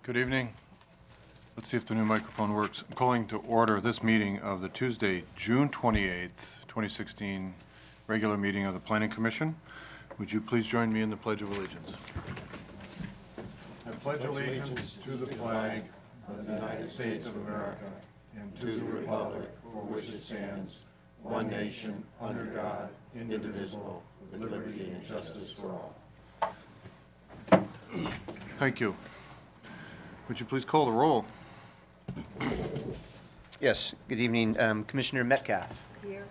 Good evening. Let's see if the new microphone works. I'm calling to order this meeting of the Tuesday, June 28th, 2016, regular meeting of the Planning Commission. Would you please join me in the Pledge of Allegiance? I pledge allegiance to the flag of the United States of America and to the republic for which it stands, one nation, under God, indivisible, with liberty and justice for all. Thank you. Would you please call the roll? Yes, good evening. Commissioner Metcalf. Here.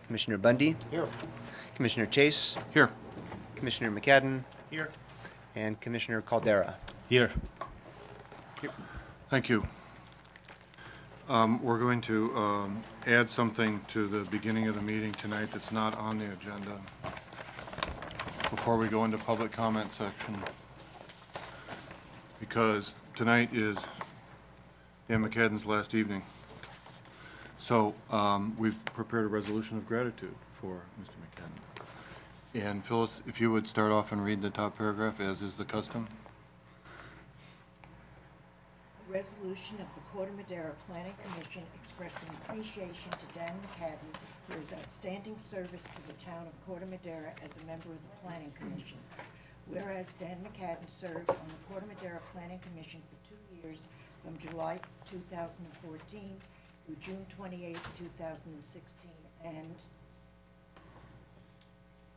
Commissioner Bundy. Here. Commissioner Chase. Here. Commissioner McCadden. Here. And Commissioner Caldera. Here. Thank you. We're going to add something to the beginning of the meeting tonight that's not on the agenda before we go into public comment section, because tonight is Dan McCadden's last evening. So we've prepared a resolution of gratitude for Mr. McCadden. And Phyllis, if you would start off and read the top paragraph, as is the custom. Resolution of the Corte Madera Planning Commission expressing appreciation to Dan McCadden for his outstanding service to the town of Corte Madera as a member of the Planning Commission. Whereas Dan McCadden served on the Corte Madera Planning Commission for 2 years from July 2014 through June 28, 2016, and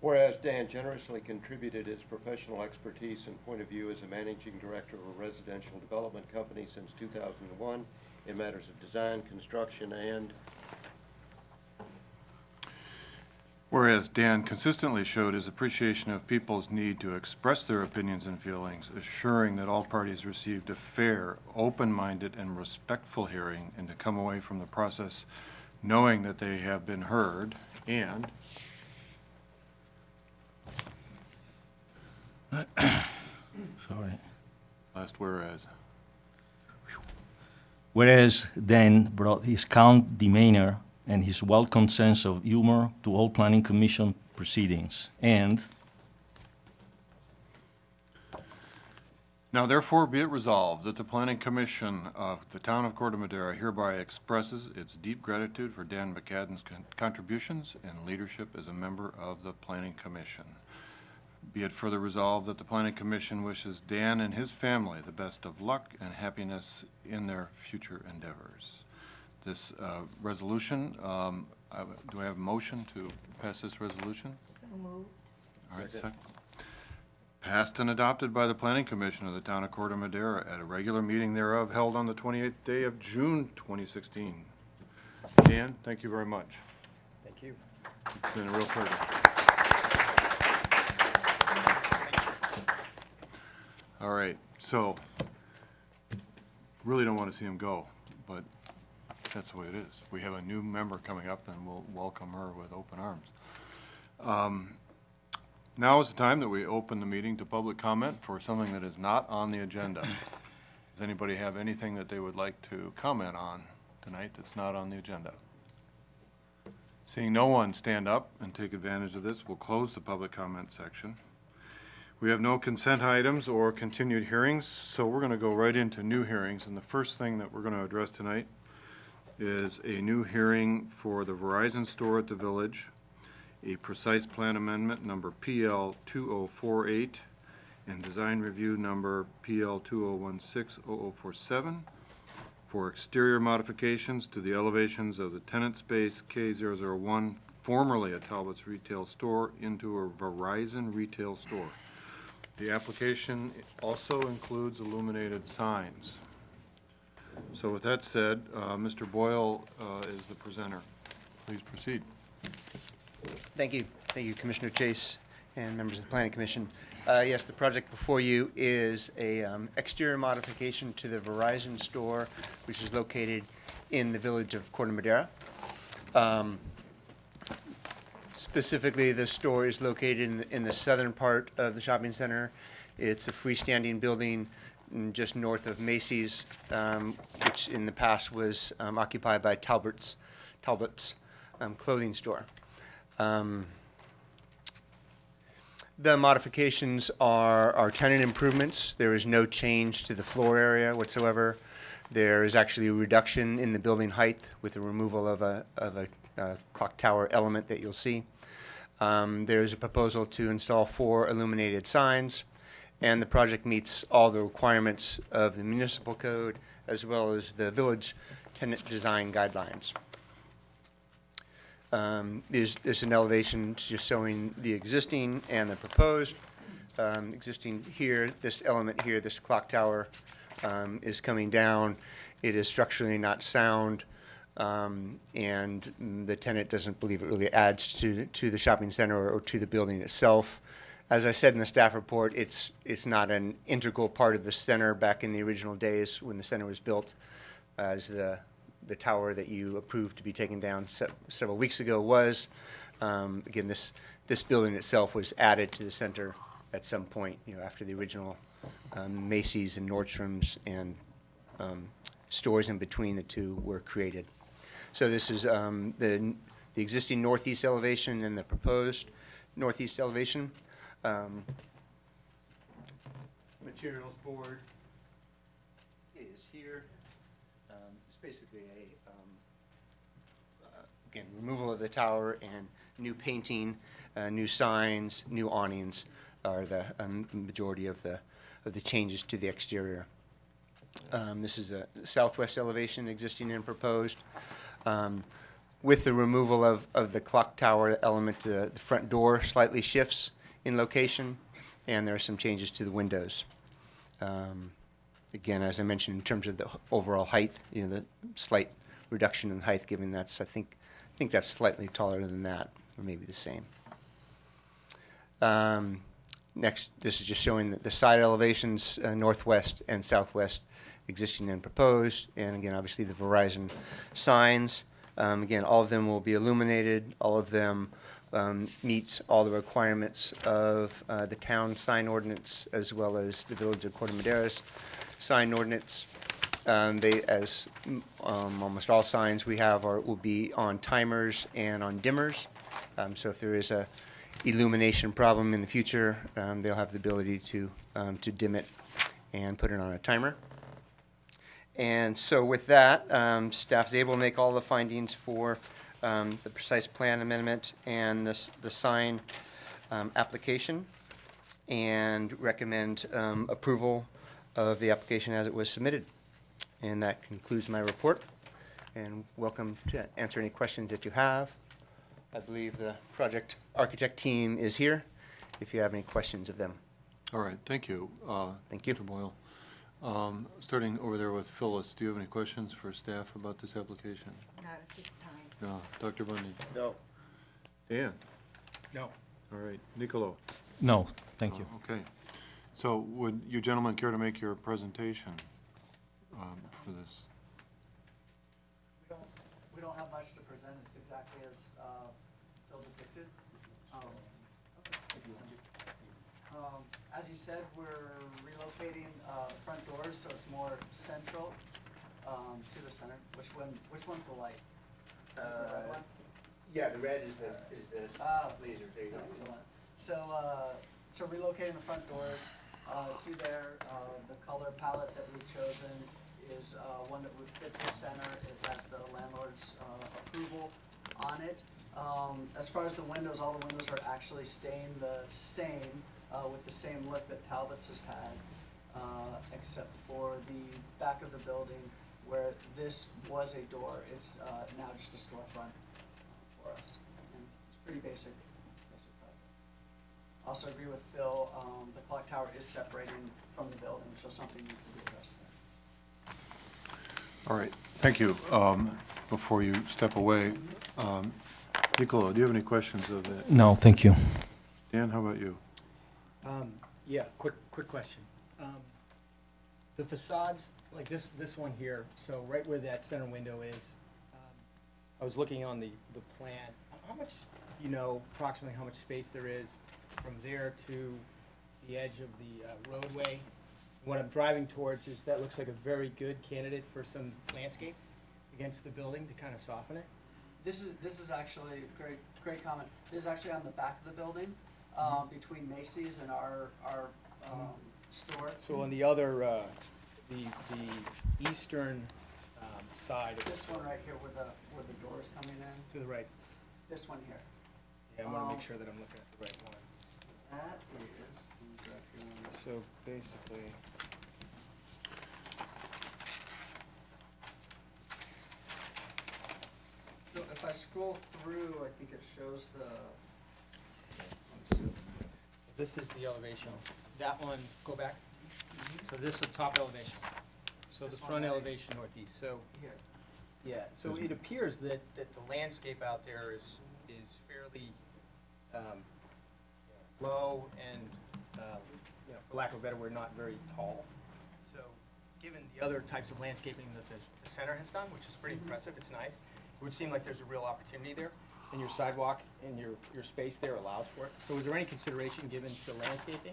whereas Dan generously contributed his professional expertise and point of view as a managing director of a residential development company since 2001 in matters of design, construction, and whereas Dan consistently showed his appreciation of people's need to express their opinions and feelings, assuring that all parties received a fair, open-minded, and respectful hearing, and to come away from the process knowing that they have been heard, and Sorry. last whereas. Whereas Dan brought his calm demeanor and his welcome sense of humor to all Planning Commission proceedings, and Now therefore be it resolved that the Planning Commission of the Town of Corte Madera hereby expresses its deep gratitude for Dan McCadden's contributions and leadership as a member of the Planning Commission. Be it further resolved that the Planning Commission wishes Dan and his family the best of luck and happiness in their future endeavors. This resolution, do I have a motion to pass this resolution? so moved. All right, second. Passed and adopted by the Planning Commission of the Town of Corte Madera at a regular meeting thereof held on the 28th day of June 2016. Dan, thank you very much. Thank you. It's been a real pleasure. All right, so really don't want to see him go, but that's the way it is. We have a new member coming up, and we'll welcome her with open arms. Now is the time that we open the meeting to public comment for something that is not on the agenda. Does anybody have anything that they would like to comment on tonight that's not on the agenda? Seeing no one stand up and take advantage of this, we'll close the public comment section. We have no consent items or continued hearings, so we're going to go right into new hearings. And the first thing that we're going to address tonight is a new hearing for the Verizon store at the Village, a precise plan amendment number PL 2048, and design review number PL 2016-0047 for exterior modifications to the elevations of the tenant space K001, formerly a Talbot's retail store, into a Verizon retail store. The application also includes illuminated signs. So with that said, Mr. Boyle is the presenter. Please proceed. Thank you. Thank you, Commissioner Chase and members of the Planning Commission. Yes, the project before you is a exterior modification to the Verizon store, which is located in the village of Corte Madera. Specifically, the store is located in the southern part of the shopping center. It's a freestanding building just north of Macy's, which in the past was occupied by Talbot's clothing store. The modifications are tenant improvements. There is no change to the floor area whatsoever. There is actually a reduction in the building height with the removal of a clock tower element that you'll see. There is a proposal to install 4 illuminated signs, and the project meets all the requirements of the municipal code as well as the village tenant design guidelines. There's an elevation just showing the existing and the proposed. Existing here, this element here, this clock tower, is coming down. It is structurally not sound, and the tenant doesn't believe it really adds to the shopping center or to the building itself. As I said in the staff report, it's not an integral part of the center back in the original days when the center was built, as the tower that you approved to be taken down several weeks ago was. Again, this building itself was added to the center at some point, after the original Macy's and Nordstrom's and stores in between the two were created. So this is the existing northeast elevation and the proposed northeast elevation. Materials board is here. It's basically again, removal of the tower and new painting, new signs, new awnings are the majority of the changes to the exterior. This is a southwest elevation, existing and proposed. With the removal of the clock tower element, the front door slightly shifts in location, and there are some changes to the windows. Again, as I mentioned, in terms of the overall height, the slight reduction in height, given that's, I think that's slightly taller than that, or maybe the same. Next, this is just showing the side elevations, northwest and southwest, existing and proposed, and again, obviously the Verizon signs. Again, all of them will be illuminated. All of them meet all the requirements of the town sign ordinance as well as the Village of Corte Madera's sign ordinance. They, as almost all signs we have, will be on timers and on dimmers. So if there is a illumination problem in the future, they'll have the ability to dim it and put it on a timer. And so with that, staff is able to make all the findings for the precise plan amendment and the sign application, and recommend approval of the application as it was submitted. And that concludes my report, and welcome to answer any questions that you have. I believe the project architect team is here if you have any questions of them. All right, thank you. Thank you. Mr. Boyle. Starting over there with Phyllis, do you have any questions for staff about this application? Not at this time. No. Dr. Bundy? No. Dan? No. All right. Nicolo? No, thank you. Okay. So would you gentlemen care to make your presentation for this? We don't have much to present. It's exactly as Phil depicted. As he said, we're relocating the front doors so it's more central to the center. Which one's the light? The red one? Yeah, the red is the laser. There you go. Excellent. So relocating the front doors to there. The color palette that we've chosen is one that fits the center. It has the landlord's approval on it. As far as the windows, all the windows are actually staying the same with the same look that Talbot's has had, except for the back of the building where this was a door. It's now just a storefront for us. And it's pretty basic project. Also agree with Phil, the clock tower is separating from the building, so something needs to be addressed there. All right, thank you. Before you step away, Nicolo, do you have any questions of that? No, thank you. Dan, how about you? Yeah, quick question. The facades, like this one here, so right where that center window is, I was looking on the plan. How much, approximately how much space there is from there to the edge of the roadway? What I'm driving towards is that looks like a very good candidate for some landscape against the building to kind of soften it. This is actually great comment. This is actually on the back of the building. between Macy's and our store. So on the other, the eastern side of the This one right here where the door's coming in, to the right. this one here. Yeah, I want to make sure that I'm looking at the right one. That is, So basically, so if I scroll through, I think it shows the, let me see. this is the elevation. That one, go back. So this is the top elevation. So the This one front right elevation northeast. So, Here. yeah, so it appears that the landscape out there is fairly low and, for lack of a better word, not very tall. So given the other types of landscaping that the center has done, which is pretty impressive, it's nice, it would seem like there's a real opportunity there. And your sidewalk and your space there allows for it. So is there any consideration given to landscaping?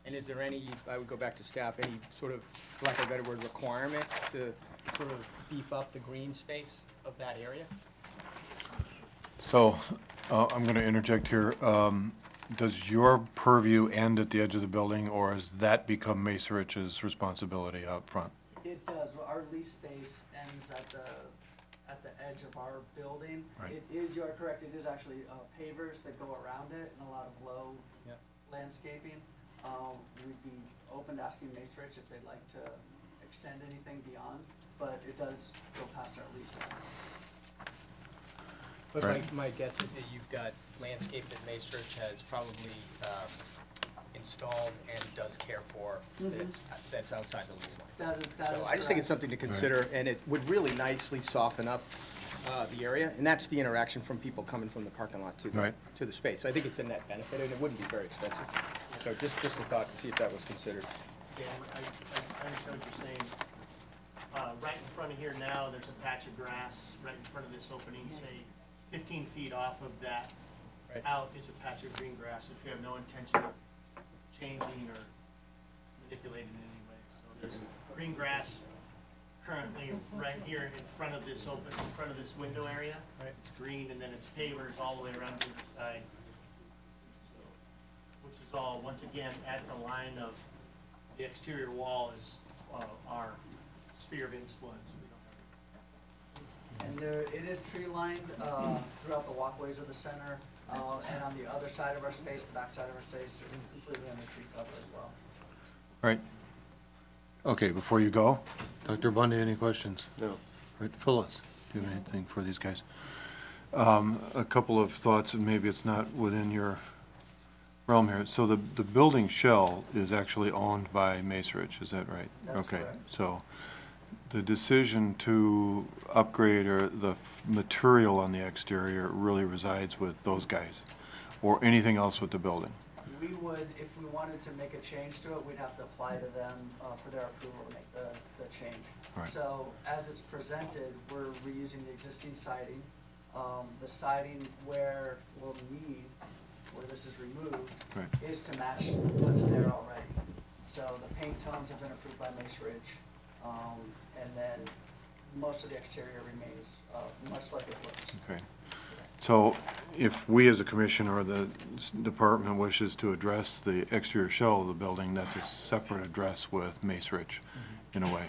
And is there any, I would go back to staff, any sort of, for lack of a better word, requirement to sort of beef up the green space of that area? So, I'm going to interject here. Does your purview end at the edge of the building, or has that become Mesa Rich's responsibility out front? It does. Our lease space ends at the edge of our building. Right. It is, you are correct, it is actually pavers that go around it and a lot of low Yep. landscaping. We'd be open to asking Mace Rich if they'd like to extend anything beyond, but it does go past our lease line. But Right. my guess is that you've got landscape that Mace Church has probably installed and does care for that's outside the lease line. That So is I just think correct. it's something to consider, and it would really nicely soften up the area, and that's the interaction from people coming from the parking lot to Right. the space. I think it's a net benefit, and it wouldn't be very expensive. So just a thought to see if that was considered. Yeah, I understand what you're saying. Right in front of here now, there's a patch of grass right in front of this opening, say 15 feet off of that. Right. Out is a patch of green grass, which we have no intention of changing or manipulating in any way. So there's green grass currently right here in front of this window area. Right. It's green, and then it's pavers all the way around to the side. So, which is all, once again, at the line of the exterior wall is our sphere of influence. And it is tree lined throughout the walkways of the center, and on the other side of our space, the back side of our space is completely under tree cover as well. Right. Okay, before you go, Dr. Bundy, any questions? No. Right, Phyllis, do you have anything for these guys? A couple of thoughts, and maybe it's not within your realm here. So the building shell is actually owned by Mesa Rich, is that right? That's Okay, correct. so the decision to upgrade or the material on the exterior really resides with those guys, or anything else with the building? We would, if we wanted to make a change to it, we'd have to apply to them for their approval to make the change. Right. So as it's presented, we're reusing the existing siding. The siding where we'll need, where this is removed, Right. is to match what's there already. So the paint tones have been approved by Mace Ridge, and then most of the exterior remains much like it was. Okay. So if we as a commission or the department wishes to address the exterior shell of the building, that's a separate address with Mace Rich, in a way.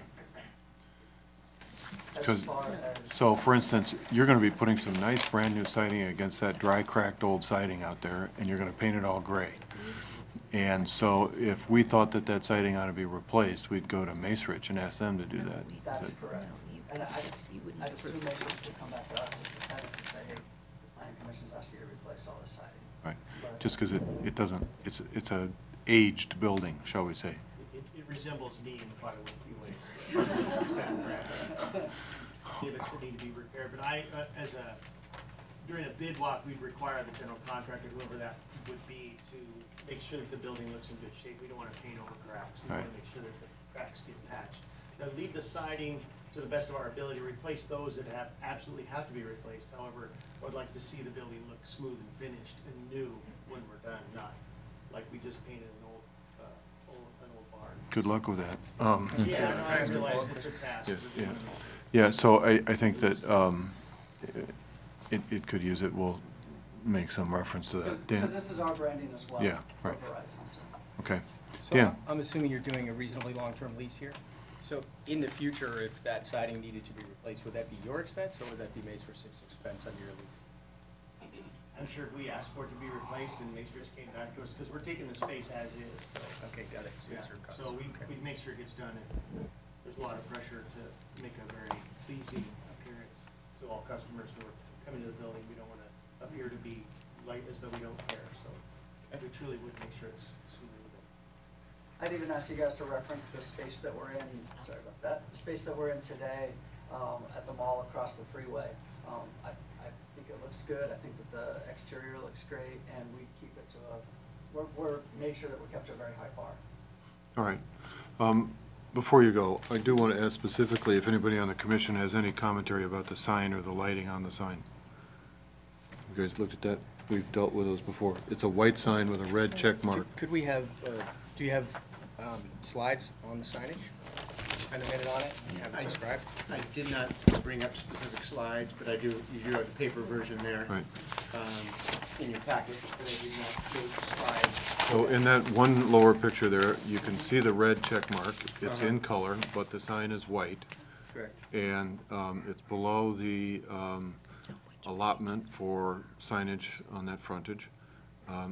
As 'Cause- far as, So, for instance, you're gonna be putting some nice brand-new siding against that dry, cracked old siding out there, and you're gonna paint it all gray. And so if we thought that that siding ought to be replaced, we'd go to Mace Rich and ask them to do that. that's correct. And I'd assume Mace Ridge would come back to us as the tenant and say, hey, the planning commission's asked you to replace all this siding. Right, just because it doesn't, it's a aged building, shall we say. It resembles me in quite a few ways. Exhibits that need to be repaired, but during a bid walk, we'd require the general contractor, whoever that would be, to make sure that the building looks in good shape. We don't want to paint over cracks. We want Right. to make sure that the cracks get patched. Now, leave the siding to the best of our ability, replace those that absolutely have to be replaced. However, I would like to see the building look smooth and finished and new when we're done, not like we just painted an old barn. Good luck with that. Yeah, no, I realize it's a task. Yes, yeah. Yeah, so I think that it could use it. We'll make some reference to that. Dan? Because this is our branding as well. Yeah, for right. Verizon, so. Okay. So Dan? I'm assuming you're doing a reasonably long-term lease here? So in the future, if that siding needed to be replaced, would that be your expense, or would that be Macer's expense under your lease? I'm sure if we asked for it to be replaced and make sure it came back to us, because we're taking the space as is, so. Okay, got it. So Yeah, it's your cost. so we Okay. make sure it gets done, and there's a lot of pressure to make a very pleasing appearance to all customers who are coming to the building. We don't want to appear to be like, as though we don't care, so we truly would make sure it's smooth. I'd even ask you guys to reference the space that we're in, sorry about that, the space that we're in today, at the mall across the freeway. I think it looks good, I think that the exterior looks great, and we keep it to make sure that we kept to a very high bar. All right. Before you go, I do want to ask specifically if anybody on the commission has any commentary about the sign or the lighting on the sign. You guys looked at that? We've dealt with those before. It's a white sign with a red check mark. Could we have, do you have slides on the signage? Spend a minute on it and have it described? I did not bring up specific slides, but you do have the paper version there. Right. In your packet, but I did not do slides. So in that one lower picture there, you can see the red check mark. It's in color, but the sign is white. Correct. And it's below the allotment for signage on that frontage.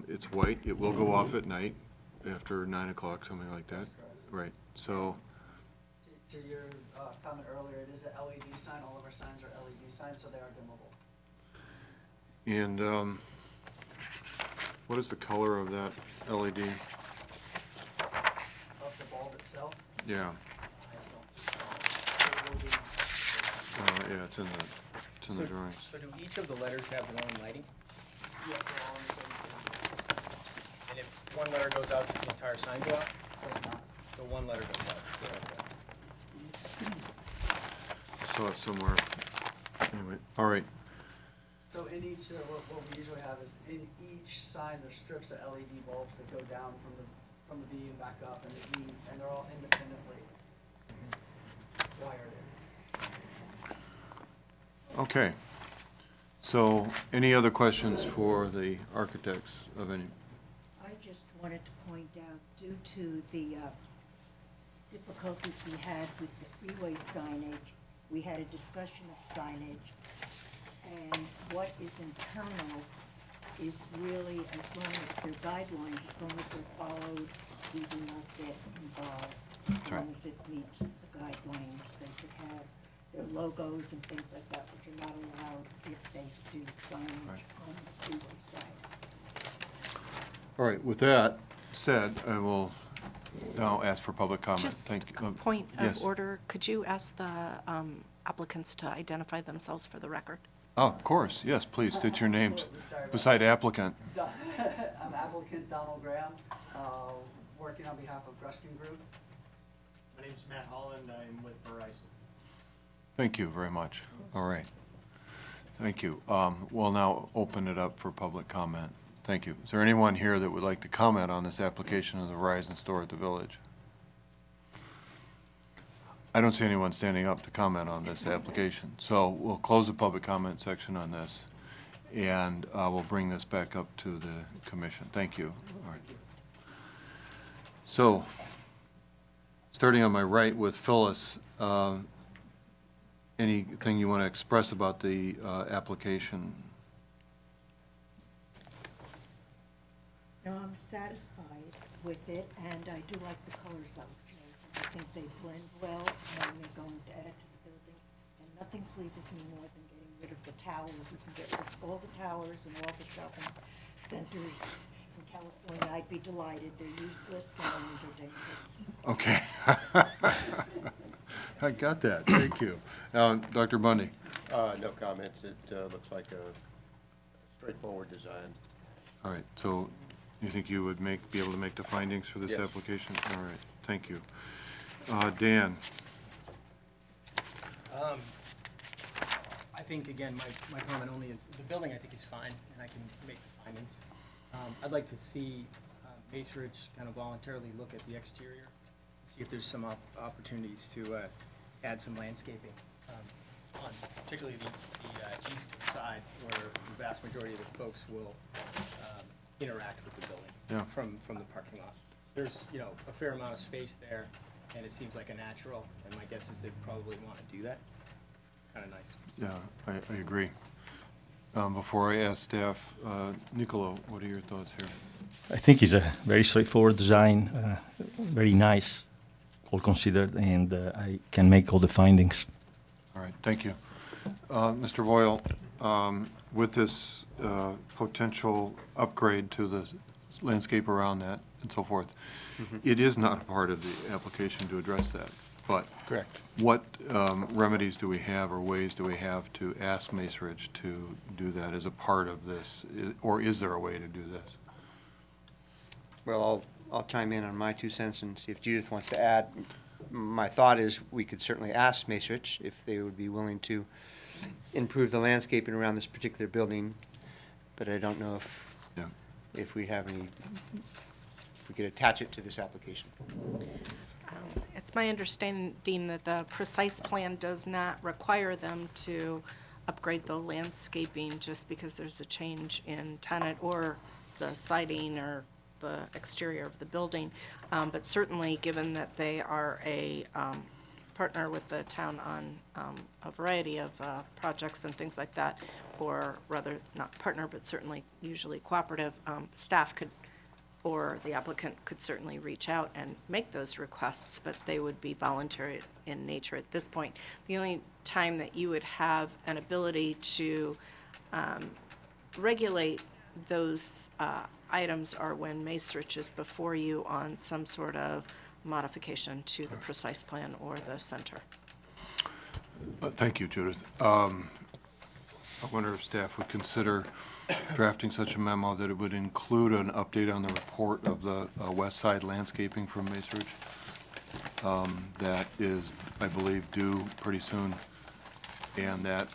It's white. It will go off at night after 9 o'clock, something like that. Right. So, To your comment earlier, it is an LED sign, all of our signs are LED signs, so they are dimmable. and what is the color of that LED? Of the bulb itself, Yeah. it will be, Yeah, it's in the drawings. So do each of the letters have their own lighting? yes, they're all in the same thing. And if one letter goes out, does the entire sign go out? Does not. So one letter goes out. So that's it. Saw it somewhere. Anyway, all right. So in each, what we usually have is in each sign, there's strips of LED bulbs that go down from the beam back up, and they're all independently wired in. Okay. So, any other questions for the architects of any? I just wanted to point out, due to the difficulties we had with the freeway signage, we had a discussion of signage, and what is internal is really, as long as they're guidelines, as long as they're followed, we do not get involved. As right. long as it meets the guidelines, they could have their logos and things like that, which are not allowed if they do signage Right. on the freeway side. All right, with that said, I will now ask for public comment. Just Thank you. a point yes. of order. Could you ask the applicants to identify themselves for the record? Oh, of course, yes, please, state your names. Absolutely, sorry about Beside that. applicant. I'm applicant Donald Graham, working on behalf of Gruskin Group. My name's Matt Holland, I'm with Verizon. Thank you very much. All right. Thank you. We'll now open it up for public comment. Thank you. Is there anyone here that would like to comment on this application of the Verizon store at the Village? I don't see anyone standing up to comment on this application. So we'll close the public comment section on this, and we'll bring this back up to the commission. Thank you. All right. So, starting on my right with Phyllis, anything you want to express about the application? No, I'm satisfied with it, and I do like the colors that were chosen. I think they blend well, and they're going to add to the building. And nothing pleases me more than getting rid of the towers. We can get rid of all the towers and all the shopping centers in California. I'd be delighted. They're useless and they're dangerous. Okay. I got that. Thank you. Dr. Bundy? No comments. It looks like a straightforward design. All right, so you think you would be able to make the findings for this Yes. application? All right, thank you. Dan? I think, again, my comment only is, the building I think is fine, and I can make the findings. I'd like to see Macerich kind of voluntarily look at the exterior, see if there's some opportunities to add some landscaping. on particularly the east side, where the vast majority of the folks will interact with the building Yeah. from the parking lot. There's, you know, a fair amount of space there, and it seems like a natural, and my guess is they probably want to do that. Kind of nice. Yeah, I agree. Before I ask staff, Niccolo, what are your thoughts here? I think it's a very straightforward design, very nice, all considered, and I can make all the findings. All right, thank you. Mr. Boyle, with this potential upgrade to the landscape around that and so forth, it is not a part of the application to address that, but Correct. what remedies do we have or ways do we have to ask Macerich to do that as a part of this, or is there a way to do this? Well, I'll chime in on my 2 cents and see if Judith wants to add. My thought is we could certainly ask Macerich if they would be willing to improve the landscaping around this particular building, but I don't know Yeah. if we have any, if we could attach it to this application. It's my understanding that the precise plan does not require them to upgrade the landscaping just because there's a change in tenant or the siding or the exterior of the building. But certainly, given that they are a partner with the town on a variety of projects and things like that, or rather, not partner, but certainly usually cooperative, staff could, or the applicant could certainly reach out and make those requests, but they would be voluntary in nature at this point. The only time that you would have an ability to regulate those items are when Macerich is before you on some sort of modification to the precise plan or the center. Thank you, Judith. I wonder if staff would consider drafting such a memo that it would include an update on the report of the west side landscaping from Macerich. That is, I believe, due pretty soon, and that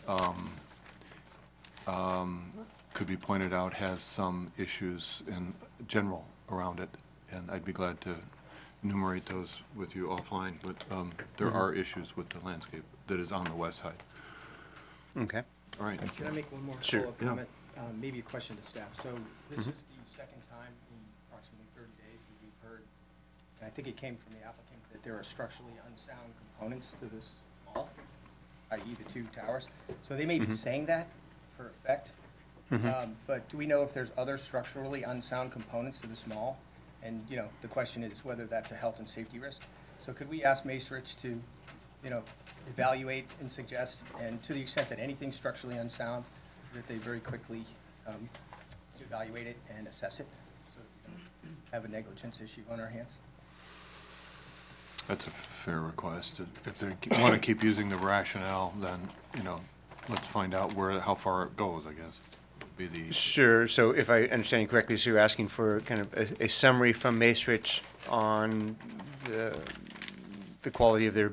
could be pointed out has some issues in general around it, and I'd be glad to enumerate those with you offline, but there are issues with the landscape that is on the west side. Okay. All right. Can I make one more Sure. follow-up Yeah. comment? Maybe a question to staff. So this is the second time in approximately 30 days that we've heard, and I think it came from the applicant, that there are structurally unsound components to this mall, i.e. the 2 towers. So they may be saying that for effect, but do we know if there's other structurally unsound components to this mall? And, you know, the question is whether that's a health and safety risk. So could we ask Macerich to, you know, evaluate and suggest, and to the extent that anything's structurally unsound, that they very quickly evaluate it and assess it, so we don't have a negligence issue on our hands? That's a fair request. If they want to keep using the rationale, then, you know, let's find out how far it goes, I guess, would be the. Sure, so if I understand you correctly, so you're asking for kind of a summary from Macerich on the quality of or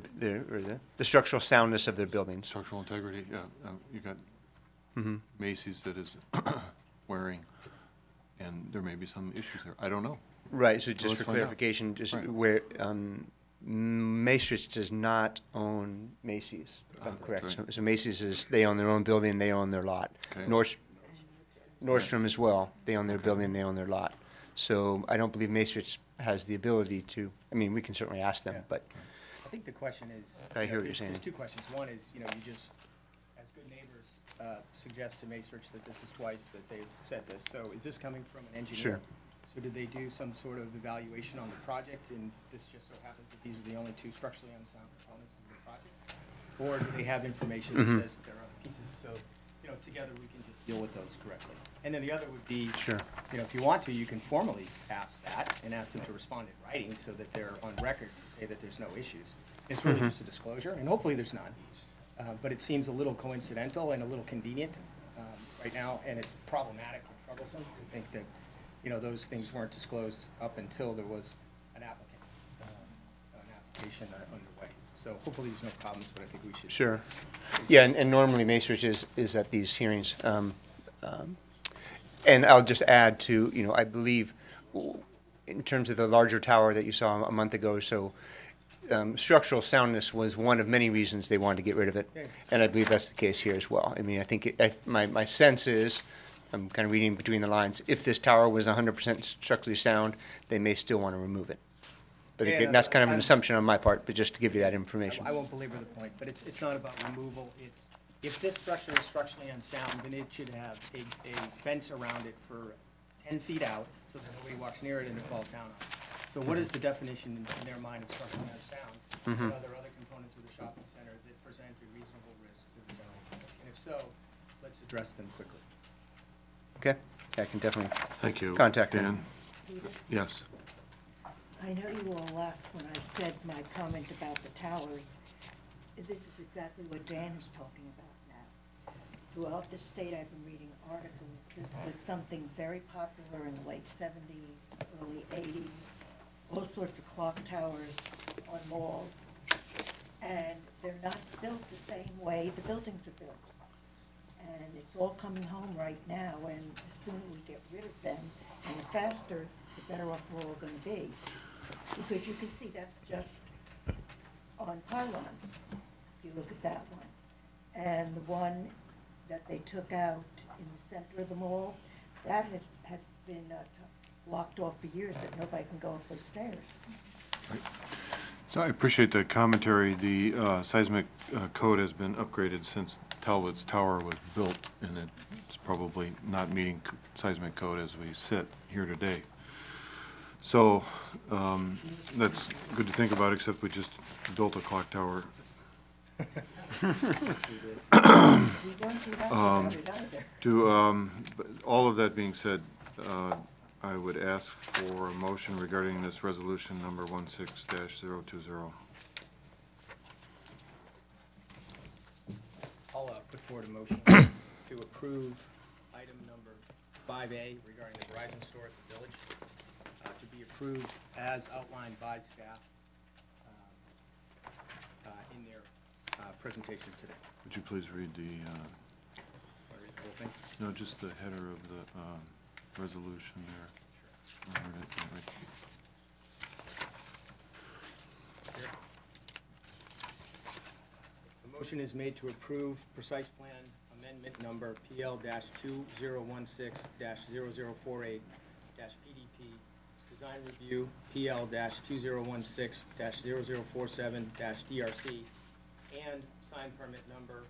the structural soundness of their buildings. Structural integrity, yeah. You got Macy's that is wearing, and there may be some issues there. I don't know. Right, so just let's for find out. clarification, just Right. where, Macerich does not own Macy's, if I'm That's correct. right. So Macy's they own their own building, they own their lot. Okay. Nordstrom as well, they own their building, they own their lot. So I don't believe Macerich has the ability to, I mean, we can certainly ask them, Yeah. but, I think the question is. I hear what you're there's- saying. There's 2 questions. One is, you know, you just, as good neighbors, suggest to Macerich that this is twice that they've said this. So is this coming from an engineer? Sure. So did they do some sort of evaluation on the project, and this just so happens that these are the only 2 structurally unsound components of the project? Or do they have information that says that there are other pieces? So, you know, together we can just deal with those correctly. And then the other would be, Sure. you know, if you want to, you can formally ask that and ask them to respond in writing so that they're on record to say that there's no issues. It's really just a disclosure, and hopefully there's none. But it seems a little coincidental and a little convenient right now, and it's problematic and troublesome to think that, you know, those things weren't disclosed up until there was an application underway. So hopefully there's no problems, but I think we should. sure. Yeah, and normally Macerich is at these hearings. And I'll just add to, you know, I believe in terms of the larger tower that you saw a month ago or so, structural soundness was one of many reasons they wanted to get rid of it, and I believe that's the case here as well. I mean, I think, my sense is, I'm kind of reading between the lines, if this tower was 100% structurally sound, they may still want to remove it. But again, that's kind of an assumption on my part, but just to give you that information. I won't belabor the point, but it's not about removal, it's, if this structure is structurally unsound, then it should have a fence around it for 10 feet out, so that nobody walks near it and it falls down on it. So what is the definition in their mind of structurally unsound? Mhm. Are there other components of the shopping center that present a reasonable risk to the general public? And if so, let's address them quickly. Okay, I can definitely Thank you. contact Dan? them. Peter, Yes. I know you all laughed when I said my comment about the towers. This is exactly what Dan is talking about now. Throughout the state, I've been reading articles. This was something very popular in the late 70s, early 80s, all sorts of clock towers on malls. And they're not built the same way the buildings are built. And it's all coming home right now, and the sooner we get rid of them, and the faster, the better off we're all gonna be. Because you can see that's just on pylons, if you look at that one. And the one that they took out in the center of the mall, that has been locked off for years, that nobody can go up those stairs. So I appreciate the commentary. The seismic code has been upgraded since Talbot's Tower was built, and it's probably not meeting seismic code as we sit here today. So that's good to think about, except we just built a clock tower. We don't do that, we got it out of there. But all of that being said, I would ask for a motion regarding this resolution number 16-020. I'll put forward a motion to approve item number 5A regarding the Verizon store at the village, to be approved as outlined by staff in their presentation today. Would you please read the, Want to read the whole thing? no, just the header of the resolution there. I heard it, right. Here. The motion is made to approve precise plan amendment number PL-2016-0048-PDP, design review PL-2016-0047-DRC, and sign permit number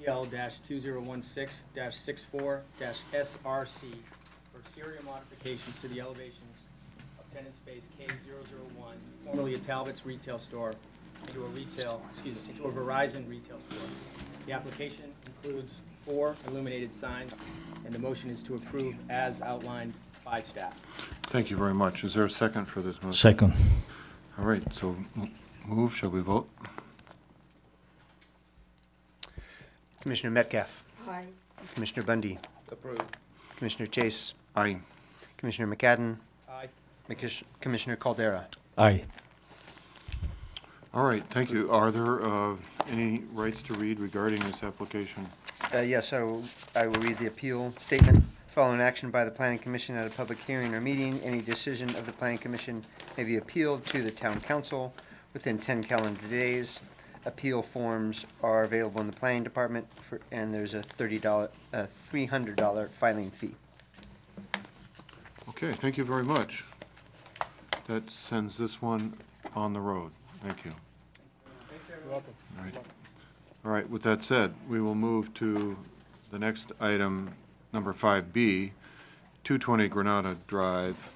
PL-2016-64-SRC for exterior modifications to the elevations of tenant space K001, formerly a Talbot's retail store, into a Verizon retail store. The application includes 4 illuminated signs, and the motion is to approve as outlined by staff. Thank you very much. Is there a second for this motion? Second. All right, so move, shall we vote? Commissioner Metcalf, Aye. Commissioner Bundy, Approved. Commissioner Chase, Aye. Commissioner McCadden, Aye. Commissioner Caldera. Aye. All right, thank you. Are there any rights to read regarding this application? Yes, I will read the appeal statement. Following action by the Planning Commission at a public hearing or meeting, any decision of the Planning Commission may be appealed to the Town Council within 10 calendar days. Appeal forms are available in the Planning Department, and there's a $300 filing fee. Okay, thank you very much. That sends this one on the road. Thank you. You're welcome. All right. All right, with that said, we will move to the next item, number 5B, 220 Granada Drive.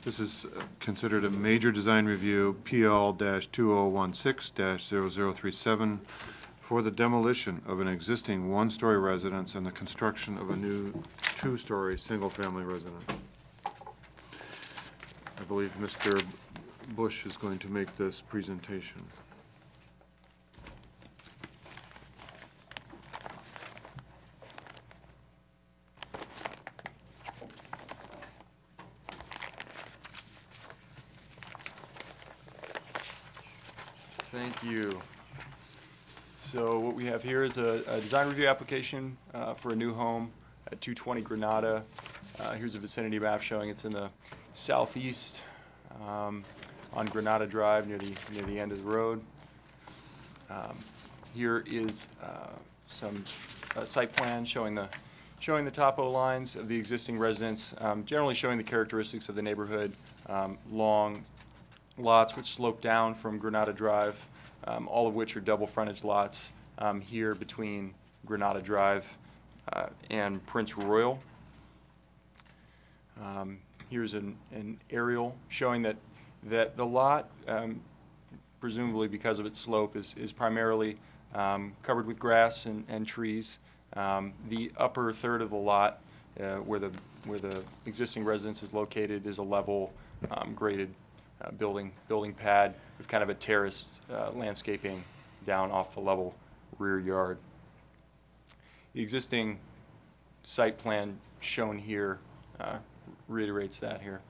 This is considered a major design review, PL-2016-0037, for the demolition of an existing one-story residence and the construction of a new two-story single-family residence. I believe Mr. Bush is going to make this presentation. Thank you. So what we have here is a design review application for a new home at 220 Granada. Here's a vicinity map showing it's in the southeast on Granada Drive near the end of the road. Here is some site plan showing the topo lines of the existing residence, generally showing the characteristics of the neighborhood. Long lots which slope down from Granada Drive, all of which are double frontage lots here between Granada Drive and Prince Royal. Here's an aerial showing that the lot, presumably because of its slope, is primarily covered with grass and trees. The upper third of the lot, where the existing residence is located, is a level graded building pad with kind of a terraced landscaping down off the level rear yard. The existing site plan shown here reiterates that here.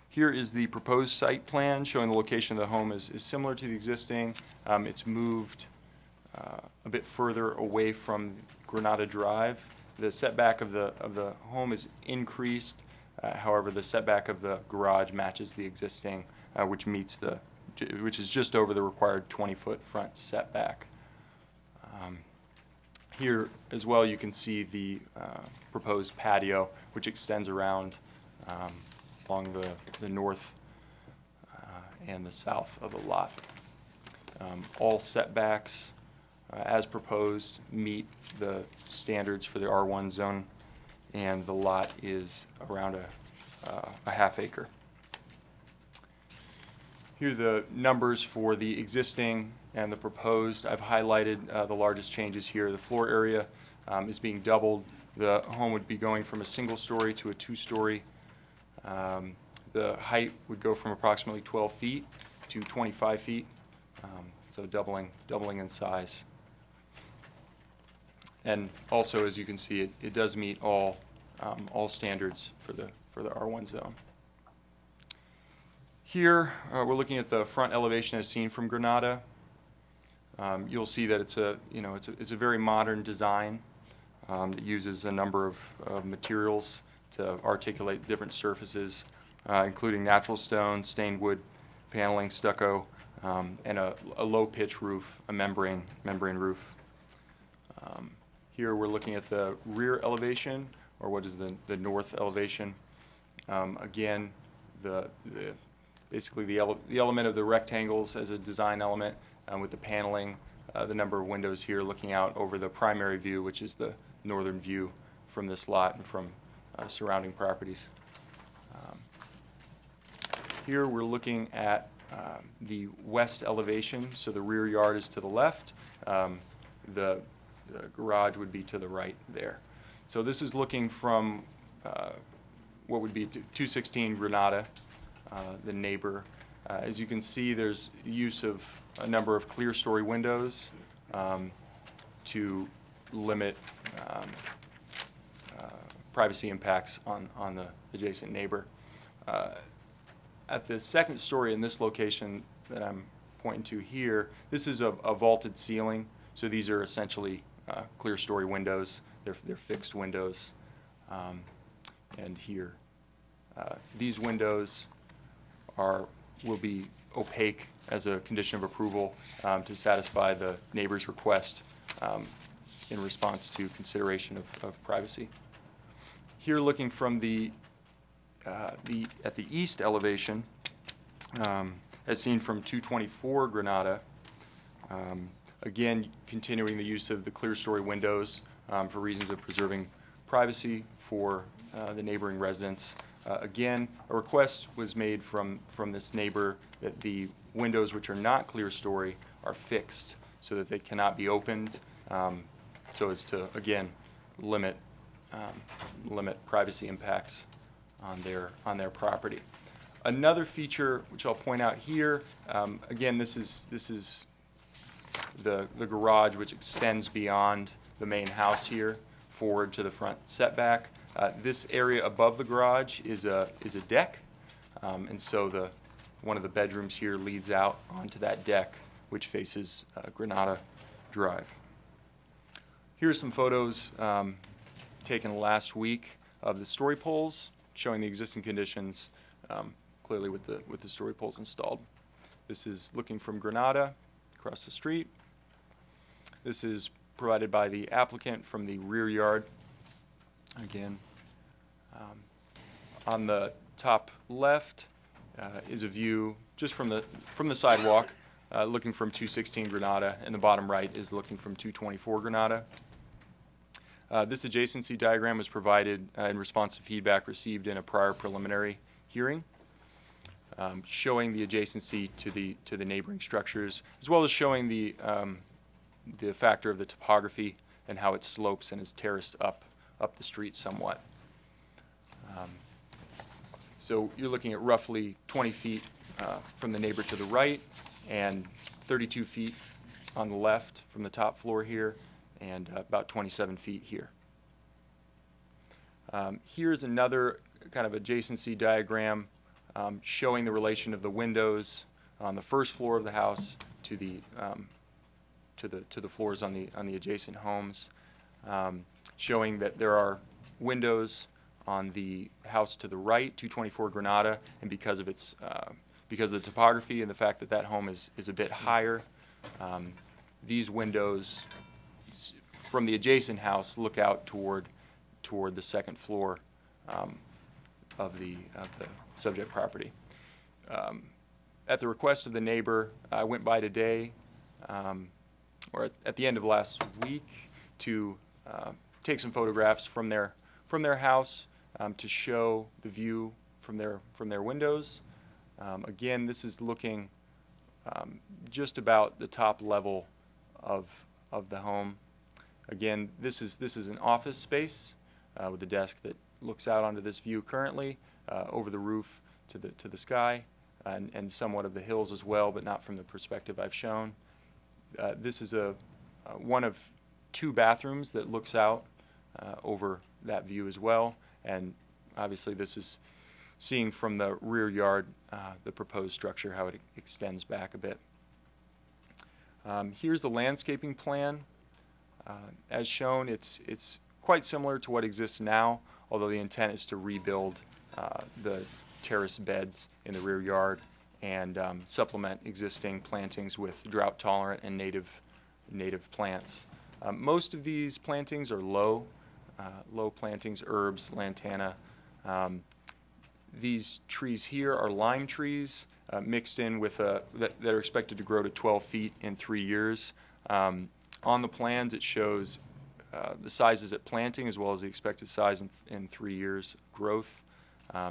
Here is the proposed site plan showing the location of the home is similar to the existing. It's moved a bit further away from Granada Drive. The setback of the home is increased. However, the setback of the garage matches the existing, which is just over the required 20-foot front setback. Here as well, you can see the proposed patio, which extends around along the north and the south of the lot. All setbacks, as proposed, meet the standards for the R1 zone, and the lot is around a half acre. Here are the numbers for the existing and the proposed. I've highlighted the largest changes here. The floor area is being doubled. The home would be going from a single story to a two-story. The height would go from approximately 12 feet to 25 feet, so doubling in size. And also, as you can see, it does meet all standards for the R1 zone. Here, we're looking at the front elevation as seen from Granada. You'll see that it's a very modern design. It uses a number of materials to articulate different surfaces, including natural stone, stained wood paneling, stucco, and a low pitch roof, a membrane roof. Here we're looking at the rear elevation, or what is the north elevation. Again, basically the element of the rectangles as a design element, with the paneling, the number of windows here looking out over the primary view, which is the northern view from this lot and from surrounding properties. Here we're looking at the west elevation, so the rear yard is to the left. The garage would be to the right there. So this is looking from what would be 216 Granada, the neighbor. As you can see, there's use of a number of clear story windows to limit privacy impacts on the adjacent neighbor. At the second story in this location that I'm pointing to here, this is a vaulted ceiling, so these are essentially clear story windows. They're fixed windows. And here, these windows will be opaque as a condition of approval to satisfy the neighbor's request in response to consideration of privacy. Here, looking from at the east elevation, as seen from 224 Granada, again, continuing the use of the clear story windows for reasons of preserving privacy for the neighboring residents. Again, a request was made from this neighbor that the windows which are not clear story are fixed so that they cannot be opened, so as to, again, limit privacy impacts on their property. Another feature which I'll point out here, again, this is the garage, which extends beyond the main house here forward to the front setback. This area above the garage is a deck, and so one of the bedrooms here leads out onto that deck, which faces Granada Drive. Here are some photos taken last week of the story poles showing the existing conditions, clearly with the story poles installed. This is looking from Granada across the street. This is provided by the applicant from the rear yard. Again, on the top left is a view just from the sidewalk, looking from 216 Granada, and the bottom right is looking from 224 Granada. This adjacency diagram was provided in response to feedback received in a prior preliminary hearing, showing the adjacency to the neighboring structures, as well as showing the factor of the topography and how it slopes and is terraced up the street somewhat. So you're looking at roughly 20 feet from the neighbor to the right, and 32 feet on the left from the top floor here, and about 27 feet here. Here's another kind of adjacency diagram showing the relation of the windows on the first floor of the house to the floors on the adjacent homes, showing that there are windows on the house to the right, 224 Granada, and because of the topography and the fact that home is a bit higher, these windows from the adjacent house look out toward the second floor of the subject property. At the request of the neighbor, I went by today, or at the end of last week, to take some photographs from their house to show the view from their windows. Again, this is looking just about the top level of the home. Again, this is an office space with a desk that looks out onto this view currently, over the roof to the sky, and somewhat of the hills as well, but not from the perspective I've shown. This is one of two bathrooms that looks out over that view as well, and obviously this is seeing from the rear yard the proposed structure, how it extends back a bit. Here's the landscaping plan. As shown, it's quite similar to what exists now, although the intent is to rebuild the terrace beds in the rear yard and supplement existing plantings with drought-tolerant and native plants. Most of these plantings are low plantings, herbs, lantana. These trees here are lime trees mixed in with that are expected to grow to 12 feet in 3 years. On the plans, it shows the sizes at planting as well as the expected size in 3 years growth.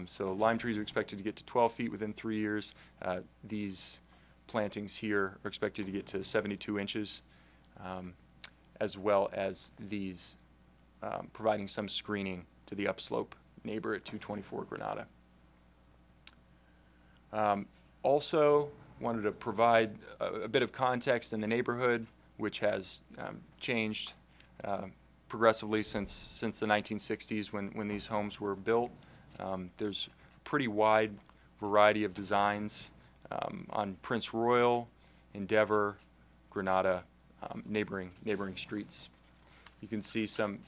So lime trees are expected to get to 12 feet within 3 years. These plantings here are expected to get to 72 inches, as well as these providing some screening to the upslope neighbor at 224 Granada. Also wanted to provide a bit of context in the neighborhood, which has changed progressively since the 1960s when these homes were built. There's a pretty wide variety of designs on Prince Royal, Endeavor, Granada, neighboring streets. You can see some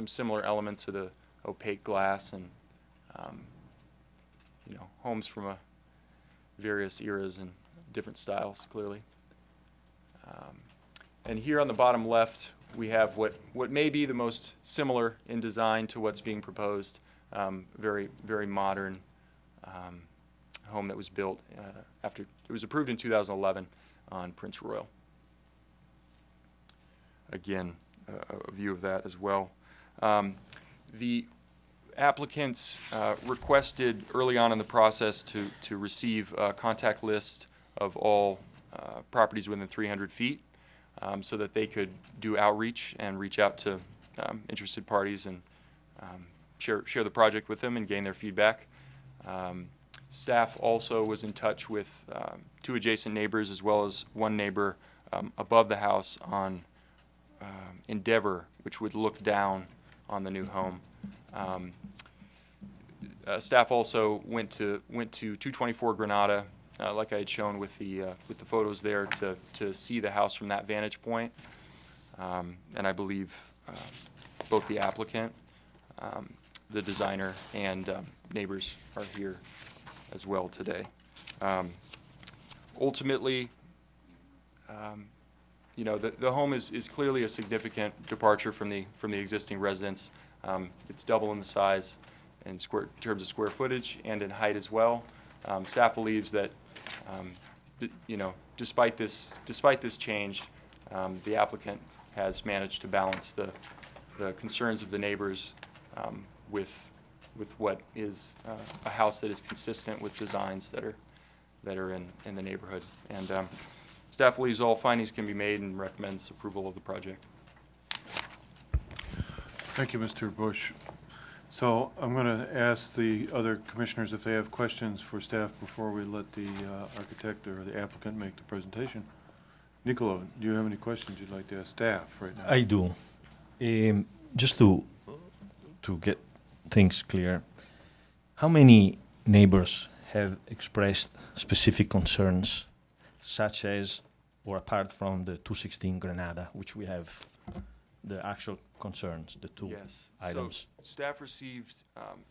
similar elements of the opaque glass and homes from various eras and different styles, clearly. And here on the bottom left, we have what may be the most similar in design to what's being proposed. Very, very modern home that was built after it was approved in 2011 on Prince Royal. Again, a view of that as well. The applicants requested early on in the process to receive a contact list of all properties within 300 feet so that they could do outreach and reach out to interested parties and share the project with them and gain their feedback. Staff also was in touch with 2 adjacent neighbors as well as one neighbor above the house on Endeavor, which would look down on the new home. Staff also went to 224 Granada, like I had shown with the photos there, to see the house from that vantage point. And I believe both the applicant, the designer, and neighbors are here as well today. Ultimately, you know, the home is clearly a significant departure from the existing residence. It's double in the size in terms of square footage and in height as well. Staff believes that, you know, despite this change, the applicant has managed to balance the concerns of the neighbors with what is a house that is consistent with designs that are in the neighborhood. And staff believes all findings can be made and recommends approval of the project. Thank you, Mr. Bush. So I'm going to ask the other commissioners if they have questions for staff before we let the architect or the applicant make the presentation. Nicolo, do you have any questions you'd like to ask staff right now? I do. Just to get things clear, how many neighbors have expressed specific concerns, such as, or apart from the 216 Granada, which we have the actual concerns, the two items? So staff received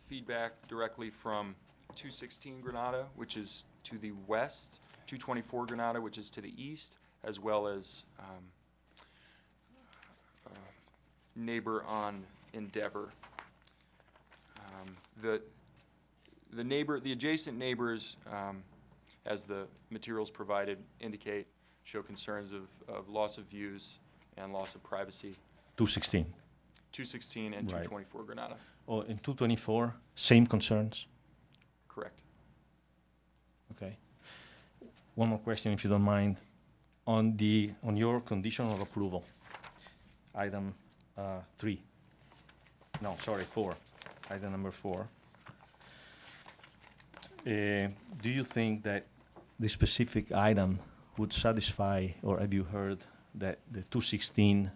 feedback directly from 216 Granada, which is to the west, 224 Granada, which is to the east, as well as neighbor on Endeavor. The adjacent neighbors, as the materials provided indicate, show concerns of loss of views and loss of privacy. 216. 216 and Right. 224 Granada. Oh, in 224, same concerns? Correct. Okay. One more question, if you don't mind. On your condition of approval, item 3. No, sorry, 4. Item number 4. Do you think that the specific item would satisfy, or have you heard that the 216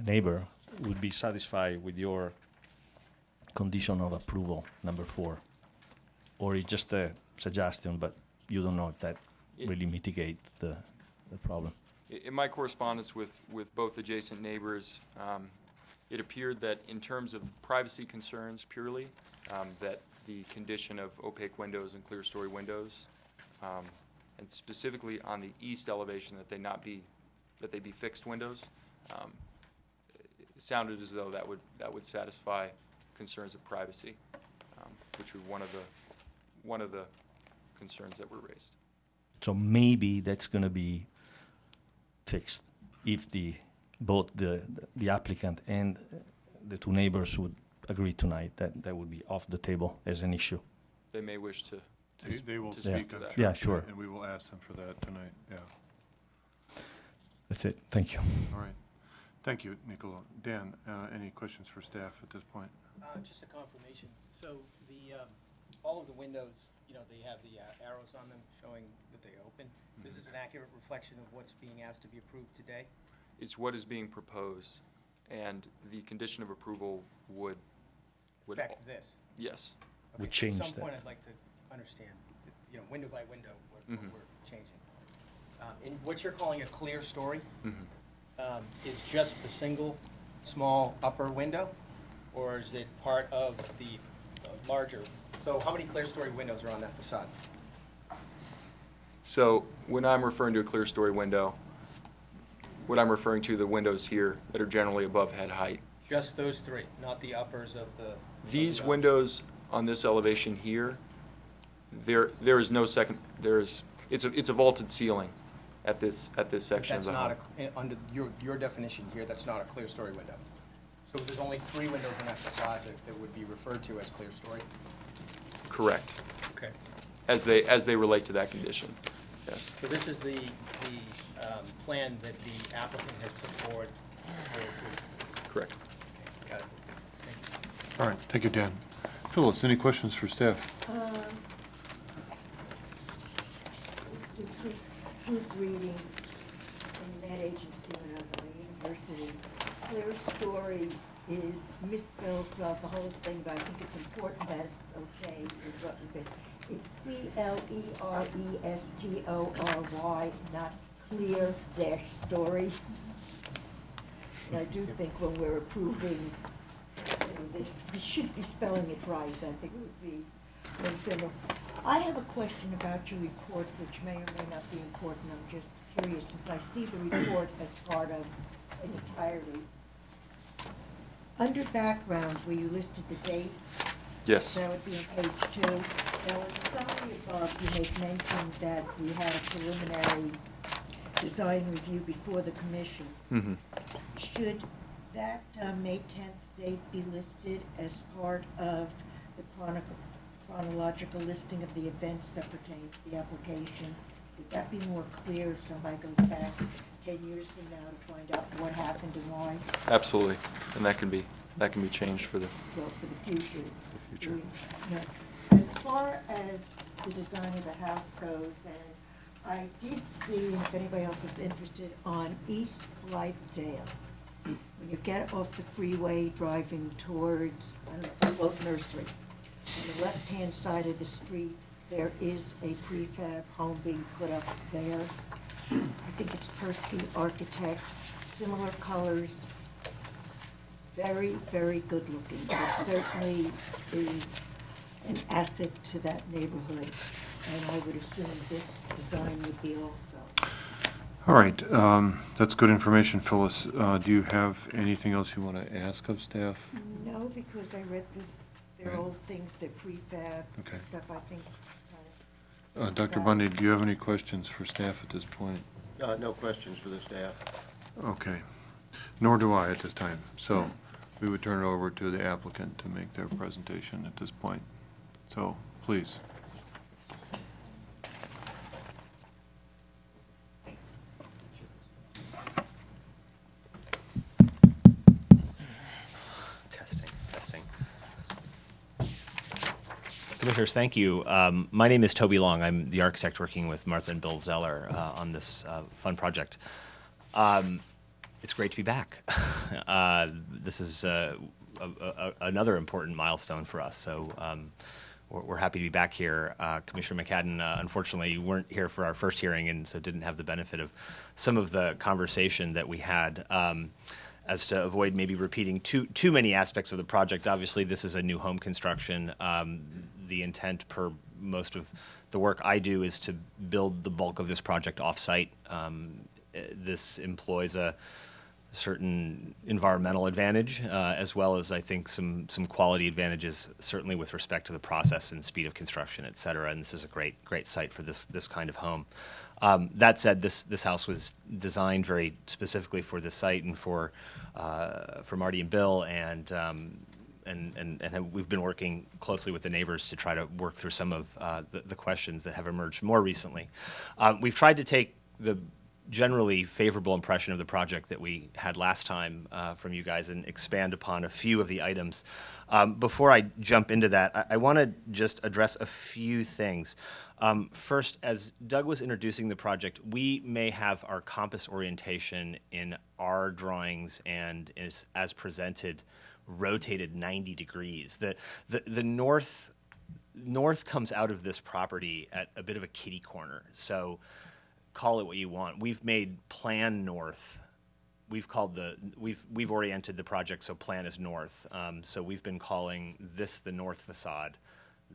neighbor would be satisfied with your condition of approval, number 4? Or it's just a suggestion, but you don't know if that really mitigate the problem? In my correspondence with both adjacent neighbors, it appeared that in terms of privacy concerns purely, that the condition of opaque windows and clear story windows, and specifically on the east elevation that they be fixed windows, it sounded as though that would satisfy concerns of privacy, which were one of the concerns that were raised. So maybe that's going to be fixed if both the applicant and the two neighbors would agree tonight. That would be off the table as an issue. They may wish to They will to speak, to I'm that. sure. Yeah, sure. And we will ask them for that tonight, yeah. That's it. Thank you. All right. Thank you, Nicolo. Dan, any questions for staff at this point? Just a confirmation. So all of the windows, you know, they have the arrows on them showing that they open. This is an accurate reflection of what's being asked to be approved today? It's what is being proposed, and the condition of approval would Affect this? yes. We Okay, changed At some that. point, I'd like to understand, you know, window by window, what Mhm. we're changing. And what you're calling a clear story Mhm. is just the single, small upper window? Or is it part of the larger? So how many clear story windows are on that facade? So when I'm referring to a clear story window, what I'm referring to the windows here that are generally above head height. Just those three, not the uppers of the... These of the- windows on this elevation here, there is no second, it's a vaulted ceiling at this section of That's the not home. under your definition here, that's not a clear story window. So there's only 3 windows on that facade that would be referred to as clear story? Correct. Okay. As they relate to that condition, yes. So this is the plan that the applicant has put forward for approval. Correct. Okay, got it. Thank you. All right, thank you, Dan. Phyllis, any questions for staff? Just proofreading in that agency when I was at the university, clear story is misspelled throughout the whole thing, but I think it's important that it's okay. It's C-L-E-R-E-S-T-O-R-Y, not clear dash story. And I do think when we're approving this, we should be spelling it right. I think it would be Representative, I have a question about your report, which may or may not be important. I'm just curious, since I see the report as part of an entirety. Under background, where you listed the dates, Yes. that would be on page 2. Now, in the summary above, you make mention that we had a preliminary design review before the commission. Mm-hmm. Should that May 10th date be listed as part of the chronological listing of the events that pertain to the application? Would that be more clear if somebody goes back 10 years from now to find out what happened and why? Absolutely. And that can be changed for the Well, for the future. future. As far as the design of the house goes, and I did see, and if anybody else is interested, on East Blythedale, when you get off the freeway driving towards, I don't know, Boat Nursery, on the left-hand side of the street, there is a prefab home being put up there. I think it's Persky Architects, similar colors, very, very good looking. It certainly is an asset to that neighborhood, and I would assume this design would be also. All right, that's good information, Phyllis. Do you have anything else you want to ask of staff? No, because I read their Right. old things, their prefab Okay. stuff, I think. Dr. Bundy, do you have any questions for staff at this point? No questions for the staff. Okay, nor do I at this time. So we would turn it over to the applicant to make their presentation at this point. So, please. Testing. Commissioners, thank you. My name is Toby Long. I'm the architect working with Martha and Bill Zeller on this fun project. It's great to be back. This is another important milestone for us, so we're happy to be back here. Commissioner McCadden, unfortunately, you weren't here for our first hearing, and so didn't have the benefit of some of the conversation that we had. As to avoid maybe repeating too many aspects of the project, obviously this is a new home construction. The intent per most of the work I do is to build the bulk of this project off-site. This employs a certain environmental advantage, as well as I think some quality advantages, certainly with respect to the process and speed of construction, et cetera. And this is a great site for this kind of home. That said, this house was designed very specifically for this site and for Marty and Bill, and we've been working closely with the neighbors to try to work through some of the questions that have emerged more recently. We've tried to take the generally favorable impression of the project that we had last time from you guys and expand upon a few of the items. Before I jump into that, I want to just address a few things. First, as Doug was introducing the project, we may have our compass orientation in our drawings and as presented rotated 90 degrees. The north comes out of this property at a bit of a kitty corner, so call it what you want. We've made plan north. We've oriented the project so plan is north. So we've been calling this the north facade,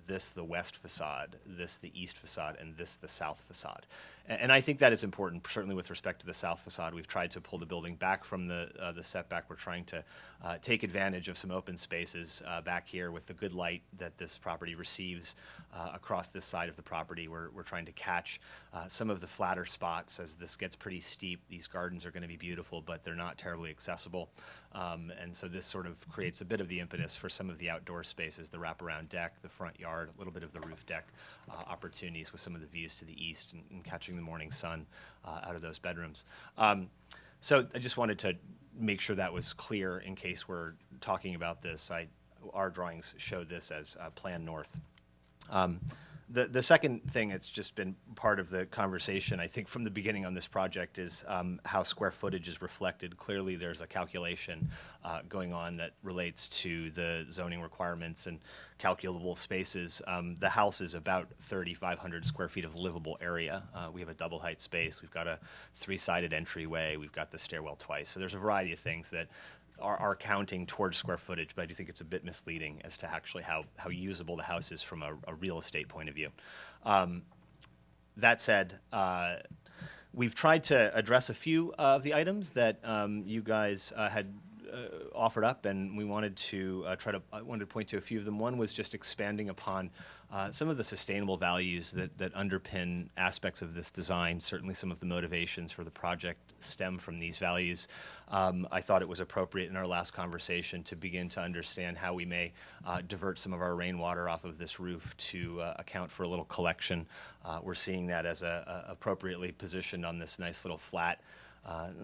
this the west facade, this the east facade, and this the south facade. And I think that is important, certainly with respect to the south facade. We've tried to pull the building back from the setback. We're trying to take advantage of some open spaces back here with the good light that this property receives across this side of the property. We're trying to catch some of the flatter spots as this gets pretty steep. These gardens are going to be beautiful, but they're not terribly accessible. And so this sort of creates a bit of the impetus for some of the outdoor spaces, the wraparound deck, the front yard, a little bit of the roof deck opportunities with some of the views to the east and catching the morning sun out of those bedrooms. So I just wanted to make sure that was clear in case we're talking about this. Our drawings show this as Plan North. The second thing that's just been part of the conversation, I think, from the beginning on this project is how square footage is reflected. Clearly, there's a calculation going on that relates to the zoning requirements and calculable spaces. The house is about 3,500 square feet of livable area. We have a double height space. We've got a 3-sided entryway. We've got the stairwell twice. So there's a variety of things that are counting towards square footage, but I do think it's a bit misleading as to actually how usable the house is from a real estate point of view. That said, we've tried to address a few of the items that you guys had offered up, and we wanted to I wanted to point to a few of them. One was just expanding upon some of the sustainable values that underpin aspects of this design. Certainly some of the motivations for the project stem from these values. I thought it was appropriate in our last conversation to begin to understand how we may divert some of our rainwater off of this roof to account for a little collection. We're seeing that as appropriately positioned on this nice little flat,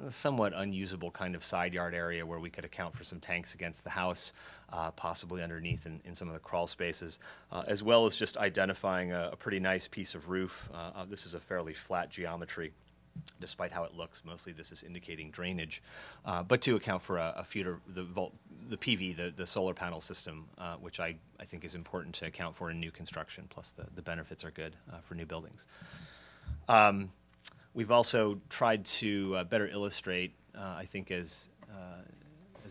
somewhat unusable kind of side yard area where we could account for some tanks against the house, possibly underneath in some of the crawl spaces, as well as just identifying a pretty nice piece of roof. This is a fairly flat geometry, despite how it looks. Mostly this is indicating drainage, but to account for the PV, the solar panel system, which I think is important to account for in new construction, plus the benefits are good for new buildings. We've also tried to better illustrate, I think, as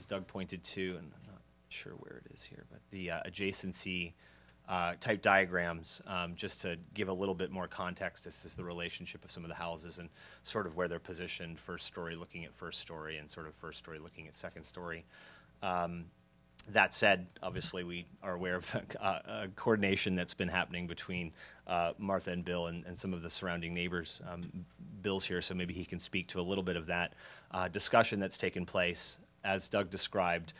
Doug pointed to, and I'm not sure where it is here, but the adjacency type diagrams, just to give a little bit more context. This is the relationship of some of the houses and sort of where they're positioned, first story looking at first story and sort of first story looking at second story. That said, obviously we are aware of the coordination that's been happening between Martha and Bill and some of the surrounding neighbors. Bill's here, so maybe he can speak to a little bit of that discussion that's taken place. As Doug described,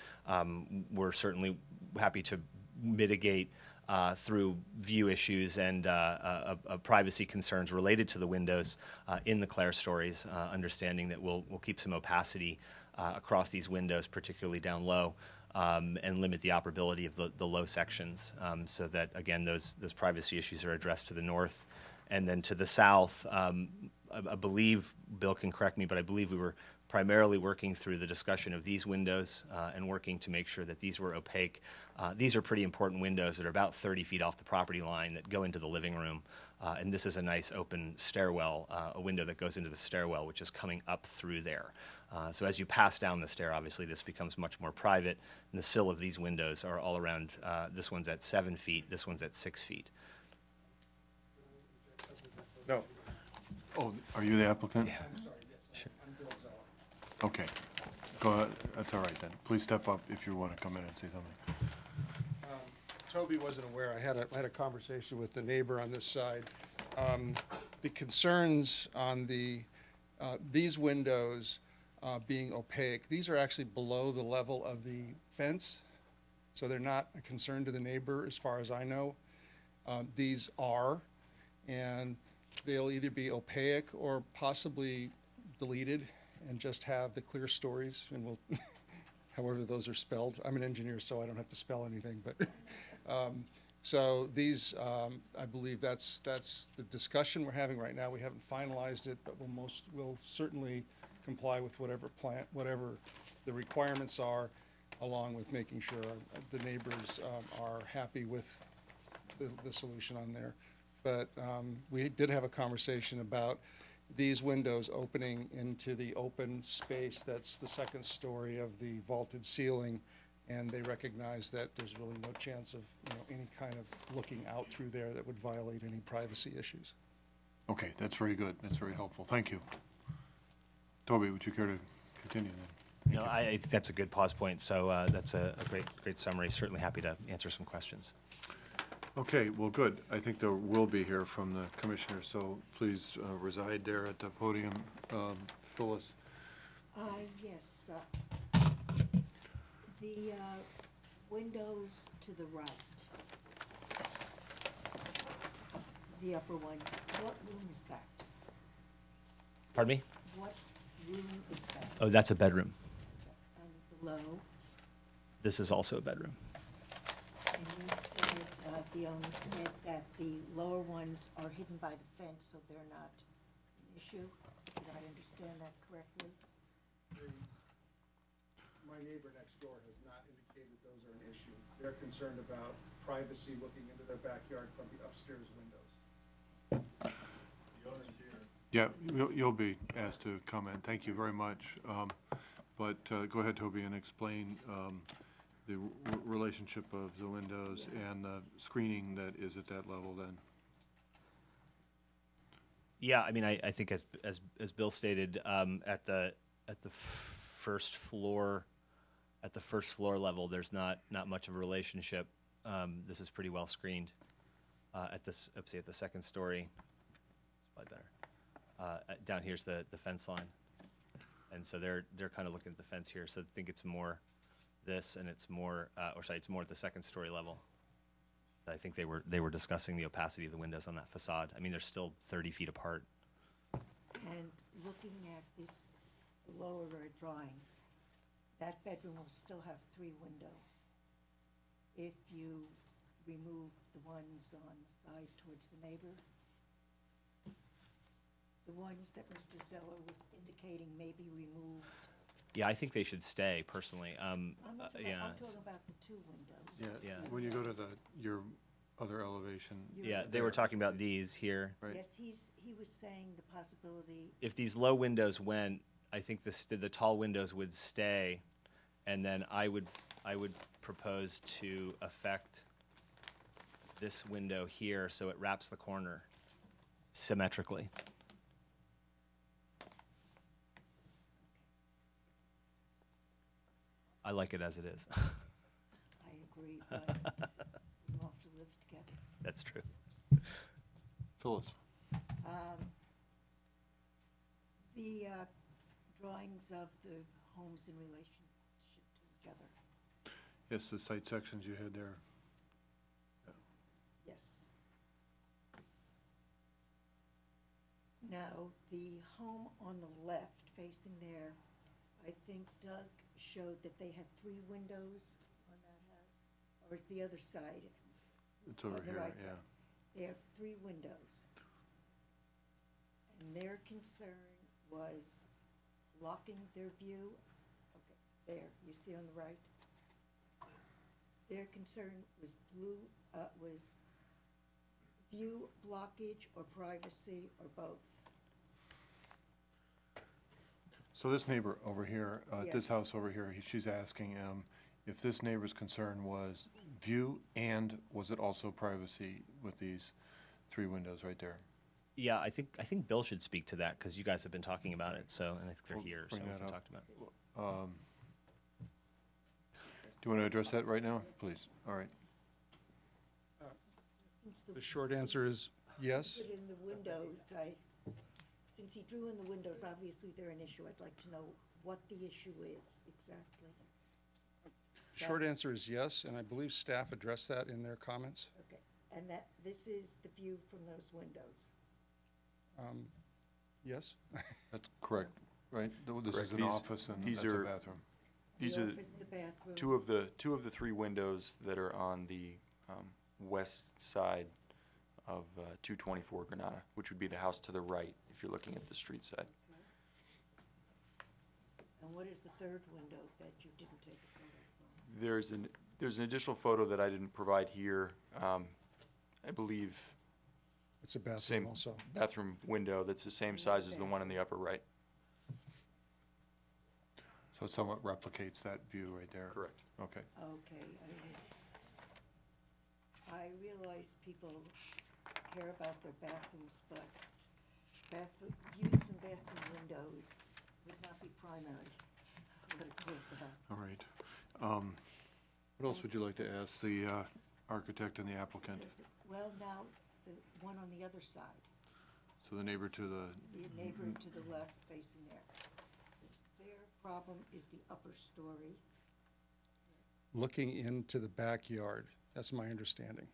we're certainly happy to mitigate through view issues and privacy concerns related to the windows in the Claire stories, understanding that we'll keep some opacity across these windows, particularly down low, and limit the operability of the low sections, so that, again, those privacy issues are addressed to the north. And then to the south, I believe, Bill can correct me, but I believe we were primarily working through the discussion of these windows and working to make sure that these were opaque. These are pretty important windows that are about 30 feet off the property line that go into the living room. And this is a nice open stairwell, a window that goes into the stairwell, which is coming up through there. So as you pass down the stair, obviously this becomes much more private. And the sill of these windows are all around, this one's at 7 feet, this one's at 6 feet. No. Oh, are you the applicant? Yeah. I'm sorry, yes, Sure. I'm Bill Zeller. Okay. Go ahead. That's all right then. Please step up if you want to come in and say something. Toby wasn't aware. I had a conversation with the neighbor on this side. The concerns on these windows being opaque, these are actually below the level of the fence, so they're not a concern to the neighbor as far as I know. These are, and they'll either be opaque or possibly deleted and just have the clear stories, and we'll however those are spelled. I'm an engineer, so I don't have to spell anything, but so these, I believe that's the discussion we're having right now. We haven't finalized it, but we'll certainly comply with whatever the requirements are, along with making sure the neighbors are happy with the solution on there. But we did have a conversation about these windows opening into the open space that's the second story of the vaulted ceiling, and they recognize that there's really no chance of any kind of looking out through there that would violate any privacy issues. Okay, that's very good. That's very helpful. Thank you. Toby, would you care to continue then? No, I think that's a good pause point, so that's a great summary. Certainly happy to answer some questions. Okay, well, good. I think there will be here from the commissioner, so please reside there at the podium, Phyllis. Yes, the windows to the right, the upper ones, what room is that? Pardon me? What room is that? Oh, that's a bedroom. And below, This is also a bedroom. and you said, the owner said that the lower ones are hidden by the fence, so they're not an issue? Did I understand that correctly? My neighbor next door has not indicated those are an issue. They're concerned about privacy looking into their backyard from the upstairs windows. Yeah, you'll be asked to comment. Thank you very much. But go ahead, Toby, and explain the relationship of the windows and the screening that is at that level then. Yeah, I mean, I think as Bill stated, at the first floor level, there's not much of a relationship. This is pretty well screened. At the second story, it's probably better. Down here's the fence line, and so they're kind of looking at the fence here. So I think it's more this, and it's more, it's more at the second story level. I think they were discussing the opacity of the windows on that facade. I mean, they're still 30 feet apart. And looking at this lower drawing, that bedroom will still have 3 windows. If you remove the ones on the side towards the neighbor, the ones that Mr. Zeller was indicating may be removed. Yeah, I think they should stay, personally. I'm Yeah. talking about the 2 windows. Yeah. When you go to your other elevation. Yeah, they were talking about these here. Right. Yes, he was saying the possibility, If these low windows went, I think the tall windows would stay, and then I would propose to affect this window here so it wraps the corner symmetrically. I like it as it is. I agree, but we have to live together. That's true. Phyllis. The drawings of the homes in relationship to each other. Yes, the site sections you had there. Yes. Now, the home on the left facing there, I think Doug showed that they had 3 windows on that house, or it's the other side? It's over On the here, right yeah. side. They have 3 windows. And their concern was blocking their view. Okay, there, you see on the right? Their concern was was view blockage or privacy or both. So this neighbor over here, this Yeah. house over here, she's asking if this neighbor's concern was view and was it also privacy with these 3 windows right there? Yeah, I think Bill should speak to that because you guys have been talking about it. So, and I think they're We'll here, so bring we that can up. talk about it. Do you want to address that right now? Please. All right. Since The short answer is yes. Put in the windows, since he drew in the windows, obviously they're an issue. I'd like to know what the issue is exactly. Short answer is yes, and I believe staff addressed that in their comments. Okay, and that, this is the view from those windows. Yes? That's correct, right? This Correct. is an These- office and these that's a are- bathroom. These The are office, the bathroom. two of the 3 windows that are on the west side of 224 Granada, which would be the house to the right if you're looking at the street side. And what is the 3rd window that you didn't take a photo from? There's an additional photo that I didn't provide here. I believe It's a bathroom same also. bathroom window that's the same size as the one in the upper right. So it somewhat replicates that view right there? Correct. Okay. Okay, I realize people care about their bathrooms, but views from bathroom windows would not be primary. What it's worth about. All right. What else would you like to ask the architect and the applicant? Well, now, the one on the other side, So the neighbor to the, the neighbor to the left facing there. Their problem is the upper story. Looking into the backyard, that's my understanding.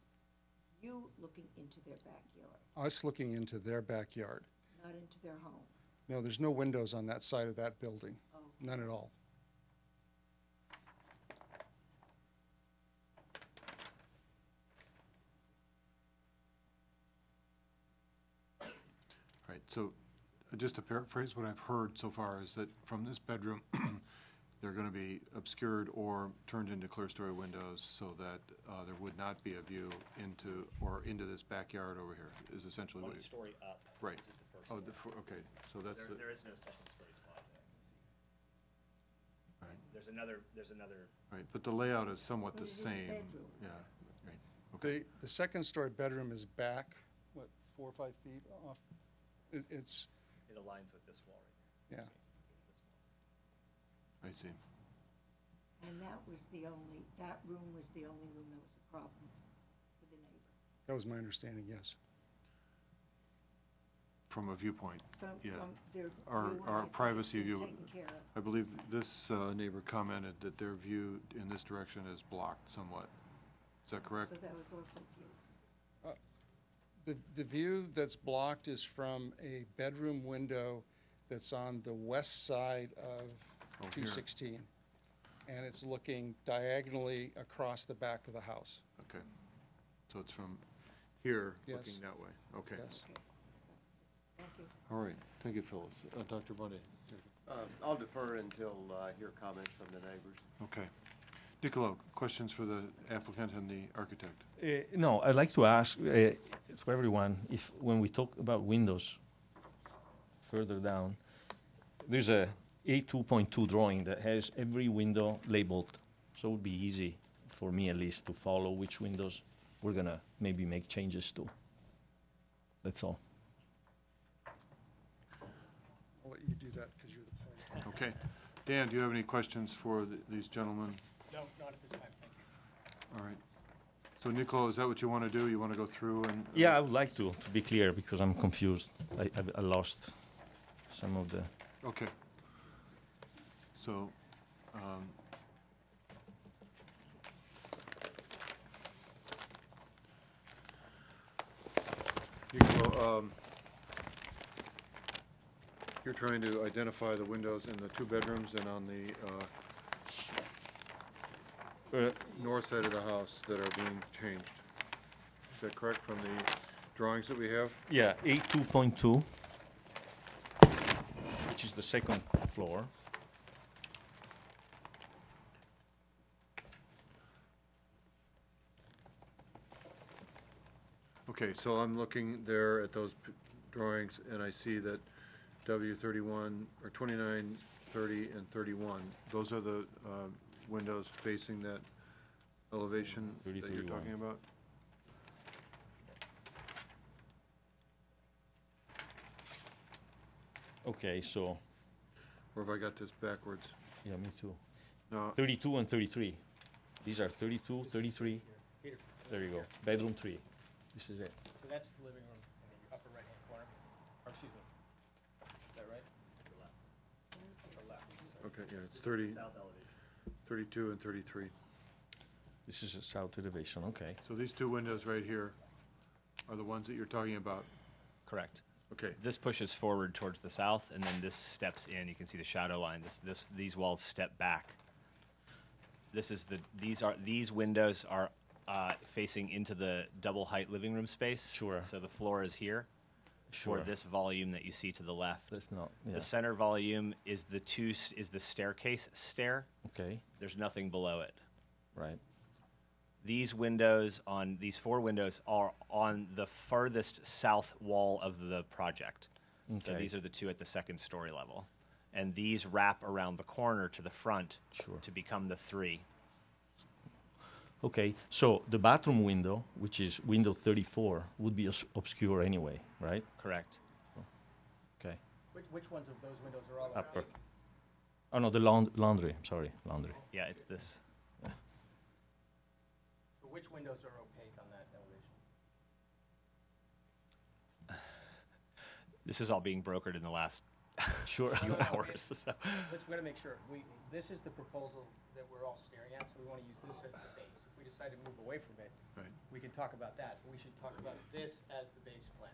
You looking into their backyard, Us looking into their backyard. not into their home. No, there's no windows on that side of that building, Oh, none at all. right, so just to paraphrase what I've heard so far is that from this bedroom, they're going to be obscured or turned into clear-story windows so that there would not be a view into this backyard over here, is essentially what you... story up. Right. This is the first Oh, floor. okay, so that's the... There is no second story slide that I can see. There's another, Right, but the layout is somewhat But the it is a same. bedroom. Yeah, right, okay. The second-story bedroom is back, what, 4 or 5 feet off? It's, it aligns with this wall right yeah. I see. And that was the only, that room was the only room that was a problem with the neighbor. That was my understanding, yes. From a viewpoint, From, yeah. from their Our- view, our I think privacy it's been view. taken care of. I believe this neighbor commented that their view in this direction is blocked somewhat. Is that correct? So that was also viewed. The view that's blocked is from a bedroom window that's on the west side of Oh, here. 216. And it's looking diagonally across the back of the house. Okay. So it's from here, Yes. looking that way. Okay. Yes. Okay. Thank you. All right. Thank you, Phyllis. Dr. Bundy? I'll defer until I hear comments from the neighbors. Okay. Niccolo, questions for the applicant and the architect? No, I'd like to ask for everyone, if when we talk about windows further down, there's a A2.2 drawing that has every window labeled, so it would be easy for me at least to follow which windows we're gonna maybe make changes to. That's all. I'll let you do that because you're the point. Okay. Dan, do you have any questions for these gentlemen? No, not at this time, thank you. All right. So Niccolo, is that what you want to do? You want to go through and? Yeah, I would like to be clear, because I'm confused. I lost some of the... Okay. So, Niccolo, you're trying to identify the windows in the two bedrooms and on the north side of the house that are being changed. Is that correct from the drawings that we have? Yeah, A2.2, which is the second floor. Okay, so I'm looking there at those drawings, and I see that W31, or 29, 30, and 31, those are the windows facing that elevation that you're 31. talking about? Okay, so, Or have I got this backwards? yeah, me too. No, 32 and 33. These are 32, 33. Peter, There you go. Bedroom 3. This is it. so that's the living room in the upper right-hand corner, or excuse me, is that right? The left, sorry. okay, yeah, it's 30, 32 and 33. This is a south elevation, okay. So these two windows right here are the ones that you're talking about? Correct. Okay, This pushes forward towards the south, and then this steps in. You can see the shadow line. These walls step back. These windows are facing into the double height living room space. Sure. So the floor is here Sure. for this volume that you see to the left. That's not, yeah, The center volume is the staircase stair. okay, There's nothing below it. right. These windows these four windows are on the farthest south wall of the project. So Okay. these are the two at the second story level. And these wrap around the corner to the front Sure. to become the three. Okay, so the bathroom window, which is window 34, would be obscure anyway, right? Correct. Okay, Which ones of those windows are all upper. opaque? Oh, no, the laundry, I'm sorry, laundry. Yeah, it's this. So which windows are opaque on that elevation? This is all being brokered in the last Sure. few hours. So. We gotta make sure, this is the proposal that we're all staring at, so we wanna use this as the base. If we decide to move away from it, right. we can talk about that, but we should talk about this as the base plan.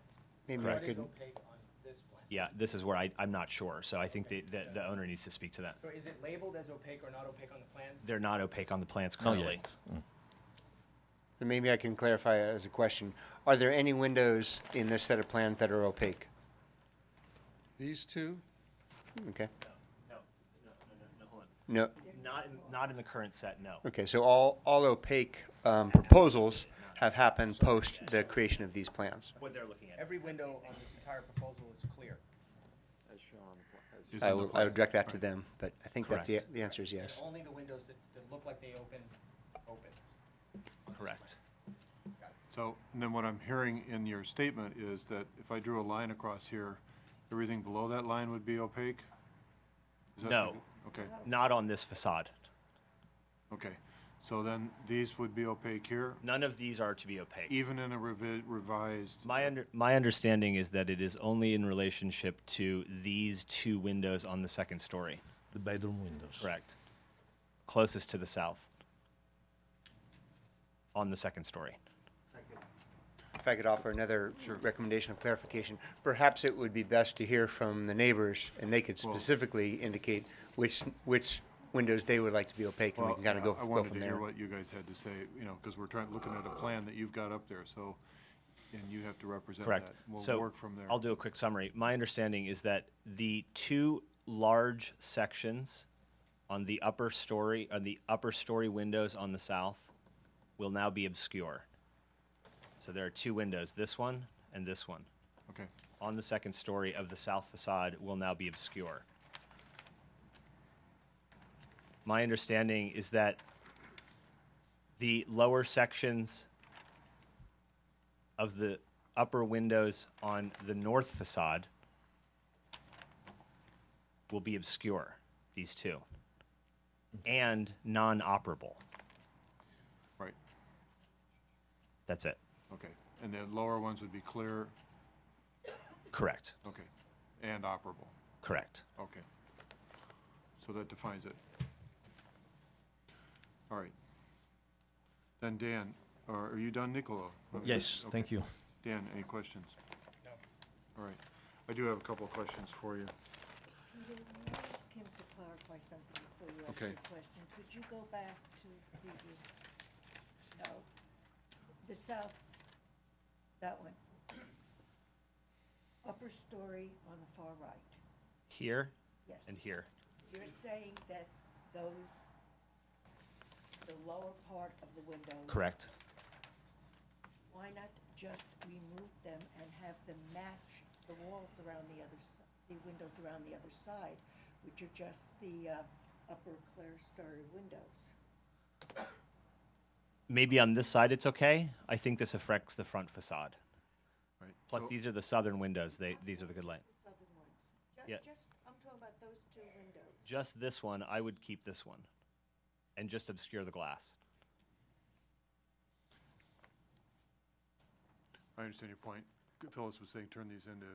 Maybe I What is could, opaque on this plan? Yeah, this is where I'm not sure. So I think the owner needs to speak to that. So is it labeled as opaque or not opaque on the plans? They're not opaque on the plans Not currently. yet. maybe I can clarify as a question. Are there any windows in this set of plans that are opaque? These two, Okay, No, hold on. no, Not in the current set, no. okay, so all opaque proposals have happened post the creation of these plans. What they're looking at. Every window on this entire proposal is clear. As shown on the, as Is I in the will plan. direct that to Right. them, but I think that's the, Correct. the answer is yes. Only the windows that look like they open. Correct. So, and then what I'm hearing in your statement is that if I drew a line across here, everything below that line would be opaque? Is that No. the- Okay, Not on this facade. okay. So then these would be opaque here, None of these are to be opaque. even in a revised? My understanding is that it is only in relationship to these two windows on the second story. The bedroom windows. Correct. Closest to the south. On the second story. If I could offer another recommendation of clarification, perhaps it would be best to hear from the neighbors, and they could Well- specifically indicate which windows they would like to be opaque, and we Well, can kind of go I go wanted from to hear there. what you guys had to say, because we're looking at a plan that you've got up there, so, and you have to represent that. Correct. We'll So work from there. I'll do a quick summary. My understanding is that the two large sections on the upper story windows on the south will now be obscure. So there are two windows, this one and this one, Okay, on the second story of the south facade will now be obscure. My understanding is that the lower sections of the upper windows on the north facade will be obscure, these two, and non-operable. right, That's it. okay. And the lower ones would be clear, Correct. okay, and operable, Correct. okay. So that defines it. All right. Then Dan, or are you done, Nicolo? Yes, Okay. thank you. Dan, any questions? No. All right. I do have a couple of questions for you. Peter, may I ask him to clarify something before you ask Okay. your questions? Would you go back to the previous, no, the south, that one. Upper story on the far right, Here yes. and here. You're saying that those, the lower part of the windows. Correct. Why not just remove them and have them match the walls around the other, the windows around the other side, which are just the upper clerestory windows? Maybe on this side it's okay. I think this affects the front facade. Right. Plus, So- these are the southern windows. These are the good light. The southern ones. Yeah. Just, I'm talking about those two windows. Just this one, I would keep this one, and just obscure the glass. I understand your point. Phyllis was saying turn these into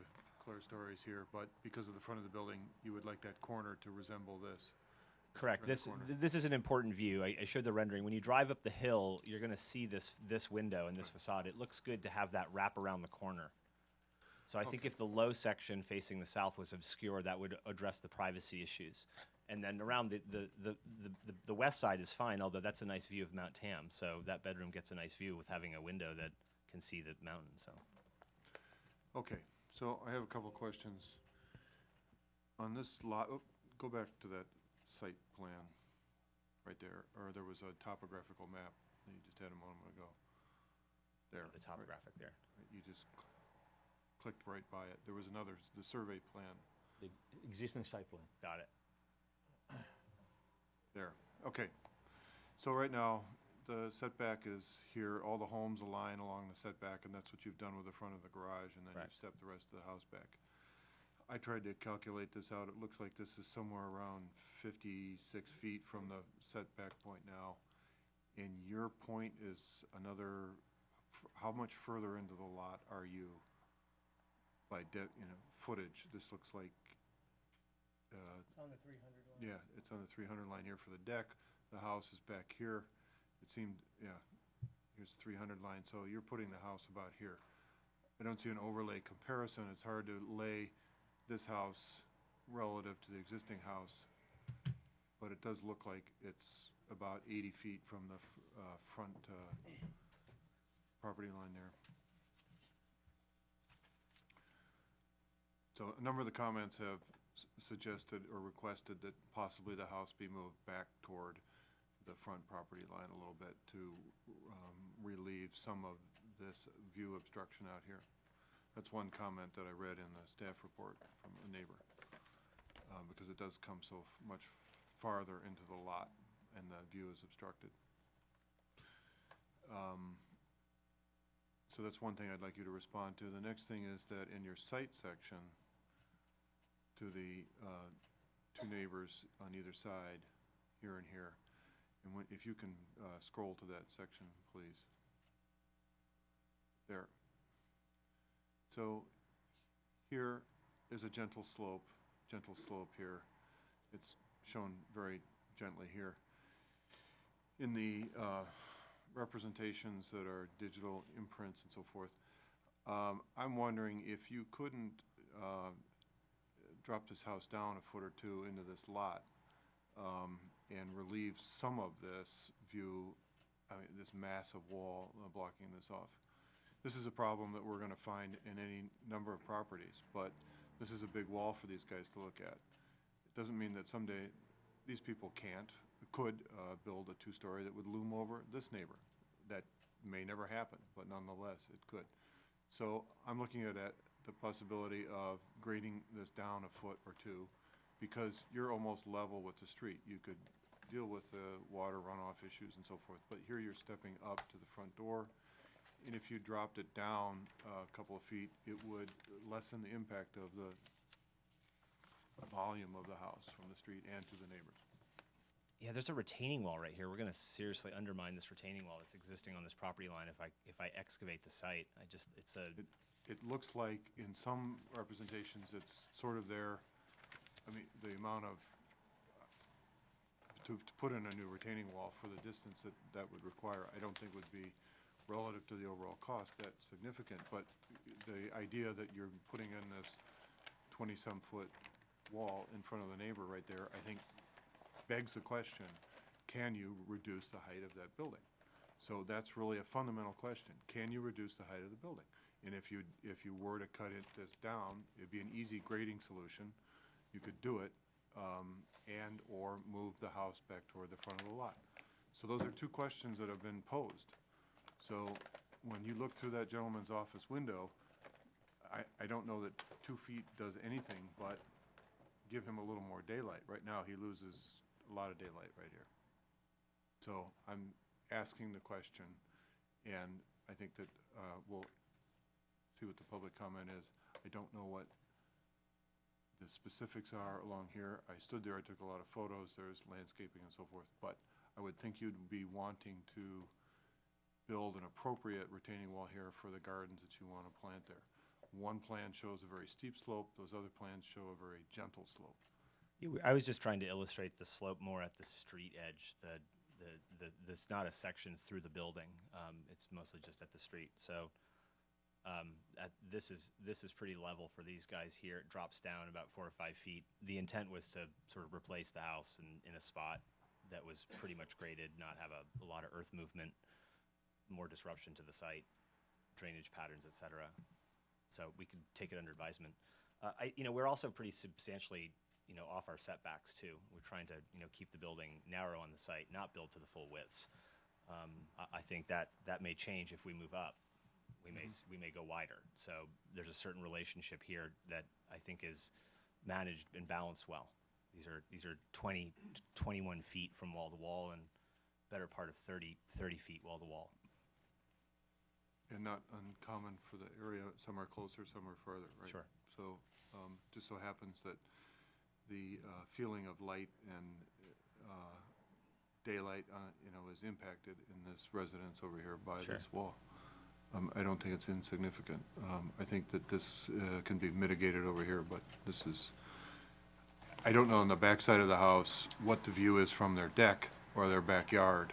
clear stories here, but because of the front of the building, you would like that corner to resemble this. Correct. Right in the This corner. this is an important view. I showed the rendering. When you drive up the hill, you're going to see this window and this facade. It looks good to have that wrap around the corner. So I think Okay. if the low section facing the south was obscure, that would address the privacy issues. And then around the west side is fine, although that's a nice view of Mount Tam. So that bedroom gets a nice view with having a window that can see the mountain. So Okay, so I have a couple of questions. On this lot, go back to that site plan right there, or there was a topographical map that you just had a moment ago. There. the topographic there. Right, you just clicked right by it. There was another, the survey plan, The existing site plan. Got it. there. Okay, so right now, the setback is here, all the homes align along the setback, and that's what you've done with the front of the garage, and then you've Correct. stepped the rest of the house back. I tried to calculate this out, it looks like this is somewhere around 56 feet from the setback point now, and your point is another, how much further into the lot are you by, footage? This looks like, It's on the 300 line. yeah, it's on the 300 line here for the deck. The house is back here. It seemed, yeah, here's the 300 line, so you're putting the house about here. I don't see an overlay comparison. It's hard to lay this house relative to the existing house, but it does look like it's about 80 feet from the front property line there. So a number of the comments have suggested or requested that possibly the house be moved back toward the front property line a little bit to relieve some of this view obstruction out here. That's one comment that I read in the staff report from a neighbor. because it does come so much farther into the lot, and the view is obstructed. So that's one thing I'd like you to respond to. The next thing is that in your site section, to the two neighbors on either side, here and here, and if you can scroll to that section, please. There. So here is a gentle slope here. It's shown very gently here. In the representations that are digital imprints and so forth, I'm wondering if you couldn't drop this house down a foot or two into this lot and relieve some of this view, this massive wall blocking this off. This is a problem that we're going to find in any number of properties, but this is a big wall for these guys to look at. It doesn't mean that someday these people could build a two-story that would loom over this neighbor. That may never happen, but nonetheless, it could. So I'm looking at the possibility of grading this down a foot or two, because you're almost level with the street. You could deal with the water runoff issues and so forth, but here you're stepping up to the front door, and if you dropped it down a couple of feet, it would lessen the impact of the volume of the house from the street and to the neighbors. Yeah, there's a retaining wall right here. We're going to seriously undermine this retaining wall that's existing on this property line if I excavate the site. It looks like in some representations it's sort of there. I mean, the amount of to put in a new retaining wall for the distance that would require, I don't think would be relative to the overall cost that significant. But the idea that you're putting in this 20-some foot wall in front of the neighbor right there, I think begs the question, can you reduce the height of that building? So that's really a fundamental question. Can you reduce the height of the building? And if you were to cut this down, it'd be an easy grading solution. You could do it and or move the house back toward the front of the lot. So those are two questions that have been posed. So when you look through that gentleman's office window, I don't know that 2 feet does anything but give him a little more daylight. Right now, he loses a lot of daylight right here. So I'm asking the question, and I think that we'll see what the public comment is. I don't know what the specifics are along here. I stood there, I took a lot of photos, there's landscaping and so forth, but I would think you'd be wanting to build an appropriate retaining wall here for the gardens that you want to plant there. One plan shows a very steep slope, those other plans show a very gentle slope. I was just trying to illustrate the slope more at the street edge. This not a section through the building. It's mostly just at the street. So this is pretty level for these guys here. It drops down about 4 or 5 feet. The intent was to sort of replace the house in a spot that was pretty much graded, not have a lot of earth movement, more disruption to the site, drainage patterns, et cetera. So we could take it under advisement. We're also pretty substantially, off our setbacks too. We're trying to, keep the building narrow on the site, not build to the full widths. I think that may change if we move up. We may go wider. So there's a certain relationship here that I think is managed and balanced well. These are 21 feet from wall to wall, and better part of 30 feet wall to wall. And not uncommon for the area. Some are closer, some are further, right? Sure. So just so happens that the feeling of light and daylight, is impacted in this residence over here by Sure. this wall. I don't think it's insignificant. I think that this can be mitigated over here, but this is, I don't know on the back side of the house what the view is from their deck or their backyard.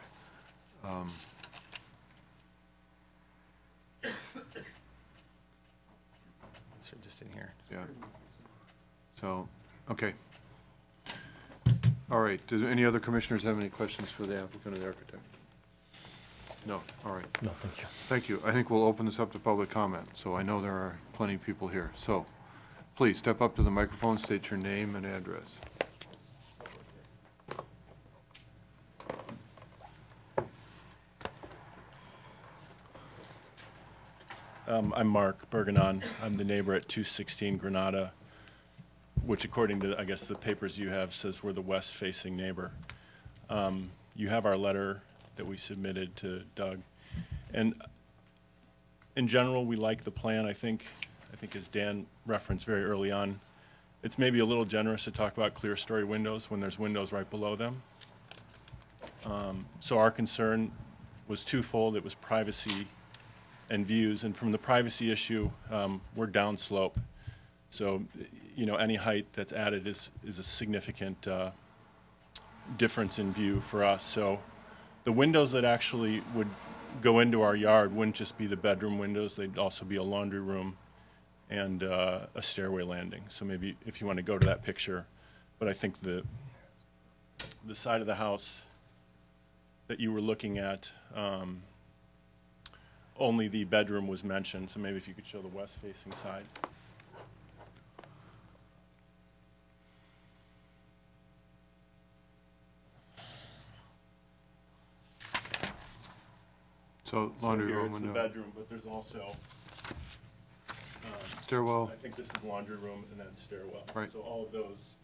So just in here. Yeah. So, okay. All right. Do any other commissioners have any questions for the applicant or the architect? No. All right. No, thank you. Thank you. I think we'll open this up to public comment. So I know there are plenty of people here. So please step up to the microphone, state your name and address. I'm Mark Bergenon. I'm the neighbor at 216 Granada. which according to, I guess, the papers you have, says we're the west-facing neighbor. You have our letter that we submitted to Doug. And in general, we like the plan. I think as Dan referenced very early on, it's maybe a little generous to talk about clear story windows when there's windows right below them. So our concern was twofold. It was privacy and views. And from the privacy issue, we're downslope. So, you know, any height that's added is a significant difference in view for us. So the windows that actually would go into our yard wouldn't just be the bedroom windows. They'd also be a laundry room and a stairway landing. So maybe if you want to go to that picture. But I think the side of the house that you were looking at, only the bedroom was mentioned. So maybe if you could show the west-facing side. So laundry here room it's the window. bedroom, but there's also, Stairwell. I think this is laundry room and then stairwell. Right. So all of those,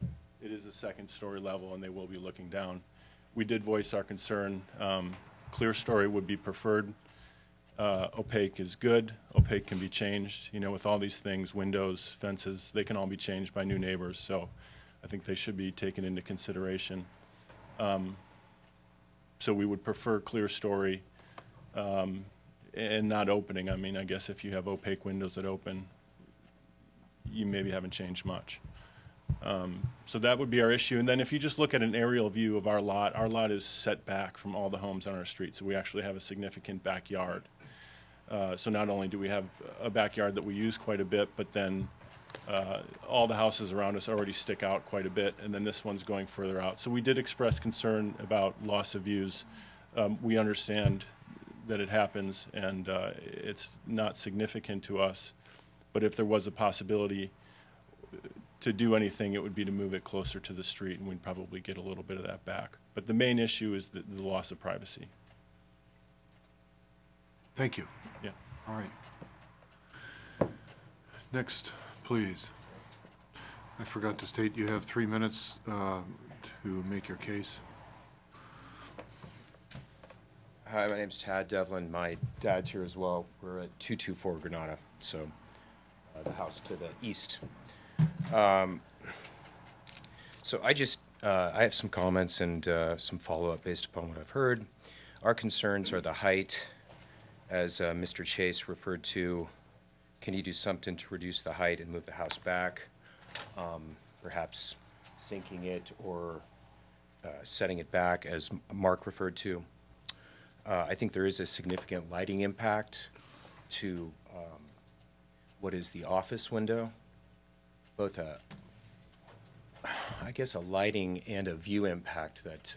it is a second story level and they will be looking down. We did voice our concern. Clear story would be preferred. Opaque is good. Opaque can be changed. You know, with all these things, windows, fences, they can all be changed by new neighbors. So I think they should be taken into consideration. So we would prefer clear story and not opening. I mean, I guess if you have opaque windows that open, you maybe haven't changed much. So that would be our issue. And then if you just look at an aerial view of our lot is set back from all the homes on our street. So we actually have a significant backyard. So not only do we have a backyard that we use quite a bit, but then all the houses around us already stick out quite a bit, and then this one's going further out. So we did express concern about loss of views. We understand that it happens, and it's not significant to us. But if there was a possibility to do anything, it would be to move it closer to the street, and we'd probably get a little bit of that back. But the main issue is the loss of privacy. Thank you. Yeah. All right. Next, please. I forgot to state you have 3 minutes to make your case. Hi, my name's Tad Devlin. My dad's here as well. We're at 224 Granada, so the house to the east. So I have some comments and some follow-up based upon what I've heard. Our concerns are the height, as Mr. Chase referred to. Can you do something to reduce the height and move the house back? Perhaps sinking it or setting it back, as Mark referred to. I think there is a significant lighting impact to what is the office window, both I guess a lighting and a view impact that,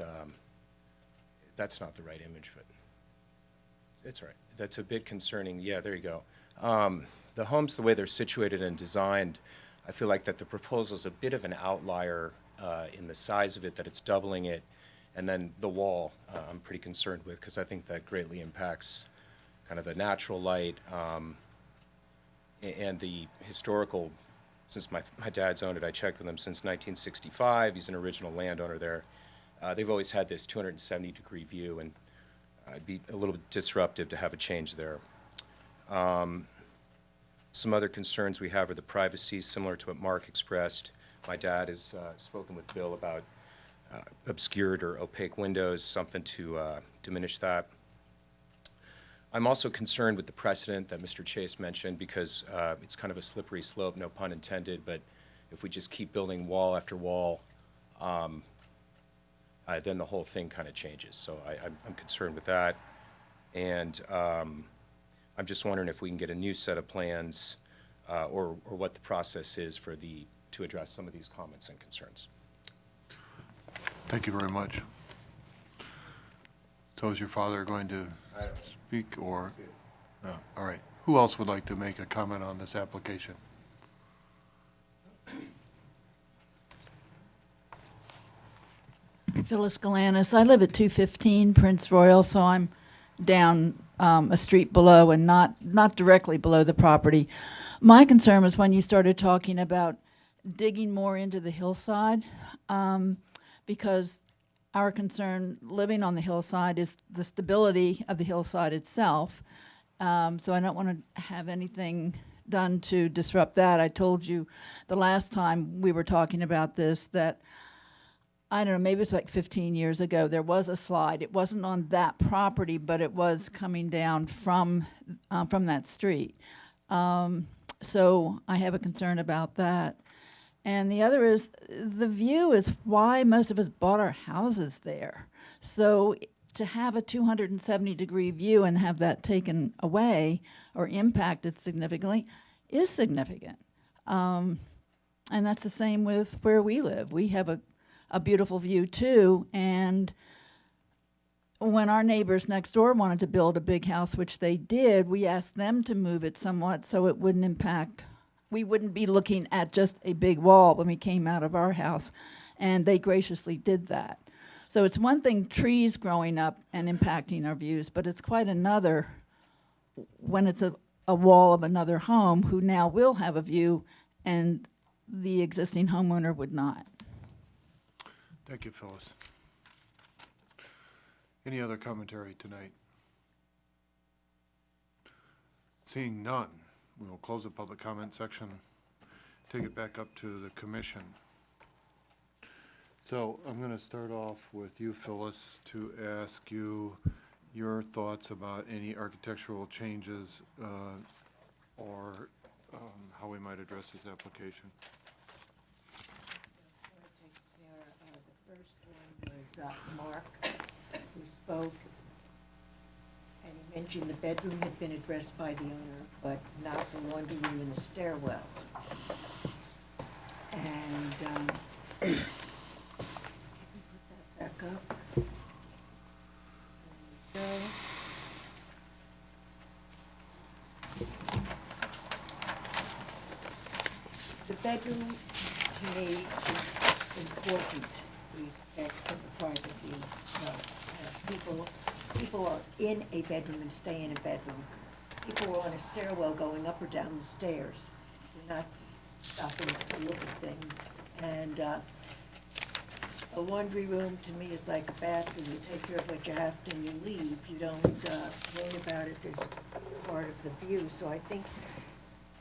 that's not the right image, but it's all right. That's a bit concerning. Yeah, there you go. The homes, the way they're situated and designed, I feel like that the proposal is a bit of an outlier in the size of it, that it's doubling it. And then the wall, I'm pretty concerned with, because I think that greatly impacts kind of the natural light and the historical. Since my dad's owned it, I checked with him since 1965. He's an original landowner there. They've always had this 270-degree view, and it'd be a little bit disruptive to have a change there. Some other concerns we have are the privacy, similar to what Mark expressed. My dad has spoken with Bill about obscured or opaque windows, something to diminish that. I'm also concerned with the precedent that Mr. Chase mentioned, because it's kind of a slippery slope, no pun intended, but if we just keep building wall after wall, then the whole thing kind of changes. So I'm concerned with that. And I'm just wondering if we can get a new set of plans or what the process is for to address some of these comments and concerns. Thank you very much. So is your father going to speak, or? No. All right. Who else would like to make a comment on this application? Phyllis Galanis. I live at 215 Prince Royal, so I'm down a street below and not directly below the property. My concern was when you started talking about digging more into the hillside, because our concern living on the hillside is the stability of the hillside itself. So I don't want to have anything done to disrupt that. I told you the last time we were talking about this that, I don't know, maybe it's like 15 years ago, there was a slide. It wasn't on that property, but it was coming down from that street. So I have a concern about that. And the other is the view is why most of us bought our houses there. So to have a 270-degree view and have that taken away or impacted significantly is significant. And that's the same with where we live. We have a beautiful view too, and when our neighbors next door wanted to build a big house, which they did, we asked them to move it somewhat so it wouldn't impact. We wouldn't be looking at just a big wall when we came out of our house, and they graciously did that. So it's one thing trees growing up and impacting our views, but it's quite another when it's a wall of another home who now will have a view and the existing homeowner would not. Thank you, Phyllis. Any other commentary tonight? Seeing none, we will close the public comment section, take it back up to the commission. So I'm going to start off with you, Phyllis, to ask you your thoughts about any architectural changes or how we might address this application. The first one was Mark, who spoke, and he mentioned the bedroom had been addressed by the owner, but not the laundry room and the stairwell. And can you put that back up? There we go. The bedroom, to me, is important. The effects of the privacy. People are in a bedroom and stay in a bedroom. People are on a stairwell going up or down the stairs. You're not stopping to look at things. And a laundry room, to me, is like a bathroom. You take care of what you have to and you leave. You don't worry about it as part of the view. So I think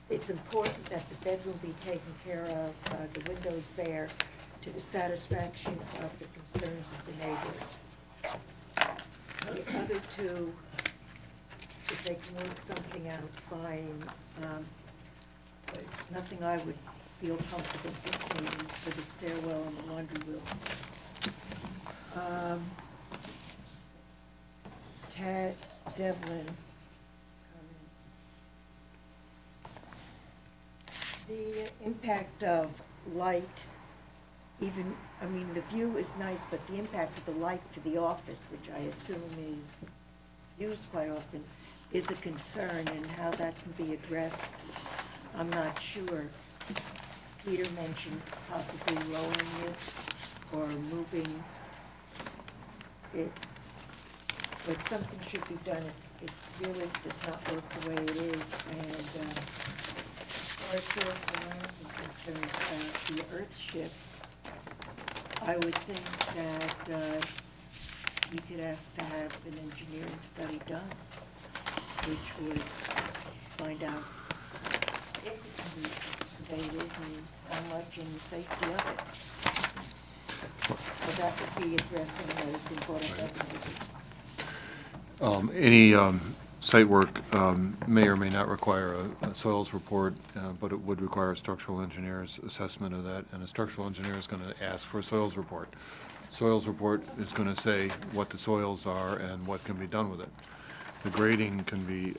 it's important that the bedroom be taken care of, the windows there, to the satisfaction of the concerns of the neighbors. The other two, if they can work something out, fine. But it's nothing I would feel comfortable dictating for the stairwell and the laundry room. Tad Devlin comments. The impact of light, even, I mean, the view is nice, but the impact of the light to the office, which I assume is used quite often, is a concern, and how that can be addressed, I'm not sure. Peter mentioned possibly lowering it or moving it, but something should be done. It really does not work the way it is, and as far as the land is concerned, the earth shift, I would think that you could ask to have an engineering study done, which would find out if it can be excavated and how much and the safety of it. So that would be addressing the Board of Health. Any site work may or may not require a soils report, but it would require a structural engineer's assessment of that, and a structural engineer is going to ask for a soils report. Soils report is going to say what the soils are and what can be done with it. The grading can be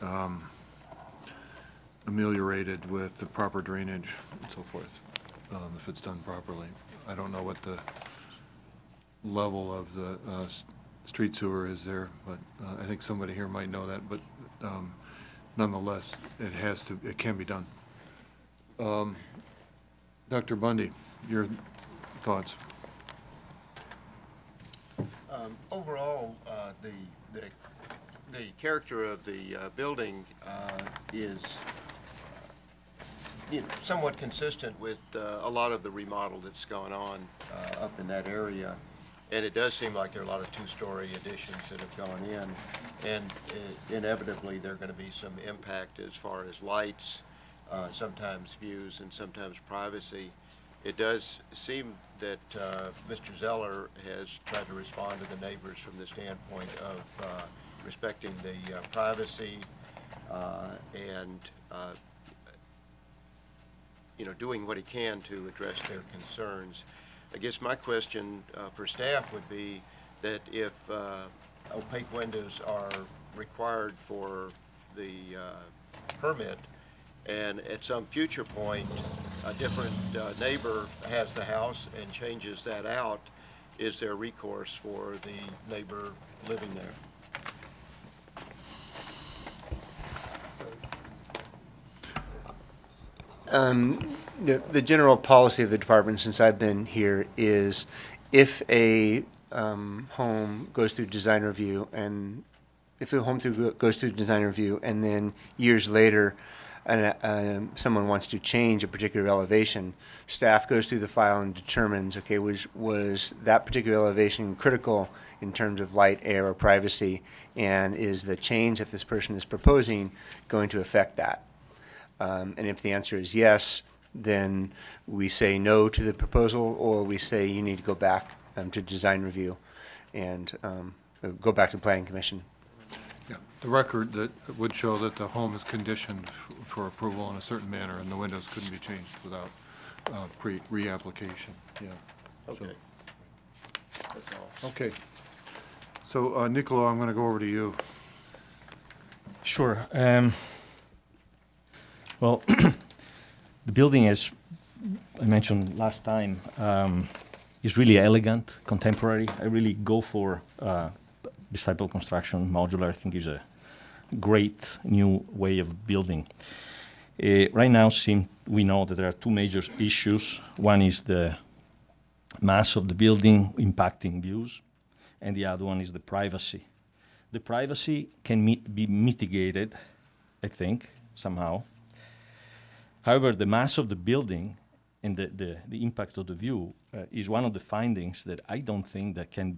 ameliorated with the proper drainage and so forth, if it's done properly. I don't know what the level of the street sewer is there, but I think somebody here might know that, but nonetheless, it can be done. Dr. Bundy, your thoughts? Overall, the character of the building is somewhat consistent with a lot of the remodel that's gone on up in that area. And it does seem like there are a lot of two-story additions that have gone in. And inevitably, there are going to be some impact as far as lights, sometimes views, and sometimes privacy. It does seem that Mr. Zeller has tried to respond to the neighbors from the standpoint of respecting the privacy and doing what he can to address their concerns. I guess my question for staff would be that if opaque windows are required for the permit, and at some future point a different neighbor has the house and changes that out, is there recourse for the neighbor living there? The general policy of the department since I've been here is if a home goes through design review and goes through design review and then years later someone wants to change a particular elevation, staff goes through the file and determines, okay, was that particular elevation critical in terms of light, air, or privacy, and is the change that this person is proposing going to affect that? And if the answer is yes, then we say no to the proposal, or we say you need to go back to design review and go back to the Planning Commission. Yeah, the record that would show that the home is conditioned for approval in a certain manner, and the windows couldn't be changed without reapplication, yeah. Okay. That's all. Okay. So, Niccolo, I'm going to go over to you. Sure. Well, the building, as I mentioned last time, is really elegant, contemporary. I really go for this type of construction. Modular, I think, is a great new way of building. Right now, we know that there are two major issues. One is the mass of the building impacting views, and the other one is the privacy. The privacy can be mitigated, I think, somehow. However, the mass of the building and the impact of the view is one of the findings that I don't think that can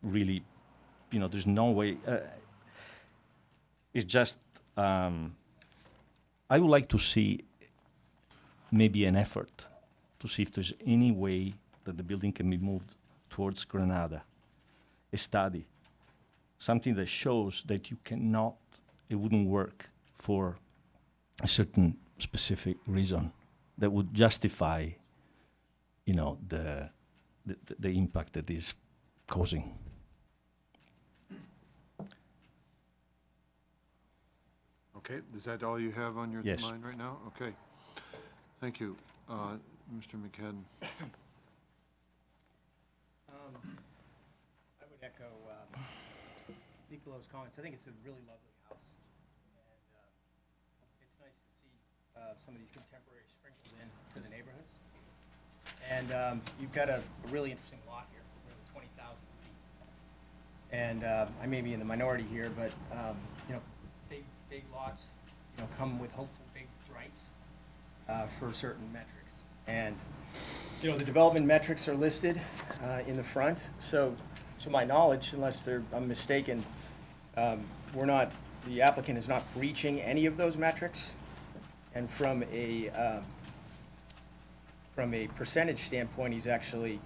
really, there's no way. It's just, I would like to see maybe an effort to see if there's any way that the building can be moved towards Granada, a study, something that shows that it wouldn't work for a certain specific reason that would justify, the impact that is causing. Okay, is that all you have on your Yes. mind right now? Okay, thank you. Mr. McCadden. I would echo Niccolo's comments. I think it's a really lovely house, and it's nice to see some of these contemporary sprinkled into the neighborhoods. And you've got a really interesting lot here, nearly 20,000 feet. And I may be in the minority here, but big lots, come with hopeful big rights for certain metrics. And the development metrics are listed in the front. So, to my knowledge, unless I'm mistaken, the applicant is not breaching any of those metrics. And from a percentage standpoint, he's actually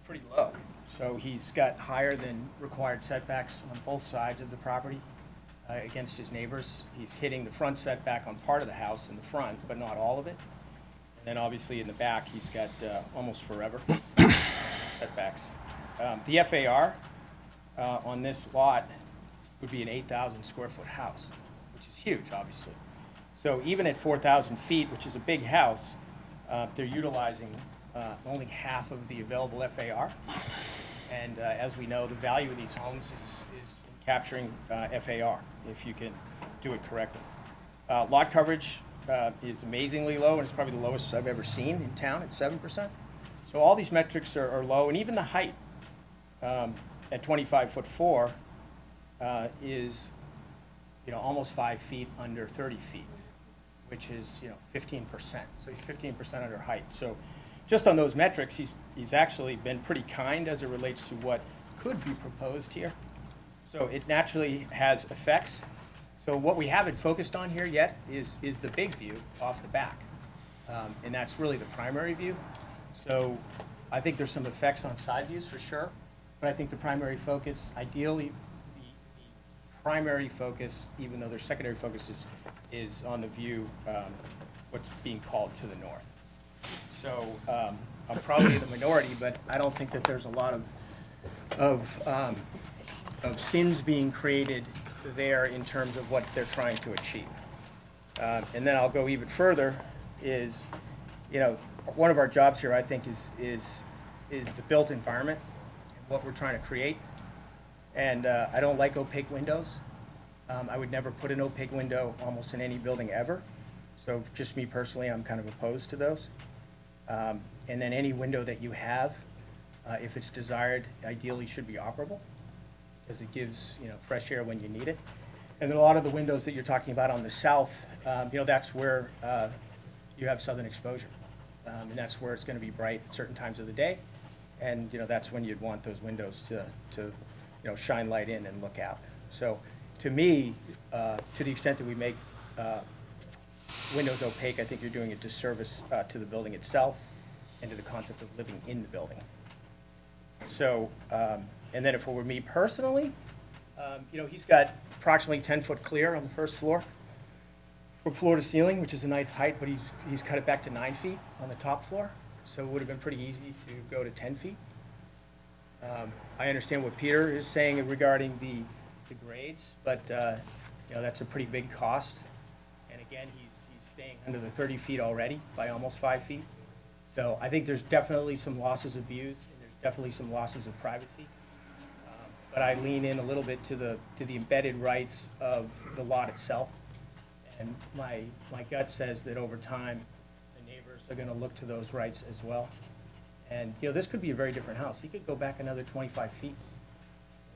pretty low. So he's got higher than required setbacks on both sides of the property against his neighbors. He's hitting the front setback on part of the house in the front, but not all of it. And then obviously in the back, he's got almost forever setbacks. The FAR on this lot would be an 8,000 square foot house, which is huge, obviously. So even at 4,000 feet, which is a big house, they're utilizing only half of the available FAR. And as we know, the value of these homes is in capturing FAR, if you can do it correctly. Lot coverage is amazingly low, and it's probably the lowest I've ever seen in town at 7%. So all these metrics are low, and even the height at 25'4" is almost 5 feet under 30 feet. which is, 15%. So he's 15% under height. So just on those metrics, he's actually been pretty kind as it relates to what could be proposed here. So it naturally has effects. So what we haven't focused on here yet is the big view off the back. And that's really the primary view. So I think there's some effects on side views for sure, but I think the primary focus, ideally, the primary focus, even though there's secondary focus, is on the view, what's being called to the north. So I'm probably in the minority, but I don't think that there's a lot of sins being created there in terms of what they're trying to achieve. And then I'll go even further is, one of our jobs here, I think, is the built environment and what we're trying to create. And I don't like opaque windows. I would never put an opaque window almost in any building ever. So just me personally, I'm kind of opposed to those. And then any window that you have, if it's desired, ideally should be operable, because it gives, fresh air when you need it. And then a lot of the windows that you're talking about on the south, that's where you have southern exposure. And that's where it's going to be bright at certain times of the day. And, that's when you'd want those windows to shine light in and look out. So to me, to the extent that we make windows opaque, I think you're doing a disservice to the building itself and to the concept of living in the building. So, and then if it were me personally, he's got approximately 10-foot clear on the first floor, from floor to ceiling, which is a nice height, but he's cut it back to 9 feet on the top floor. So it would have been pretty easy to go to 10 feet. I understand what Peter is saying regarding the grades, but that's a pretty big cost. And again, he's staying under the 30 feet already by almost 5 feet. So I think there's definitely some losses of views, and there's definitely some losses of privacy. But I lean in a little bit to the embedded rights of the lot itself. And my gut says that over time, the neighbors are going to look to those rights as well. And, this could be a very different house. He could go back another 25 feet.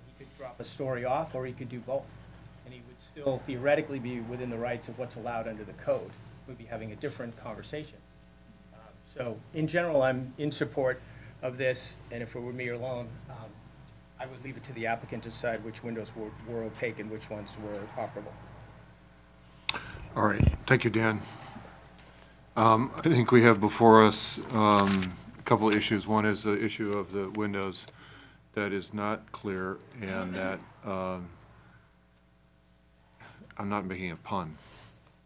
He could drop a story off, or he could do both. And he would still theoretically be within the rights of what's allowed under the code. We'd be having a different conversation. So in general, I'm in support of this, and if it were me alone, I would leave it to the applicant to decide which windows were opaque and which ones were operable. All right, thank you, Dan. I think we have before us a couple of issues. One is the issue of the windows that is not clear, and that I'm not making a pun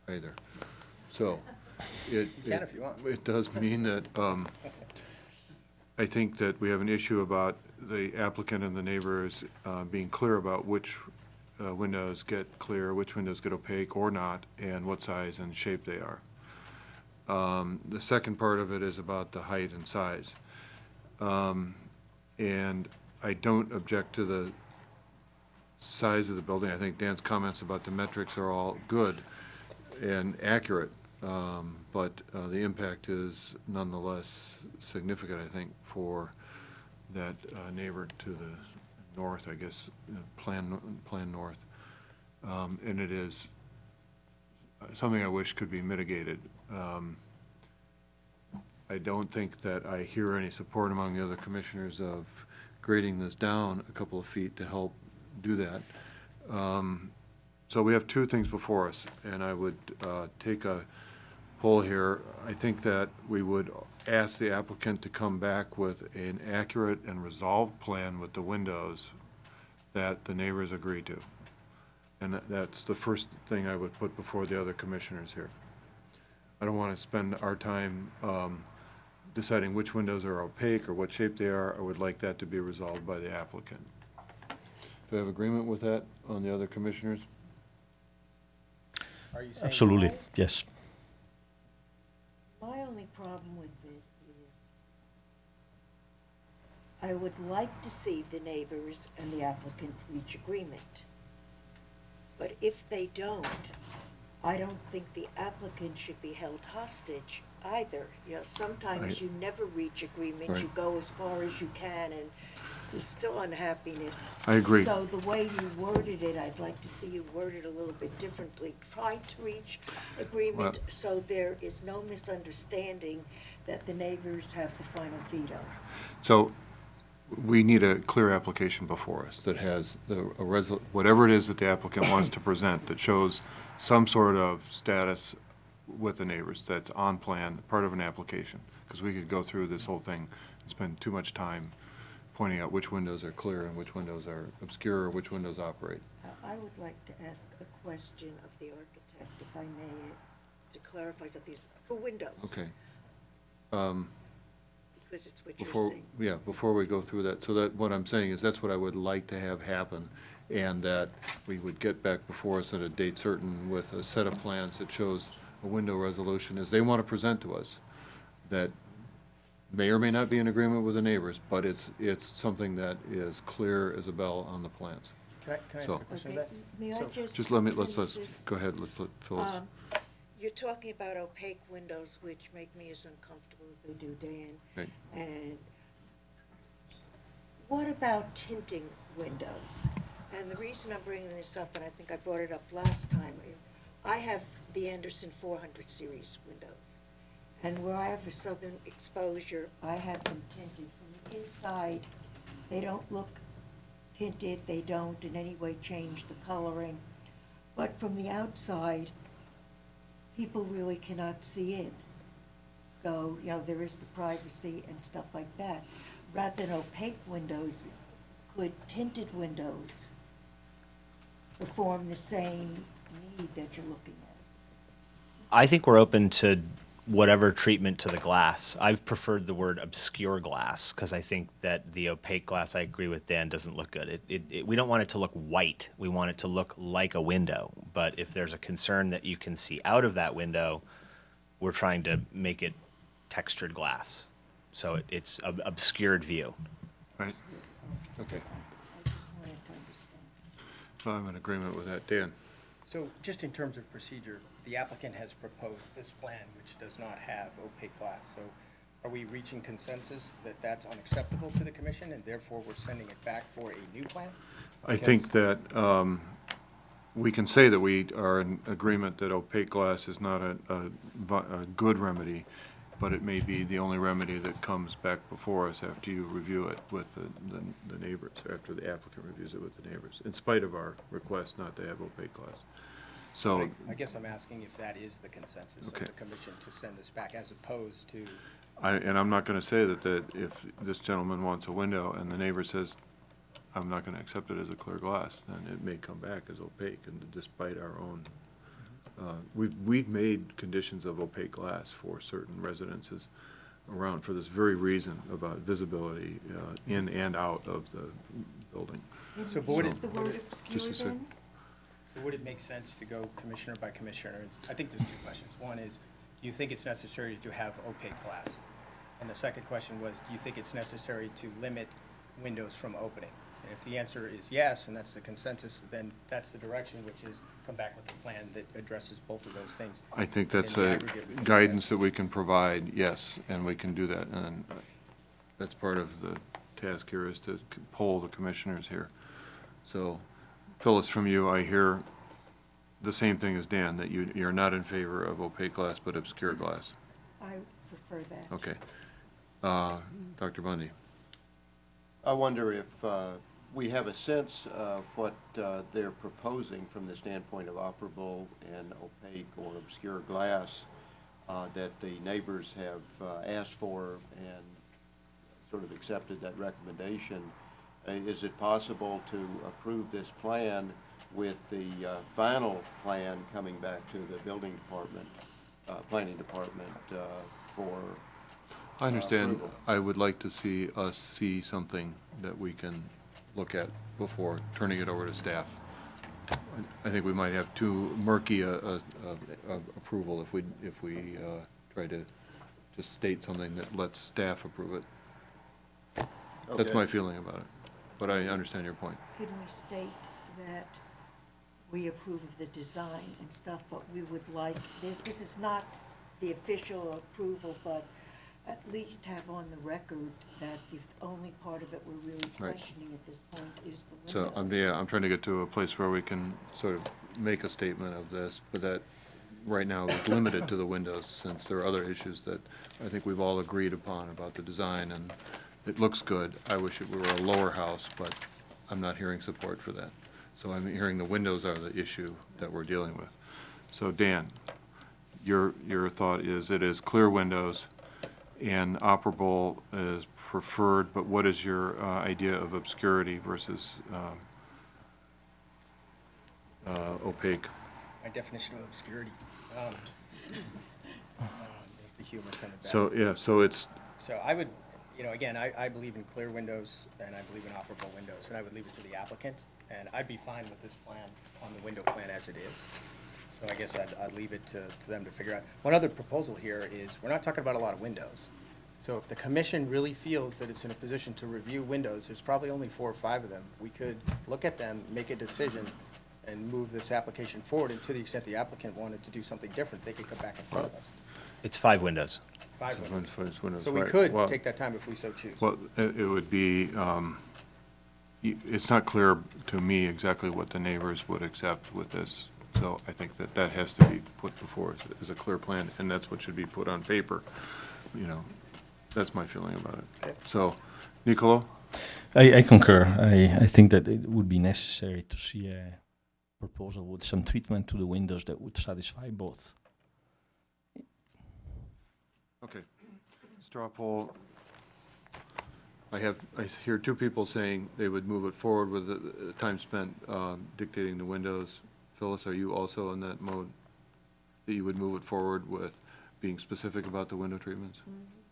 either. So it does mean that I think that we have an issue about the applicant and the neighbors being clear about which windows get clear, which windows get opaque or not, and what size and shape they are. The second part of it is about the height and size. And I don't object to the size of the building. I think Dan's comments about the metrics are all good and accurate, but the impact is nonetheless significant, I think, for that neighbor to the north, I guess, plan north. And it is something I wish could be mitigated. I don't think that I hear any support among the other commissioners of grading this down a couple of feet to help do that. So we have two things before us, and I would take a poll here. I think that we would ask the applicant to come back with an accurate and resolved plan with the windows that the neighbors agree to. And that's the first thing I would put before the other commissioners here. I don't want to spend our time deciding which windows are opaque or what shape they are. I would like that to be resolved by the applicant. Do I have agreement with that on the other commissioners? Are you saying? Absolutely, yes. My only problem with it is I would like to see the neighbors and the applicant reach agreement. But if they don't, I don't think the applicant should be held hostage either. Sometimes Right. you never reach agreement. Right. You go as far as you can, and there's still unhappiness. I agree. So the way you worded it, I'd like to see you worded a little bit differently. Try to reach agreement Well- so there is no misunderstanding that the neighbors have the final veto. So we need a clear application before us that has whatever it is that the applicant wants to present, that shows some sort of status with the neighbors that's on plan, part of an application. Because we could go through this whole thing and spend too much time pointing out which windows are clear and which windows are obscure, or which windows operate. I would like to ask a question of the architect, if I may, to clarify something, for windows. Okay. Because it's what you're saying. Before we go through that, so that, what I'm saying is that's what I would like to have happen, and that we would get back before us at a date certain with a set of plans that shows a window resolution as they want to present to us, that may or may not be in agreement with the neighbors, but it's something that is clear as a bell on the plans. Can I ask So- a question of Okay, that? may I So- just? Let's, finish this? go ahead, let's let Phyllis. You're talking about opaque windows, which make me as uncomfortable as they do Dan. Right. And what about tinting windows? And the reason I'm bringing this up, and I think I brought it up last time, I have the Anderson 400 series windows. And where I have a southern exposure, I have them tinted. From the inside, they don't look tinted, they don't in any way change the coloring. But from the outside, people really cannot see in. So, there is the privacy and stuff like that. Rather than opaque windows, could tinted windows perform the same need that you're looking at? I think we're open to whatever treatment to the glass. I've preferred the word obscure glass because I think that the opaque glass, I agree with Dan, doesn't look good. We don't want it to look white. We want it to look like a window. But if there's a concern that you can see out of that window, we're trying to make it textured glass. So it's an obscured view. Right? Okay. I just wanted to understand. So I'm in agreement with that. Dan? So just in terms of procedure, the applicant has proposed this plan, which does not have opaque glass. So are we reaching consensus that that's unacceptable to the commission, and therefore we're sending it back for a new plan? I think that we can say that we are in agreement that opaque glass is not a good remedy, but it may be the only remedy that comes back before us after you review it with the neighbors, or after the applicant reviews it with the neighbors, in spite of our request not to have opaque glass. So, I guess I'm asking if that is the consensus of Okay. the commission to send this back, as opposed to, and I'm not going to say that if this gentleman wants a window and the neighbor says, I'm not going to accept it as a clear glass, then it may come back as opaque, and despite our own, we've made conditions of opaque glass for certain residences around for this very reason about visibility in and out of the building. So, but would Use it- the word Just obscure a sec. then? would it make sense to go commissioner by commissioner? I think there's two questions. One is, do you think it's necessary to have opaque glass? And the second question was, do you think it's necessary to limit windows from opening? And if the answer is yes, and that's the consensus, then that's the direction, which is come back with a plan that addresses both of those things. I think that's In the a aggregate, we can do guidance that we can provide, yes, and we can do that. And that's part of the task here, is to poll the commissioners here. So, Phyllis, from you, I hear the same thing as Dan, that you're not in favor of opaque glass, but obscure glass. I prefer that. Okay. Dr. Bundy? I wonder if we have a sense of what they're proposing from the standpoint of operable and opaque or obscure glass that the neighbors have asked for and sort of accepted that recommendation. Is it possible to approve this plan with the final plan coming back to the building department, planning department for I understand. approval? I would like to see us see something that we can look at before turning it over to staff. I think we might have too murky a approval if we try to just state something that lets staff approve it. That's Okay. my feeling about it, but I understand your point. Can we state that we approve of the design and stuff, but we would like this is not the official approval, but at least have on the record that the only part of it we're really Right. questioning at this point is the So, windows. I'm trying to get to a place where we can sort of make a statement of this, but that right now is limited to the windows, since there are other issues that I think we've all agreed upon about the design, and it looks good. I wish it were a lower house, but I'm not hearing support for that. So I'm hearing the windows are the issue that we're dealing with. So Dan, your thought is it is clear windows and operable is preferred, but what is your idea of obscurity versus opaque? My definition of obscurity. There's the humor coming back. So, yeah, so it's, So I would, again, I believe in clear windows, and I believe in operable windows, and I would leave it to the applicant, and I'd be fine with this plan on the window plan as it is. So I guess I'd leave it to them to figure out. One other proposal here is, we're not talking about a lot of windows. So if the commission really feels that it's in a position to review windows, there's probably only 4 or 5 of them. We could look at them, make a decision, and move this application forward, and to the extent the applicant wanted to do something different, they could come back in front of us. It's 5 windows. 5 windows. So we right. could Well- take that time if we so choose. Well, it would be, it's not clear to me exactly what the neighbors would accept with this. So I think that has to be put before us as a clear plan, and that's what should be put on paper. That's my feeling about it. Okay. So, Nicolo? I concur. I think that it would be necessary to see a proposal with some treatment to the windows that would satisfy both. Okay. Straw poll. I hear 2 people saying they would move it forward with the time spent dictating the windows. Phyllis, are you also in that mode? That you would move it forward with being specific about the window treatments?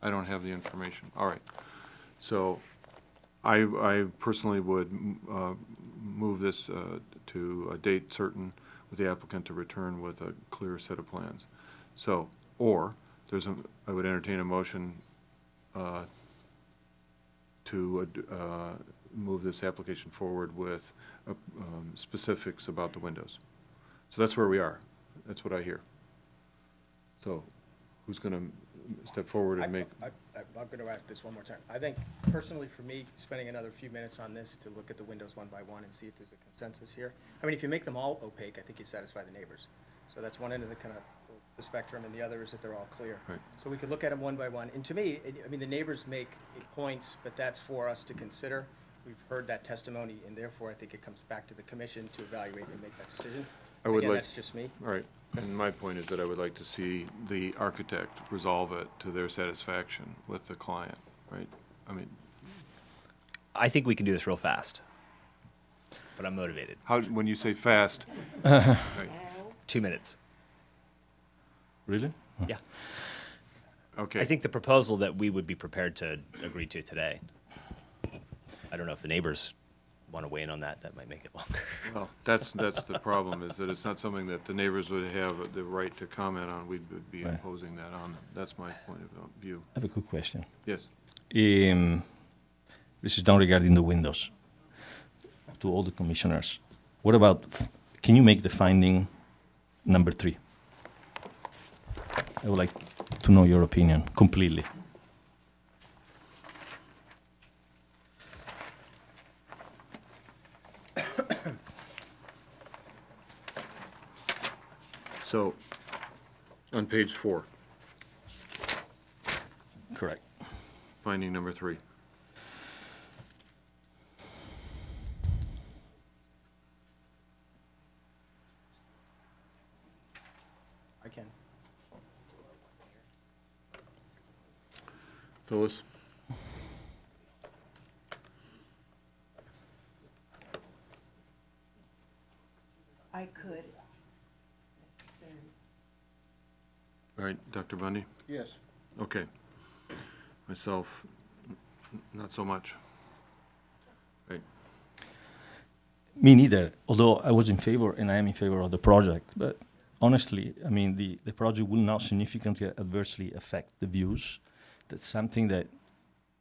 I don't have the information. All right. So I personally would move this to a date certain with the applicant to return with a clear set of plans. So, or I would entertain a motion to move this application forward with specifics about the windows. So that's where we are. That's what I hear. So who's going to step forward and make? I'm going to ask this one more time. I think personally for me, spending another few minutes on this to look at the windows one by one and see if there's a consensus here. I mean, if you make them all opaque, I think you satisfy the neighbors. So that's one end of the kind of the spectrum, and the other is that they're all clear. Right. So we could look at them one by one. And to me, the neighbors make points, but that's for us to consider. We've heard that testimony, and therefore I think it comes back to the commission to evaluate and make that decision. Again, that's just me. All right. And my point is that I would like to see the architect resolve it to their satisfaction with the client, right? I mean, I think we can do this real fast, but I'm motivated. when you say fast, right. 2 minutes. Really? Yeah. Okay. I think the proposal that we would be prepared to agree to today. I don't know if the neighbors want to weigh in on that. That might make it longer. Well, that's the problem, is that it's not something that the neighbors would have the right to comment on. We would be Right. imposing that on them. That's my point of view. I have a quick question. Yes. This is now regarding the windows. To all the commissioners, what about, can you make the finding number 3? I would like to know your opinion completely. So, on page 4, Correct. finding number 3. I can. Phyllis? I could. Necessary. All right, Dr. Bundy? Yes. Okay. Myself, not so much. Right. Me neither, although I was in favor and I am in favor of the project. But honestly, I mean, the project will not significantly adversely affect the views. That's something that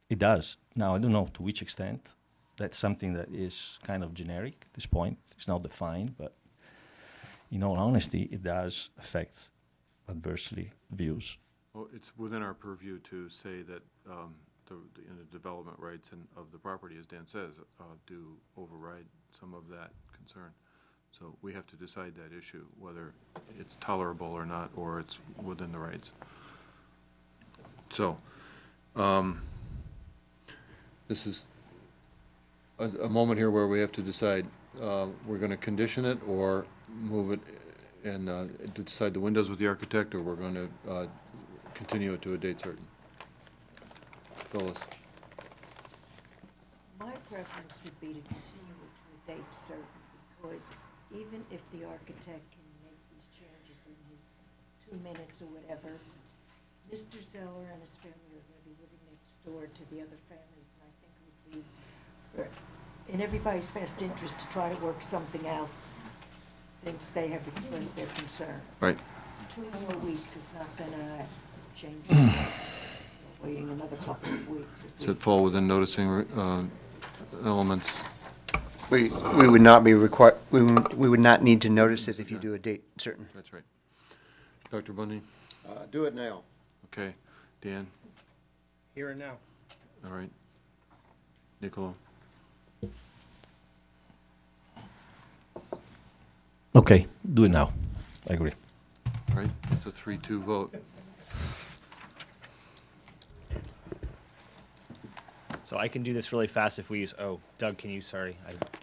it does. Now, I don't know to which extent. That's something that is kind of generic at this point. It's not defined, but in all honesty, it does affect adversely views Well, it's within our purview to say that in the development rights of the property, as Dan says, do override some of that concern. So we have to decide that issue, whether it's tolerable or not, or it's within the rights. So, this is a moment here where we have to decide, we're going to condition it or move it and to decide the windows with the architect, or we're going to continue it to a date certain. Phyllis? My preference would be to continue it to a date certain, because even if the architect can make these changes in his 2 minutes or whatever, Mr. Zeller and his family are going to be living next door to the other families, and I think it would be in everybody's best interest to try to work something out, since they have expressed their concern. Right. 2 more weeks is not going to change it. Waiting another couple of weeks. Does it fall within noticing elements? We would not be required, we would not need to notice it if you do a date certain. That's right. Dr. Bundy? Do it now. Okay. Dan? Here and now. All right. Nicola? Okay, do it now. I agree. All right. It's a 3-2 vote. So I can do this really fast if we use, oh, Doug, can you, sorry.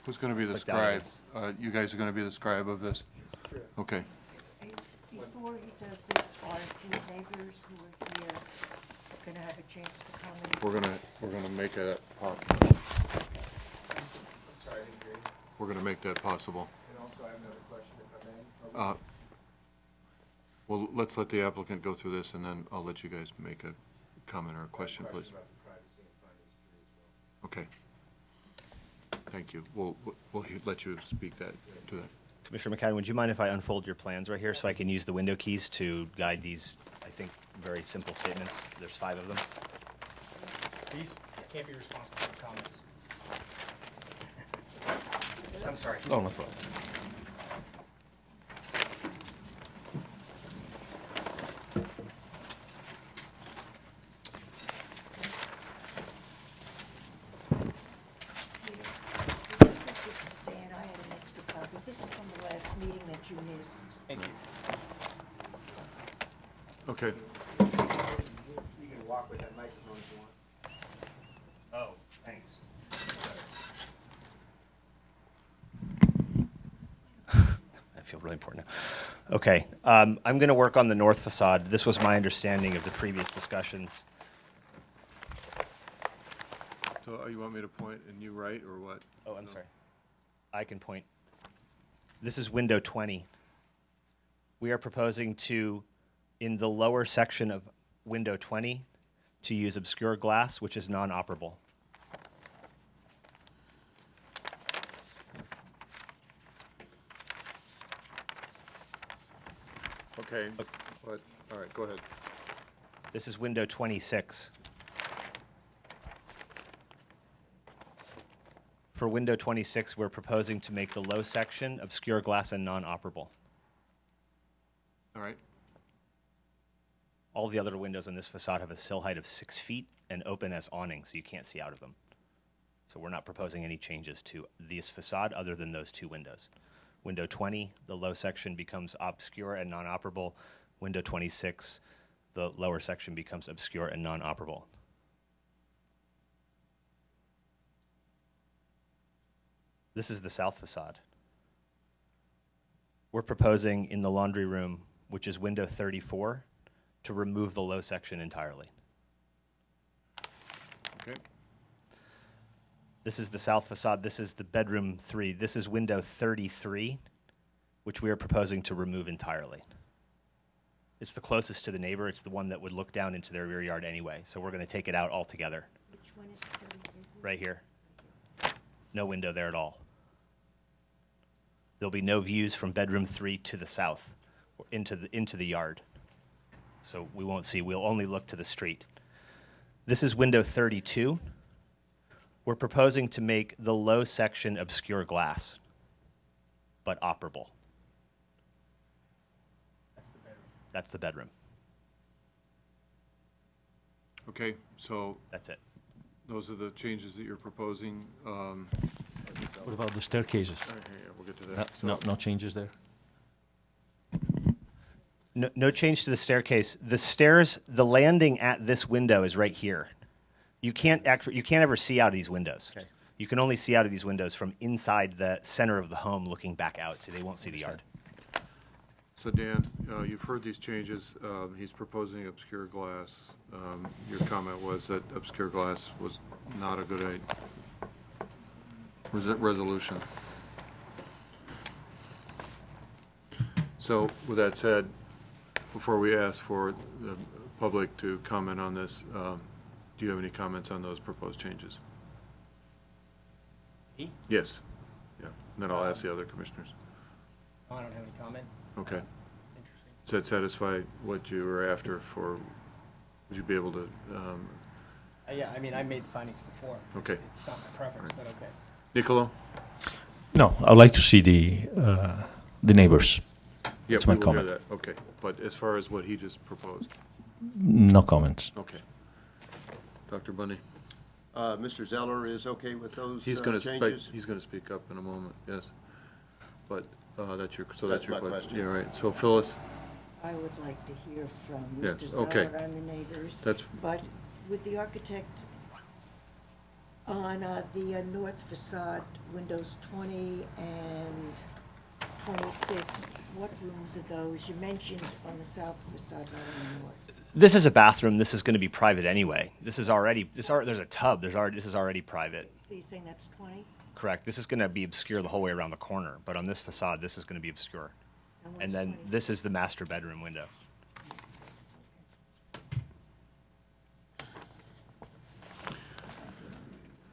Who's going to be the Click that scribe? as- You guys are going to be the scribe of this? Okay. Before he does this, are the neighbors who are here going to have a chance to comment? We're gonna make that Sorry, I didn't hear you. we're gonna make that possible. And also, I have another question if I may. Well, let's let the applicant go through this, and then I'll let you guys make a comment or a question, please. About the privacy and findings 3 as well. Okay. Thank you. We'll let you speak to that. Commissioner McCadden, would you mind if I unfold your plans right here so I can use the window keys to guide these, I think, very simple statements? There's 5 of them. These can't be responsible for comments. I'm sorry. Oh, no problem. Dan, I had an extra copy. This is from the last meeting that you missed. Thank you. Okay. You can walk with that microphone if you want. Oh, thanks. I feel really important now. Okay, I'm going to work on the north facade. This was my understanding of the previous discussions. So you want me to point and you write, or what? Oh, I'm sorry. I can point. This is window 20. We are proposing to, in the lower section of window 20, to use obscure glass, which is non-operable. Okay. What? All right, go ahead. This is window 26. For window 26, we're proposing to make the low section obscure glass and non-operable. All right. All the other windows on this facade have a sill height of 6 feet and open as awnings, so you can't see out of them. So we're not proposing any changes to this facade other than those 2 windows. Window 20, the low section becomes obscure and non-operable. Window 26, the lower section becomes obscure and non-operable. This is the south facade. We're proposing in the laundry room, which is window 34, to remove the low section entirely. Okay. This is the south facade. This is the bedroom 3. This is window 33, which we are proposing to remove entirely. It's the closest to the neighbor. It's the one that would look down into their rear yard anyway. So we're going to take it out altogether. Which one is 33? Right here. No window there at all. There'll be no views from bedroom 3 to the south or into the yard. So we won't see. We'll only look to the street. This is window 32. We're proposing to make the low section obscure glass, but operable. That's the bedroom. Okay, so That's it. those are the changes that you're proposing. What about the staircases? We'll get to No, that. no, no changes there? No, no change to the staircase. The stairs, the landing at this window is right here. You can't ever see out of these windows. Okay. You can only see out of these windows from inside the center of the home looking back out, so they won't see the yard. So Dan, you've heard these changes. He's proposing obscure glass. Your comment was that obscure glass was not a good idea. Was it resolution? So with that said, before we ask for the public to comment on this, do you have any comments on those proposed changes? Me? Yes. Yeah, and then I'll ask the other commissioners. Oh, I don't have any comment. Okay. Interesting. Does that satisfy what you were after for, would you be able to, Yeah, I mean, I made findings before. Okay. It's not my preference, but okay. Niccolo? No, I'd like to see the neighbors. Yeah, That's my we will hear comment. that. Okay, but as far as what he just proposed, No comments. okay. Dr. Bundy? Mr. Zeller is okay with those He's gonna changes? he's gonna speak up in a moment, yes. But, that's your, so That's that's your my question. question. Yeah, right. So Phyllis, I would like to hear from Yes, Mr. okay. Zeller and the neighbors. That's- But with the architect on the north facade, windows 20 and 26, what rooms are those? You mentioned on the south facade, not on the north. This is a bathroom. This is going to be private anyway. This is already, there's a tub. This is already private. So you're saying that's 20? Correct. This is going to be obscure the whole way around the corner, but on this facade, this is going to be obscure. And And where's then 26? this is the master bedroom window.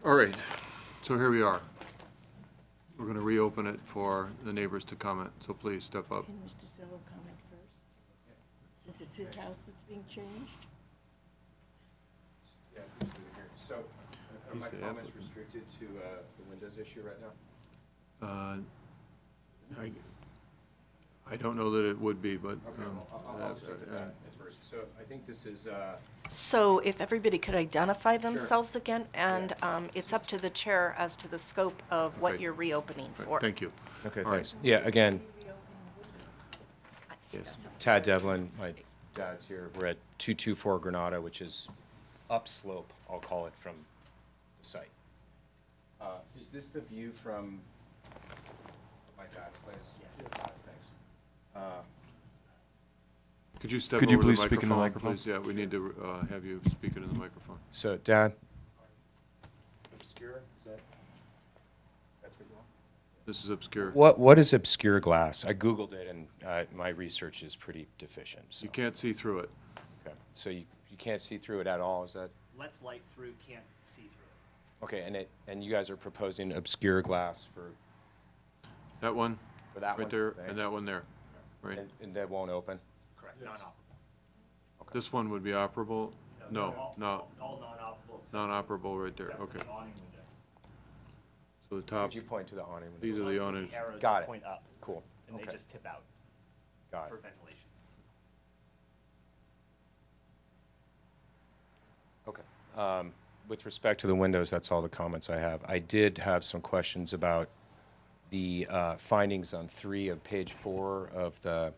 all right, so here we are. We're gonna reopen it for the neighbors to comment, so please step up. Can Mr. Zeller comment first? Since it's his house that's being changed? Yeah, so are He's my the comments applicant. restricted to the Windows issue right now? I don't know that it would be, but, Okay, well, I'll stick to that at first. So I think this is, So if everybody could identify themselves again, and it's up to the chair as to the scope of what Okay. you're reopening for. thank you. okay, All right. thanks. Yeah, again, Yes. Tad Devlin, my dad's here. We're at 224 Granada, which is upslope, I'll call it, from the site. Is this the view from my dad's place? Yes. Thanks. Could you step Could over you the please speak in the microphone, microphone? please? Yeah, we need to have you speak into the microphone. So, Dad? Obscure, is that's what you want? This is obscure. What is obscure glass? I Googled it, and my research is pretty deficient, so. You can't see through it. Okay, so you can't see through it at all, is that? Lets light through, can't see through. Okay, and you guys are proposing obscure glass for That one, that one? right there, Thanks. and that one there, right? And that won't open? Correct. Non-operable. This one would be operable? No, no, All non-operable. non-operable right there, okay. So the top, Would you point to the awning? window? these are the awnings. Arrows Got that it. point up. Cool, And they okay. just tip out Got for it. ventilation. Okay. With respect to the windows, that's all the comments I have. I did have some questions about the findings on 3 of page 4 of the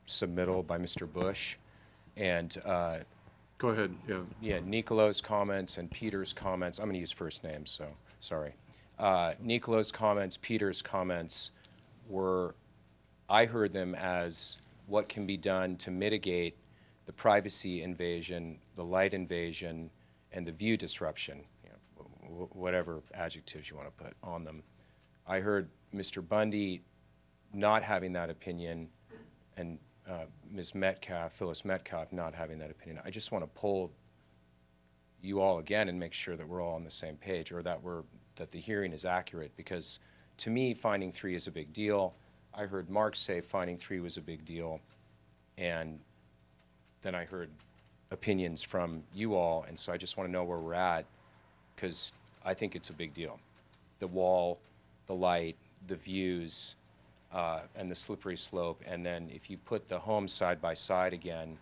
submittal by Mr. Bush. And, Go ahead, yeah. yeah, Nicolo's comments and Peter's comments, I'm going to use first names, so, sorry. Nicolo's comments, Peter's comments were, I heard them as what can be done to mitigate the privacy invasion, the light invasion, and the view disruption, you know, whatever adjectives you want to put on them. I heard Mr. Bundy not having that opinion, and Ms. Metcalf, Phyllis Metcalf, not having that opinion. I just want to poll you all again and make sure that we're all on the same page, or that the hearing is accurate, because to me, finding 3 is a big deal. I heard Mark say finding 3 was a big deal, and then I heard opinions from you all, and so I just want to know where we're at, because I think it's a big deal. The wall, the light, the views, and the slippery slope, and then if you put the homes side by side again,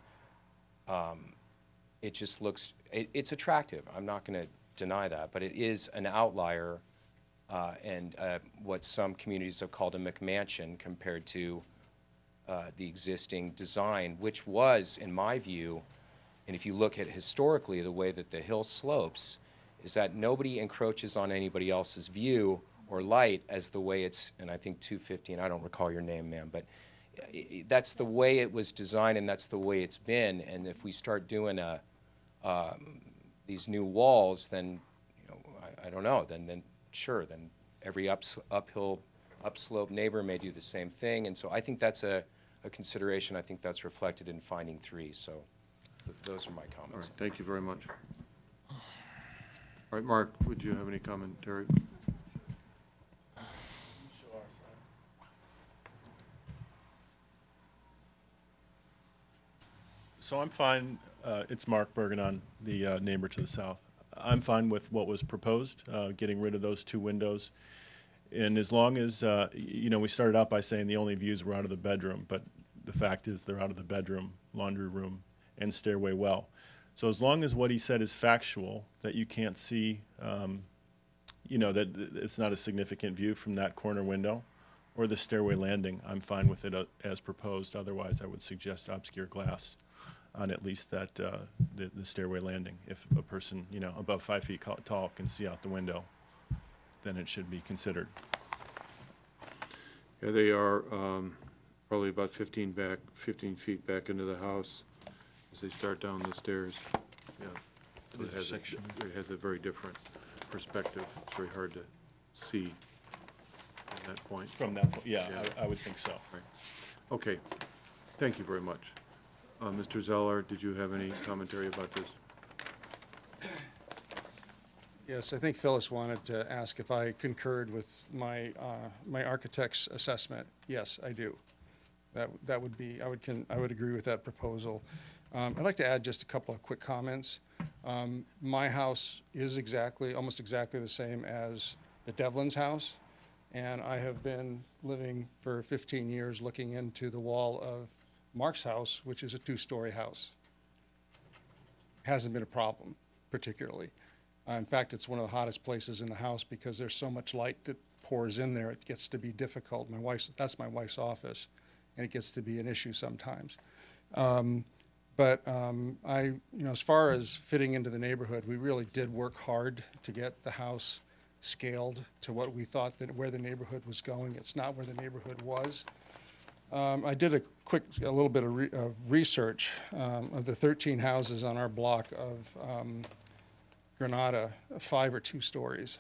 it just looks, it's attractive. I'm not going to deny that, but it is an outlier and what some communities have called a McMansion compared to the existing design, which was, in my view, and if you look at historically the way that the hill slopes, is that nobody encroaches on anybody else's view or light as the way it's, and I think 250, and I don't recall your name, ma'am, but that's the way it was designed and that's the way it's been. And if we start doing these new walls, then, you know, I don't know, then sure, then every upslope neighbor may do the same thing. And so I think that's a consideration. I think that's reflected in finding 3. So those are my All comments. right, thank you very much. All right, Mark, would you have any commentary? So I'm fine, it's Mark Bergenon, the neighbor to the south. I'm fine with what was proposed, getting rid of those 2 windows. And as long as, you know, we started out by saying the only views were out of the bedroom, but the fact is they're out of the bedroom, laundry room, and stairway well. So as long as what he said is factual, that you can't see, you know, that it's not a significant view from that corner window or the stairway landing, I'm fine with it as proposed. Otherwise, I would suggest obscure glass on at least that the stairway landing. If a person, you know, above 5 feet tall can see out the window, then it should be considered. Yeah, they are probably about 15 feet back into the house as they start down the stairs. Yeah, so it has a very different perspective. It's very hard to see at that point. From that point, yeah, Yeah. I would think so. Right. Okay, thank you very much. Mr. Zeller, did you have any commentary about this? Yes, I think Phyllis wanted to ask if I concurred with my architect's assessment. Yes, I do. That would be, I would agree with that proposal. I'd like to add just a couple of quick comments. My house is almost exactly the same as the Devlin's house, and I have been living for 15 years looking into the wall of Mark's house, which is a 2-story house. Hasn't been a problem, particularly. In fact, it's one of the hottest places in the house because there's so much light that pours in there, it gets to be difficult. That's my wife's office, and it gets to be an issue sometimes. You know, as far as fitting into the neighborhood, we really did work hard to get the house scaled to what we thought that where the neighborhood was going. It's not where the neighborhood was. I did a little bit of research of the 13 houses on our block of Granada. 5 are 2 stories.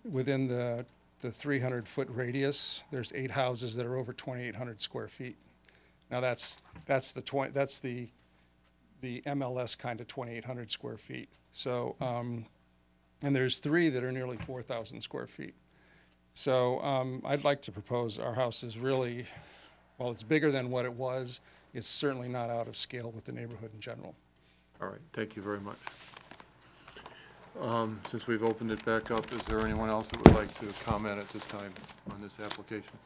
Within the 300-foot radius, there's 8 houses that are over 2,800 square feet. Now that's the MLS kind of 2,800 square feet. So and there's 3 that are nearly 4,000 square feet. So I'd like to propose our house is really, while it's bigger than what it was, it's certainly not out of scale with the neighborhood in general. All right, thank you very much. Since we've opened it back up, is there anyone else that would like to comment at this time on this application?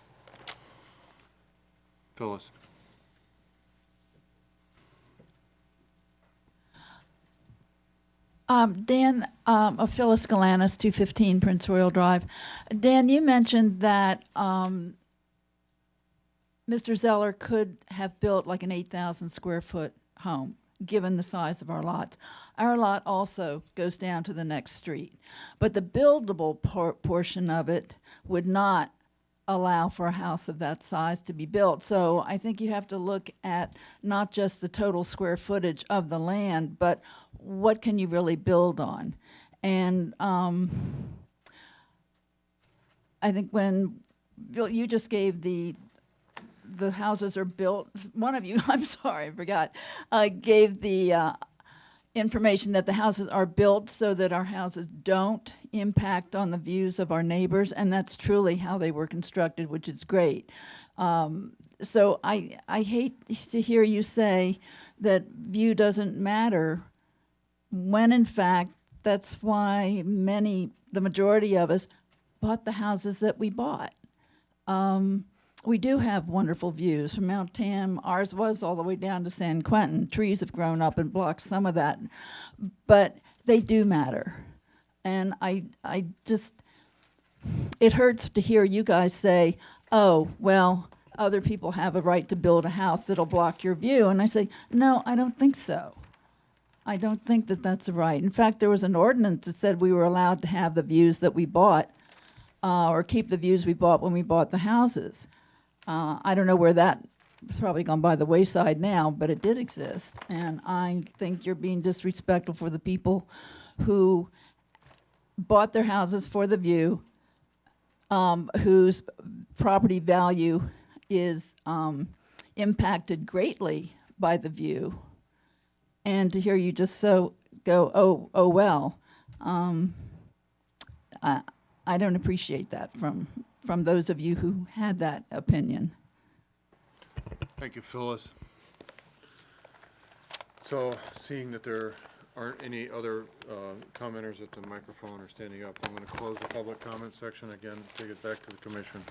Phyllis? Dan, of Phyllis Galanis, 215 Prince Royal Drive. Dan, you mentioned that Mr. Zeller could have built like an 8,000 square foot home, given the size of our lot. Our lot also goes down to the next street, but the buildable portion of it would not allow for a house of that size to be built. So I think you have to look at not just the total square footage of the land, but what can you really build on? And I think when you just gave the houses are built, one of you, I'm sorry, I forgot, gave the information that the houses are built so that our houses don't impact on the views of our neighbors, and that's truly how they were constructed, which is great. So I hate to hear you say that view doesn't matter, when in fact that's why the majority of us bought the houses that we bought. we do have wonderful views from Mount Tam. Ours was all the way down to San Quentin. Trees have grown up and blocked some of that, but they do matter. And I just, it hurts to hear you guys say, oh, well, other people have a right to build a house that'll block your view. And I say, no, I don't think so. I don't think that that's a right. In fact, there was an ordinance that said we were allowed to have the views that we bought, or keep the views we bought when we bought the houses. I don't know where that, it's probably gone by the wayside now, but it did exist. And I think you're being disrespectful for the people who bought their houses for the view, whose property value is impacted greatly by the view. And to hear you just go, oh well, I don't appreciate that from those of you who had that opinion. Thank you, Phyllis. So, seeing that there aren't any other commenters at the microphone or standing up, I'm going to close the public comment section again, take it back to the commission.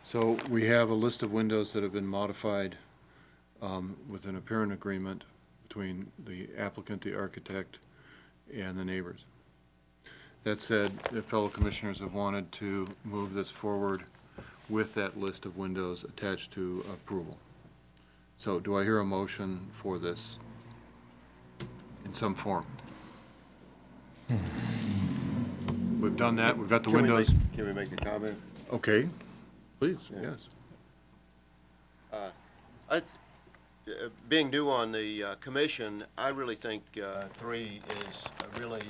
So, we have a list of windows that have been modified with an apparent agreement between the applicant, the architect, and the neighbors. That said, the fellow commissioners have wanted to move this forward with that list of windows attached to approval. So do I hear a motion for this in some form? We've done that, we've got the windows. Can we make a comment? Okay, please, yes. Being new on the commission, I really think 3 is a really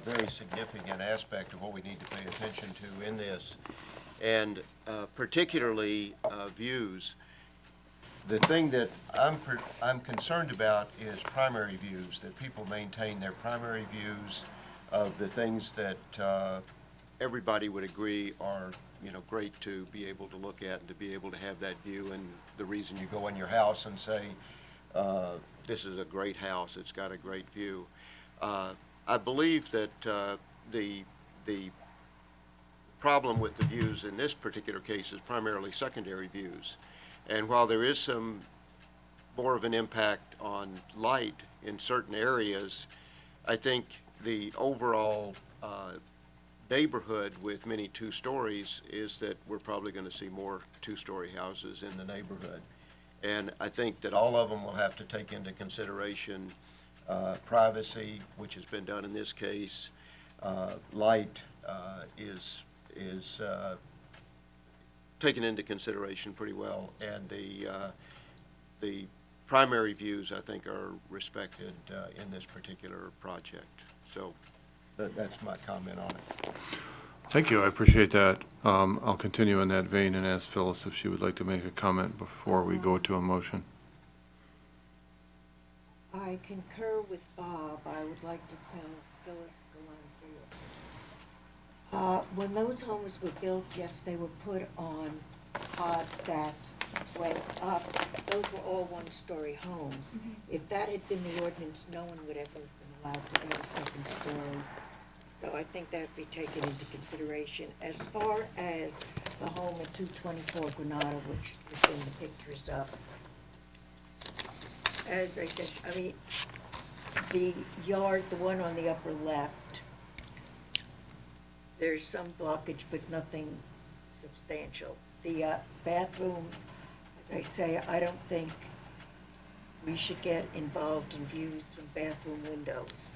very significant aspect of what we need to pay attention to in this, and particularly views. The thing that I'm concerned about is primary views, that people maintain their primary views of the things that everybody would agree are, you know, great to be able to look at and to be able to have that view. And the reason you go in your house and say, this is a great house, it's got a great view. I believe that the problem with the views in this particular case is primarily secondary views. And while there is some more of an impact on light in certain areas, I think the overall neighborhood with many 2 stories is that we're probably going to see more 2-story houses in the neighborhood. And I think that all of them will have to take into consideration privacy, which has been done in this case. Light is taken into consideration pretty well, and the primary views, I think, are respected in this particular project. So that's my comment on it. Thank you, I appreciate that. I'll continue in that vein and ask Phyllis if she would like to make a comment before we go to a motion. I concur with Bob. I would like to tell Phyllis Galante. When those homes were built, yes, they were put on pods that went up. Those were all 1-story homes. Mm-hmm. If that had been the ordinance, no one would ever have been allowed to go to 2nd story. So I think that has to be taken into consideration. As far as the home at 224 Granada, which is in the pictures up, as I said, I mean, the yard, the one on the upper left, there's some blockage, but nothing substantial. The bathroom, as I say, I don't think we should get involved in views from bathroom windows.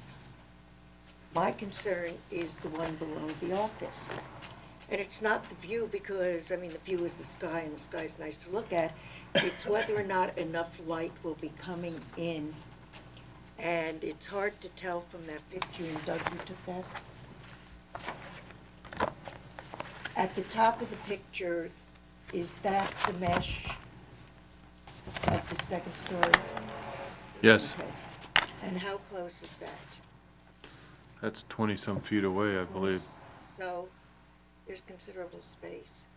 My concern is the one below the office. And it's not the view because, I mean, the view is the sky, and the sky's nice to look at. It's whether or not enough light will be coming in. And it's hard to tell from that picture, and Doug, you took that? At the top of the picture, is that the mesh of the 2nd story? Yes. Okay. And how close is that? That's 20-some feet away, I believe. So there's considerable space.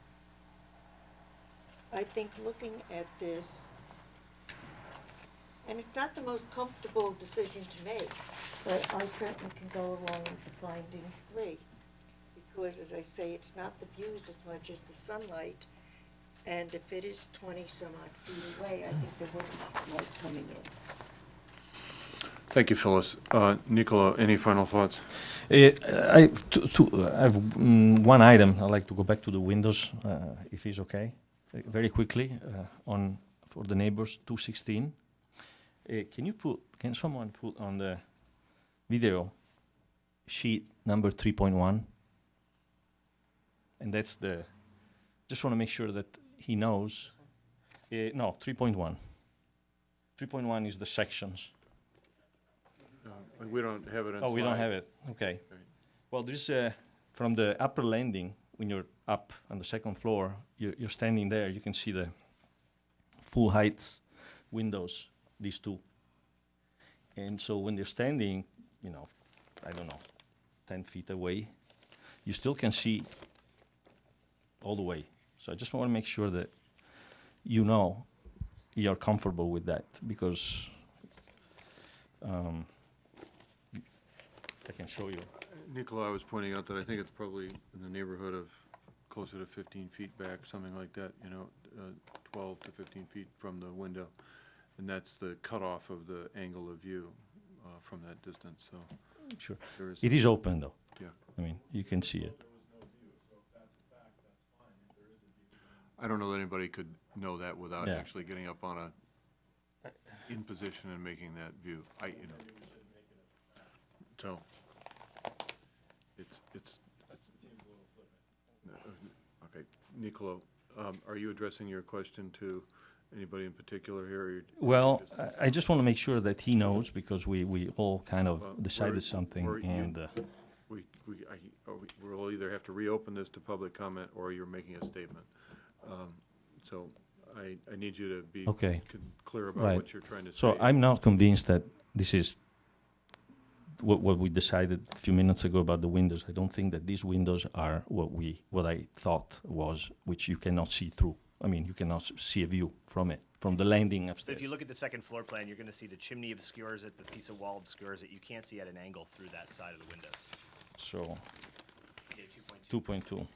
I think looking at this, and it's not the most comfortable decision to make, but I certainly can go along with the finding 3. Because, as I say, it's not the views as much as the sunlight And if it is 20-some odd feet away, I think there would be light coming in. Thank you, Phyllis. Nicola, any final thoughts? I have one item. I'd like to go back to the windows, if it's okay, very quickly, for the neighbors, 216. Can someone put on the video sheet number 3.1? And that's just want to make sure that he knows. No, 3.1. 3.1 is the sections. We don't have it on Oh, we don't slide. have it. Okay. Right. Well, this from the upper landing, when you're up on the second floor, you're standing there. You can see the full height windows, these two. And so when you're standing, I don't know, 10 feet away, you still can see all the way. So I just want to make sure that you're comfortable with that, because I can show you. Nicola, I was pointing out that I think it's probably in the neighborhood of closer to 15 feet back, something like that, 12 to 15 feet from the window. And that's the cutoff of the angle of view from that distance, so. Sure. There is, It is open, though. yeah. I mean, you can see it. I don't know that anybody could know that without Yeah. actually getting up on in position and making that view. So, it's, okay. Nicola, are you addressing your question to anybody in particular here? Or Well, I just want to make sure that he knows, because we all kind of Well, decided we're- something, we're- and We'll either have to reopen this to public comment, or you're making a statement. So I need you to be Okay. clear about Right. what you're trying to say. So I'm not convinced that this is what we decided a few minutes ago about the windows. I don't think that these windows are what I thought was, which you cannot see through. I mean, you cannot see a view from it, from the landing So upstairs. if you look at the second floor plan, you're going to see the chimney obscures it, the piece of wall obscures it. You can't see at an angle through that side of the windows. So Yeah, 2.2. 2.2.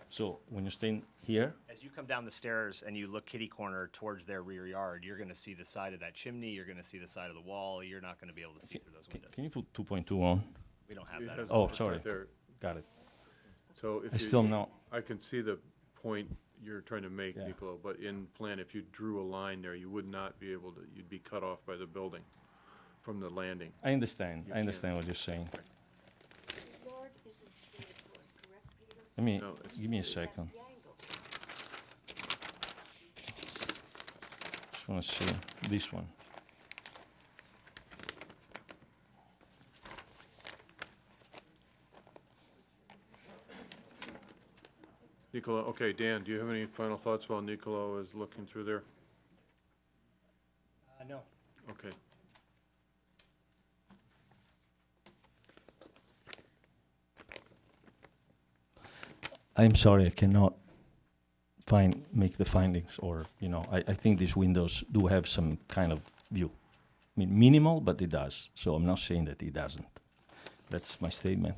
So when you stand here, As you come down the stairs and you look kitty corner towards their rear yard, you're going to see the side of that chimney, you're going to see the side of the wall. You're not going to be able to see through those windows. can you put 2.2 on? We don't have It that. has- Oh, it's sorry. right there. Got it. So if I still not. I can see the point you're trying to make, Yeah. Nicola, but in plan, if you drew a line there, you would not be able to, you'd be cut off by the building from the landing. I understand. You I understand can't. what you're saying. The yard isn't straight across, correct, Peter? Let me, No, it's- give me a Is that second. the angle? Just want to see this one. Nicola, okay, Dan, do you have any final thoughts while Nicola is looking through there? No. Okay. I'm sorry, I cannot make the findings, or, I think these windows do have some kind of view. I mean, minimal, but it does. So I'm not saying that it doesn't. That's my statement.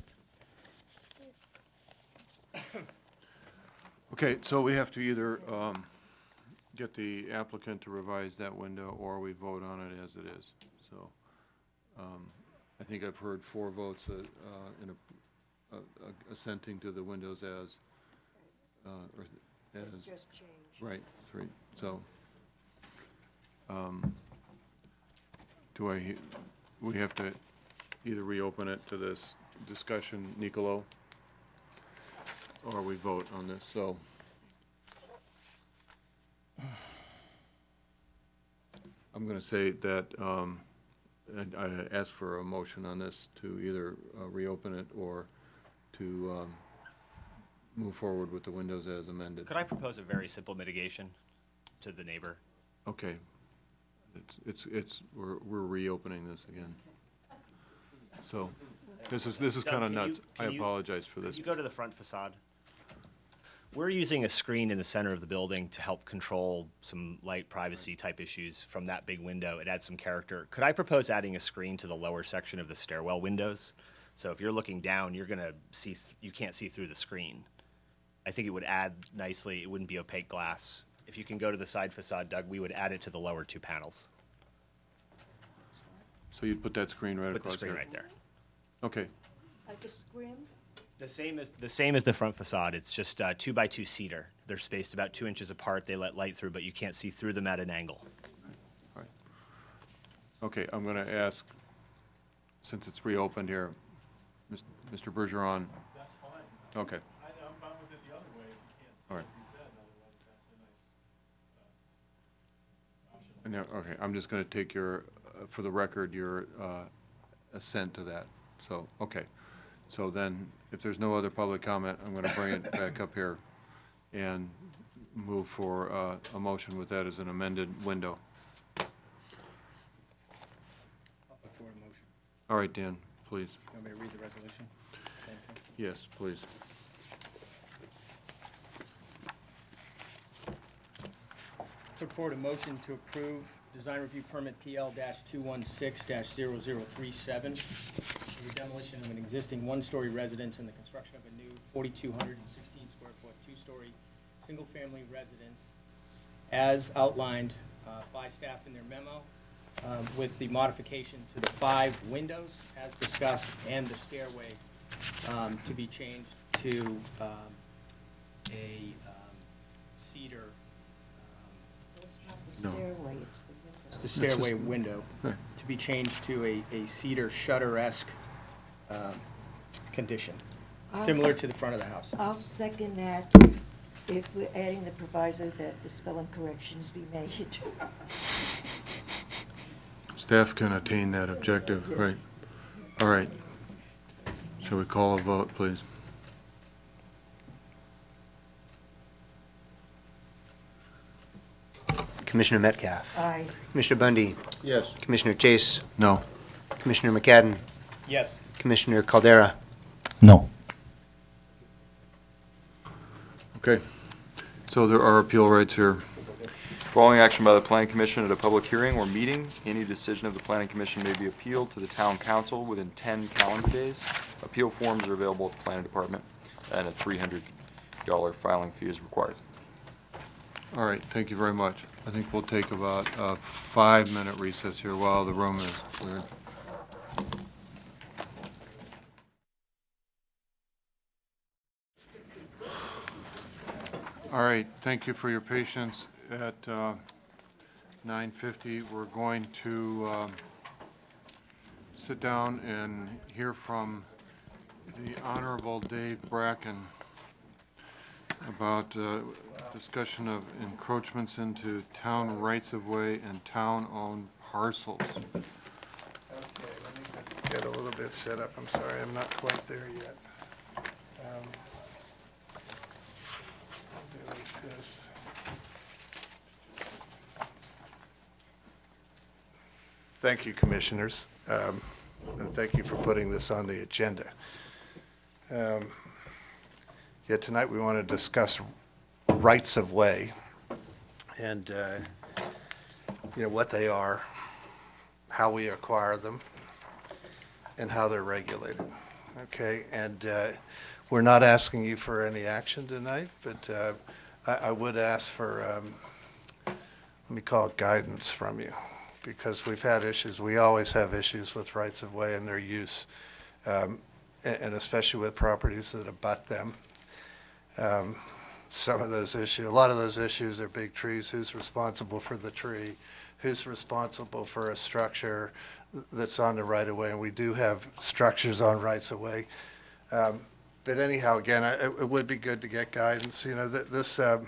Okay, so we have to either get the applicant to revise that window, or we vote on it as it is. So I think I've heard 4 votes assenting to the windows as, It's just changed. right, 3. So we have to either reopen it to this discussion, Nicolo, or we vote on this, so. I'm going to say that I ask for a motion on this to either reopen it or to move forward with the windows as amended. Could I propose a very simple mitigation to the neighbor? Okay. We're reopening this again. So this is Doug, kind of can nuts. you- I can you- apologize for this. Could you go to the front facade? We're using a screen in the center of the building to help control some light privacy type issues from that big window. It adds some character. Could I propose adding a screen to the lower section of the stairwell windows? So if you're looking down, you're going to see, you can't see through the screen. I think it would add nicely. It wouldn't be opaque glass. If you can go to the side facade, Doug, we would add it to the lower 2 panels. So you'd put that screen right Put the across screen here? right there. Okay, Like a scrim? The same as the front facade. It's just 2 by 2 cedar. They're spaced about 2 inches apart. They let light through, but you can't see through them at an angle. all right. Okay, I'm going to ask, since it's reopened here, Mr. Bergeron. That's fine. Okay, I'm fine with it the other way if you can't see all right. what he said, otherwise that's a nice option. Okay, I'm just going to take your, for the record, your assent to that. So, okay. So then, if there's no other public comment, I'm going to bring it back up here and move for a motion with that as an amended window. I'll put forward a motion. All right, Dan, please. You want me to read the resolution? Thank you. Yes, please. Put forward a motion to approve design review permit PL-216-0037 for the demolition of an existing one-story residence and the construction of a new 4,216 square foot, 2-story, single-family residence as outlined by staff in their memo, with the modification to the 5 windows as discussed and the stairway to be changed to a cedar. It's not the No. stairway, it's the window. It's the stairway window to be changed to a cedar shutter-esque condition, similar to the front of the house. I'll second that if we're adding the proviso that the spelling corrections be made. Staff can attain that objective, Yes. right? All right. Shall we call a vote, please? Commissioner Metcalf. Aye. Commissioner Bundy. Yes. Commissioner Chase. No. Commissioner McCadden. Yes. Commissioner Caldera. No. Okay. So there are appeal rights here. Following action by the Planning Commission at a public hearing or meeting, any decision of the Planning Commission may be appealed to the Town Council within 10 calendar days. Appeal forms are available at the Planning Department, and a $300 filing fee is required. All right, thank you very much. I think we'll take about a 5-minute recess here while the room is cleared. All right, thank you for your patience. At 9:50, we're going to sit down and hear from the Honorable Dave Bracken about discussion of encroachments into town rights-of-way and town-owned parcels. Okay, let me just get a little bit set up. I'm sorry, I'm not quite there yet. I'll do like this. Thank you, Commissioners, and thank you for putting this on the agenda. Yeah, tonight we want to discuss rights-of-way and, what they are, how we acquire them, and how they're regulated. Okay, and we're not asking you for any action tonight, but I would ask for, let me call it guidance from you, because we've had issues. We always have issues with rights-of-way and their use, and especially with properties that abut them. Some of those issues, a lot of those issues are big trees. Who's responsible for the tree? Who's responsible for a structure that's on the right-of-way? And we do have structures on rights-of-way. But anyhow, again, it would be good to get guidance. This, I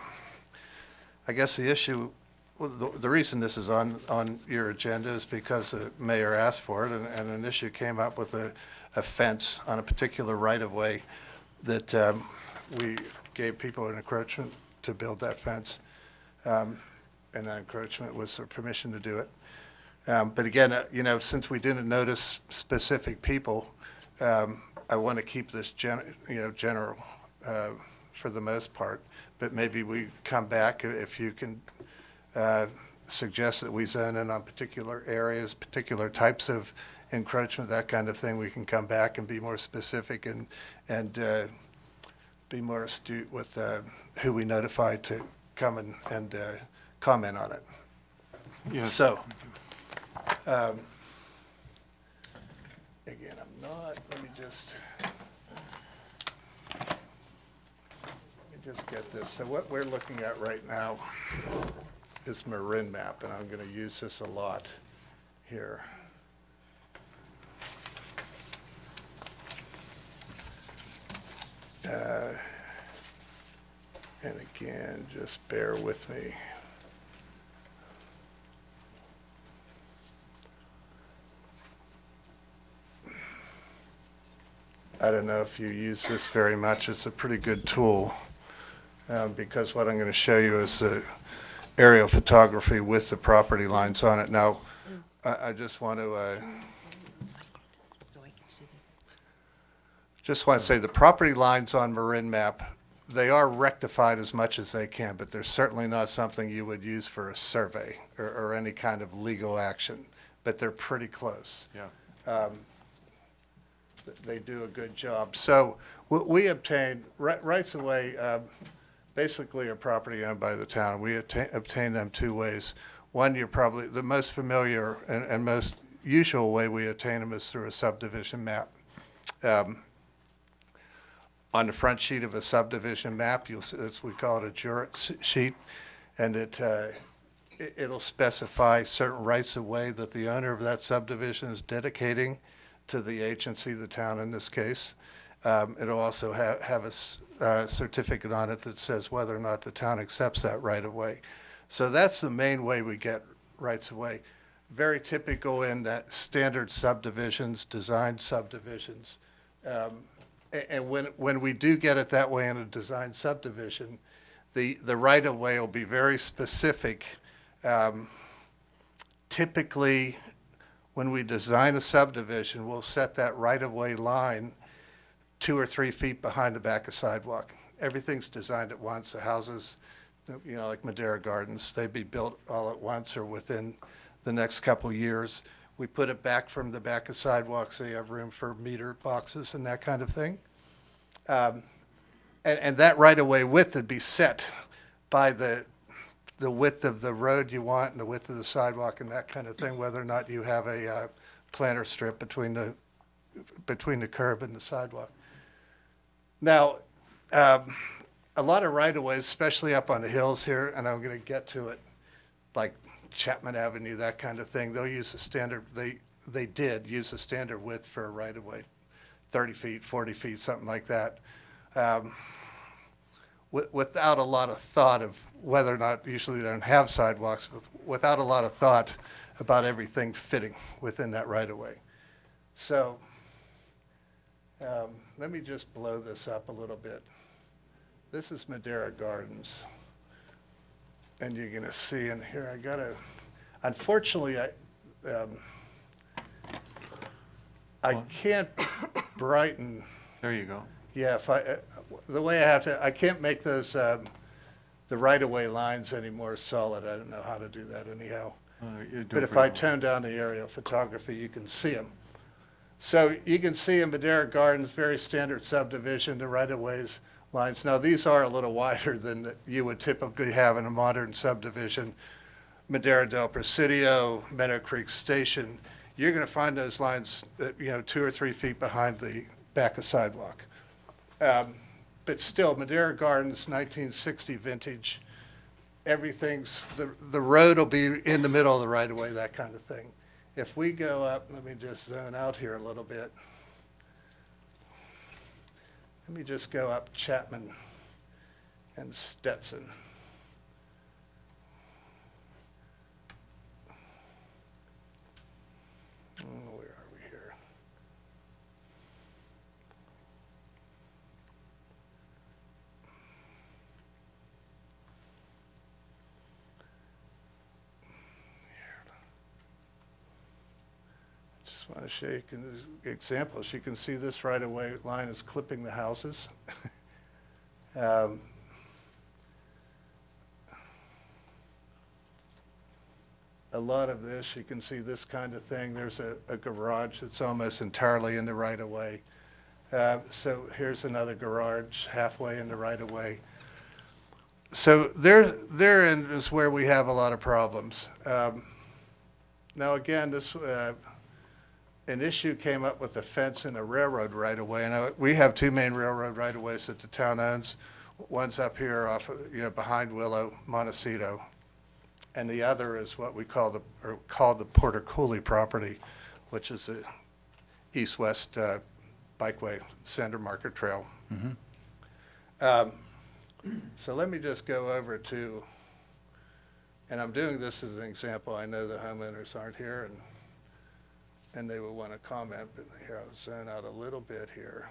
guess the issue, the reason this is on your agenda is because the mayor asked for it, and an issue came up with a fence on a particular right-of-way that we gave people an encroachment to build that fence, and that encroachment was their permission to do it. But again, since we didn't notice specific people, I want to keep this general for the most part. But maybe we come back if you can suggest that we zone in on particular areas, particular types of encroachment, that kind of thing. We can come back and be more specific and be more astute with who we notify to come and comment on it. Yes. So, again, I'm not, let me just get this. So what we're looking at right now is Marin map, and I'm going to use this a lot here. And again, just bear with me. I don't know if you use this very much. It's a pretty good tool because what I'm going to show you is the aerial photography with the property lines on it. Now, I just want to say the property lines on Marin map, they are rectified as much as they can, but they're certainly not something you would use for a survey or any kind of legal action, but they're pretty close. Yeah. They do a good job. So we obtained rights of way, basically are property owned by the town. We obtain them two ways. One, you're probably the most familiar and most usual way we obtain them is through a subdivision map. On the front sheet of a subdivision map, you'll see, we call it a jurat sheet, and it'll specify certain rights of way that the owner of that subdivision is dedicating to the agency, the town in this case. It'll also have a certificate on it that says whether or not the town accepts that right of way. So that's the main way we get rights of way. Very typical in that standard subdivisions, design subdivisions. And when we do get it that way in a design subdivision, the right of way will be very specific. Typically, when we design a subdivision, we'll set that right-of-way line 2 or 3 feet behind the back of sidewalk. Everything's designed at once. The houses, you know, like Madera Gardens, they'd be built all at once or within the next couple of years. We put it back from the back of sidewalks so you have room for meter boxes and that kind of thing. And that right-of-way width would be set by the width of the road you want and the width of the sidewalk and that kind of thing, whether or not you have a planter strip between the curb and the sidewalk. Now, a lot of right-of-ways, especially up on the hills here, and I'm going to get to it, like Chapman Avenue, that kind of thing, they'll use the standard, they did use the standard width for a right-of-way, 30 feet, 40 feet, something like that. Without a lot of thought of whether or not, usually they don't have sidewalks, without a lot of thought about everything fitting within that right-of-way. So let me just blow this up a little bit. This is Madera Gardens. And you're going to see in here, I got to, unfortunately, I can't brighten. There you go. Yeah, the way I have to, I can't make those, the right-of-way lines any more solid. I don't know how to do that anyhow. But if I tone down the aerial photography, you can see them. So you can see in Madera Gardens, very standard subdivision, the right-of-ways lines. Now, these are a little wider than you would typically have in a modern subdivision. Madera del Presidio, Meadow Creek Station, you're going to find those lines, 2 or 3 feet behind the back of sidewalk. But still, Madera Gardens, 1960 vintage, everything's, the road will be in the middle of the right-of-way, that kind of thing. If we go up, let me just zone out here a little bit. Let me just go up Chapman and Stetson. Where are we here? Just want to show you examples. You can see this right-of-way line is clipping the houses. A lot of this, you can see this kind of thing. There's a garage that's almost entirely in the right-of-way. So here's another garage halfway in the right-of-way. So therein is where we have a lot of problems. Now, again, this an issue came up with the fence in a railroad right-of-way. And we have two main railroad right-of-ways that the town owns. One's up here off, behind Willow, Montecito, and the other is what we call the Porter Cooley property, which is the east-west bikeway, Center Market Trail. So let me just go over to, and I'm doing this as an example. I know the homeowners aren't here, and they will want to comment, but here I'll zone out a little bit here.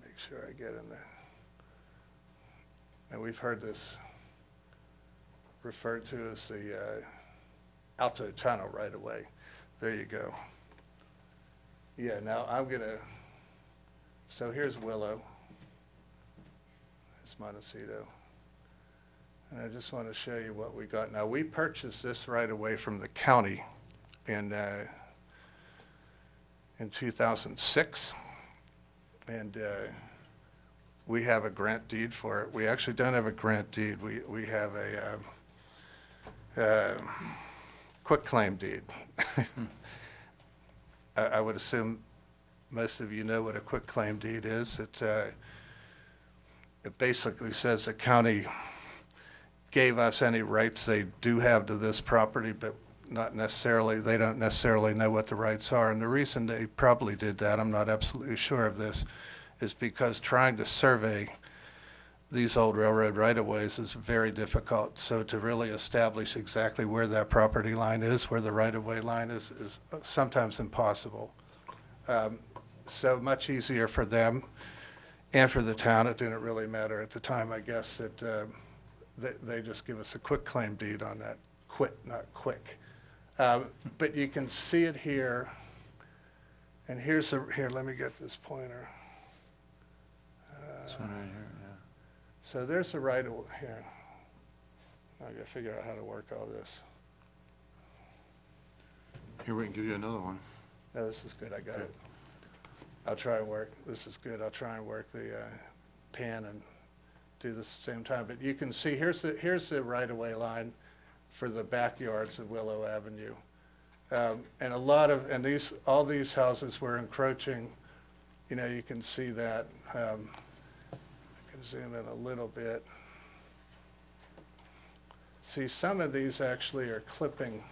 Make sure I get in there. And we've heard this referred to as the Alto Tunnel right away. There you go. Yeah, now I'm going to, so here's Willow. It's Montecito. And I just want to show you what we got. Now, we purchased this right away from the county in 2006. And we have a grant deed for it. We actually don't have a grant deed. We have a quitclaim deed. I would assume most of you know what a quitclaim deed is. It basically says the county gave us any rights they do have to this property, but not necessarily, they don't necessarily know what the rights are. And the reason they probably did that, I'm not absolutely sure of this, is because trying to survey these old railroad right-of-ways is very difficult. So to really establish exactly where that property line is, where the right-of-way line is sometimes impossible. So much easier for them and for the town. It didn't really matter at the time, I guess, that they just give us a quitclaim deed on that. Quit, not quick. But you can see it here. And here, let me get this pointer. This one right here, yeah. So there's the right of way here. I gotta figure out how to work all this. Here, we can give you another one. No, this is good, I got it. I'll try and work, this is good, I'll try and work the pan and do this at the same time. But you can see, here's the right-of-way line for the backyards of Willow Avenue. And all these houses were encroaching, you can see that. I can zoom in a little bit. See, some of these actually are clipping.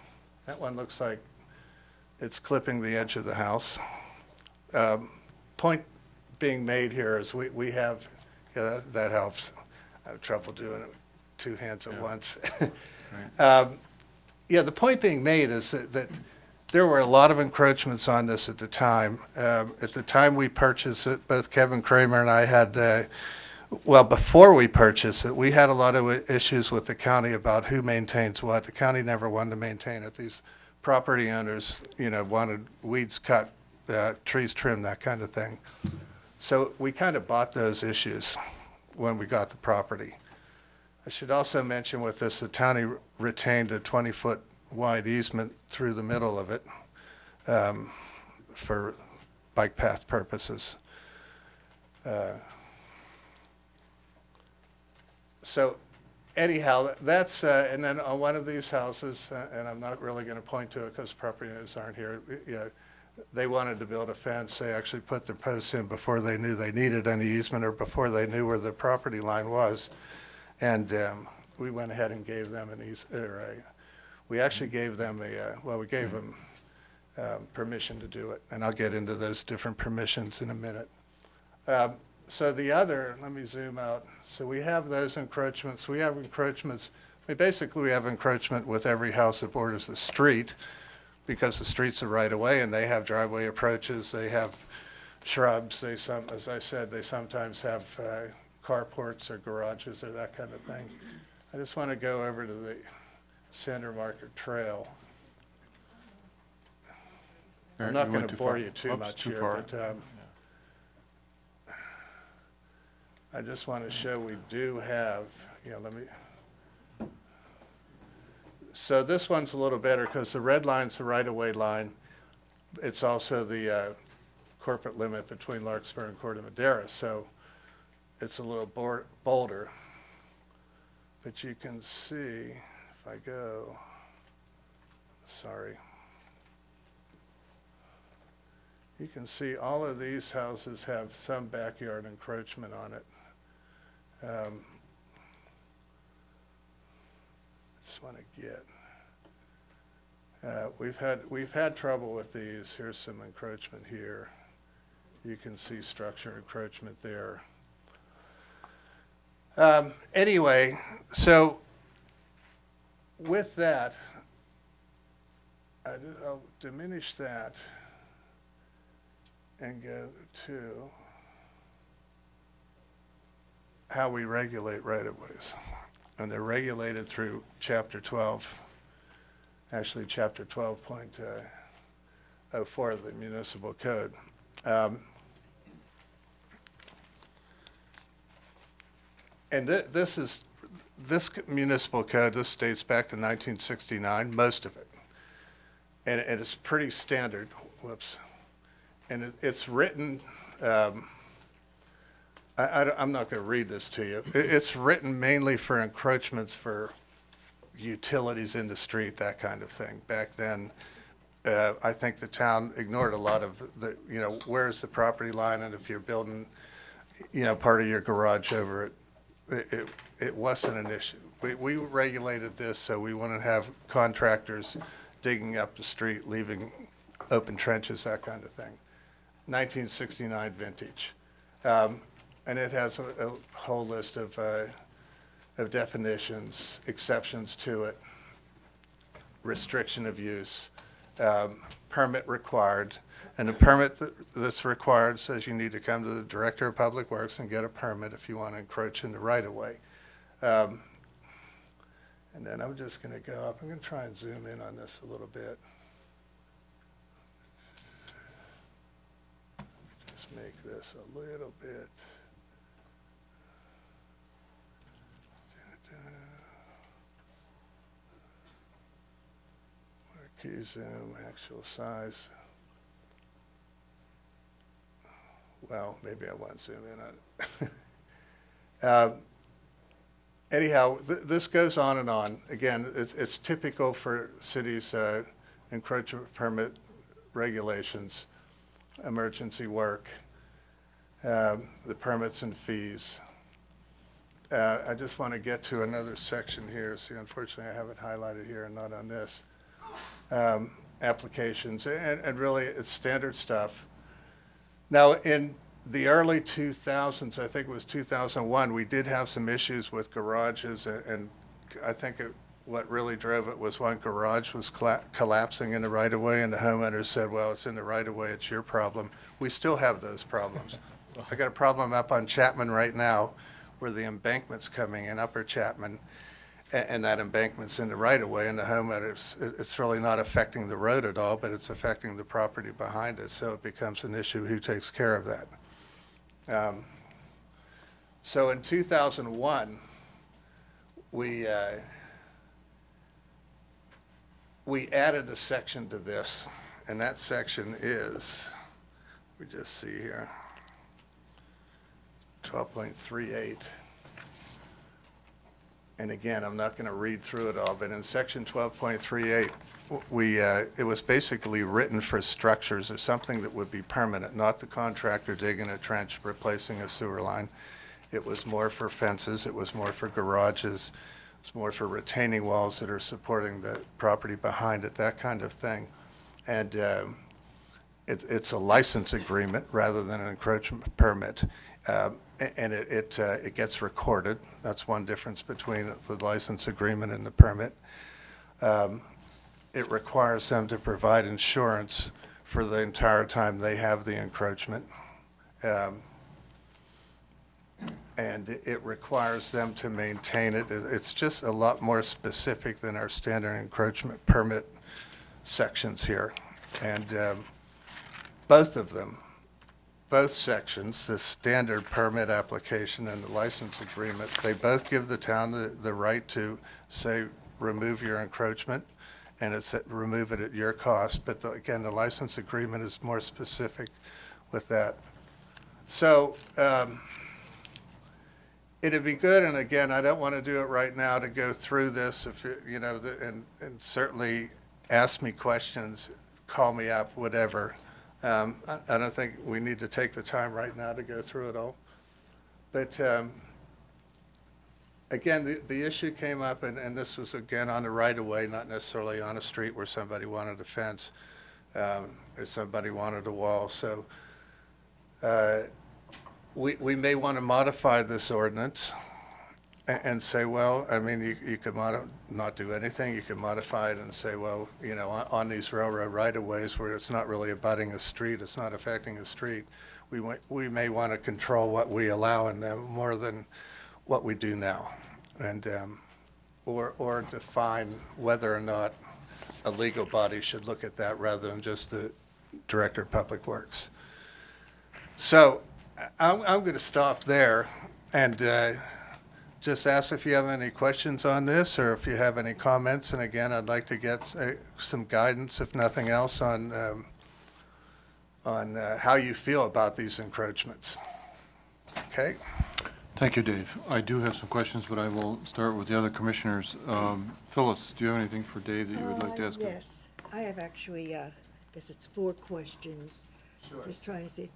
That one looks like it's clipping the edge of the house. Point being made here is we have, that helps. I have trouble doing it with two hands at once. Right. The point being made is that there were a lot of encroachments on this at the time. At the time we purchased it, both Kevin Kramer and I had, before we purchased it, we had a lot of issues with the county about who maintains what. The county never wanted to maintain it. These property owners, wanted weeds cut, trees trimmed, that kind of thing. So we kind of bought those issues when we got the property. I should also mention with this, the county retained a 20-foot wide easement through the middle of it for bike path purposes. So anyhow, that's, and then on one of these houses, and I'm not really going to point to it because property owners aren't here, they wanted to build a fence. They actually put their posts in before they knew they needed any easement or before they knew where the property line was. And we went ahead and gave them we actually gave them we gave them permission to do it. And I'll get into those different permissions in a minute. So the other, let me zoom out. So we have those encroachments. We have encroachments. We have encroachment with every house that borders the street because the streets are right away and they have driveway approaches. They have shrubs. As I said, they sometimes have carports or garages or that kind of thing. I just want to go over to the Center Market Trail. I'm not going to bore you too much here, but I just want to show we do have, so this one's a little better because the red line's the right-of-way line, it's also the corporate limit between Larkspur and Corte Madera, so it's a little bolder. But you can see, if I go, sorry, you can see all of these houses have some backyard encroachment on it. Just want to get, we've had trouble with these. Here's some encroachment here. You can see structure encroachment there. Anyway, so with that, I'll diminish that and go to how we regulate right-of-ways. And they're regulated through Chapter 12, actually Chapter 12.04 of the Municipal Code. And this municipal code, this dates back to 1969, most of it. And it's pretty standard, whoops. And it's written, I'm not going to read this to you. It's written mainly for encroachments for utilities in the street, that kind of thing. Back then, I think the town ignored a lot of the, where's the property line, and if you're building, part of your garage over it, it wasn't an issue. We regulated this so we wouldn't have contractors digging up the street, leaving open trenches, that kind of thing. 1969 vintage. And it has a whole list of definitions, exceptions to it, restriction of use, permit required. And the permit that's required says you need to come to the Director of Public Works and get a permit if you want to encroach in the right-of-way. And then I'm just going to go up. I'm going to try and zoom in on this a little bit. Just make this a little bit. Key zoom, actual size. Well, maybe I won't zoom in on it. Anyhow, this goes on and on. Again, it's typical for cities' encroachment permit regulations, emergency work, the permits and fees. I just want to get to another section here. See, unfortunately, I have it highlighted here and not on this. Applications, and really it's standard stuff. Now, in the early 2000s, I think it was 2001, we did have some issues with garages, and I think what really drove it was one garage was collapsing in the right-of-way, and the homeowners said, well, it's in the right-of-way, it's your problem. We still have those problems. I got a problem up on Chapman right now where the embankment's coming in, Upper Chapman, and that embankment's in the right-of-way, and the homeowners, it's really not affecting the road at all, but it's affecting the property behind it, so it becomes an issue who takes care of that. So in 2001, we added a section to this, and that section is, we just see here, 12.38. And again, I'm not going to read through it all, but in section 12.38, it was basically written for structures or something that would be permanent, not the contractor digging a trench, replacing a sewer line. It was more for fences, it was more for garages, it's more for retaining walls that are supporting the property behind it, that kind of thing. And it's a license agreement rather than an encroachment permit. And it gets recorded. That's one difference between the license agreement and the permit. It requires them to provide insurance for the entire time they have the encroachment. And it requires them to maintain it. It's just a lot more specific than our standard encroachment permit sections here. And both of them, both sections, the standard permit application and the license agreement, they both give the town the right to say, remove your encroachment and it's remove it at your cost. But again, the license agreement is more specific with that. So it'd be good, and again, I don't want to do it right now, to go through this, if it, you know, and certainly ask me questions, call me up, whatever. I don't think we need to take the time right now to go through it all. But again, the issue came up, and this was again on the right-of-way, not necessarily on a street where somebody wanted a fence or somebody wanted a wall. So we may want to modify this ordinance and say, well, I mean, you could not do anything. You could modify it and say, well, you know, on these railroad right-of-ways where it's not really abutting a street, it's not affecting a street, we may want to control what we allow in them more than what we do now, and or define whether or not a legal body should look at that rather than just the Director of Public Works. So I'm going to stop there and just ask if you have any questions on this, or if you have any comments. And again, I'd like to get some guidance, if nothing else, on how you feel about these encroachments. Okay? Thank you, Dave. I do have some questions, but I will start with the other commissioners. Phyllis, do you have anything for Dave that you would like to ask him? Yes, I have actually, I guess it's 4 questions. Sure. Just trying to see.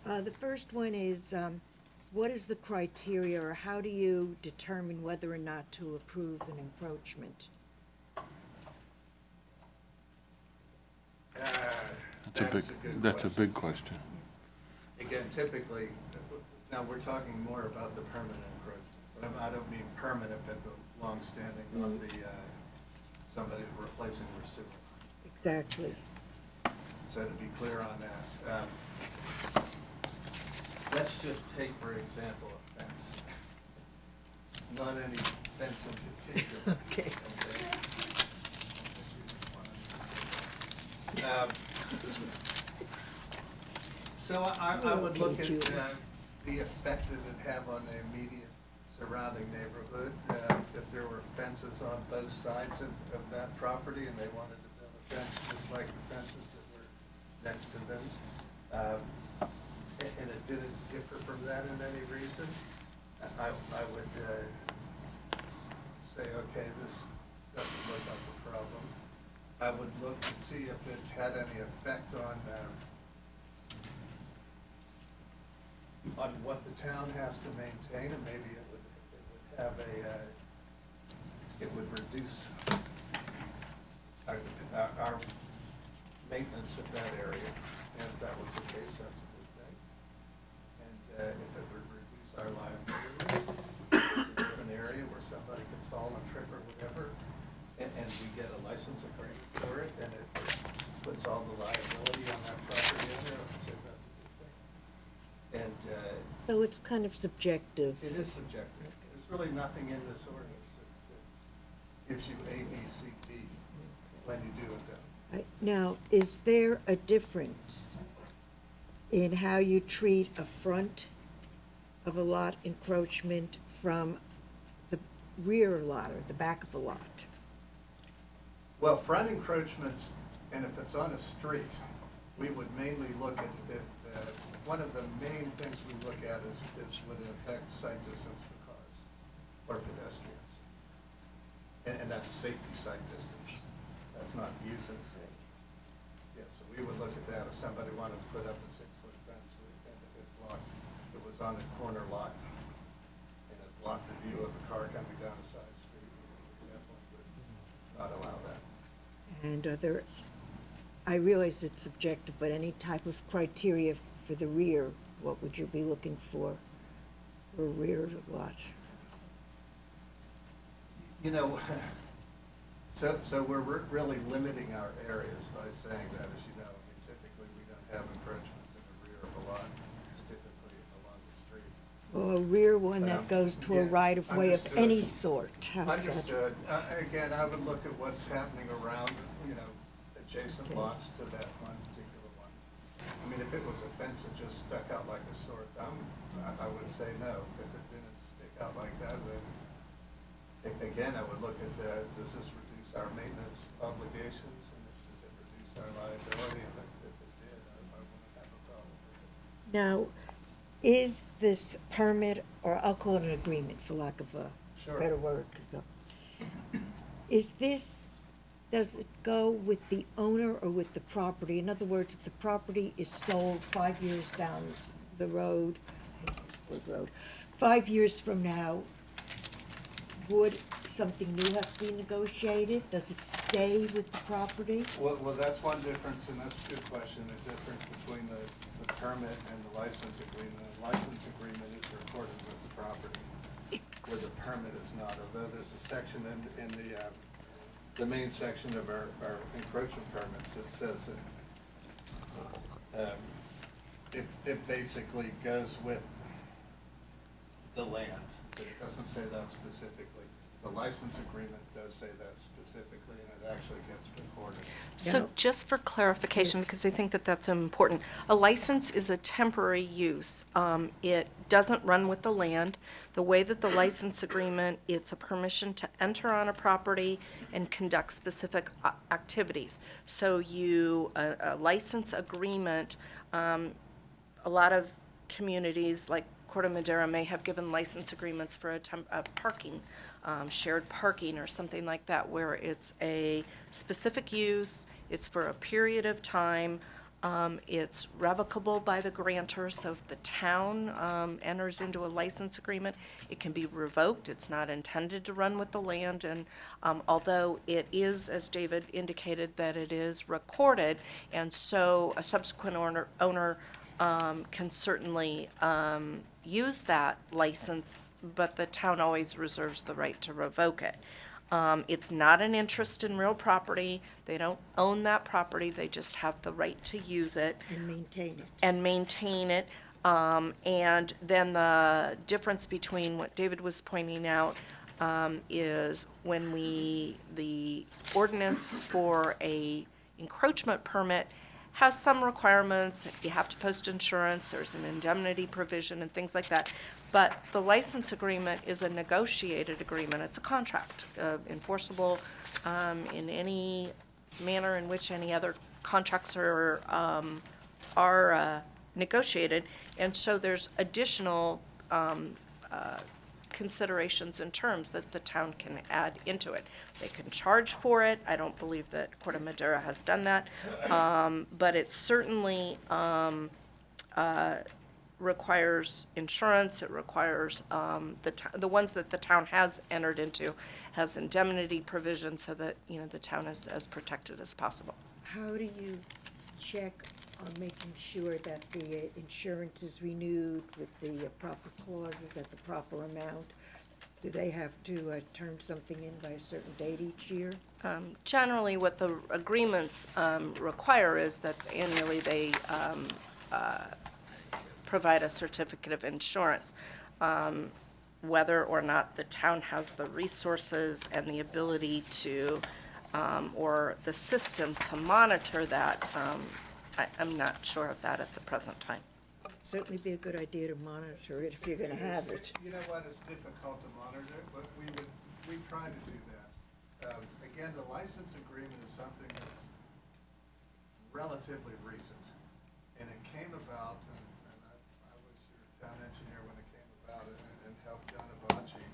The first one is, what is the criteria, or how do you determine whether or not to approve an encroachment? That's a big question. Again, typically, now we're talking more about the permanent encroachments. I don't mean permanent, but the long-standing on the, somebody replacing their sewer. Exactly. So to be clear on that. Let's just take, for example, a fence. Not any fence in particular. Okay. So I would look at the effect that it have on the immediate surrounding neighborhood. If there were fences on both sides of that property and they wanted to build a fence just like the fences that were next to them, and it didn't differ from that in any reason, I would say, okay, this doesn't look like a problem. I would look to see if it had any effect on what the town has to maintain, and maybe it would have it would reduce our maintenance of that area, and if that was the case, that's a good thing. And if it would reduce our liability, it's a different area where somebody can fall and trip or whatever, and we get a license agreement for it, and it puts all the liability on that property owner, I would say that's a good thing. And So it's kind of subjective. it is subjective. There's really nothing in this ordinance that gives you A, B, C, D when you do and don't. Now, is there a difference in how you treat a front of a lot encroachment from the rear lot or the back of a lot? Well, front encroachments, and if it's on a street, we would mainly look at it. One of the main things we look at is would it affect sight distance for cars or pedestrians? And that's safety sight distance. That's not using safety. Yeah, so we would look at that if somebody wanted to put up a 6-foot fence and it blocked, it was on a corner lot and it blocked the view of a car coming down a side street, we definitely would not allow that. And are there, I realize it's subjective, but any type of criteria for the rear, what would you be looking for rear lot? You know, so we're really limiting our areas by saying that, as you know. I mean, typically we don't have encroachments in the rear of a lot. It's typically along the street. Or a rear one that goes to a Yeah, right-of-way of understood. any sort? How's that? Understood. Again, I would look at what's happening around, you know, adjacent lots to that one particular one. I mean, if it was a fence that just stuck out like a sore thumb, I would say no. If it didn't stick out like that, then, again, I would look at, does this reduce our maintenance obligations, and does it reduce our liability? And if it did, I wouldn't have a problem with it. Now, is this permit, or I'll call it an agreement for lack of a Sure. better word, does it go with the owner or with the property? In other words, if the property is sold 5 years down the road, 5 years from now, would something new have to be negotiated? Does it stay with the property? Well, that's one difference, and that's a good question, the difference between the permit and the license agreement. The license agreement is recorded with the property, where the permit is not, although there's a section in the main section of our encroachment permits that says that it basically goes with the land, but it doesn't say that specifically. The license agreement does say that specifically, and it actually gets recorded. So Now- just for clarification, because I think that that's important, a license is a temporary use. It doesn't run with the land. The way that the license agreement, it's a permission to enter on a property and conduct specific activities. So a license agreement, a lot of communities like Corte Madera may have given license agreements for a parking, shared parking or something like that, where it's a specific use, it's for a period of time, it's revocable by the grantor, so if the town enters into a license agreement, it can be revoked. It's not intended to run with the land, and although it is, as David indicated, that it is recorded, and so a subsequent owner can certainly use that license, but the town always reserves the right to revoke it. It's not an interest in real property. They don't own that property. They just have the right to use it. And maintain it. And maintain it. And then the difference between what David was pointing out is when the ordinance for a encroachment permit has some requirements. You have to post insurance, there's an indemnity provision and things like that. But the license agreement is a negotiated agreement. It's a contract, enforceable in any manner in which any other contracts are negotiated. And so there's additional considerations and terms that the town can add into it. They can charge for it. I don't believe that Corte Madera has done that. But it certainly requires insurance. It requires the ones that the town has entered into has indemnity provisions so that, you know, the town is as protected as possible. How do you check on making sure that the insurance is renewed with the proper clauses at the proper amount? Do they have to turn something in by a certain date each year? Generally, what the agreements require is that annually they provide a certificate of insurance. Whether or not the town has the resources and the ability to, or the system to monitor that, I'm not sure of that at the present time. Certainly be a good idea to monitor it if you're gonna have it. You know what, it's difficult to monitor it, but we try to do that. Again, the license agreement is something that's relatively recent, and it came about, and I was your town engineer when it came about, and helped John Avachi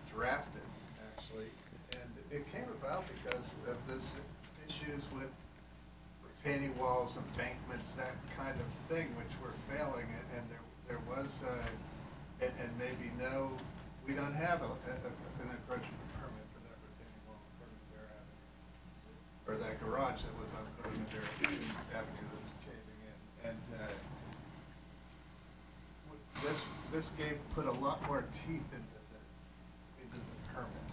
draft it, actually, and it came about because of this issues with retaining walls, embankments, that kind of thing, which were failing, and there was, and maybe we don't have an encroachment permit for that retaining wall on Corte Madera Avenue, or that garage that was on Corte Madera Avenue that's caving in, and this put a lot more teeth into the permit.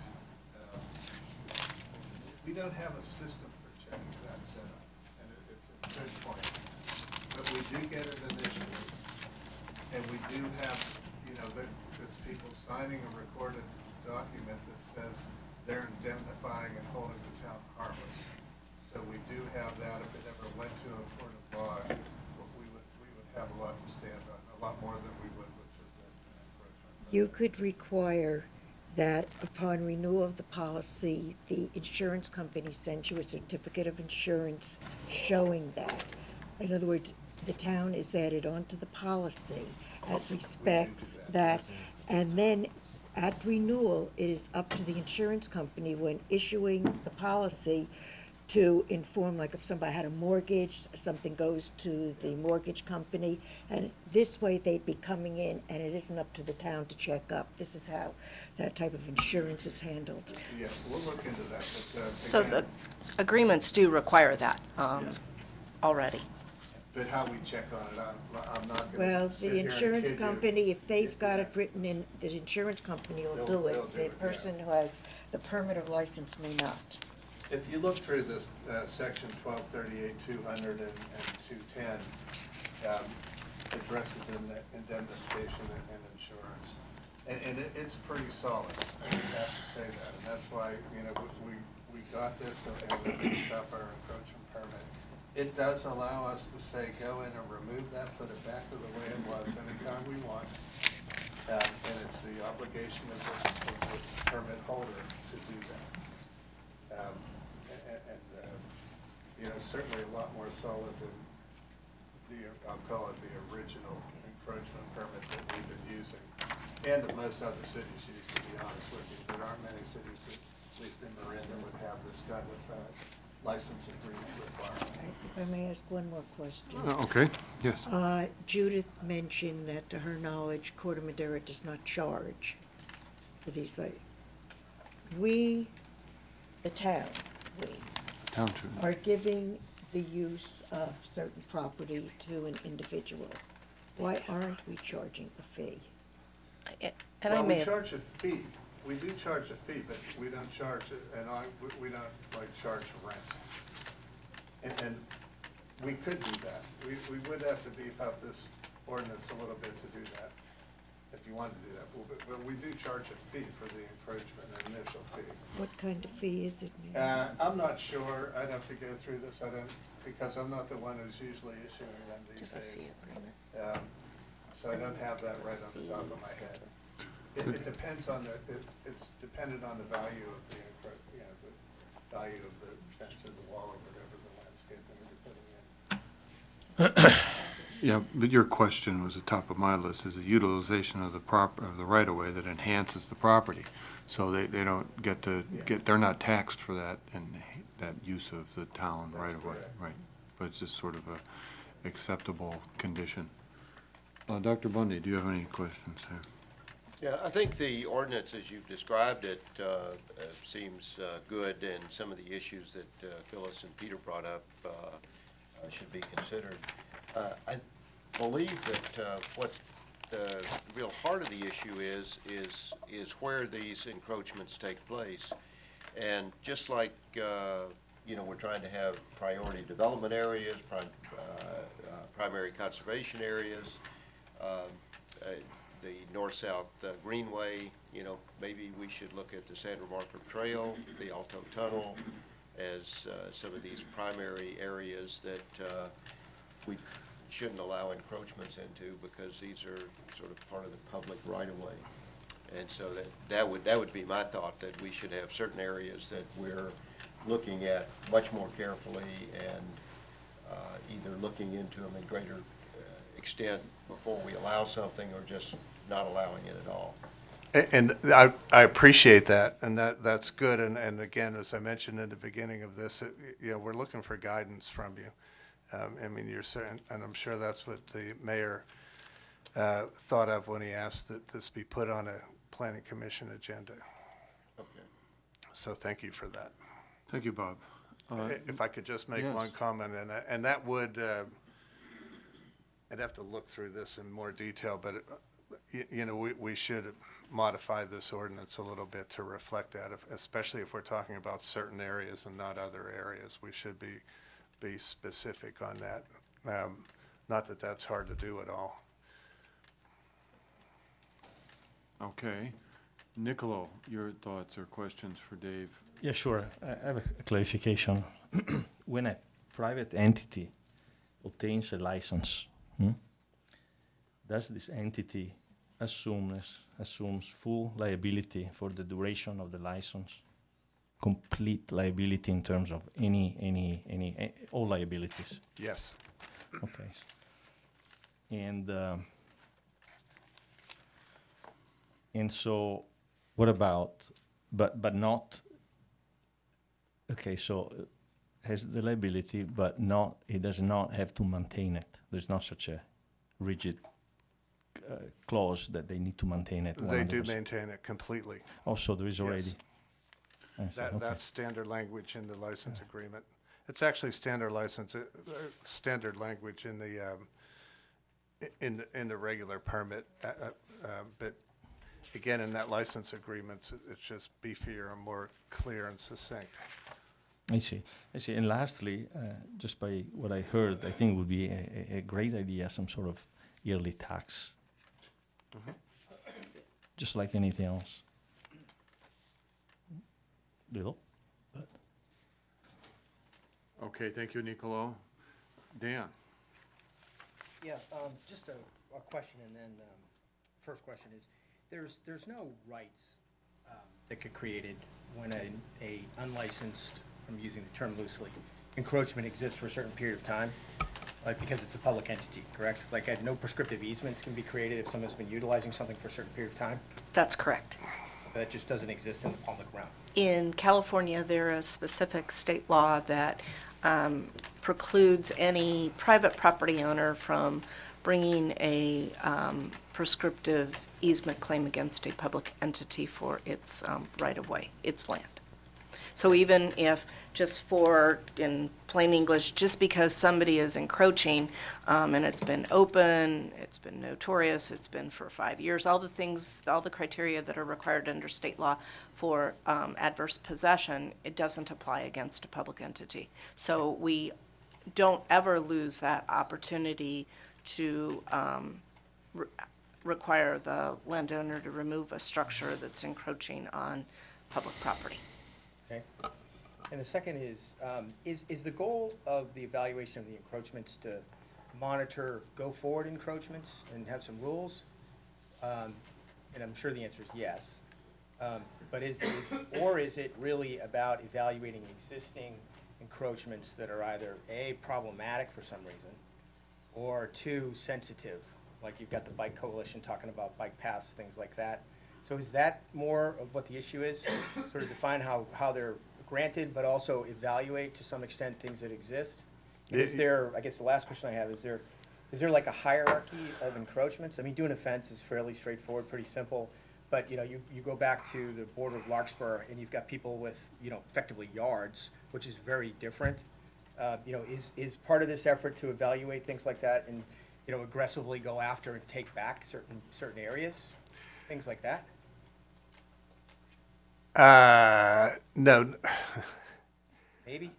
We don't have a system for checking that setup. Good point. But we do get it initially, and we do have, you know, there's people signing a recorded document that says they're indemnifying and holding the town harmless. So we do have that. If it ever went to a court of law, we would have a lot to stand on, a lot more than we would with just an encroachment. You could require that upon renewal of the policy, the insurance company sends you a certificate of insurance showing that. In other words, the town is added onto the policy as respects that, and then at renewal, it is up to the insurance company when issuing the policy to inform, like if somebody had a mortgage, something goes to the mortgage company, and this way they'd be coming in, and it isn't up to the town to check up. This is how that type of insurance is handled. Yes, we'll look into that, but, So again, the agreements do require that already. but how we check on it, I'm not gonna Well, sit the here and insurance kid you. company, if they've got it written in, the insurance company will They'll- do they'll it. do The it, yeah. person who has the permit of license may not. If you look through this, section 1238, 200, and 210, addresses indemnification and insurance. And it's pretty solid, I have to say that. And that's why, we got this and we picked up our encroachment permit. It does allow us to say, go in and remove that, put it back to the way it was anytime we want. And it's the obligation of the permit holder to do that. Certainly a lot more solid than I'll call it the original encroachment permit that we've been using, and that most other cities use, to be honest with you. There aren't many cities, at least in Marin, that would have this kind of license agreement requirement. If I may ask one more question. Okay, yes. Judith mentioned that to her knowledge, Corte Madera does not charge for these, we, the town, Township. are giving the use of certain property to an individual. Why aren't we charging a fee? And I Well, may we have, charge a fee. We do charge a fee, but we don't charge it, and we don't charge rent. And we could do that. We would have to beef up this ordinance a little bit to do that, if you wanted to do that. But we do charge a fee for the encroachment, an initial fee. What kind of fee is it? Mary? I'm not sure. I'd have to go through this. Because I'm not the one who's usually issuing them these days. So I don't have that right on the top of my head. It depends on it's dependent on the value of the value of the fence or the wall or whatever the landscaping you're putting in. Yeah, but your question was the top of my list, is the utilization of the right-of-way that enhances the property. So they don't they're not taxed for that and that use of the town That's right-of-way, correct. right? But it's just sort of a acceptable condition. Dr. Bundy, do you have any questions here? Yeah, I think the ordinance, as you've described it, seems good, and some of the issues that Phyllis and Peter brought up should be considered. I believe that what the real heart of the issue is where these encroachments take place. And just like, we're trying to have priority development areas, primary conservation areas, the north-south greenway, maybe we should look at the Sandra Markham Trail, the Alto Tunnel, as some of these primary areas that we shouldn't allow encroachments into, because these are sort of part of the public right-of-way. And so that would be my thought, that we should have certain areas that we're looking at much more carefully and either looking into them in greater extent before we allow something, or just not allowing it at all. And I appreciate that, and that's good. And again, as I mentioned in the beginning of this, we're looking for guidance from you. I mean, you're certain, and I'm sure that's what the mayor thought of when he asked that this be put on a planning commission agenda. Okay. So thank you for that. Thank you, Bob. If I could just make yes. one comment, and that would, I'd have to look through this in more detail, but we should modify this ordinance a little bit to reflect that, especially if we're talking about certain areas and not other areas. We should be specific on that. Not that that's hard to do at all. Okay. Niccolo, your thoughts or questions for Dave? Yeah, sure. I have a clarification. When a private entity obtains a license, does this entity assumes full liability for the duration of the license, complete liability in terms of all liabilities. Yes. Okay. And so, what about, but not, okay, so has the liability, but not, it does not have to maintain it. There's not such a rigid clause that they need to maintain it 100%. They do maintain it completely. Also, there is Yes. already. I see, okay. That's standard language in the license agreement. It's actually standard language in the regular permit, but again, in that license agreement, it's just beefier and more clear and succinct. I see. And lastly, just by what I heard, I think it would be a great idea, some sort of yearly tax. Just like anything else. Little, but. Okay, thank you, Nicolo. Dan? Yeah, just a question, and then first question is, there's no rights that get created when a unlicensed, I'm using the term loosely, encroachment exists for a certain period of time, like because it's a public entity, correct? Like no prescriptive easements can be created if someone's been utilizing something for a certain period of time? That's correct. That just doesn't exist in the public realm. In California, there is specific state law that precludes any private property owner from bringing a prescriptive easement claim against a public entity for its right-of-way, its land. So even if, just for, in plain English, just because somebody is encroaching, and it's been open, it's been notorious, it's been for 5 years, all the things, all the criteria that are required under state law for adverse possession, it doesn't apply against a public entity. So we don't ever lose that opportunity to require the landowner to remove a structure that's encroaching on public property. Okay. And the second is the goal of the evaluation of the encroachments to monitor go-forward encroachments and have some rules? And I'm sure the answer is yes. But is it really about evaluating existing encroachments that are either A, problematic for some reason, or two, sensitive? Like you've got the bike coalition talking about bike paths, things like that. So is that more of what the issue is? Sort of define how they're granted, but also evaluate to some extent things that exist? And is there, I guess the last question I have, is there like a hierarchy of encroachments? I mean, doing a fence is fairly straightforward, pretty simple. But, you know, you go back to the border of Larkspur and you've got people with, you know, effectively yards, which is very different. You know, is part of this effort to evaluate things like that and, you know, aggressively go after and take back certain areas, things like that? No. Maybe?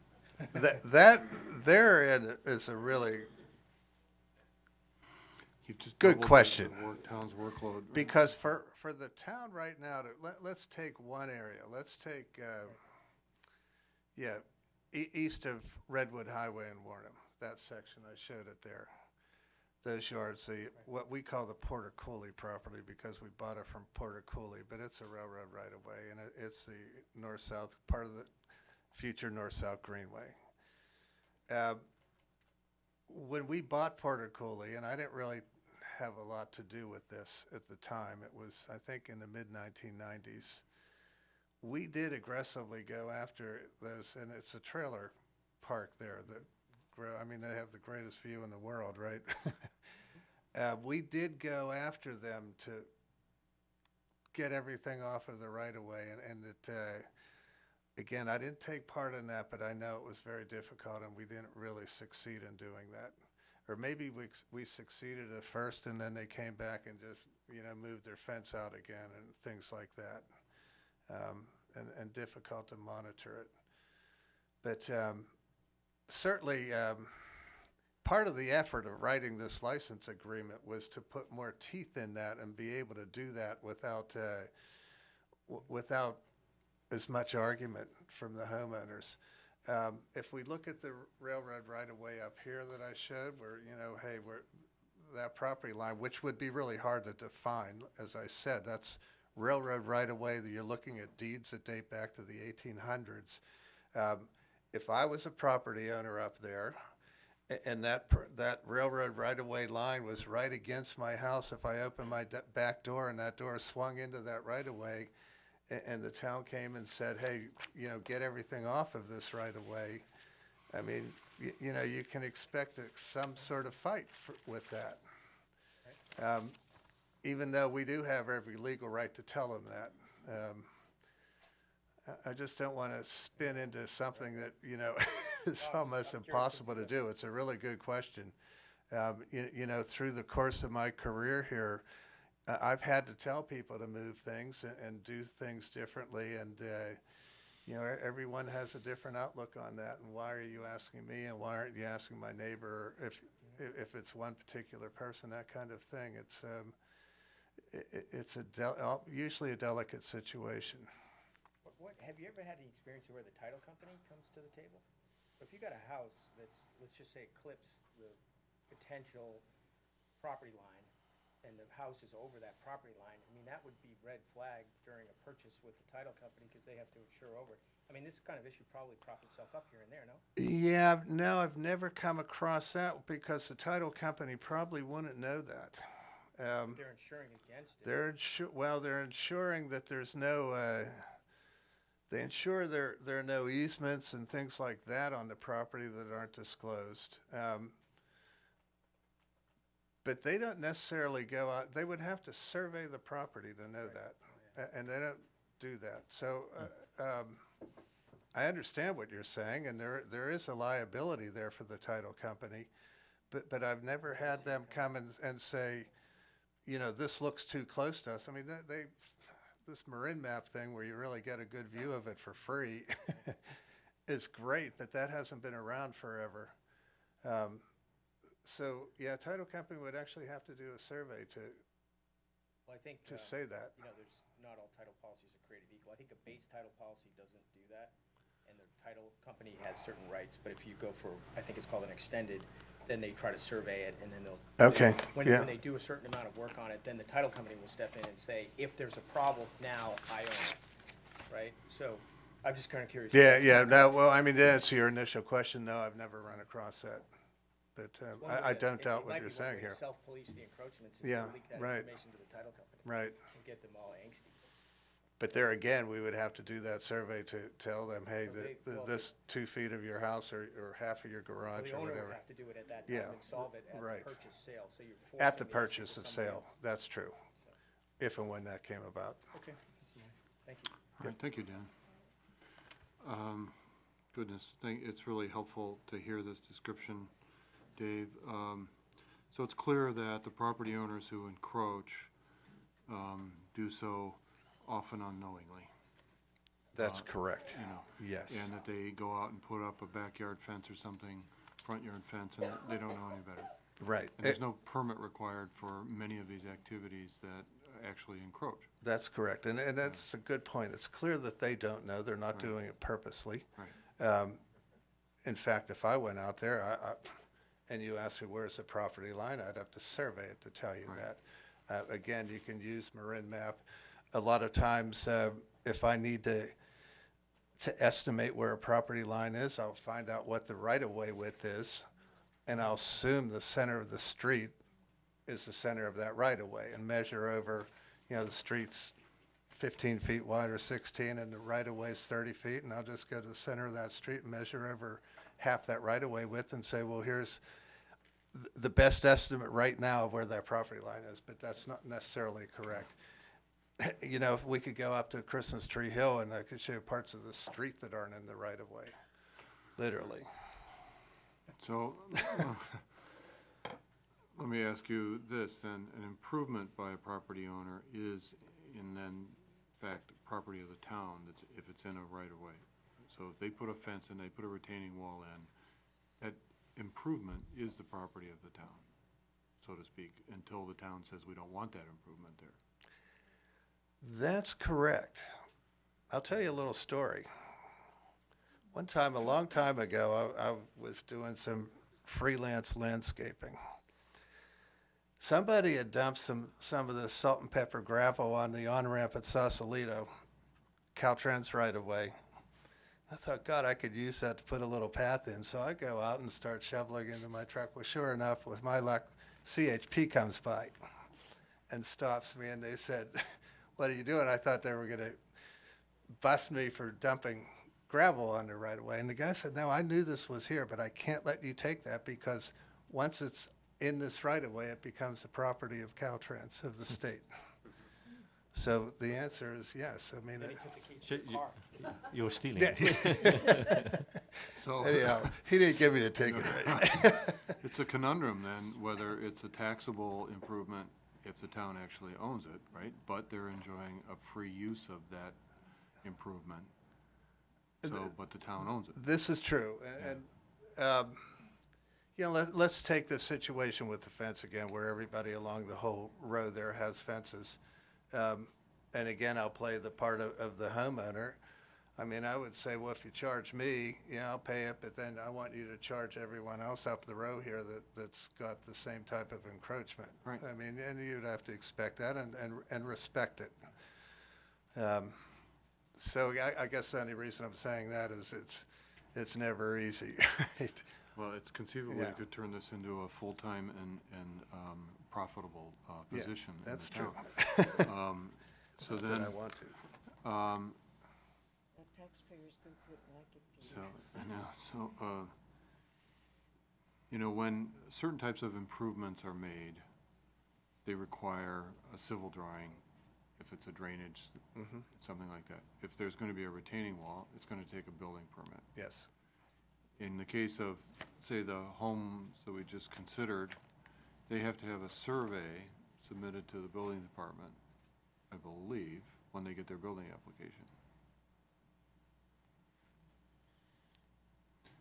That there is a really You've just good doubled question. the town's workload. Because for the town right now, let's take one area. Let's take, east of Redwood Highway in Warrenham, that section, I showed it there. Those yards, what we call the Porter Cooley property because we bought it from Porter Cooley, but it's a railroad right of way, and it's the north-south, part of the future north-south greenway. When we bought Porter Cooley, and I didn't really have a lot to do with this at the time, it was, I think, in the mid-1990s, we did aggressively go after those, and it's a trailer park there that, I mean, they have the greatest view in the world, right? We did go after them to get everything off of the right-of-way, and it, again, I didn't take part in that, but I know it was very difficult, and we didn't really succeed in doing that. Or maybe we succeeded at first, and then they came back and just, you know, moved their fence out again and things like that, and difficult to monitor it. But certainly, part of the effort of writing this license agreement was to put more teeth in that and be able to do that without as much argument from the homeowners. If we look at the railroad right-of-way up here that I showed, where, you know, hey, that property line, which would be really hard to define, as I said, that's railroad right-of-way, that you're looking at deeds that date back to the 1800s. If I was a property owner up there, and that railroad right-of-way line was right against my house, if I opened my back door and that door swung into that right-of-way, and the town came and said, hey, get everything off of this right-of-way, I mean, you can expect some sort of fight with that. Even though we do have every legal right to tell them that. I just don't want to spin into something that, is almost impossible to do. It's a really good question. Through the course of my career here, I've had to tell people to move things and do things differently, and everyone has a different outlook on that. And why are you asking me, and why aren't you asking my neighbor if it's one particular person, that kind of thing. It's usually a delicate situation. Have you ever had any experience where the title company comes to the table? So if you got a house that's, let's just say, eclipses the potential property line, and the house is over that property line, I mean, that would be red flagged during a purchase with the title company, because they have to insure over it. I mean, this kind of issue probably propped itself up here and there, no? Yeah, no, I've never come across that, because the title company probably wouldn't know that. They're insuring against it. They're ensuring that there's no, they ensure there are no easements and things like that on the property that aren't disclosed. But they don't necessarily go out, they would have to survey the property to know that, and they don't do that. So I understand what you're saying, and there is a liability there for the title company, but I've never had them come and say, this looks too close to us. I mean, this Marin map thing where you really get a good view of it for free is great, but that hasn't been around forever. So, yeah, title company would actually have to do a survey to say that. There's not all title policies are created equal. I think a base title policy doesn't do that, and the title company has certain rights. But if you go for, I think it's called an extended, then they try to survey it, and then when they do a certain amount of work on it, then the title company will step in and say, if there's a problem, now I own it, right? So I'm just kind of curious. Yeah. No, well, I mean, to answer your initial question, no, I've never run across that. But I don't doubt what you're saying here. Self-police the encroachments is Yeah, to leak that right. information to the title company. Right. And get them all angsty. But there again, we would have to do that survey to tell them, hey, this 2 feet of your house or half of your garage The or owner whatever. would have to do it at that time and solve it at the purchase sale. So you're forcing At the issue purchase to of somebody sale, else. that's true, So, if and when that came about. okay, that's fine. Thank you. All right, thank you, Dan. Goodness, it's really helpful to hear this description, Dave. So it's clear that the property owners who encroach do so often unknowingly. That's correct. Yes. And that they go out and put up a backyard fence or something, front yard fence, and they don't know any better. Right. And there's no permit required for many of these activities that actually encroach. That's correct, and that's a good point. It's clear that they don't know. They're not doing it purposely. Right. In fact, if I went out there, and you asked me where's the property line, I'd have to survey it to tell you that. Again, you can use Marin map. A lot of times, if I need to estimate where a property line is, I'll find out what the right-of-way width is, and I'll assume the center of the street is the center of that right-of-way and measure over, the street's 15 feet wide or 16 and the right-of-way is 30 feet, and I'll just go to the center of that street and measure over half that right-of-way width and say, well, here's the best estimate right now of where that property line is, but that's not necessarily correct. If we could go up to Christmas Tree Hill and I could show you parts of the street that aren't in the right-of-way, literally. So let me ask you this then. An improvement by a property owner is in fact property of the town if it's in a right-of-way. So if they put a fence and they put a retaining wall in, that improvement is the property of the town, so to speak, until the town says we don't want that improvement there. That's correct. I'll tell you a little story. One time, a long time ago, I was doing some freelance landscaping. Somebody had dumped some of the salt and pepper gravel on the on-ramp at Sausalito, Caltrans right away. I thought, God, I could use that to put a little path in. So I go out and start shoveling into my truck. Well, sure enough, with my luck, CHP comes by and stops me, and they said, what are you doing? I thought they were going to bust me for dumping gravel on the right of way. And the guy said, no, I knew this was here, but I can't let you take that because once it's in this right of way, it becomes the property of Caltrans, of the state. So the answer is yes. I mean, Then he took the keys to the car. You were stealing. So anyhow, he didn't give me a ticket. Right? it's a conundrum then, whether it's a taxable improvement if the town actually owns it, right? But they're enjoying a free use of that improvement. So, but the town owns it. This is true. And you know, let's take the situation with the fence again, where everybody along the whole road there has fences. And again, I'll play the part of the homeowner. I mean, I would say, well, if you charge me, yeah, I'll pay it, but then I want you to charge everyone else up the row here that's got the same type of encroachment. Right. I mean, and you'd have to expect that and respect it. So I guess the only reason I'm saying that is it's never easy, right? Well, it's conceivable you Yeah. could turn this into a full-time and profitable Yeah, position in that's the true. town. So Not that then, I want to. The taxpayers could like it. so, I know, so, you know, when certain types of improvements are made, they require a civil drawing. If it's a drainage, something like that. If there's going to be a retaining wall, it's going to take a building permit. Yes. In the case of, say, the homes that we just considered, they have to have a survey submitted to the building department, I believe, when they get their building application.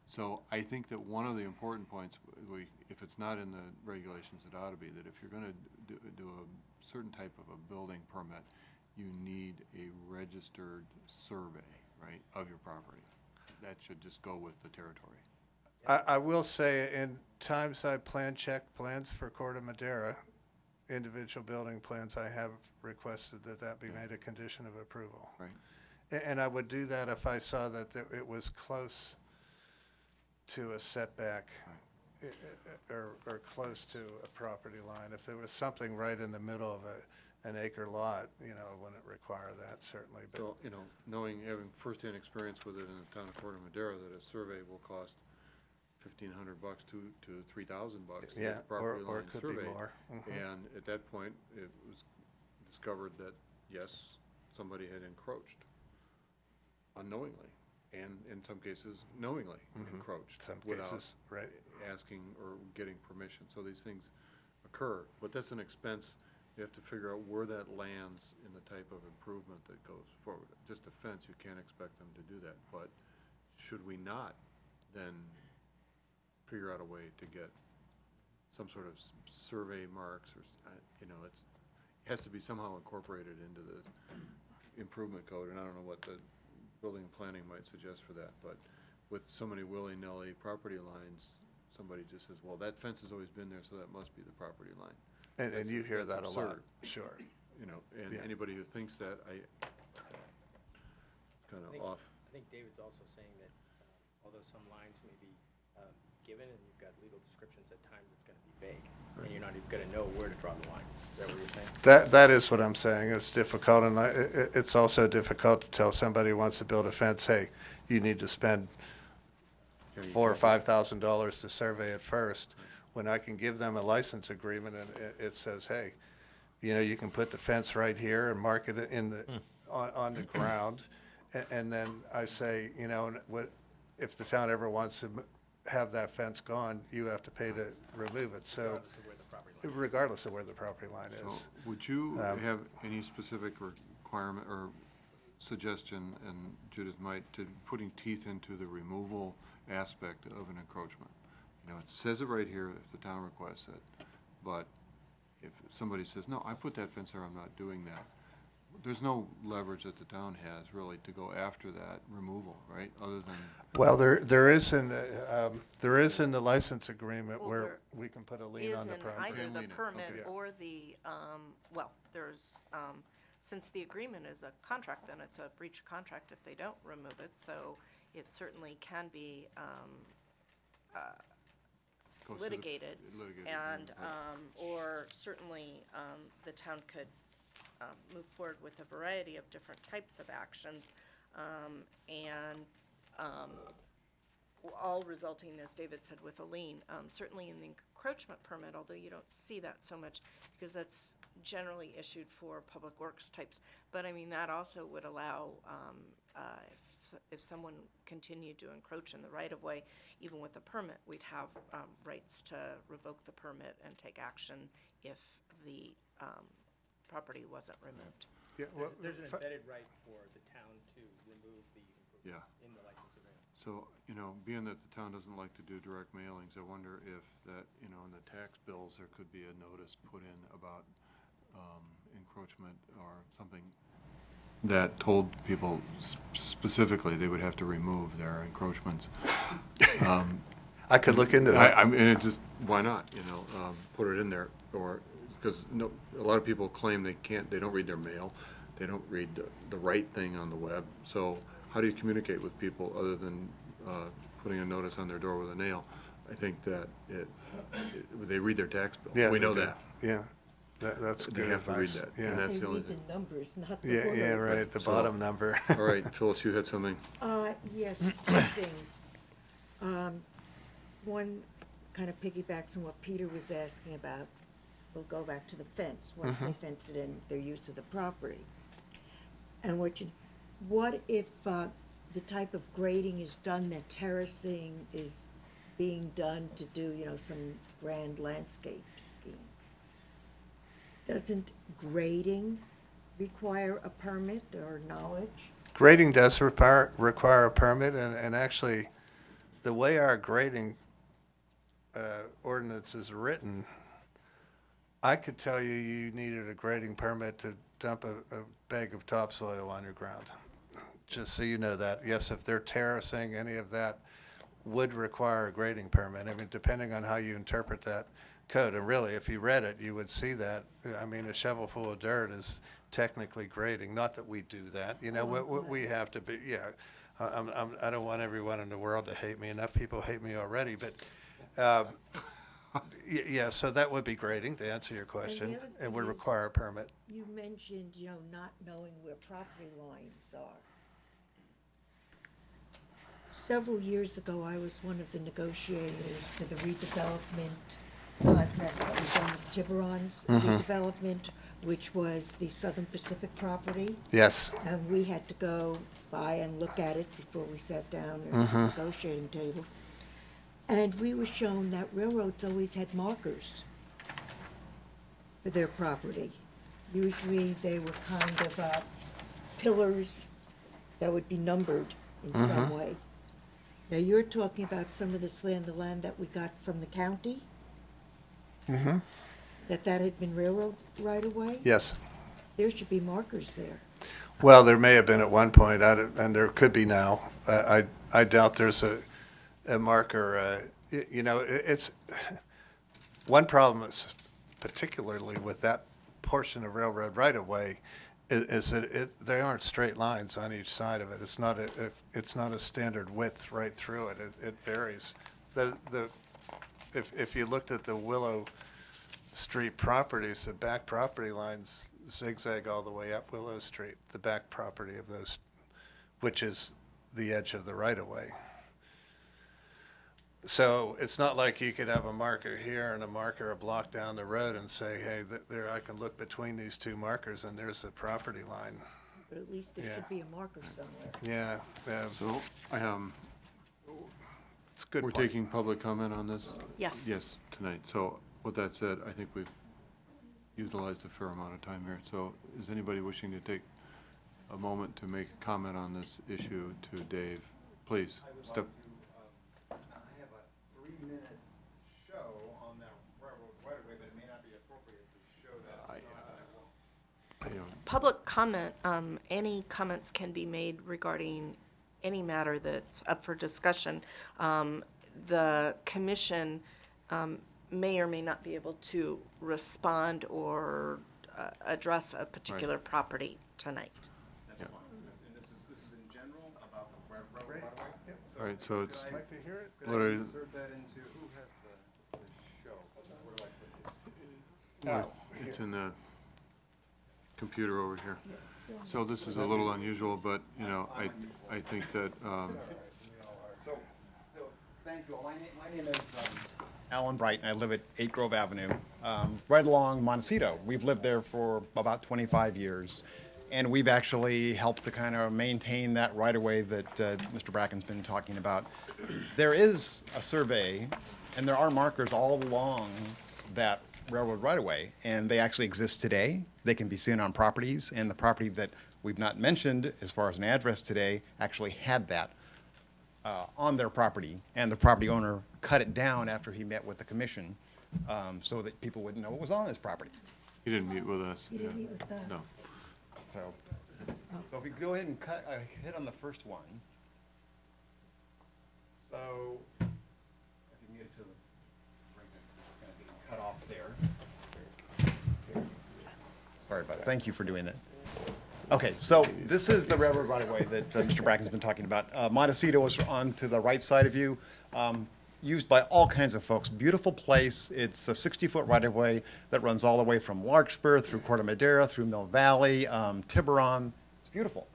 So I think that one of the important points, if it's not in the regulations, it ought to be that if you're going to do a certain type of a building permit, you need a registered survey, right, of your property. That should just go with the territory. I will say, in times I check plans for Corte Madera, individual building plans, I have requested that be made a condition of approval. Right. And I would do that if I saw that it was close to a setback or close to a property line. If there was something right in the middle of an acre lot, you know, I wouldn't require that, certainly. But So, you know, having firsthand experience with it in the town of Corte Madera, that a survey will cost $1,500 to $3,000 to yeah, get the property or line it could be surveyed. more. And at that point, it was discovered that, yes, somebody had encroached unknowingly, and in some cases knowingly encroached Some without cases, right. asking or getting permission. So these things occur, but that's an expense. You have to figure out where that lands in the type of improvement that goes forward. Just a fence, you can't expect them to do that, but should we not then figure out a way to get some sort of survey marks, or, you know, it has to be somehow incorporated into the improvement code, and I don't know what the building and planning might suggest for that, but with so many willy-nilly property lines, somebody just says, well, that fence has always been there, so that must be the property line. And you hear That's that a lot, absurd. sure. You know, and Yeah. anybody who thinks that, kind of off. I think David's also saying that although some lines may be given and you've got legal descriptions, at times it's going to be vague. And you're not even going to know where to draw the line. Is that what you're saying? That is what I'm saying. It's difficult, and it's also difficult to tell somebody who wants to build a fence, hey, you need to spend $4,000 or $5,000 to survey it first, when I can give them a license agreement and it says, hey, you know, you can put the fence right here and mark it in the on the ground, and then I say, you know, if the town ever wants to have that fence gone, you have to pay to remove it. So regardless of where the property line is. So would you have any specific requirement or suggestion, and Judith might, to putting teeth into the removal aspect of an encroachment? You know, it says it right here if the town requests it, but if somebody says, no, I put that fence there, I'm not doing that, there's no leverage that the town has really to go after that removal, right? Other than, Well, there is in the license agreement Well, where there we can put a lien is on the in property. either Can the lien it, permit okay. or the, well, there's, since the agreement is a contract, then it's a breach of contract if they don't remove it, so it certainly can be goes to the- litigated. litigated, And, right. or certainly, the town could move forward with a variety of different types of actions, and all resulting, as David said, with a lien. Certainly in the encroachment permit, although you don't see that so much, because that's generally issued for public works types. But I mean, that also would allow, if someone continued to encroach in the right-of-way, even with a permit, we'd have rights to revoke the permit and take action if the property wasn't removed. Yeah, well, There's an embedded right for the town to remove the Yeah. improvements in the license agreement. So, being that the town doesn't like to do direct mailings, I wonder if that, in the tax bills, there could be a notice put in about encroachment or something that told people specifically they would have to remove their encroachments. I could look into that. I mean, it just, why not, put it in there, or, because a lot of people claim they don't read their mail, they don't read the right thing on the web, so how do you communicate with people other than putting a notice on their door with a nail? I think that they read their tax bill. Yeah, We they know do. that. Yeah, that's good They have to read advice. that, and Yeah, that's They the only read thing. the numbers, not the yeah, words. right, the So- bottom number. All right, Phyllis, you had something? Yes, two things. One kind of piggybacks on what Peter was asking about. We'll go back to the fence, once they fence it in, their use of the property. And what if the type of grading is done, that terracing is being done to do, some grand landscape scheme? Doesn't grading require a permit or knowledge? Grading does require a permit, and actually, the way our grading ordinance is written, I could tell you needed a grading permit to dump a bag of topsoil on your ground. Just so you know that. Yes, if they're terracing, any of that would require a grading permit. I mean, depending on how you interpret that code. And really, if you read it, you would see that. I mean, a shovel full of dirt is technically grading. Not that we do that. We have to be, yeah. I don't want everyone in the world to hate me. Enough people hate me already. But, yeah, so that would be grading, to answer your question. other It would thing is- require a permit. You mentioned, not knowing where property lines are. Several years ago, I was one of the negotiators for the redevelopment contract that was on Tiburon's redevelopment, which was the Southern Pacific property. Yes. And we had to go by and look at it before we sat down at the negotiating table. And we were shown that railroads always had markers for their property. Usually they were kind of pillars that would be numbered in some way. Now, you're talking about some of this land, the land that we got from the county? That had been railroad right away? Yes. There should be markers there. Well, there may have been at one point, and there could be now. I doubt there's a marker. It's one problem is particularly with that portion of railroad right-of-way is that they aren't straight lines on each side of it. It's not a standard width right through it. It varies. If you looked at the Willow Street properties, the back property lines zigzag all the way up Willow Street, the back property of those, which is the edge of the right-of-way. So it's not like you could have a marker here and a marker a block down the road and say, hey, there, I can look between these two markers and there's the property line. But at least there should be a marker somewhere. Yeah, So, it's a good we're point. taking public comment on this? Yes. Yes, tonight. So, with that said, I think we've utilized a fair amount of time here. So, is anybody wishing to take a moment to make a comment on this issue to Dave? Please, step. I have a 3-minute show on that railroad right away, but it may not be appropriate to show that. public comment, any comments can be made regarding any matter that's up for discussion. The commission may or may not be able to respond or address a particular property tonight. That's fine. And this is in general about the railroad right-of-way? All right, so it's, I'd like to hear it. what are, Insert that into, who has the show? Where do I put these? Oh, it's in the computer over here. So this is a little unusual, but, you know, I think that, So, thank you all. My name is Alan Bright, and I live at 8 Grove Avenue, right along Montecito. We've lived there for about 25 years, and we've actually helped to kind of maintain that right-of-way that Mr. Bracken's been talking about. There is a survey, and there are markers all along that railroad right-of-way, and they actually exist today. They can be seen on properties, and the property that we've not mentioned as far as an address today actually had that on their property, and the property owner cut it down after he met with the commission so that people wouldn't know what was on his property. he didn't meet with us. You yeah. didn't meet with us. No. So if you go ahead and hit on the first one. So if you can get to the right there, it's going to be cut off there. Sorry about that. Thank you for doing that. Okay, so this is the railroad right-of-way that Mr. Bracken's been talking about. Montecito is on to the right side of you, used by all kinds of folks. Beautiful place. It's a 60-foot right-of-way that runs all the way from Larkspur through Corte Madera, through Mill Valley, Tiburon. It's beautiful.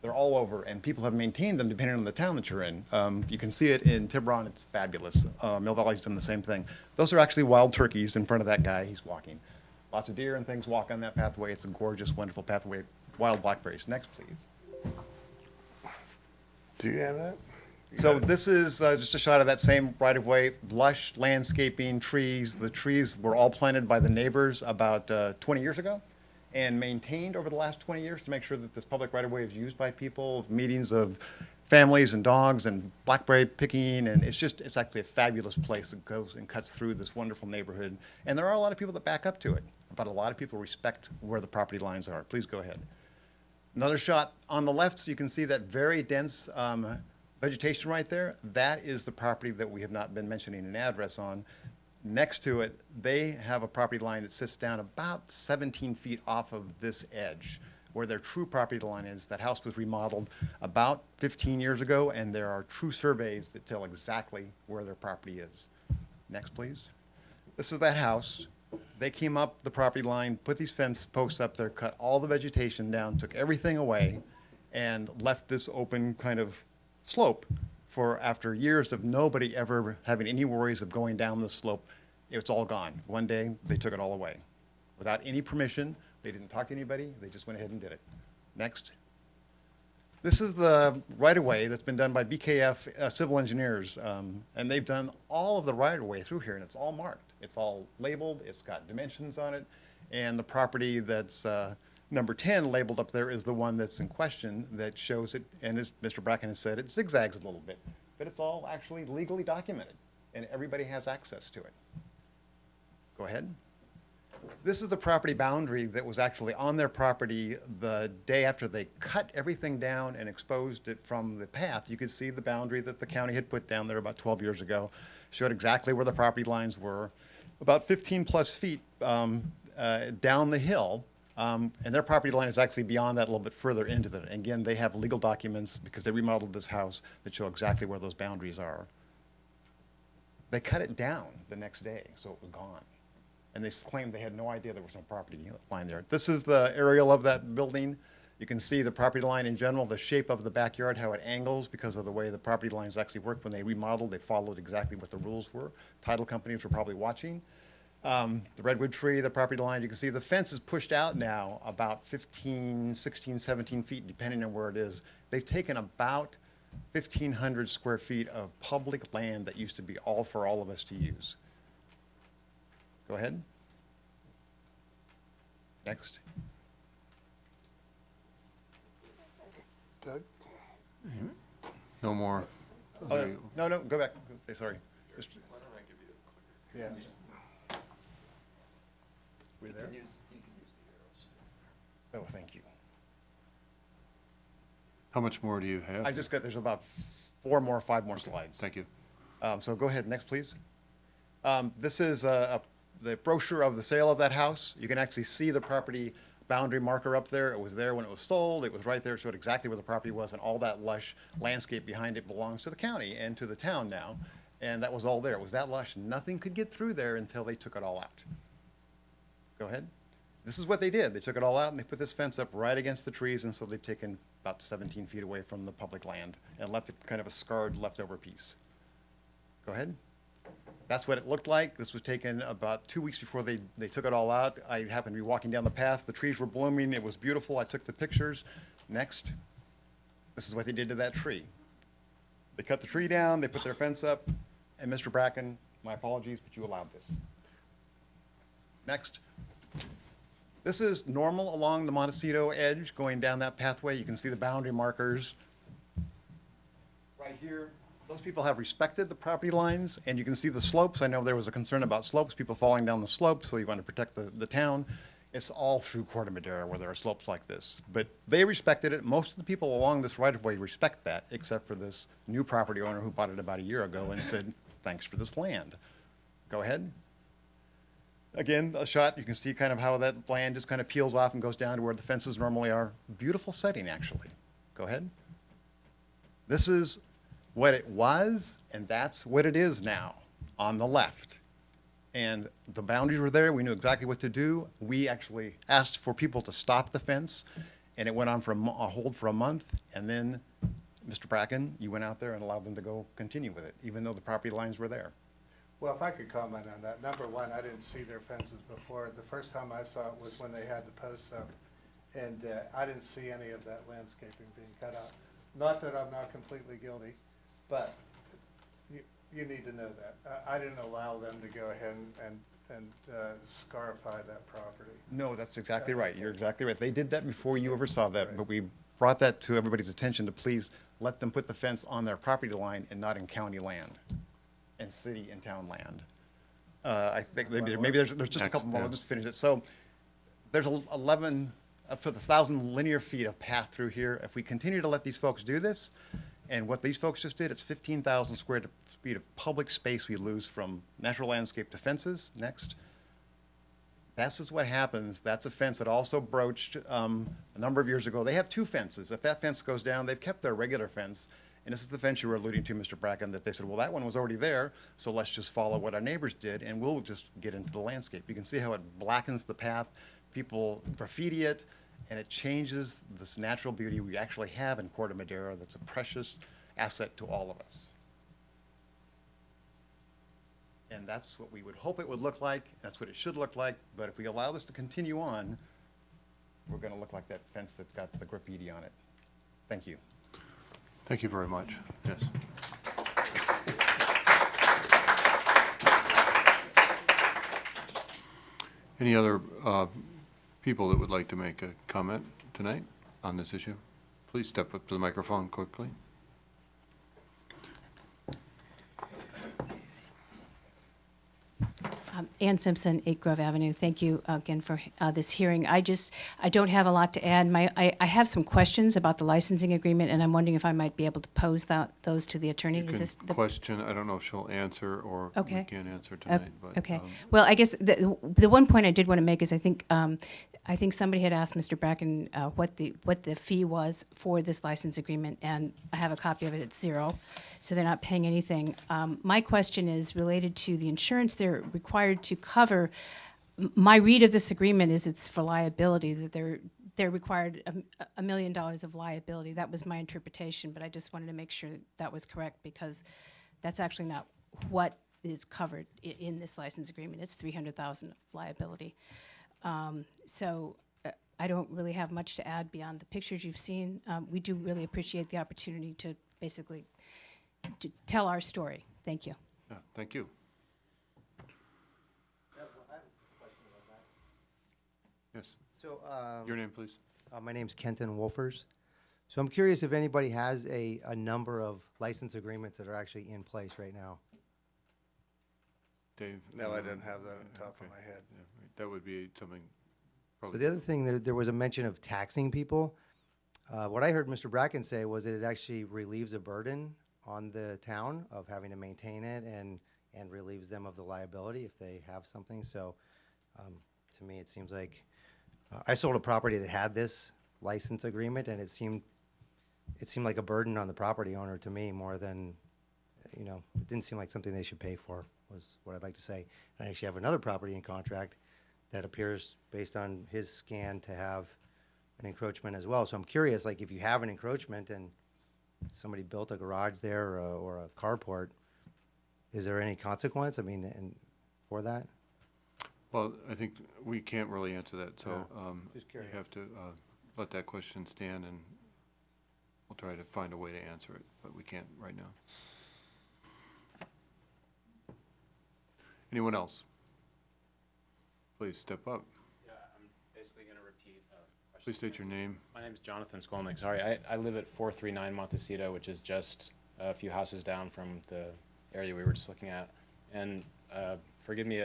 They're all over, and people have maintained them depending on the town that you're in. You can see it in Tiburon. It's fabulous. Mill Valley's done the same thing. Those are actually wild turkeys in front of that guy. He's walking. Lots of deer and things walk on that pathway. It's a gorgeous, wonderful pathway. Wild blackberries. Next, please. Do you have that? So this is just a shot of that same right-of-way, lush landscaping, trees. The trees were all planted by the neighbors about 20 years ago and maintained over the last 20 years to make sure that this public right-of-way is used by people, meetings of families and dogs and blackberry picking, and it's actually a fabulous place that goes and cuts through this wonderful neighborhood. And there are a lot of people that back up to it, but a lot of people respect where the property lines are. Please go ahead. Another shot on the left, so you can see that very dense vegetation right there. That is the property that we have not been mentioning an address on. Next to it, they have a property line that sits down about 17 feet off of this edge, where their true property line is. That house was remodeled about 15 years ago, and there are true surveys that tell exactly where their property is. Next, please. This is that house. They came up the property line, put these fence posts up there, cut all the vegetation down, took everything away, and left this open kind of slope for after years of nobody ever having any worries of going down the slope. It's all gone. One day, they took it all away. Without any permission, they didn't talk to anybody, they just went ahead and did it. Next. This is the right-of-way that's been done by BKF Civil Engineers, and they've done all of the right-of-way through here, and it's all marked. It's all labeled, it's got dimensions on it, and the property that's number 10 labeled up there is the one that's in question that shows it, and as Mr. Bracken has said, it zigzags a little bit, but it's all actually legally documented, and everybody has access to it. Go ahead. This is the property boundary that was actually on their property the day after they cut everything down and exposed it from the path. You could see the boundary that the county had put down there about 12 years ago, showed exactly where the property lines were, about 15 plus feet down the hill, and their property line is actually beyond that a little bit further into that. Again, they have legal documents because they remodeled this house that show exactly where those boundaries are. They cut it down the next day, so it was gone. And they claimed they had no idea there was no property line there. This is the aerial of that building. You can see the property line in general, the shape of the backyard, how it angles because of the way the property lines actually worked when they remodeled. They followed exactly what the rules were. Title companies were probably watching. The redwood tree, the property line, you can see the fence is pushed out now about 15, 16, 17 feet, depending on where it is. They've taken about 1,500 square feet of public land that used to be all for all of us to use. Go ahead. Next. Doug? No more. Oh, no, go back. Say sorry. Yeah. We there? Oh, thank you. How much more do you have? I just got, there's about 5 more slides. Thank you. So go ahead, next, please. This is the brochure of the sale of that house. You can actually see the property boundary marker up there. It was there when it was sold. It was right there, showed exactly where the property was, and all that lush landscape behind it belongs to the county and to the town now. And that was all there. It was that lush. Nothing could get through there until they took it all out. Go ahead. This is what they did. They took it all out and they put this fence up right against the trees, and so they've taken about 17 feet away from the public land and left it kind of a scarred leftover piece. Go ahead. That's what it looked like. This was taken about 2 weeks before they took it all out. I happened to be walking down the path. The trees were blooming. It was beautiful. I took the pictures. Next. This is what they did to that tree. They cut the tree down. They put their fence up. And Mr. Bracken, my apologies, but you allowed this. Next. This is normal along the Montecito edge, going down that pathway. You can see the boundary markers right here. Those people have respected the property lines, and you can see the slopes. I know there was a concern about slopes, people falling down the slopes, so you want to protect the town. It's all through Corte Madera where there are slopes like this. But they respected it. Most of the people along this right-of-way respect that, except for this new property owner who bought it about a year ago and said, thanks for this land. Go ahead. Again, a shot, you can see kind of how that land just kind of peels off and goes down to where the fences normally are. Beautiful setting, actually. Go ahead. This is what it was, and that's what it is now on the left. And the boundaries were there. We knew exactly what to do. We actually asked for people to stop the fence, and it went on for a hold for a month. And then, Mr. Bracken, you went out there and allowed them to go continue with it, even though the property lines were there. Well, if I could comment on that. Number one, I didn't see their fences before. The first time I saw it was when they had the posts up, and I didn't see any of that landscaping being cut out. Not that I'm not completely guilty, but you need to know that. I didn't allow them to go ahead and scarify that property. No, that's exactly right. You're exactly right. They did that before you ever saw that, but we brought that to everybody's attention to please let them put the fence on their property line and not in county land and city and town land. I think maybe there's just a couple more. I'll just finish it. So there's 11 up to 1,000 linear feet of path through here. If we continue to let these folks do this, and what these folks just did, it's 15,000 square feet of public space we lose from natural landscape to fences. Next. This is what happens. That's a fence that also broached a number of years ago. They have 2 fences. If that fence goes down, they've kept their regular fence. And this is the fence you were alluding to, Mr. Bracken, that they said, well, that one was already there, so let's just follow what our neighbors did, and we'll just get into the landscape. You can see how it blackens the path. People graffiti it, and it changes this natural beauty we actually have in Corte Madera that's a precious asset to all of us. And that's what we would hope it would look like. That's what it should look like. But if we allow this to continue on, we're going to look like that fence that's got the graffiti on it. Thank you. Thank you very much. Yes. Any other people that would like to make a comment tonight on this issue? Please step up to the microphone quickly. Ann Simpson, 8 Grove Avenue. Thank you again for this hearing. I don't have a lot to add. I have some questions about the licensing agreement, and I'm wondering if I might be able to pose those to the attorney. You can question. I don't know if she'll answer or okay. we can't answer tonight. But, okay. Well, I guess the one point I did want to make is I think somebody had asked Mr. Bracken what the fee was for this license agreement, and I have a copy of it. It's 0, so they're not paying anything. My question is related to the insurance they're required to cover. My read of this agreement is it's for liability, that they're required $1 million of liability. That was my interpretation, but I just wanted to make sure that was correct, because that's actually not what is covered in this license agreement. It's $300,000 liability. So I don't really have much to add beyond the pictures you've seen. We do really appreciate the opportunity to basically to tell our story. Thank you. Yeah, thank you. Yes. So, your name, please. My name's Kenton Wolfers. So I'm curious if anybody has a number of license agreements that are actually in place right now. Dave? No, I didn't have that on top of my head. Yeah, that would be something So the other thing, there was a mention of taxing people. What I heard Mr. Bracken say was that it actually relieves a burden on the town of having to maintain it and relieves them of the liability if they have something. So to me, it seems like I sold a property that had this license agreement, and it seemed like a burden on the property owner to me more than, it didn't seem like something they should pay for, was what I'd like to say. And I actually have another property in contract that appears, based on his scan, to have an encroachment as well. So I'm curious, like, if you have an encroachment and somebody built a garage there or a carport, is there any consequence? I mean, for that? Well, I think we can't really answer that, so Just you curious. have to let that question stand, and we'll try to find a way to answer it, but we can't right now. Anyone else? Please step up. Yeah, I'm basically going to repeat a question. Please state your name. My name is Jonathan Skolnick. Sorry, I live at 439 Montecito, which is just a few houses down from the area we were just looking at. And forgive me,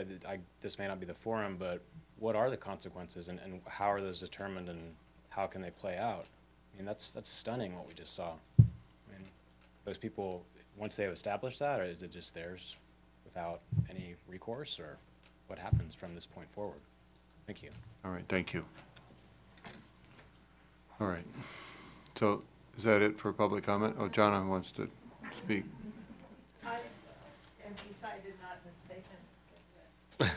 this may not be the forum, but what are the consequences, and how are those determined, and how can they play out? I mean, that's stunning what we just saw. I mean, those people, once they've established that, or is it just theirs without any recourse, or what happens from this point forward? Thank you. All right, thank you. All right. So is that it for public comment? Oh, Jonna wants to speak. I am decided not mistaken. It's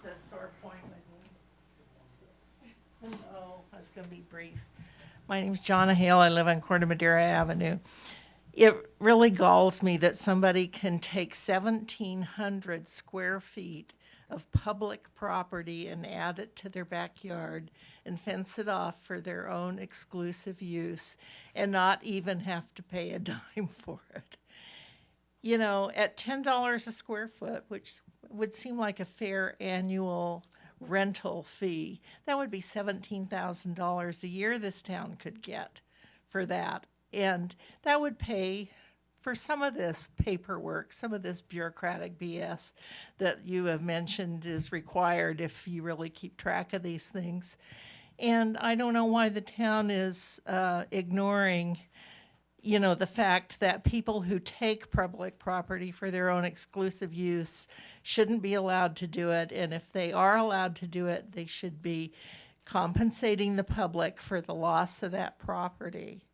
a sore point with me. Oh, I was going to be brief. My name's Jonna Hale. I live on Corte Madera Avenue. It really galls me that somebody can take 1,700 square feet of public property and add it to their backyard and fence it off for their own exclusive use and not even have to pay a dime for it. You know, at $10 a square foot, which would seem like a fair annual rental fee, that would be $17,000 a year this town could get for that. And that would pay for some of this paperwork, some of this bureaucratic BS that you have mentioned is required if you really keep track of these things. And I don't know why the town is ignoring, you know, the fact that people who take public property for their own exclusive use shouldn't be allowed to do it. And if they are allowed to do it, they should be compensating the public for the loss of that property.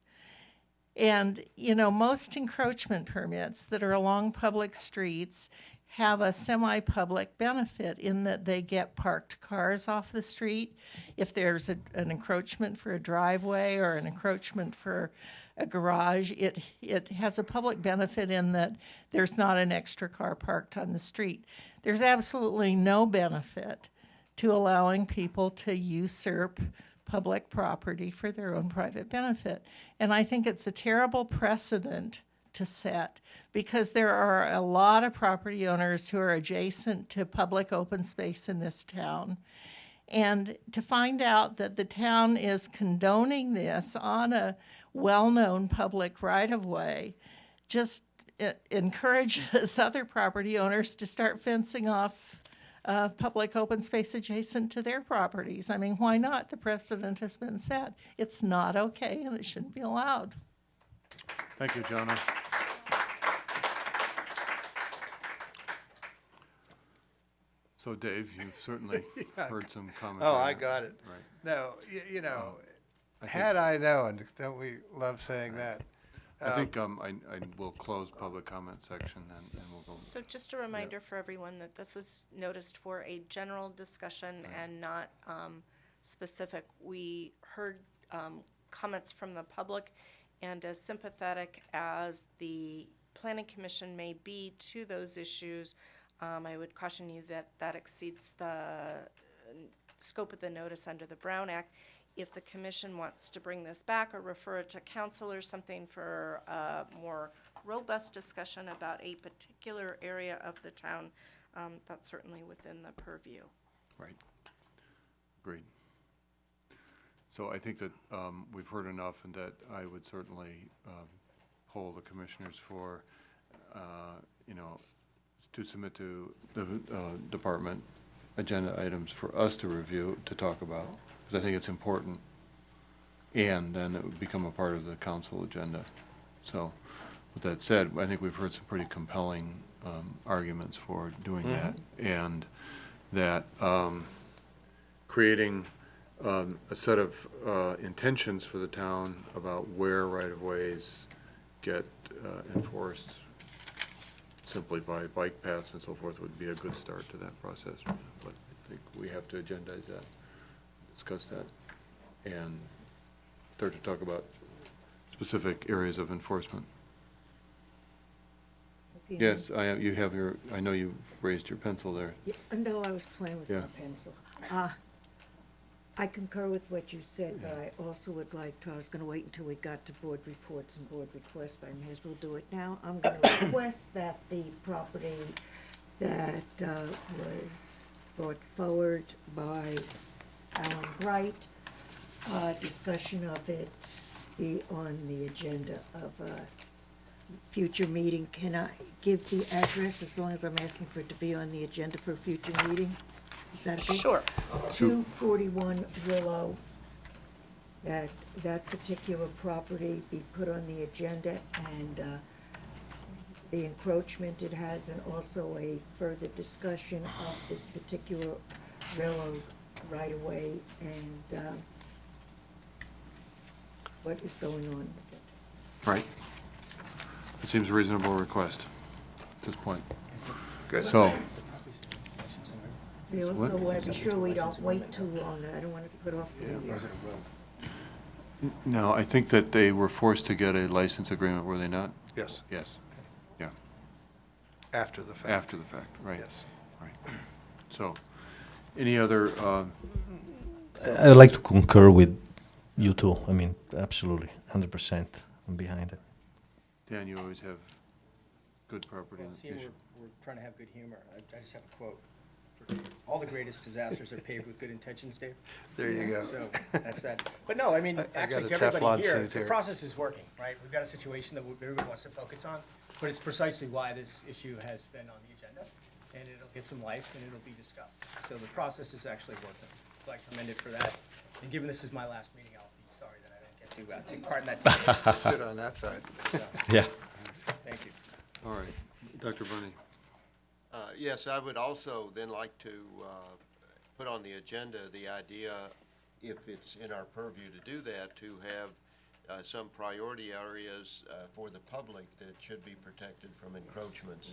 And, you know, most encroachment permits that are along public streets have a semi-public benefit in that they get parked cars off the street. If there's an encroachment for a driveway or an encroachment for a garage, it has a public benefit in that there's not an extra car parked on the street. There's absolutely no benefit to allowing people to usurp public property for their own private benefit. And I think it's a terrible precedent to set because there are a lot of property owners who are adjacent to public open space in this town. And to find out that the town is condoning this on a well-known public right-of-way just encourages other property owners to start fencing off public open space adjacent to their properties. I mean, why not? The precedent has been set. It's not okay, and it shouldn't be allowed. Thank you, Jonna. So, Dave, you've certainly heard some comments. Oh, I got it. Right. No, you know, I think- had I known, don't we love saying that? I think I will close public comment section and we'll go. So just a reminder for everyone that this was noticed for a general discussion and not specific. We heard comments from the public, and as sympathetic as the Planning Commission may be to those issues, I would caution you that that exceeds the scope of the notice under the Brown Act. If the commission wants to bring this back or refer it to council or something for a more robust discussion about a particular area of the town, that's certainly within the purview. Right. Agreed. So I think that we've heard enough, and that I would certainly poll the commissioners for, you know, to submit to the department agenda items for us to review, to talk about, because I think it's important. And then it would become a part of the council agenda. So, with that said, I think we've heard some pretty compelling arguments for doing that. And that creating a set of intentions for the town about where right-of-ways get enforced simply by bike paths and so forth would be a good start to that process. But I think we have to agendize that, discuss that, and start to talk about specific areas of enforcement. Yes, you have your, I know you've raised your pencil there. Yeah, no, I was playing with Yeah. my pencil. I concur with what you said, but I also would like to, I was gonna wait until we got to board reports and board requests, but I may as well do it now. I'm gonna request that the property that was brought forward by Alan Bright, discussion of it be on the agenda of a future meeting. Can I give the address as long as I'm asking for it to be on the agenda for a future meeting? Is that okay? Sure. 241 Willow, that particular property be put on the agenda, and the encroachment it has, and also a further discussion of this particular railroad right-of-way, and what is going on with it. Right. It seems a reasonable request at this point. Good. So, We also want to be sure we don't wait too long. I don't want to put off the year. no, I think that they were forced to get a license agreement, were they not? Yes, Yes. Yeah, after the fact. after the fact, right. Yes. Right. So, any other, I'd like to concur with you too. I mean, absolutely, 100%. I'm behind it. Dan, you always have good property. Well, see, we're trying to have good humor. I just have a quote. All the greatest disasters are paved with good intentions, Dave. There you go. So that's that. But no, I mean, I got actually, a to everybody Teflon here, suit the here. process is working, right? We've got a situation that everybody wants to focus on, but it's precisely why this issue has been on the agenda, and it'll get some life and it'll be discussed. So the process is actually working. So I commend it for that. And given this is my last meeting, I'll be sorry that I didn't get to take part in that today. Sit on that side. So, Yeah. thank you. All right, Dr. Bunny. Yes, I would also then like to put on the agenda the idea, if it's in our purview to do that, to have some priority areas for the public that should be protected from encroachments.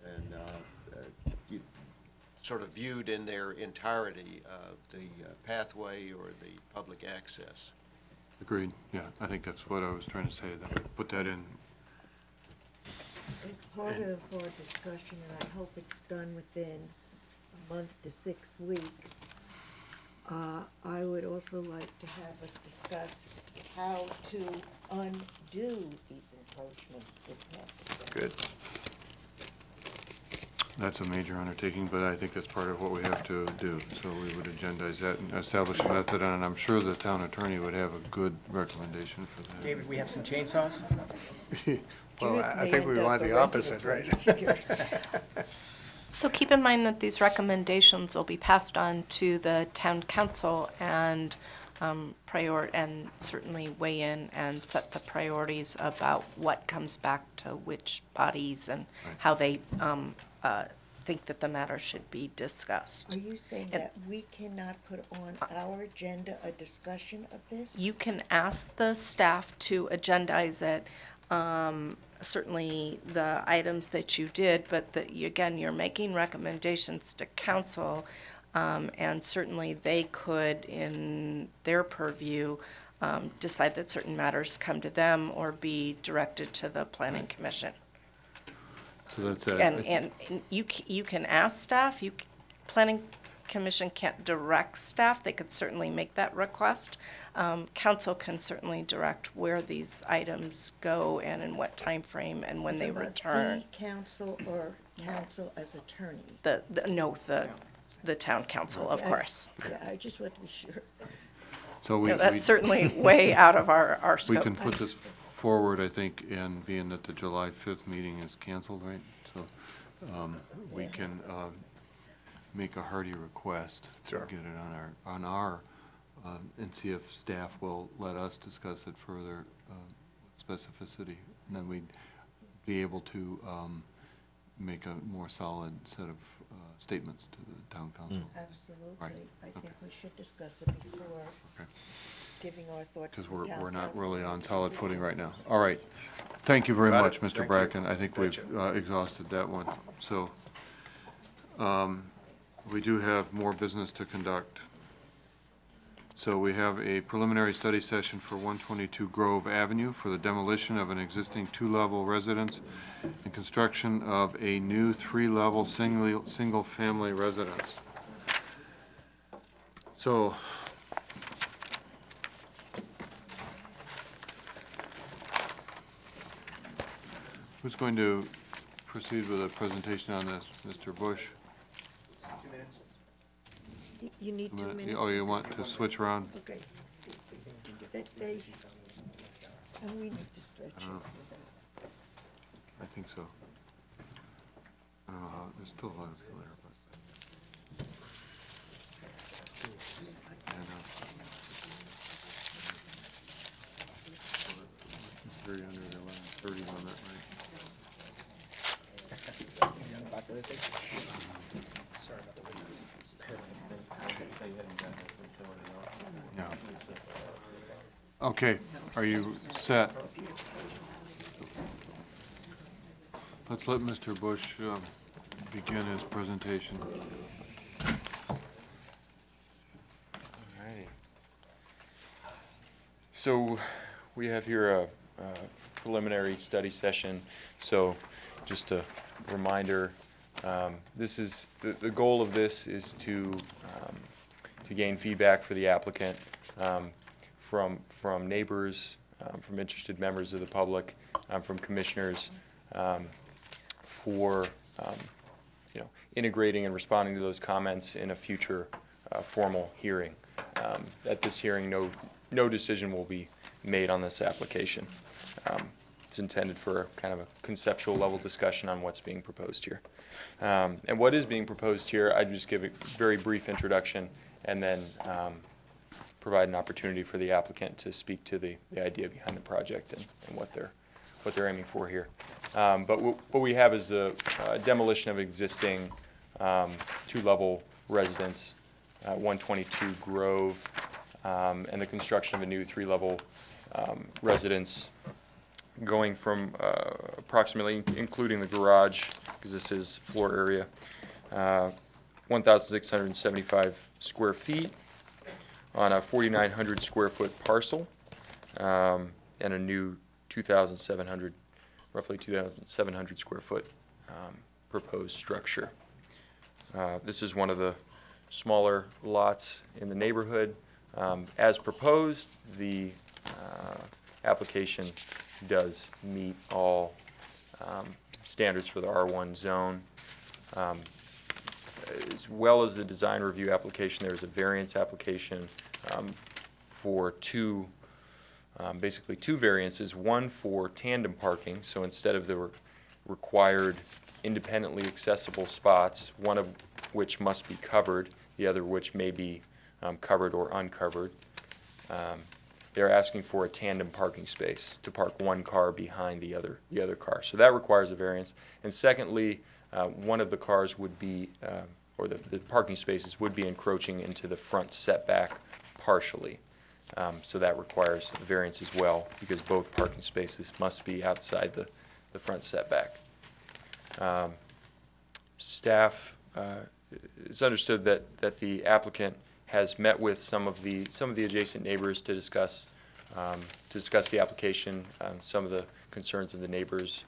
And sort of viewed in their entirety of the pathway or the public access. Agreed, yeah, I think that's what I was trying to say, that we put that in. As part of our discussion, and I hope it's done within a month to 6 weeks, I would also like to have us discuss how to undo these encroachments if necessary. Good. That's a major undertaking, but I think that's part of what we have to do. So we would agendize that and establish a method, and I'm sure the town attorney would have a good recommendation for that. David, we have some chainsaws? Well, Judith I may think we end up want the renting a opposite, right? place. So keep in mind that these recommendations will be passed on to the town council and and certainly weigh in and set the priorities about what comes back to which bodies and how they think that the matter should be discussed. Are you saying And- that we cannot put on our agenda a discussion of this? You can ask the staff to agendize it, certainly the items that you did, but that, again, you're making recommendations to council, and certainly they could, in their purview, decide that certain matters come to them or be directed to the planning commission. So that's And you can ask staff, planning commission can't direct staff, they could certainly make that request. Council can certainly direct where these items go and in what time frame and when they About return. The council or council as attorneys? The town council, of Okay. course. Yeah, I just want to be sure. So we, No, that's certainly way out of our we scope. can put this forward, I think, and being that the July 5th meeting is canceled, right? So we can make a hearty request to Sure. get it on our, and see if staff will let us discuss it further with specificity. And then we'd be able to make a more solid set of statements to the town council. Absolutely. Right. I think Okay. we should discuss it before Okay. giving our thoughts to Because the town we're not council. really on solid footing right now. All right. Thank you very Got much, it. Mr. Thank you. Bracken. I think we've Gotcha. exhausted that one. So we do have more business to conduct. So we have a preliminary study session for 122 Grove Avenue for the demolition of an existing two-level residence and construction of a new three-level single-family residence. So who's going to proceed with a presentation on this? Mr. Bush? You need 2 minutes. Oh, you want to switch around? Okay. And we need to stretch it. I think so. I don't know how, there's still a lot of still there, but. Yeah, I know. 30 under the 11:30 limit, right? Yeah. Okay, are you set? Let's let Mr. Bush begin his presentation. Alrighty. So we have here a preliminary study session. So just a reminder, this is the goal of this is to gain feedback for the applicant from neighbors, from interested members of the public, from commissioners, for integrating and responding to those comments in a future formal hearing. At this hearing, no decision will be made on this application. It's intended for kind of a conceptual level discussion on what's being proposed here. And what is being proposed here, I'd just give a very brief introduction and then provide an opportunity for the applicant to speak to the idea behind the project and what they're aiming for here. But what we have is a demolition of existing two-level residence, 122 Grove, and the construction of a new three-level residence going from approximately, including the garage, because this is floor area, 1,675 square feet on a 4,900 square foot parcel, and a new 2,700, roughly 2,700 square foot proposed structure. This is one of the smaller lots in the neighborhood. As proposed, the application does meet all standards for the R1 zone. As well as the design review application, there's a variance application for basically two variances, one for tandem parking, so instead of the required independently accessible spots, one of which must be covered, the other which may be covered or uncovered. They're asking for a tandem parking space to park one car behind the other car. So that requires a variance. And secondly, one of the cars would be, or the parking spaces would be encroaching into the front setback partially. So that requires a variance as well, because both parking spaces must be outside the front setback. Staff, it's understood that the applicant has met with some of the adjacent neighbors to discuss the application. Some of the concerns of the neighbors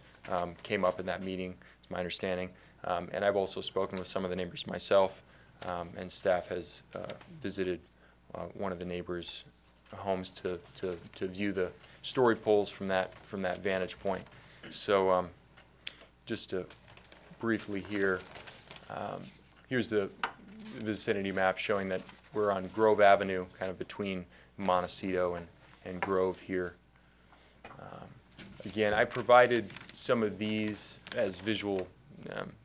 came up in that meeting, is my understanding. And I've also spoken with some of the neighbors myself, and staff has visited one of the neighbors' homes to view the story poles from that vantage point. So just to briefly here, here's the vicinity map showing that we're on Grove Avenue, kind of between Montecito and Grove here. Again, I provided some of these as visual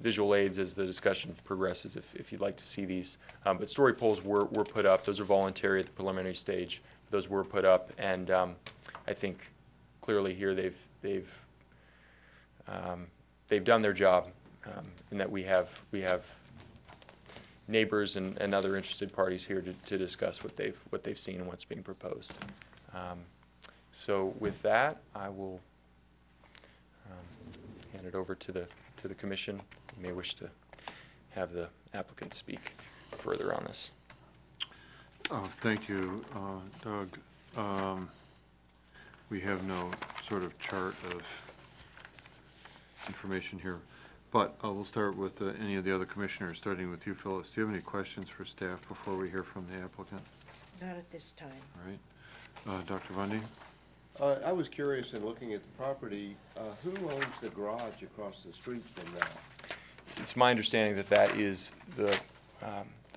visual aids as the discussion progresses if you'd like to see these. But story poles were put up. Those are voluntary at the preliminary stage. Those were put up, and I think clearly here they've done their job, in that we have neighbors and other interested parties here to discuss what they've seen and what's being proposed. So with that, I will hand it over to the commission. You may wish to have the applicant speak further on this. Thank you, Doug. We have no sort of chart of information here, but we'll start with any of the other commissioners, starting with you, Phyllis. Do you have any questions for staff before we hear from the applicant? Not at this time. All right. Dr. Bundy? I was curious in looking at the property, who owns the garage across the street from that? It's my understanding that that is the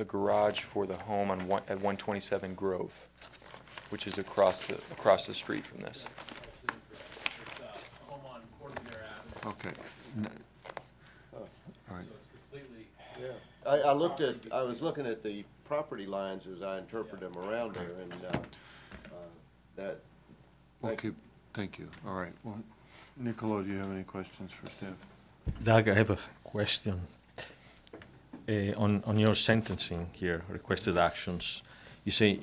garage for the home at 127 Grove, which is across the street from this. It's a home on Corte Madera Avenue. Okay. All right. So it's completely. Yeah. I was looking at the property lines as I interpret them around there, and that. Thank you. All right. Well, Niccolo, do you have any questions for staff? Doug, I have a question. On your sentencing here, requested actions, you say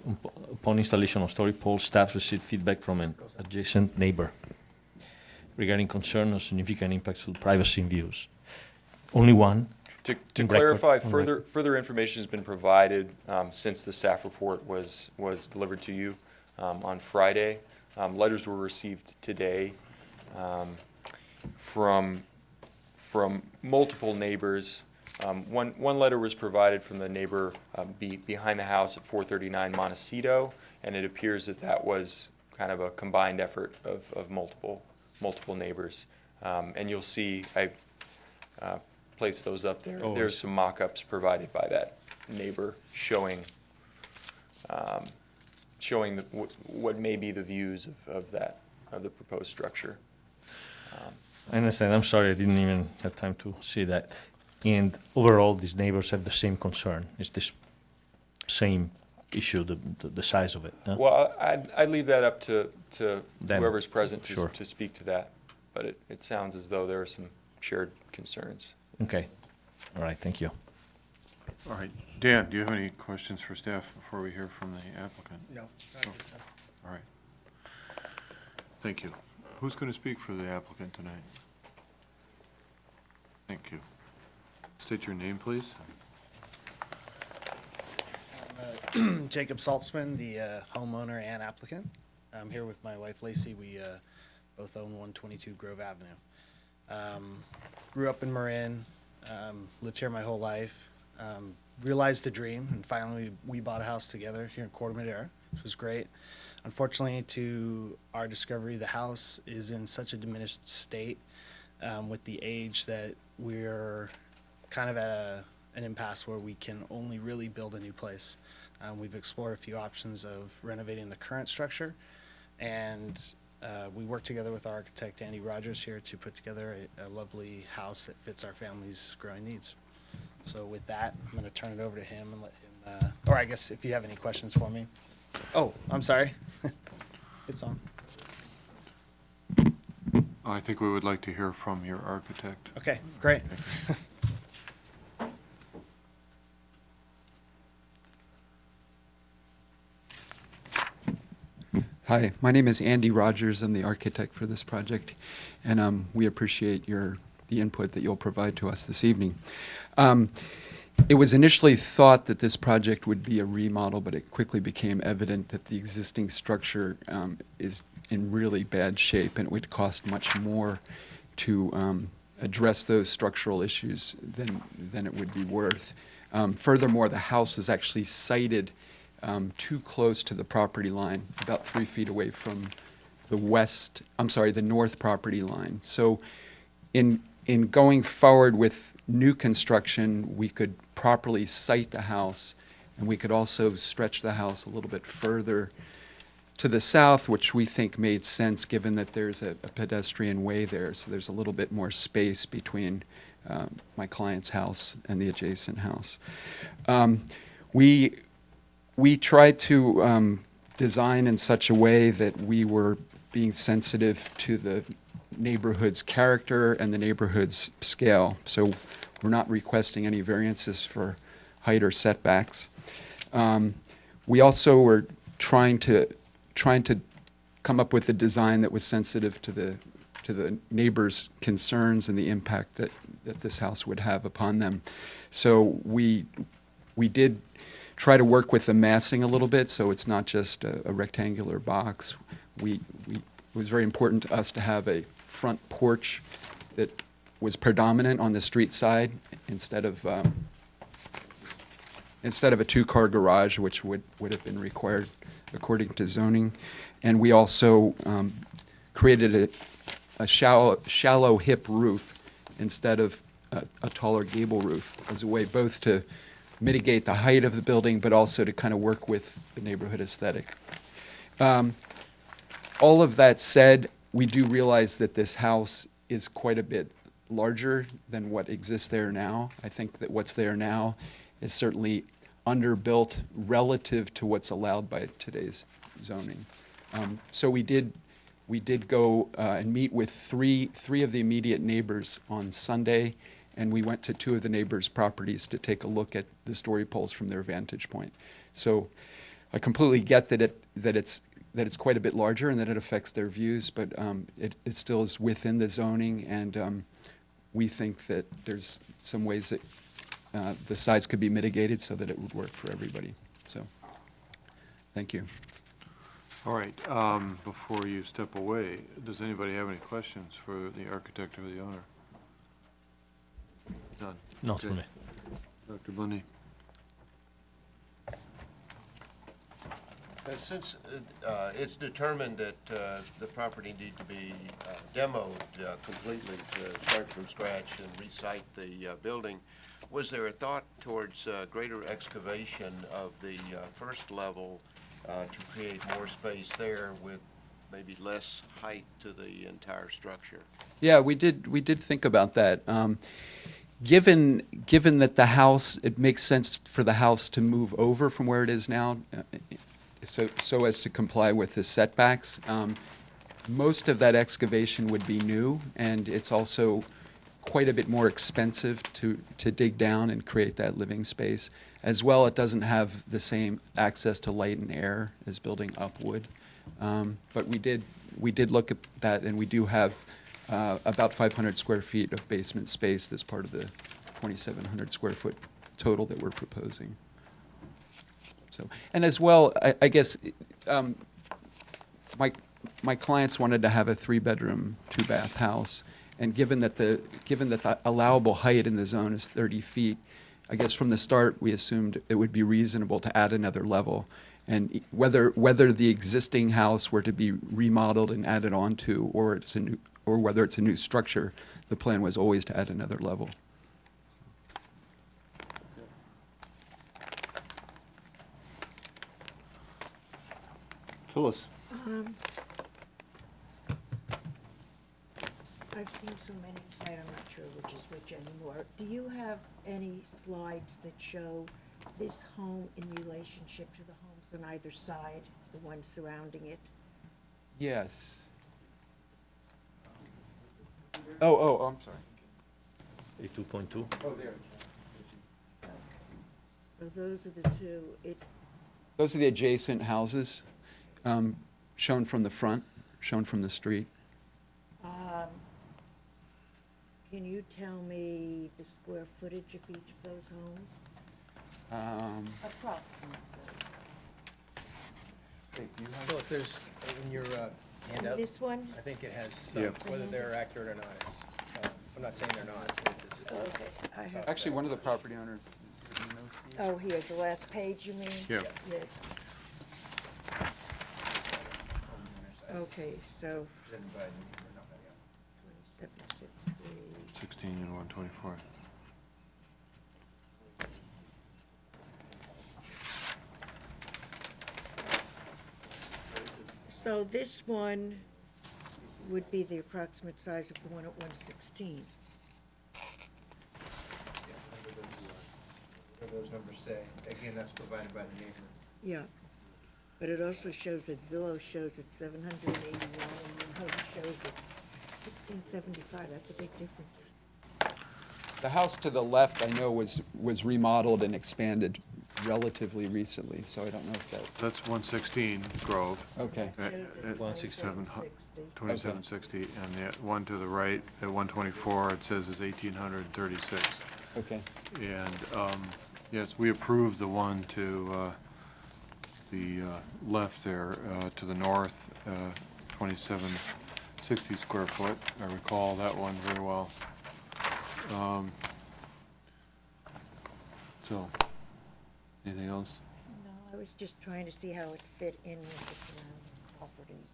upon installation of story poles, staff received feedback from an adjacent neighbor regarding concern or significant impacts to privacy and views. Only one? To clarify, further information has been provided since the staff report was delivered to you on Friday. Letters were received today from multiple neighbors. One letter was provided from the neighbor behind the house at 439 Montecito, and it appears that was kind of a combined effort of multiple neighbors. And you'll see I placed those up there. Oh, There's some mock-ups provided by that neighbor showing what may be the views of the proposed structure. I understand. I'm sorry, I didn't even have time to see that. And overall, these neighbors have the same concern. It's this same issue, the size of it. No? Well, I'd leave that up to Them. whoever's present Sure. to speak to that. But it sounds as though there are some shared concerns. Okay. All right, thank you. All right. Dan, do you have any questions for staff before we hear from the applicant? No. All right. Thank you. Who's going to speak for the applicant tonight? Thank you. State your name, please. Jacob Saltzman, the homeowner and applicant. I'm here with my wife Lacey. We both own 122 Grove Avenue. Grew up in Marin, lived here my whole life. Realized the dream, and finally we bought a house together here in Corte Madera, which was great. Unfortunately, to our discovery, the house is in such a diminished state with the age that we're kind of at an impasse where we can only really build a new place. We've explored a few options of renovating the current structure, and we worked together with our architect, Andy Rogers, here to put together a lovely house that fits our family's growing needs. So with that, I'm going to turn it over to him and let him, or I guess if you have any questions for me. Oh, I'm sorry. It's on. I think we would like to hear from your architect. Okay, great. Hi, my name is Andy Rogers. I'm the architect for this project, and we appreciate the input that you'll provide to us this evening. It was initially thought that this project would be a remodel, but it quickly became evident that the existing structure is in really bad shape, and it would cost much more to address those structural issues than it would be worth. Furthermore, the house was actually sited too close to the property line, about 3 feet away from the north property line. So in going forward with new construction, we could properly site the house, and we could also stretch the house a little bit further to the south, which we think made sense given that there's a pedestrian way there, so there's a little bit more space between my client's house and the adjacent house. We tried to design in such a way that we were being sensitive to the neighborhood's character and the neighborhood's scale. So we're not requesting any variances for height or setbacks. We also were trying to come up with a design that was sensitive to the neighbors' concerns and the impact that this house would have upon them. So we did try to work with the massing a little bit, so it's not just a rectangular box. It was very important to us to have a front porch that was predominant on the street side instead of a two-car garage, which would have been required according to zoning. And we also created a shallow hip roof instead of a taller gable roof as a way both to mitigate the height of the building, but also to kind of work with the neighborhood aesthetic. All of that said, we do realize that this house is quite a bit larger than what exists there now. I think that what's there now is certainly underbuilt relative to what's allowed by today's zoning. So we did go and meet with three of the immediate neighbors on Sunday, and we went to two of the neighbors' properties to take a look at the story poles from their vantage point. So I completely get that it's quite a bit larger and that it affects their views, but it still is within the zoning, and we think that there's some ways that the size could be mitigated so that it would work for everybody. So, thank you. All right, before you step away, does anybody have any questions for the architect or the owner? None? Not for me. Dr. Bundy? Since it's determined that the property need to be demoed completely to start from scratch and recite the building, was there a thought towards greater excavation of the first level to create more space there with maybe less height to the entire structure? Yeah, we did think about that. Given that the house, it makes sense for the house to move over from where it is now, so as to comply with the setbacks. Most of that excavation would be new, and it's also quite a bit more expensive to dig down and create that living space. As well, it doesn't have the same access to light and air as building up would. But we did look at that, and we do have about 500 square feet of basement space that's part of the 2,700 square foot total that we're proposing. So, and as well, I guess my clients wanted to have a 3-bedroom, 2-bath house, and given that the allowable height in the zone is 30 feet, I guess from the start we assumed it would be reasonable to add another level. And whether the existing house were to be remodeled and added onto, or whether it's a new structure, the plan was always to add another level. Phyllis? I've seen so many tonight, I'm not sure which is which anymore. Do you have any slides that show this home in relationship to the homes on either side, the ones surrounding it? Yes. Oh, I'm sorry. 2.2. Oh, there. So those are the two. Those are the adjacent houses, shown from the front, shown from the street. Can you tell me the square footage of each of those homes? Approximately. So if there's, in your handout. This one? I think it has, Yeah. whether they're accurate or not is, I'm not saying they're not. It just- Okay, I have. Actually, one of the property owners is giving those to you. Oh, here, the last page, you mean? Yeah. Yes. Okay, so 2760. 16 and 124. So this one would be the approximate size of the one at 116. What do those numbers say? Again, that's provided by the neighbor. Yeah, but it also shows that Zillow shows it's 781, and your home shows it's 1675. That's a big difference. The house to the left, I know, was remodeled and expanded relatively recently, so I don't know if that, That's 116 Grove. okay. Shows it 2760. 2760. 2760, and the one to the right at 124, it says is 1836. Okay. And, yes, we approved the one to the left there, to the north, 2760 square foot. I recall that one very well. So, anything else? No, I was just trying to see how it fit in with the surrounding properties.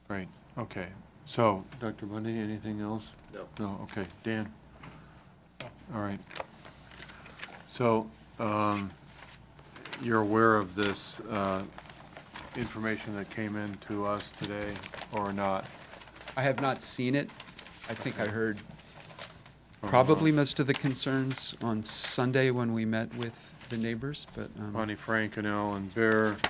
Right, okay. So, Dr. Bundy, anything else? No. No, okay. Dan? All right. So, you're aware of this information that came in to us today, or not? I have not seen it. I think I heard probably most of the concerns on Sunday when we met with the neighbors, but. Bonnie Frank and Alan Bear. Did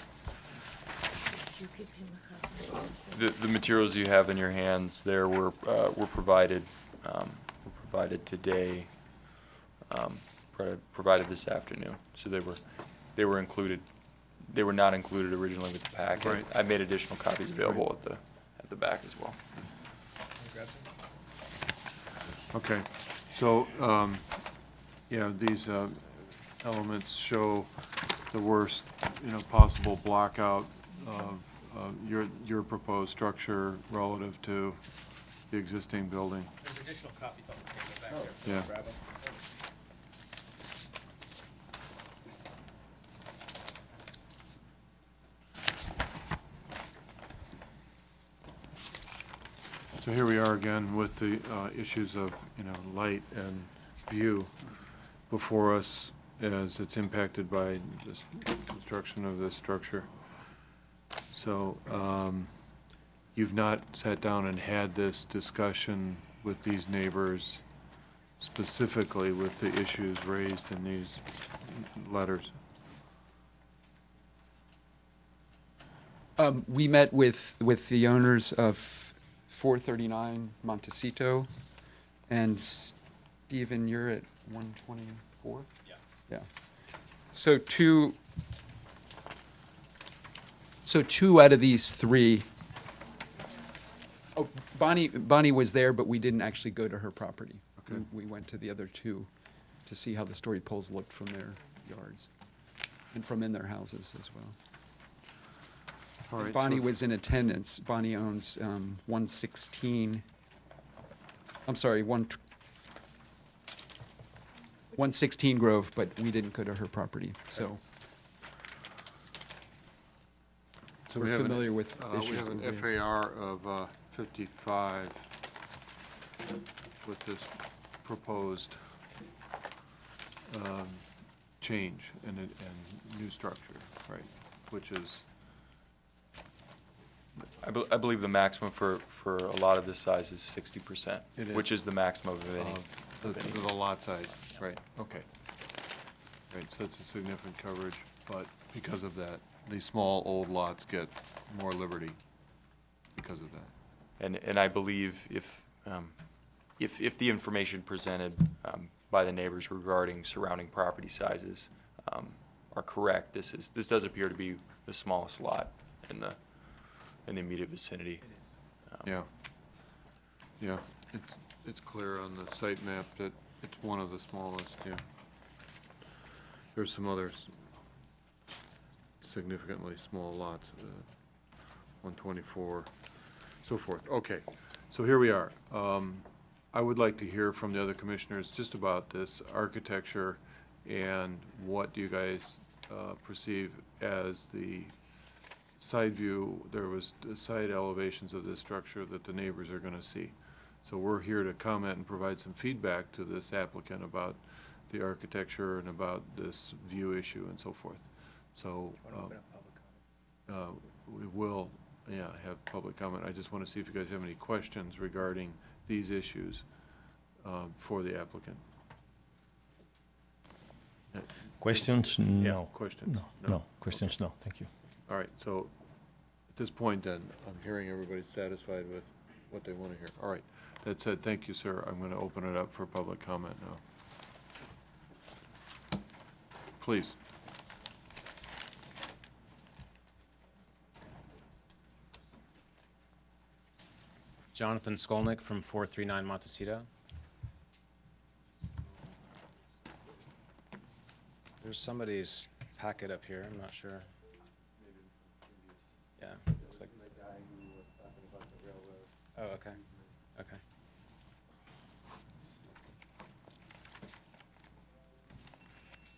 you give him a copy of this? The materials you have in your hands there were provided today, provided this afternoon. So they were included. They were not included originally with the packet. Right. I made additional copies available at the back as well. Okay, so, yeah, these elements show the worst, possible blockout of your proposed structure relative to the existing building. There's additional copies on the table back there. Yeah. Grab them. So here we are again with the issues of, light and view before us as it's impacted by this construction of this structure. So, you've not sat down and had this discussion with these neighbors specifically with the issues raised in these letters? We met with the owners of 439 Montecito, and Stephen, you're at 124? Yeah. Yeah. So two out of these three. Oh, Bonnie was there, but we didn't actually go to her property. Okay. We went to the other two to see how the story poles looked from their yards and from in their houses as well. All right, Bonnie so- was in attendance. Bonnie owns 116, I'm sorry, 116 Grove, but we didn't go to her property, so. So We're we have an- familiar with We issues have an that we raised. FAR of 55 with this proposed change and new structure, right? Which is, I believe the maximum for a lot of this size is 60%, It is. which is the maximum of any. the lot size, right, okay. Right, so it's a significant coverage, but because of that, these small, old lots get more liberty because of that. And I believe if the information presented by the neighbors regarding surrounding property sizes are correct, this does appear to be the smallest lot in the immediate vicinity. Yeah. Yeah, it's clear on the site map that it's one of the smallest, yeah. There's some others significantly small lots, 124, so forth. Okay, so here we are. I would like to hear from the other commissioners just about this architecture and what do you guys perceive as the side view. There was the side elevations of this structure that the neighbors are going to see. So we're here to comment and provide some feedback to this applicant about the architecture and about this view issue and so forth. So we will, yeah, have public comment. I just want to see if you guys have any questions regarding these issues for the applicant. Questions? Yeah, No. questions? No. Questions? No. Thank you. All right, so at this point then, I'm hearing everybody's satisfied with what they want to hear. All right, that said, thank you, sir. I'm going to open it up for public comment now. Please. Jonathan Skolnick from 439 Montecito. There's somebody's packet up here, I'm not sure. Yeah, looks like. Oh, okay, okay.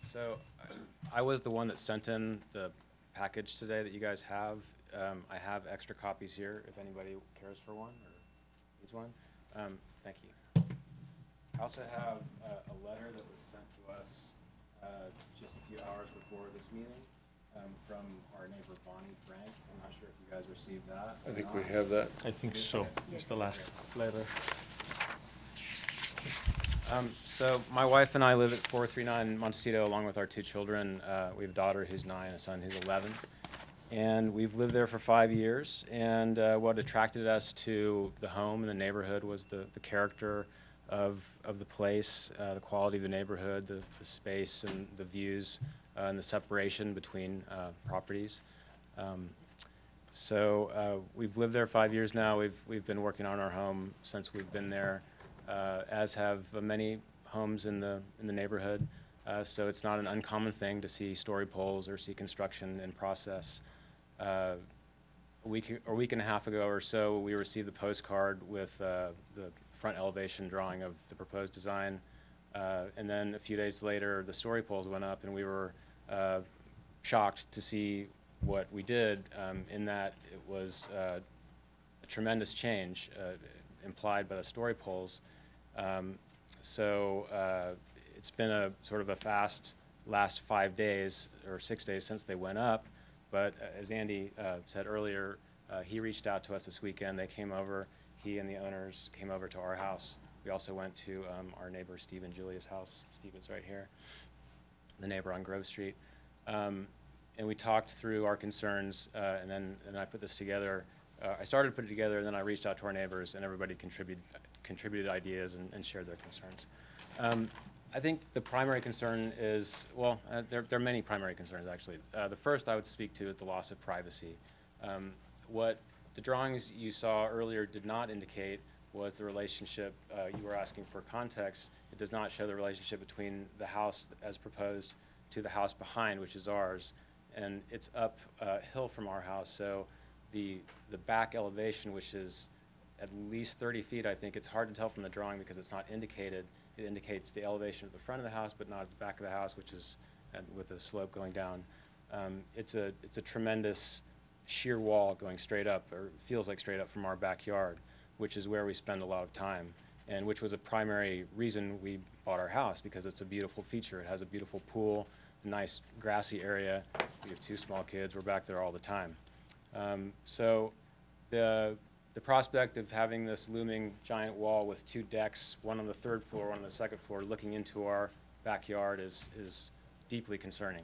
So I was the one that sent in the package today that you guys have. I have extra copies here if anybody cares for one or needs one. Thank you. I also have a letter that was sent to us just a few hours before this meeting from our neighbor Bonnie Frank. I'm not sure if you guys received that. I think we have that. I think so. It's the last letter. So my wife and I live at 439 Montecito along with our two children. We have a daughter who's 9 and a son who's 11. And we've lived there for 5 years. And what attracted us to the home and the neighborhood was the character of the place, the quality of the neighborhood, the space and the views, and the separation between properties. So we've lived there 5 years now. We've been working on our home since we've been there, as have many homes in the neighborhood. So it's not an uncommon thing to see story poles or see construction in process. A week and a half ago or so, we received the postcard with the front elevation drawing of the proposed design. And then a few days later, the story poles went up, and we were shocked to see what we did, in that it was a tremendous change implied by the story poles. So it's been a sort of a fast last 5 days or 6 days since they went up. But as Andy said earlier, he reached out to us this weekend. They came over. He and the owners came over to our house. We also went to our neighbor Steve and Julia's house. Steve is right here, the neighbor on Grove Street. And we talked through our concerns, and then I put this together. I started to put it together, and then I reached out to our neighbors, and everybody contributed ideas and shared their concerns. I think the primary concern is, well, there are many primary concerns, actually. The first I would speak to is the loss of privacy. What the drawings you saw earlier did not indicate was the relationship. You were asking for context. It does not show the relationship between the house as proposed to the house behind, which is ours. And it's up hill from our house, so the back elevation, which is at least 30 feet, I think, it's hard to tell from the drawing because it's not indicated. It indicates the elevation of the front of the house, but not at the back of the house, which is with a slope going down. It's a tremendous sheer wall going straight up, or feels like straight up from our backyard, which is where we spend a lot of time, and which was a primary reason we bought our house, because it's a beautiful feature. It has a beautiful pool, a nice grassy area. We have 2 small kids. We're back there all the time. So the prospect of having this looming giant wall with 2 decks, one on the 3rd floor, one on the 2nd floor, looking into our backyard is deeply concerning.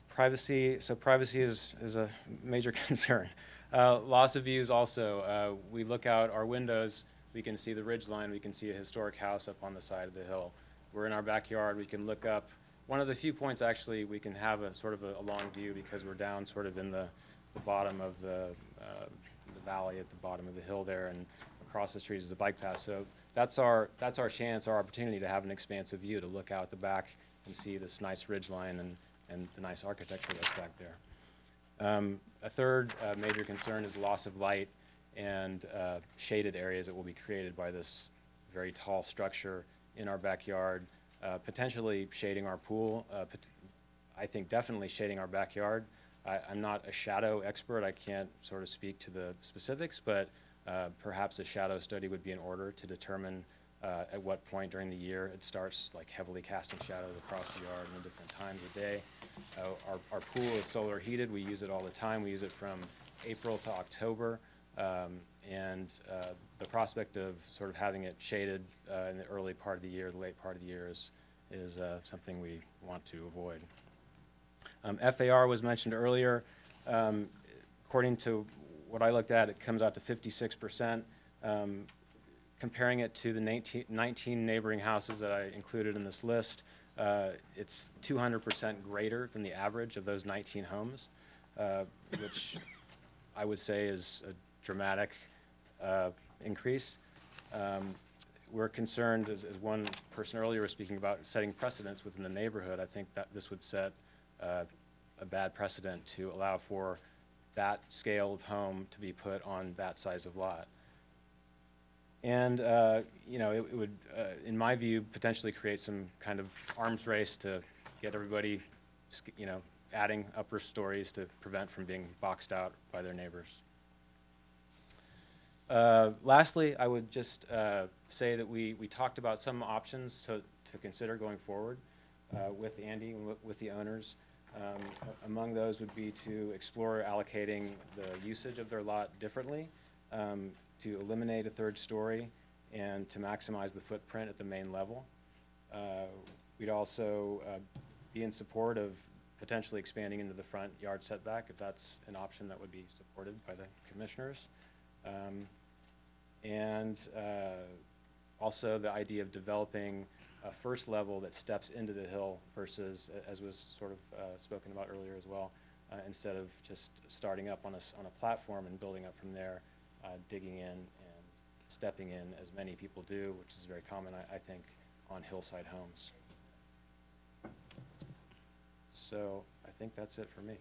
Privacy is a major concern. Loss of views also. We look out our windows, we can see the ridgeline, we can see a historic house up on the side of the hill. We're in our backyard, we can look up. One of the few points, actually, we can have a sort of a long view because we're down sort of in the bottom of the valley at the bottom of the hill there, and across the street is the bike path. So that's our chance, our opportunity to have an expansive view, to look out the back and see this nice ridgeline and the nice architecture that's back there. A third major concern is loss of light and shaded areas that will be created by this very tall structure in our backyard, potentially shading our pool. I think definitely shading our backyard. I'm not a shadow expert. I can't sort of speak to the specifics, but perhaps a shadow study would be in order to determine at what point during the year it starts like heavily casting shadows across the yard and the different times of day. Our pool is solar heated. We use it all the time. We use it from April to October. And the prospect of sort of having it shaded in the early part of the year, the late part of the year is something we want to avoid. FAR was mentioned earlier. According to what I looked at, it comes out to 56%. Comparing it to the 19 neighboring houses that I included in this list, it's 200% greater than the average of those 19 homes, which I would say is a dramatic increase. We're concerned, as one person earlier was speaking about, setting precedents within the neighborhood. I think that this would set a bad precedent to allow for that scale of home to be put on that size of lot. And, you know, it would, in my view, potentially create some kind of arms race to get everybody, you know, adding upper stories to prevent from being boxed out by their neighbors. Lastly, I would just say that we talked about some options to consider going forward with Andy and with the owners. Among those would be to explore allocating the usage of their lot differently, to eliminate a third story and to maximize the footprint at the main level. We'd also be in support of potentially expanding into the front yard setback if that's an option that would be supported by the commissioners. And also the idea of developing a first level that steps into the hill versus, as was sort of spoken about earlier as well, instead of just starting up on a platform and building up from there, digging in and stepping in as many people do, which is very common, I think, on hillside homes. So I think that's it for me.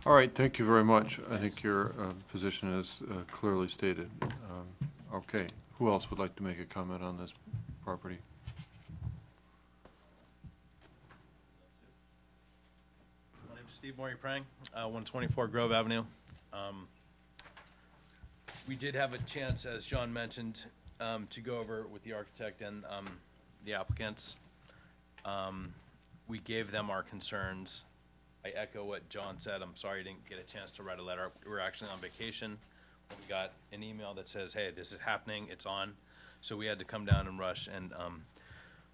All right, thank you very much. I think your position is clearly stated. Okay, who else would like to make a comment on this property? My name is Steve Maury-Prang, 124 Grove Avenue. We did have a chance, as John mentioned, to go over with the architect and the applicants. We gave them our concerns. I echo what John said. I'm sorry you didn't get a chance to write a letter. We were actually on vacation. We got an email that says, hey, this is happening, it's on. So we had to come down and rush. And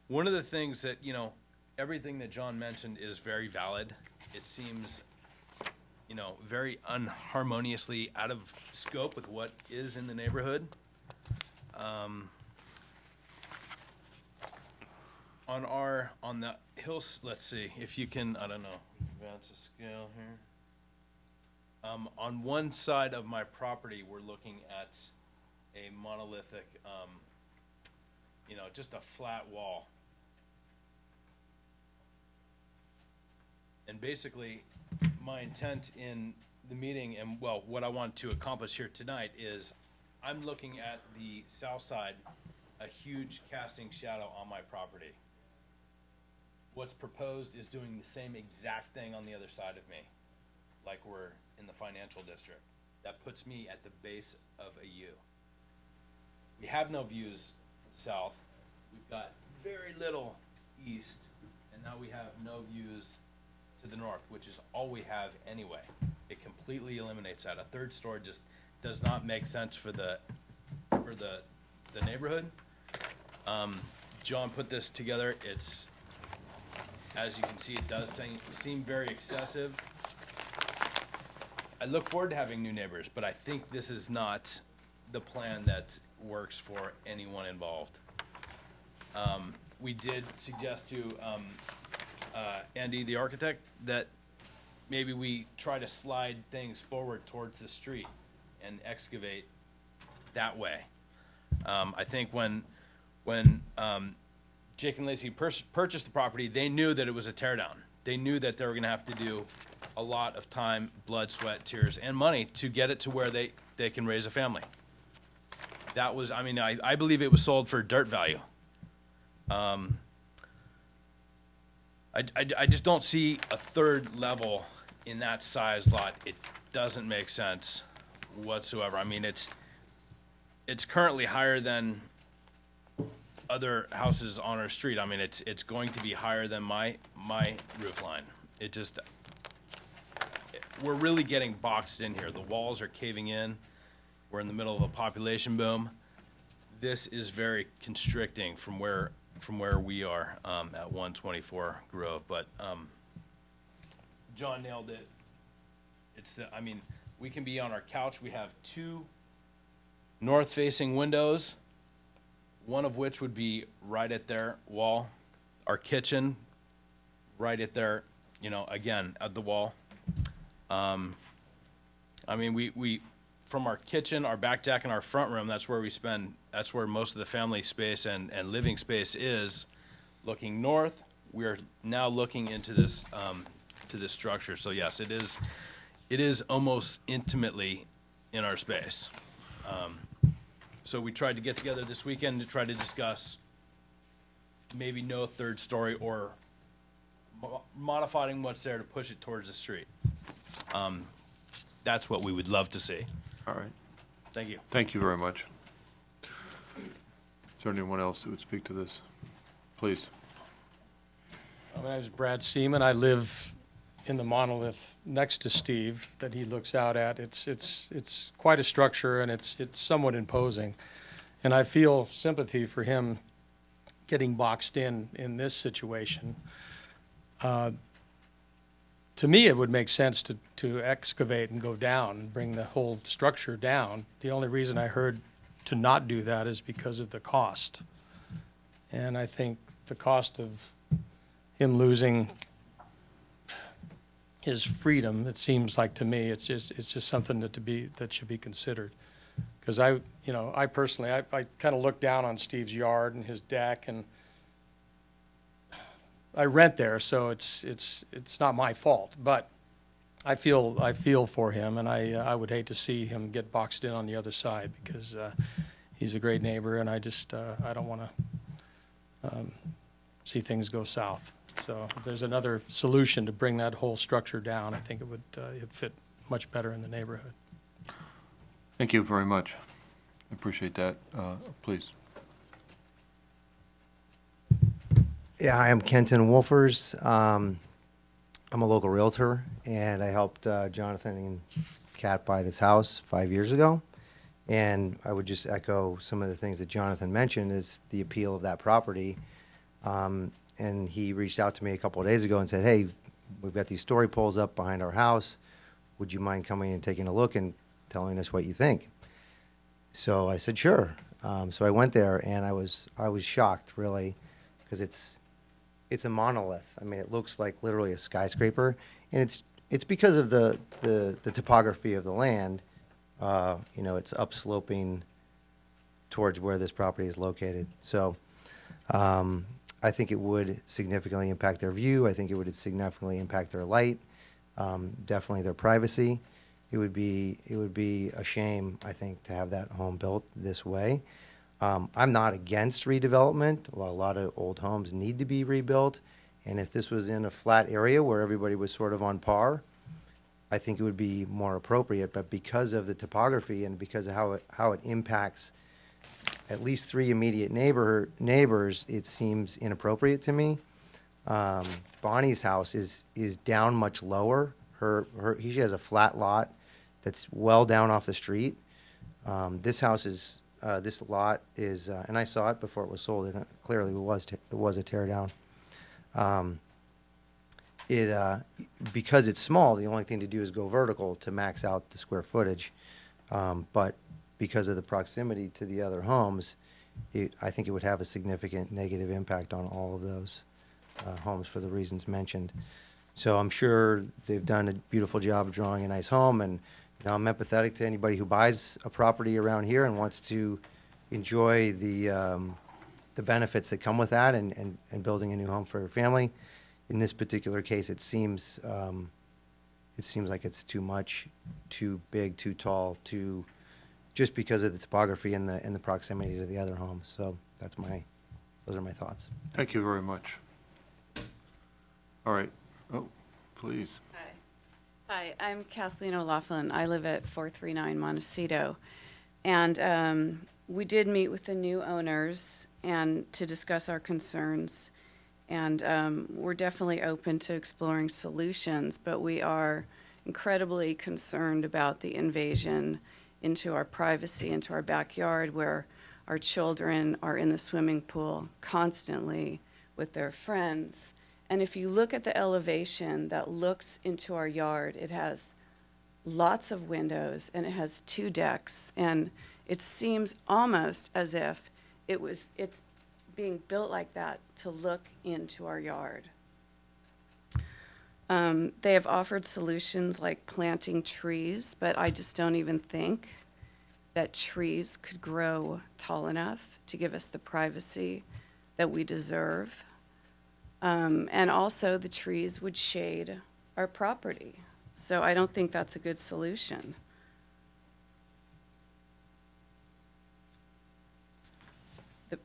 one of the things that, you know, everything that John mentioned is very valid. It seems, you know, very unharmoniously out of scope with what is in the neighborhood. On the hills, let's see if you can, I don't know, advance the scale here. On one side of my property, we're looking at a monolithic, you know, just a flat wall. And basically, my intent in the meeting and, well, what I want to accomplish here tonight is I'm looking at the south side, a huge casting shadow on my property. What's proposed is doing the same exact thing on the other side of me, like we're in the financial district. That puts me at the base of a U. We have no views south. We've got very little east, and now we have no views to the north, which is all we have anyway. It completely eliminates that. A third story just does not make sense for the neighborhood. John put this together. It's, as you can see, it does seem very excessive. I look forward to having new neighbors, but I think this is not the plan that works for anyone involved. We did suggest to Andy, the architect, that maybe we try to slide things forward towards the street and excavate that way. I think when Jake and Lacey purchased the property, they knew that it was a teardown. They knew that they were going to have to do a lot of time, blood, sweat, tears, and money to get it to where they can raise a family. That was, I mean, I believe it was sold for dirt value. I just don't see a third level in that size lot. It doesn't make sense whatsoever. I mean, it's currently higher than other houses on our street. I mean, it's going to be higher than my roof line. It just, we're really getting boxed in here. The walls are caving in. We're in the middle of a population boom. This is very constricting from where we are at 124 Grove. But John nailed it. I mean, we can be on our couch. We have 2 north-facing windows, one of which would be right at their wall. Our kitchen, right at their, again, at the wall. I mean, we from our kitchen, our back deck, and our front room, that's where most of the family space and living space is. Looking north, we are now looking into this, to this structure. So yes, it is almost intimately in our space. So we tried to get together this weekend to try to discuss maybe no third story or modifying what's there to push it towards the street. That's what we would love to see. All right. Thank you. Thank you very much. Is there anyone else who would speak to this? Please. My name is Brad Seaman. I live in the monolith next to Steve that he looks out at. It's quite a structure, and it's somewhat imposing. And I feel sympathy for him getting boxed in this situation. To me, it would make sense to excavate and go down and bring the whole structure down. The only reason I heard to not do that is because of the cost. And I think the cost of him losing his freedom, it seems like to me, it's just something that should be considered. Because I personally, I kind of look down on Steve's yard and his deck, and I rent there, so it's not my fault. But I feel for him, and I would hate to see him get boxed in on the other side, because he's a great neighbor, and I don't want to see things go south. So if there's another solution to bring that whole structure down, I think it would it'd fit much better in the neighborhood. Thank you very much. I appreciate that. Please. Yeah, I am Kenton Wolfers. I'm a local realtor, and I helped Jonathan and Kat buy this house 5 years ago. And I would just echo some of the things that Jonathan mentioned is the appeal of that property. And he reached out to me a couple of days ago and said, hey, we've got these story poles up behind our house. Would you mind coming and taking a look and telling us what you think? So I said, sure. So I went there, and I was shocked, really, because it's a monolith. I mean, it looks like literally a skyscraper, and it's because of the topography of the land. It's upsloping towards where this property is located. So I think it would significantly impact their view. I think it would significantly impact their light, definitely their privacy. It would be a shame, I think, to have that home built this way. I'm not against redevelopment. A lot of old homes need to be rebuilt, and if this was in a flat area where everybody was sort of on par, I think it would be more appropriate. But because of the topography and because of how it impacts at least 3 immediate neighbors, it seems inappropriate to me. Bonnie's house is down much lower. She has a flat lot that's well down off the street. This lot is, and I saw it before it was sold. It clearly was a tear down. Because it's small, the only thing to do is go vertical to max out the square footage. But because of the proximity to the other homes, I think it would have a significant negative impact on all of those homes for the reasons mentioned. So I'm sure they've done a beautiful job of drawing a nice home, and I'm empathetic to anybody who buys a property around here and wants to enjoy the benefits that come with that and building a new home for your family. In this particular case, it seems like it's too much, too big, too tall, just because of the topography and the proximity to the other homes. So those are my thoughts. Thank you very much. All right. Oh, please. Hi, I'm Kathleen O'Laughlin. I live at 439 Montecito. And we did meet with the new owners and to discuss our concerns. And we're definitely open to exploring solutions, but we are incredibly concerned about the invasion into our privacy, into our backyard, where our children are in the swimming pool constantly with their friends. And if you look at the elevation that looks into our yard, it has lots of windows and it has 2 decks. And it seems almost as if it's being built like that to look into our yard. They have offered solutions like planting trees, but I just don't even think that trees could grow tall enough to give us the privacy that we deserve. And also the trees would shade our property. So I don't think that's a good solution.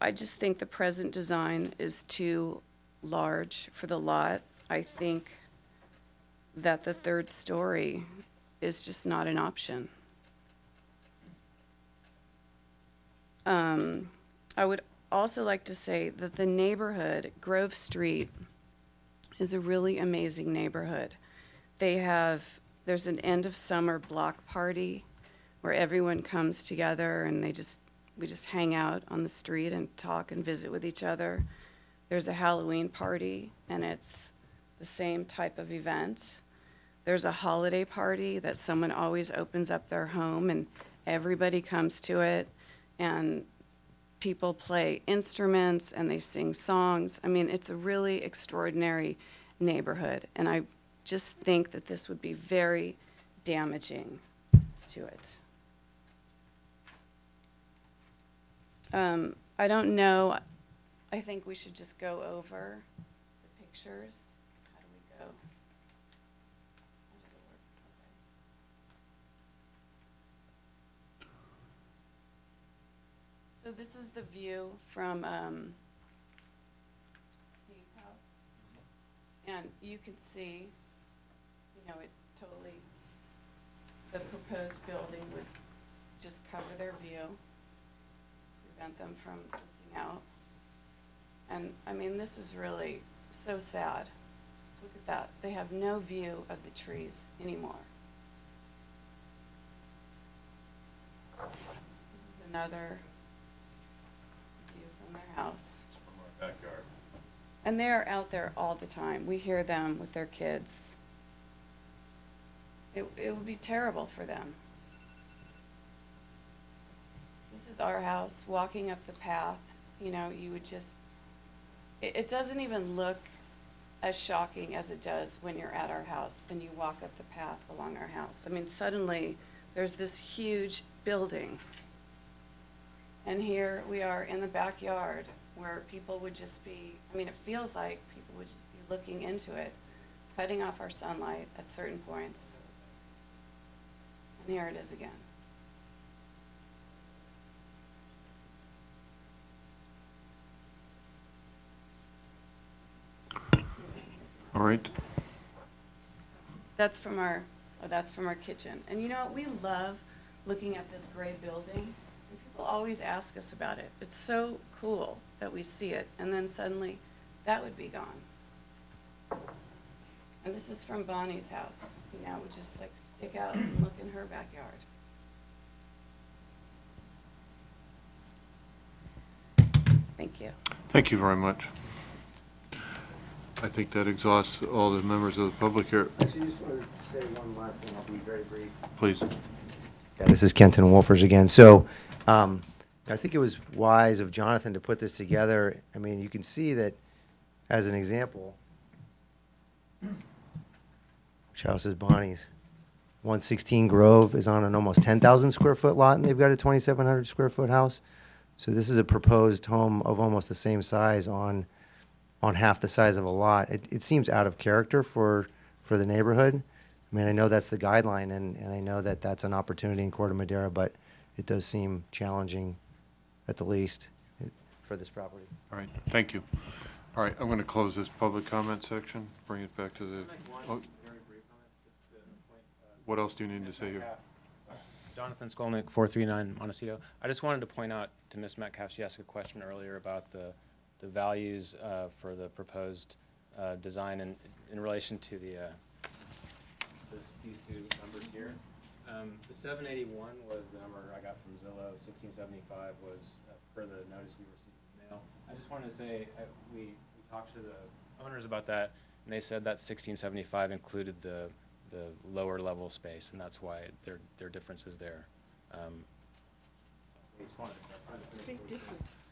I just think the present design is too large for the lot. I think that the 3rd story is just not an option. I would also like to say that the neighborhood, Grove Street, is a really amazing neighborhood. There's an end of summer block party where everyone comes together and we just hang out on the street and talk and visit with each other. There's a Halloween party, and it's the same type of event. There's a holiday party that someone always opens up their home, and everybody comes to it, and people play instruments, and they sing songs. I mean, it's a really extraordinary neighborhood, and I just think that this would be very damaging to it. I don't know. I think we should just go over the pictures. How do we go? How does it work? Okay. So this is the view from Steve's house. And you can see, it totally, the proposed building would just cover their view, prevent them from looking out. And I mean, this is really so sad. Look at that. They have no view of the trees anymore. This is another view from their house. From our backyard. And they're out there all the time. We hear them with their kids. It would be terrible for them. This is our house, walking up the path. You would just, it doesn't even look as shocking as it does when you're at our house and you walk up the path along our house. I mean, suddenly there's this huge building. And here we are in the backyard where people would just be, it feels like people would just be looking into it, cutting off our sunlight at certain points. And here it is again. All right. That's from our kitchen. And we love looking at this gray building. And people always ask us about it. It's so cool that we see it, and then suddenly that would be gone. And this is from Bonnie's house. It would just stick out and look in her backyard. Thank you. Thank you very much. I think that exhausts all the members of the public here. Actually, I just wanted to say one last thing. I'll be very brief. Please. Yeah, this is Kenton Wolfers again. So I think it was wise of Jonathan to put this together. You can see that as an example, which house is Bonnie's? 116 Grove is on an almost 10,000 square foot lot, and they've got a 2,700 square foot house. So this is a proposed home of almost the same size on half the size of a lot. It seems out of character for the neighborhood. I know that's the guideline, and I know that that's an opportunity in Corte Madera, but it does seem challenging, at the least, for this property. All right, thank you. All right, I'm going to close this public comment section, bring it back to the... Oh, what else do you need to say here? Jonathan Skolnick, 439 Montecito. I just wanted to point out to Ms. Metcalf, she asked a question earlier about the values for the proposed design in relation to these two numbers here. The 781 was the number I got from Zillow. 1675 was per the notice we received in the mail. I just wanted to say we talked to the owners about that, and they said that 1675 included the lower level space, and that's why there are differences there. It's a big difference.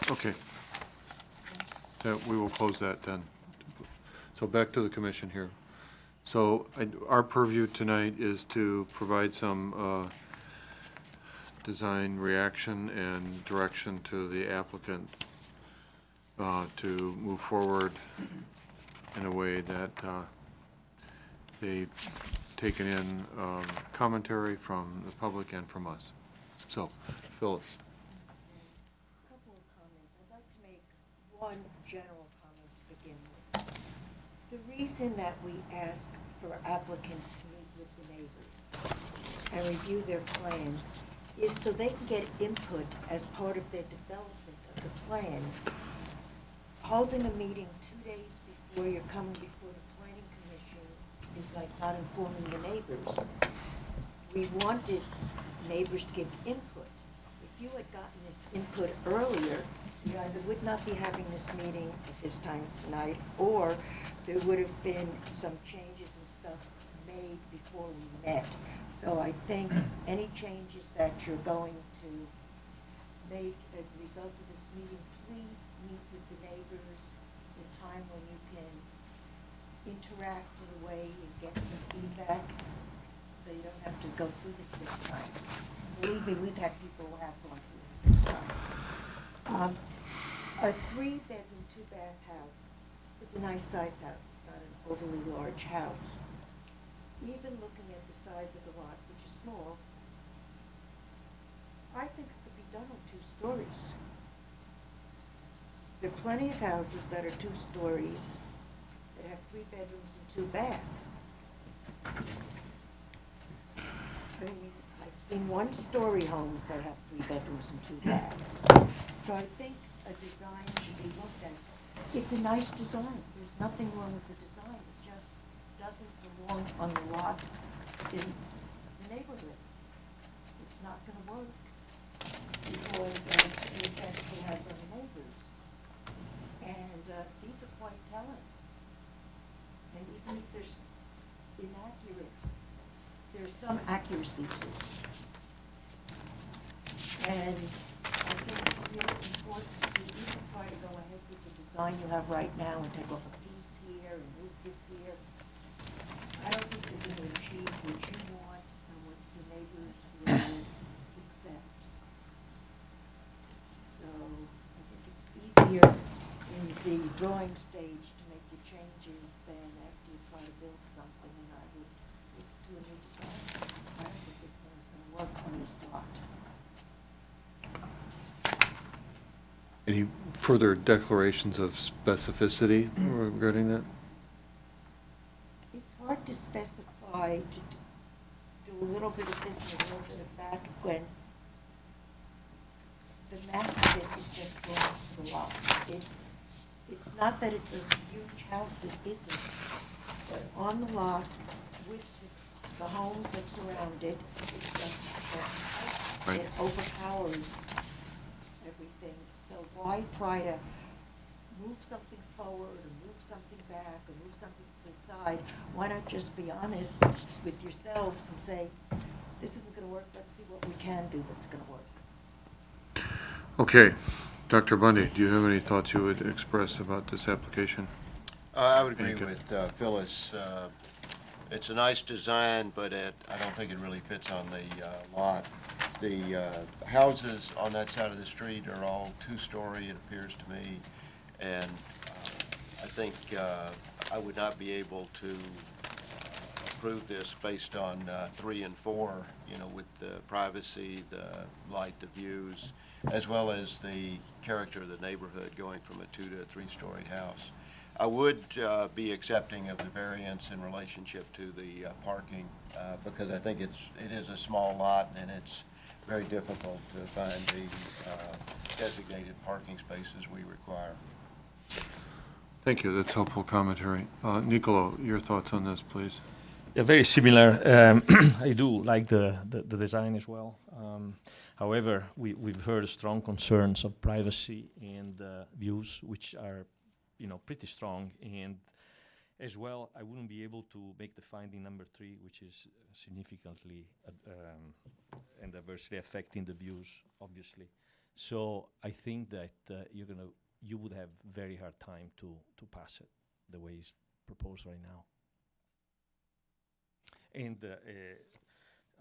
Okay. Yeah, we will close that then. So back to the commission here. So our purview tonight is to provide some design reaction and direction to the applicant to move forward in a way that they've taken in commentary from the public and from us. So, Phyllis. A couple of comments. I'd like to make one general comment to begin with. The reason that we ask for applicants to meet with the neighbors and review their plans is so they can get input as part of their development of the plans. Holding a meeting 2 days before you're coming before the planning commission is like not informing the neighbors. We wanted neighbors to give input. If you had gotten this input earlier, you either would not be having this meeting at this time tonight, or there would have been some changes and stuff made before we met. So I think any changes that you're going to make as a result of this meeting, please meet with the neighbors in time when you can interact in a way and get some feedback, so you don't have to go through this 6 times. Believe me, we've had people who have gone through this 6 times. A 3-bedroom, 2-bath house is a nice size house, not an overly large house. Even looking at the size of the lot, which is small, I think it could be done on 2 stories. There are plenty of houses that are 2 stories that have 3 bedrooms and 2 baths. I mean, I've seen 1-story homes that have 3 bedrooms and 2 baths. So I think a design should be looked at. It's a nice design. There's nothing wrong with the design. It just doesn't belong on the lot in the neighborhood. It's not going to work because of the effect it has on the neighbors. And these are quite telling. And even if there's inaccurate, there's some accuracy to it. And I think it's really important to even try to go ahead with the design you have right now and take off a piece here and move this here. I don't think you're going to achieve what you want and what the neighbors will accept. So I think it's easier in the drawing stage to make the changes than after you try to build something, and I would look to a new design. I don't think this one's going to work on this lot. Any further declarations of specificity regarding that? It's hard to specify, to do a little bit of this and a little bit of that when the map of it is just going to the lot. It's not that it's a huge house, it isn't. But on the lot, with the homes that surround it, it's just, it overpowers everything. So why try to move something forward, or move something back, or move something to the side? Why not just be honest with yourselves and say, this isn't going to work, let's see what we can do that's going to work. Okay. Dr. Bundy, do you have any thoughts you would express about this application? I would agree with Phyllis. It's a nice design, but I don't think it really fits on the lot. The houses on that side of the street are all 2-story, it appears to me, and I think I would not be able to approve this based on 3 and 4, you know, with the privacy, the light, the views, as well as the character of the neighborhood going from a 2 to a 3-story house. I would be accepting of the variance in relationship to the parking because I think it is a small lot and it's very difficult to find the designated parking spaces we require. Thank you, that's helpful commentary. Nicolo, your thoughts on this, please? Yeah, very similar. I do like the design as well. However, we've heard strong concerns of privacy and views, which are, pretty strong. And as well, I wouldn't be able to make the finding number 3, which is significantly and adversely affecting the views, obviously. So I think that you would have very hard time to pass it the way it's proposed right now. And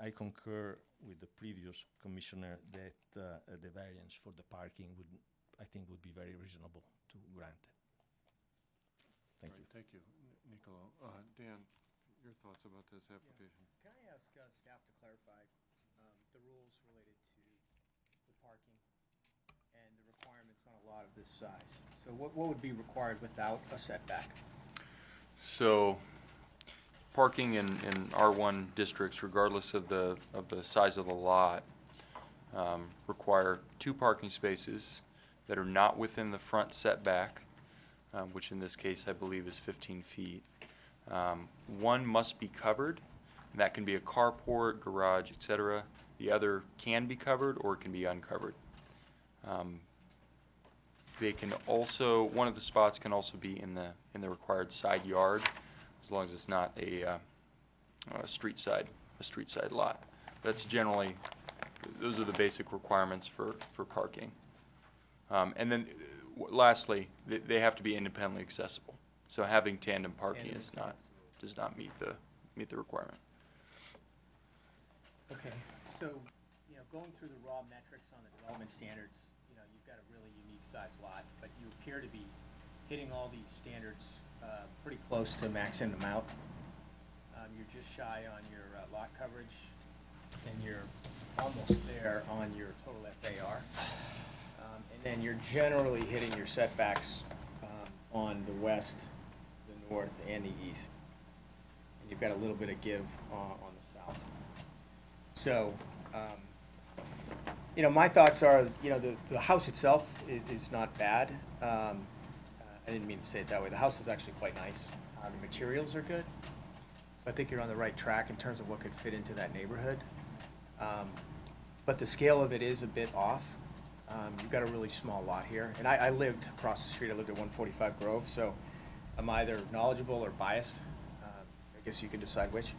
I concur with the previous commissioner that the variance for the parking would be very reasonable to grant it. Thank you. Thank you, Nicolo. Dan, your thoughts about this application? Can I ask staff to clarify the rules related to the parking and the requirements on a lot of this size? So what would be required without a setback? So parking in R1 districts, regardless of the size of the lot, require 2 parking spaces that are not within the front setback, which in this case I believe is 15 feet. 1 must be covered, and that can be a carport, garage, etc. The other can be covered or it can be uncovered. They can also, one of the spots can also be in the required side yard, as long as it's not a street side lot. That's generally, those are the basic requirements for parking. And then lastly, they have to be independently accessible. So having tandem parking does not meet the requirement. Okay, so, going through the raw metrics on the development standards, you've got a really unique size lot, but you appear to be hitting all these standards pretty close to maxing them out. You're just shy on your lot coverage, and you're almost there on your total FAR. And then you're generally hitting your setbacks on the west, the north, and the east. And you've got a little bit of give on the south. So, my thoughts are, the house itself is not bad. I didn't mean to say it that way. The house is actually quite nice. The materials are good. So I think you're on the right track in terms of what could fit into that neighborhood. But the scale of it is a bit off. You've got a really small lot here. And I lived across the street. I lived at 145 Grove, so I'm either knowledgeable or biased. I guess you can decide which.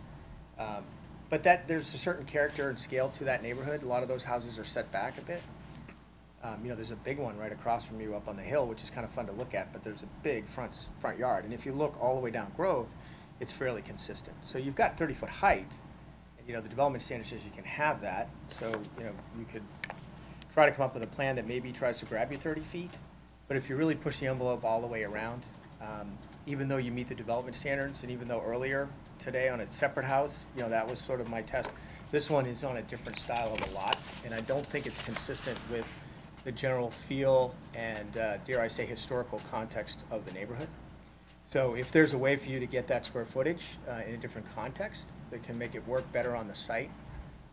But there's a certain character and scale to that neighborhood. A lot of those houses are set back a bit. There's a big one right across from you up on the hill, which is kind of fun to look at, but there's a big front yard. And if you look all the way down Grove, it's fairly consistent. So you've got 30-foot height, and the development standard says you can have that. So, you could try to come up with a plan that maybe tries to grab you 30 feet. But if you really push the envelope all the way around, even though you meet the development standards, and even though earlier today on a separate house, that was sort of my test, this one is on a different style of a lot, and I don't think it's consistent with the general feel and, dare I say, historical context of the neighborhood. So if there's a way for you to get that square footage in a different context that can make it work better on the site,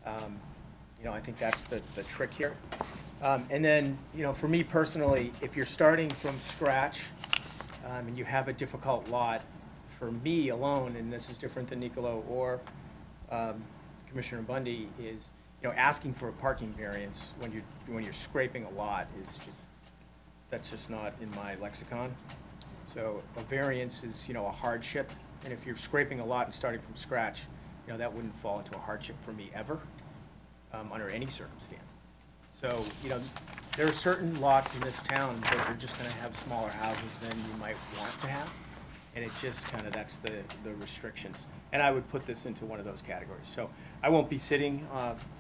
I think that's the trick here. And then, for me personally, if you're starting from scratch and you have a difficult lot, for me alone, and this is different than Nicolo or Commissioner Bundy, is asking for a parking variance when you're scraping a lot is that's just not in my lexicon. So a variance is a hardship, and if you're scraping a lot and starting from scratch, that wouldn't fall into a hardship for me ever, under any circumstance. So there are certain lots in this town that are just going to have smaller houses than you might want to have. And it just that's the restrictions. And I would put this into one of those categories. So I won't be sitting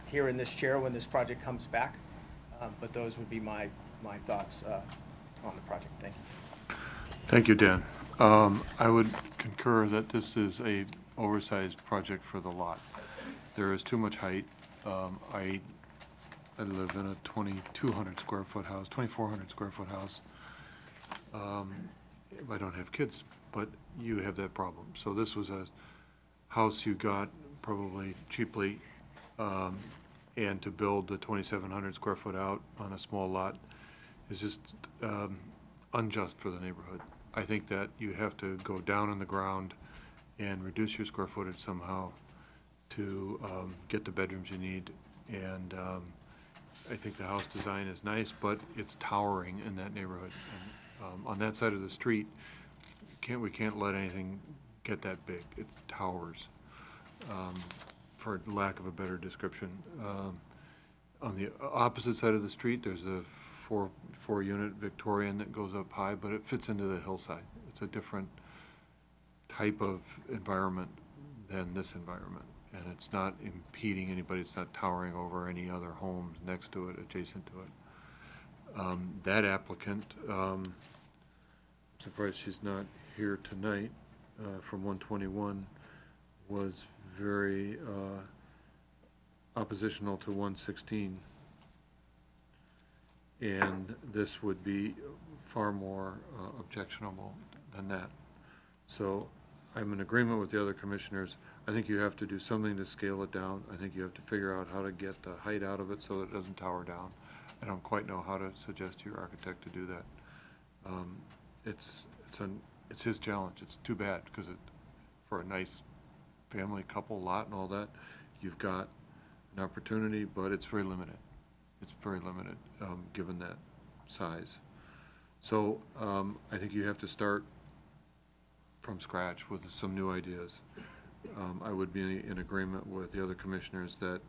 here in this chair when this project comes back, but those would be my thoughts on the project. Thank you. Thank you, Dan. I would concur that this is a oversized project for the lot. There is too much height. I live in a 2,200 square foot house, 2,400 square foot house. I don't have kids, but you have that problem. So this was a house you got probably cheaply, and to build the 2,700 square foot out on a small lot is just unjust for the neighborhood. I think that you have to go down on the ground and reduce your square footage somehow to get the bedrooms you need. And I think the house design is nice, but it's towering in that neighborhood. And, on that side of the street, we can't let anything get that big. It towers, for lack of a better description. On the opposite side of the street, there's a four-unit Victorian that goes up high, but it fits into the hillside. It's a different type of environment than this environment, and it's not impeding anybody. It's not towering over any other homes next to it, adjacent to it. That applicant, I'm surprised she's not here tonight, from 121, was very oppositional to 116. And this would be far more objectionable than that. So I'm in agreement with the other commissioners. I think you have to do something to scale it down. I think you have to figure out how to get the height out of it so that it doesn't tower down. I don't quite know how to suggest to your architect to do that. It's his challenge. It's too bad because for a nice family couple lot and all that, you've got an opportunity, but it's very limited. It's very limited, given that size. So I think you have to start from scratch with some new ideas. I would be in agreement with the other commissioners that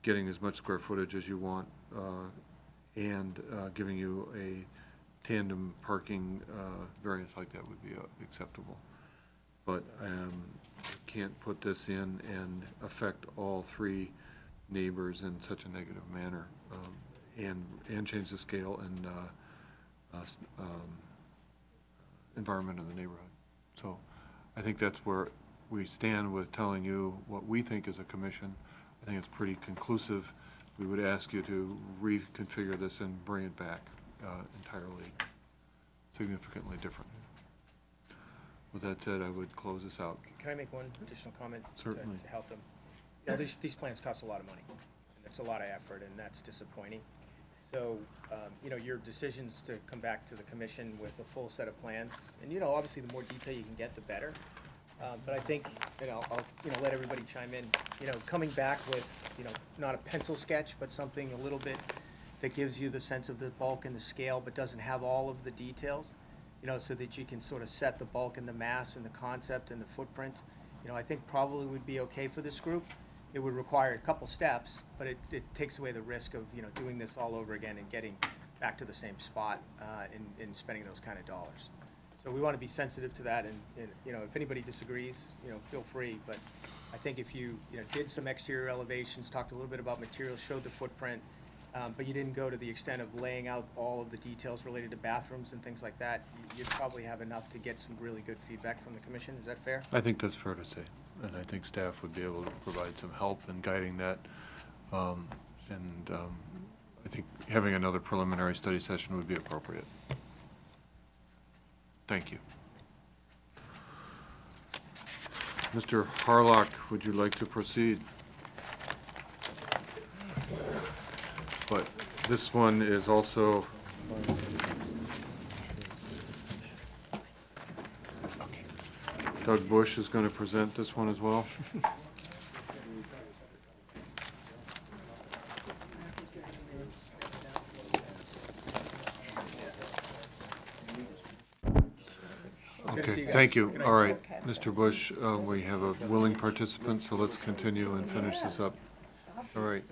getting as much square footage as you want and giving you a tandem parking variance like that would be acceptable. But can't put this in and affect all three neighbors in such a negative manner, and change the scale and environment of the neighborhood. So I think that's where we stand with telling you what we think is a commission. I think it's pretty conclusive. We would ask you to reconfigure this and bring it back entirely, significantly different. With that said, I would close this out. Can I make one additional comment? Certainly. To help them? You know, these plans cost a lot of money. It's a lot of effort, and that's disappointing. So, you know, your decisions to come back to the commission with a full set of plans, and, you know, obviously the more detail you can get, the better. But I think, you know, I'll, you know, let everybody chime in, you know, coming back with, you know, not a pencil sketch, but something a little bit that gives you the sense of the bulk and the scale, but doesn't have all of the details, you know, so that you can sort of set the bulk and the mass and the concept and the footprint, you know, I think probably would be okay for this group. It would require a couple steps, but it takes away the risk of, you know, doing this all over again and getting back to the same spot in spending those kind of dollars. So we want to be sensitive to that, and you know, if anybody disagrees, you know, feel free. But I think if you know, did some exterior elevations, talked a little bit about materials, showed the footprint, but you didn't go to the extent of laying out all of the details related to bathrooms and things like that, you'd probably have enough to get some really good feedback from the commission. Is that fair? I think that's fair to say. And I think staff would be able to provide some help in guiding that. I think having another preliminary study session would be appropriate. Thank you. Mr. Harlock, would you like to proceed? But this one is also Doug Bush is going to present this one as well. Okay, thank you. All right, Mr. Bush, we have a willing participant, so let's continue and finish this up. All right.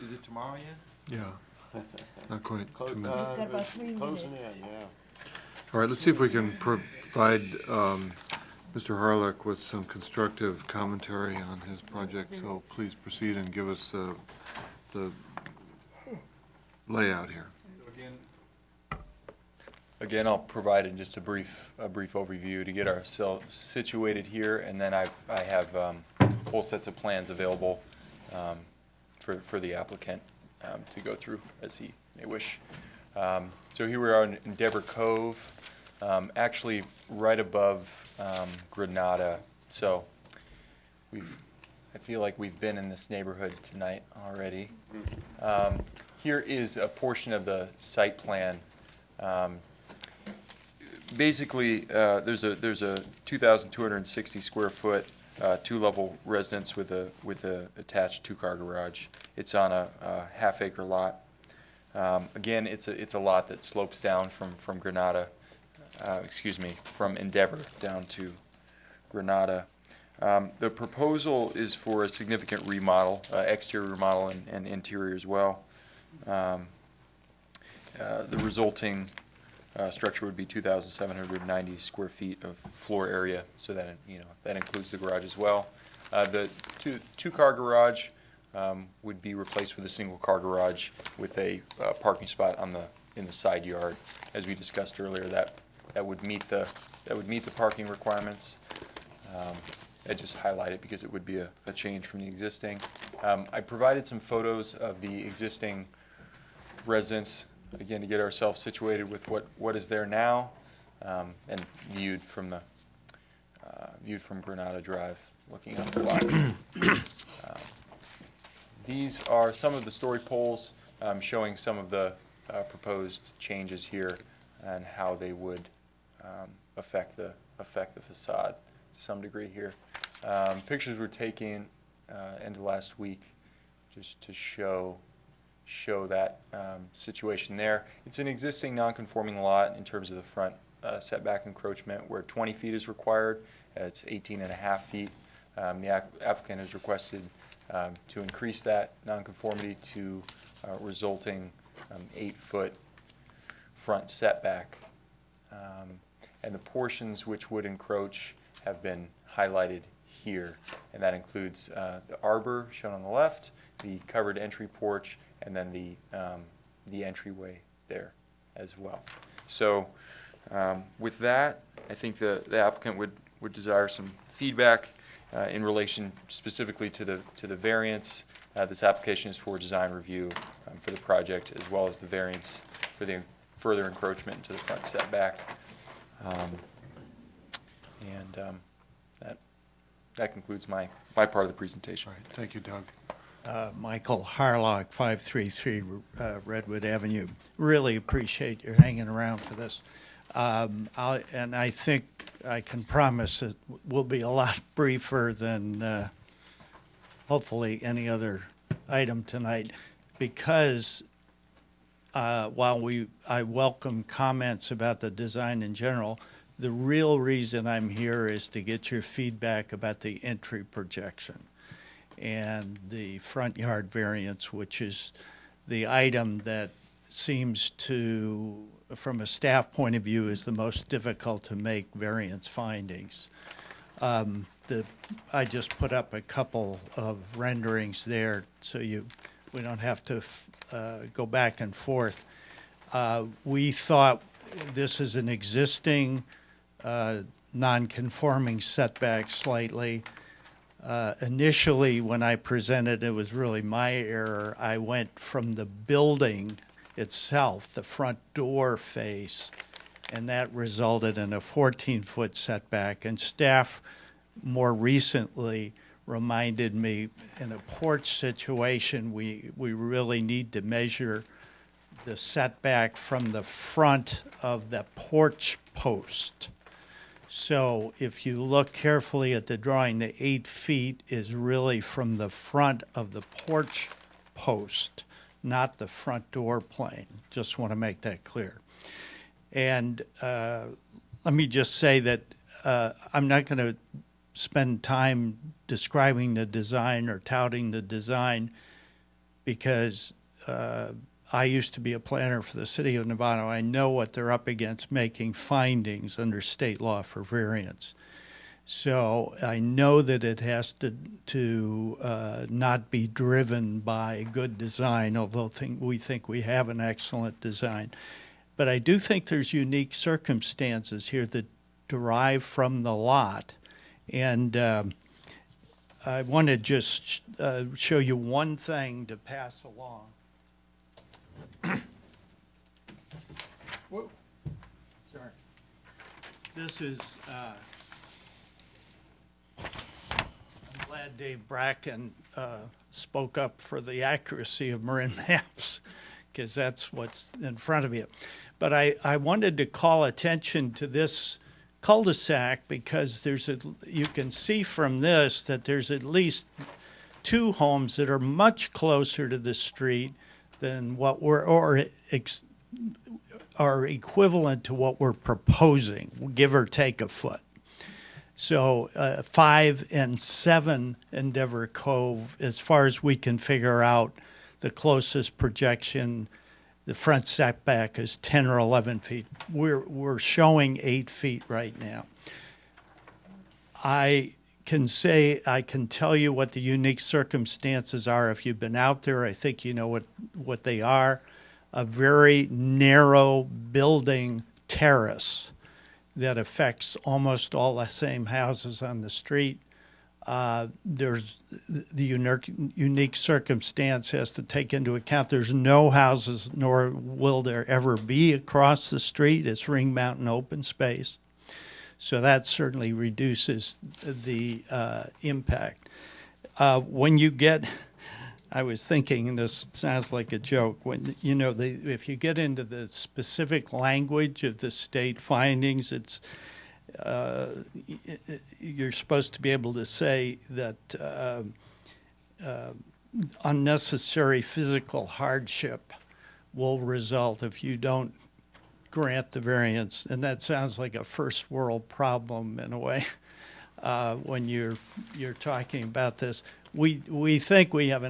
Is it tomorrow yet? Yeah, not quite. 2 minutes. You've got about 3 Closing minutes. in, yeah. All right, let's see if we can provide Mr. Harlock with some constructive commentary on his project. So please proceed and give us the layout here. So again, I'll provide just a brief overview to get ourselves situated here, and then I have full sets of plans available for the applicant to go through as he may wish. So here we are in Endeavor Cove. actually right above Granada. So I feel like we've been in this neighborhood tonight already. Here is a portion of the site plan. Basically, there's a 2,260 square foot two-level residence with a attached two-car garage. It's on a half-acre lot. Again, it's a lot that slopes down from Granada, from Endeavor down to Granada. The proposal is for a significant remodel, exterior remodel and interior as well. The resulting structure would be 2,790 square feet of floor area, so that that includes the garage as well. The two-car garage would be replaced with a single-car garage with a parking spot in the side yard, as we discussed earlier. That would meet the parking requirements. I just highlight it because it would be a change from the existing. I provided some photos of the existing residence, again, to get ourselves situated with what is there now, and viewed from Granada Drive, looking up the lot. These are some of the story poles, showing some of the proposed changes here and how they would affect the facade to some degree here. Pictures were taken end of last week just to show that situation there. It's an existing non-conforming lot in terms of the front setback encroachment, where 20 feet is required. It's 18.5 feet. The applicant has requested to increase that nonconformity to resulting 8-foot front setback. And the portions which would encroach have been highlighted here, and that includes the arbor shown on the left, the covered entry porch, and then the entryway there as well. So with that, I think the applicant would desire some feedback in relation specifically to the variance. This application is for design review for the project, as well as the variance for the further encroachment into the front setback. That concludes my part of the presentation. All right, thank you, Doug. Michael Harlock, 533 Redwood Avenue. Really appreciate your hanging around for this. And I think I can promise it will be a lot briefer than hopefully any other item tonight, because while I welcome comments about the design in general, the real reason I'm here is to get your feedback about the entry projection and the front yard variance, which is the item that seems to, from a staff point of view, is the most difficult to make variance findings. I just put up a couple of renderings there so we don't have to go back and forth. We thought this is an existing non-conforming setback slightly. Initially, when I presented, it was really my error. I went from the building itself, the front door face, and that resulted in a 14-foot setback. And staff more recently reminded me, in a porch situation, we really need to measure the setback from the front of the porch post. So if you look carefully at the drawing, the 8 feet is really from the front of the porch post, not the front door plane. Just want to make that clear. And let me just say that I'm not going to spend time describing the design or touting the design, because I used to be a planner for the city of Nevada. I know what they're up against making findings under state law for variance. So I know that it has to not be driven by good design, although we think we have an excellent design. But I do think there's unique circumstances here that derive from the lot. And I want to just show you one thing to pass along. Whoa. Sorry. This is, I'm glad Dave Bracken spoke up for the accuracy of Marin maps, because that's what's in front of you. But I wanted to call attention to this cul-de-sac because you can see from this that there's at least 2 homes that are much closer to the street than what are equivalent to what we're proposing, give or take a foot. So 5 and 7 Endeavor Cove, as far as we can figure out, the closest projection, the front setback is 10 or 11 feet. We're showing 8 feet right now. I can tell you what the unique circumstances are. If you've been out there, I think you know what they are. A very narrow building terrace that affects almost all the same houses on the street. There's the unique circumstance has to take into account there's no houses, nor will there ever be across the street. It's ring mountain open space. So that certainly reduces the impact. When you get, I was thinking, and this sounds like a joke, when if you get into the specific language of the state findings, it's you're supposed to be able to say that unnecessary physical hardship will result if you don't grant the variance, and that sounds like a first world problem in a way when you're talking about this. We think we have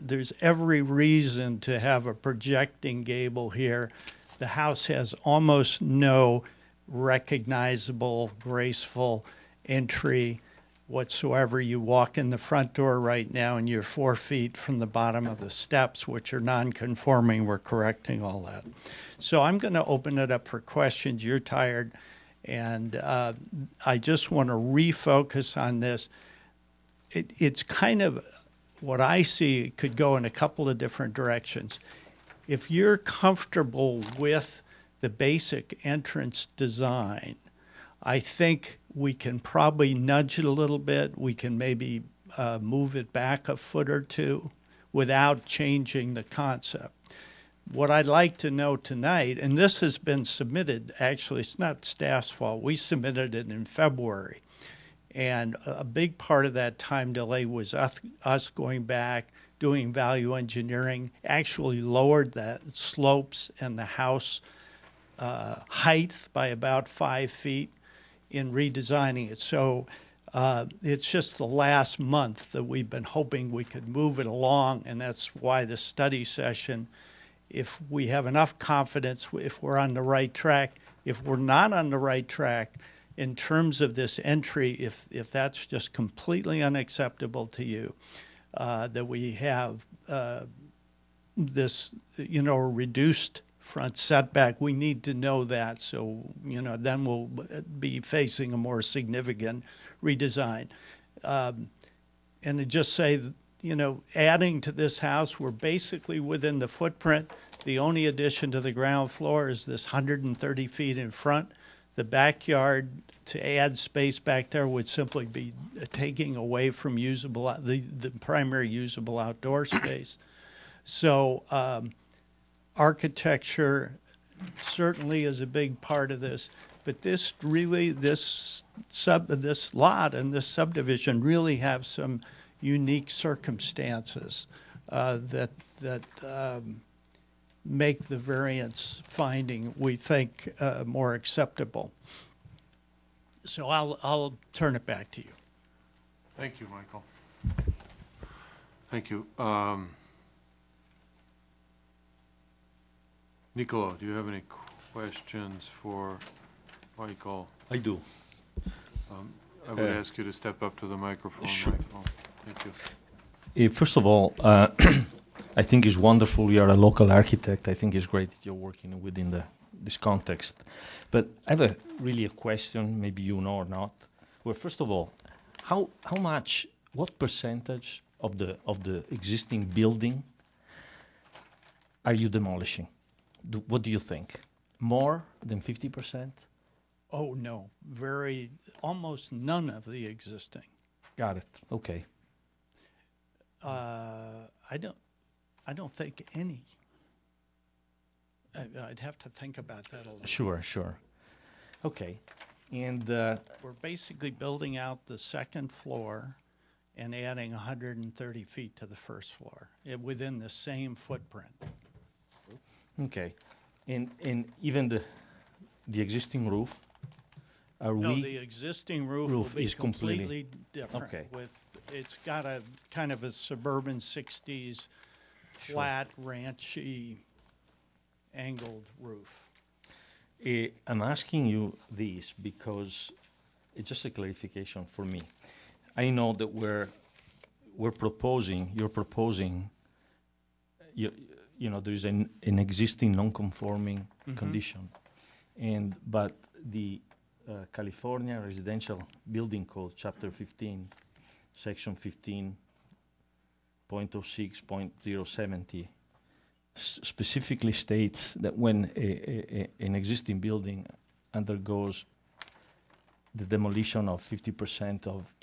there's every reason to have a projecting gable here. The house has almost no recognizable, graceful entry whatsoever. You walk in the front door right now and you're 4 feet from the bottom of the steps, which are non-conforming. We're correcting all that. So I'm going to open it up for questions. You're tired, and I just want to refocus on this. It's kind of what I see could go in a couple of different directions. If you're comfortable with the basic entrance design, I think we can probably nudge it a little bit. We can maybe move it back a foot or two without changing the concept. What I'd like to know tonight, and this has been submitted, actually, it's not staff's fault. We submitted it in February. And a big part of that time delay was us going back, doing value engineering, actually lowered the slopes and the house height by about 5 feet in redesigning it. So it's just the last month that we've been hoping we could move it along, and that's why the study session, if we have enough confidence, if we're on the right track. If we're not on the right track, in terms of this entry, if that's just completely unacceptable to you, that we have this, reduced front setback, we need to know that. So, then we'll be facing a more significant redesign. And to just say, adding to this house, we're basically within the footprint. The only addition to the ground floor is this 130 feet in front. The backyard, to add space back there, would simply be taking away from the primary usable outdoor space. So architecture certainly is a big part of this, but this lot and this subdivision really have some unique circumstances that make the variance finding, we think, more acceptable. So I'll turn it back to you. Thank you, Michael. Thank you. Nicolo, do you have any questions for Michael? I do. I would ask you to step up to the microphone, Sure. Michael. Thank you. First of all, I think it's wonderful you're a local architect. I think it's great that you're working within this context. But I have a question, maybe you know or not. Well, first of all, what percentage of the existing building are you demolishing? What do you think? More than 50%? Oh, no, almost none of the existing. Got it. Okay. I don't think any. I'd have to think about that a little. Sure. Okay. And We're basically building out the second floor and adding 130 feet to the first floor, within the same footprint. okay. And even the existing roof, are No, we? the existing roof will Roof be is completely- completely different. Okay. It's got a kind of a suburban 60s, flat, ranchy, angled roof. I'm asking you this because it's just a clarification for me. I know that you're proposing, there's an existing non-conforming condition. But the California Residential Building Code, Chapter 15, Section 15.06.070, specifically states that when an existing building undergoes the demolition of 50% of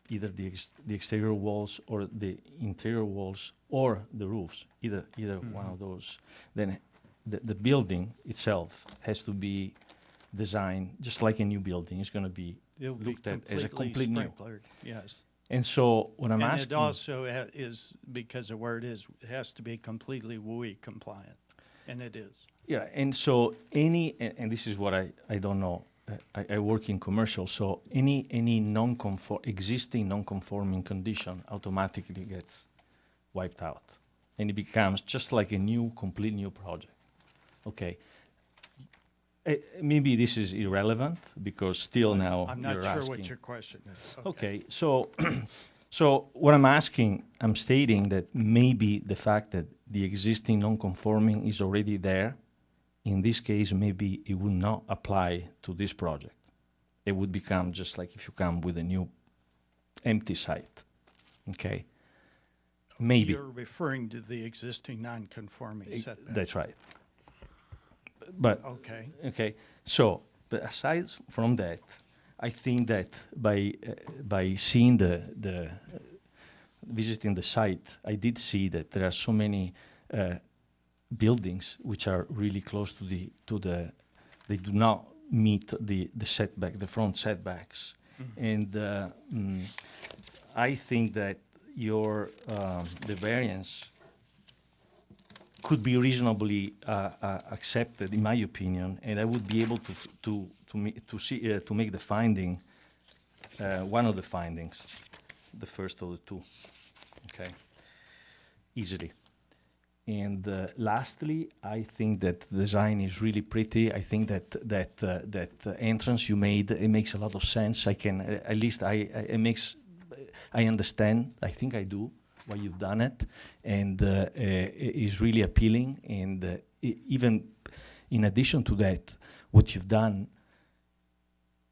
either the exterior walls or the interior walls or the roofs, either one of those, then the building itself has to be designed just like a new building. It's going to be It'll be looked at as a completely complete new. sprinklered, yes. And so what I'm And asking, it also is, because of where it has to be completely WUI compliant, and it is. yeah, and so and this is what I don't know. I work in commercial, so any existing non-conforming condition automatically gets wiped out, and it becomes just like a complete new project. Okay. Maybe this is irrelevant because still now I'm not you're sure asking. what your question is. Okay, so so what I'm asking, I'm stating that maybe the fact that the existing non-conforming is already there, in this case, maybe it would not apply to this project. It would become just like if you come with a new empty site. Okay, maybe. You're referring to the existing non-conforming setback. That's right. But Okay. So, but aside from that, I think that by seeing visiting the site, I did see that there are so many buildings which are really close to they do not meet the setback, the front setbacks, and I think that the variance could be reasonably accepted, in my opinion, and I would be able to make the finding, one of the findings, the first of the two, okay, easily. And lastly, I think that the design is really pretty. I think that entrance you made, it makes a lot of sense. I understand. I think I do why you've done it, and it is really appealing. And even in addition to that, what you've done,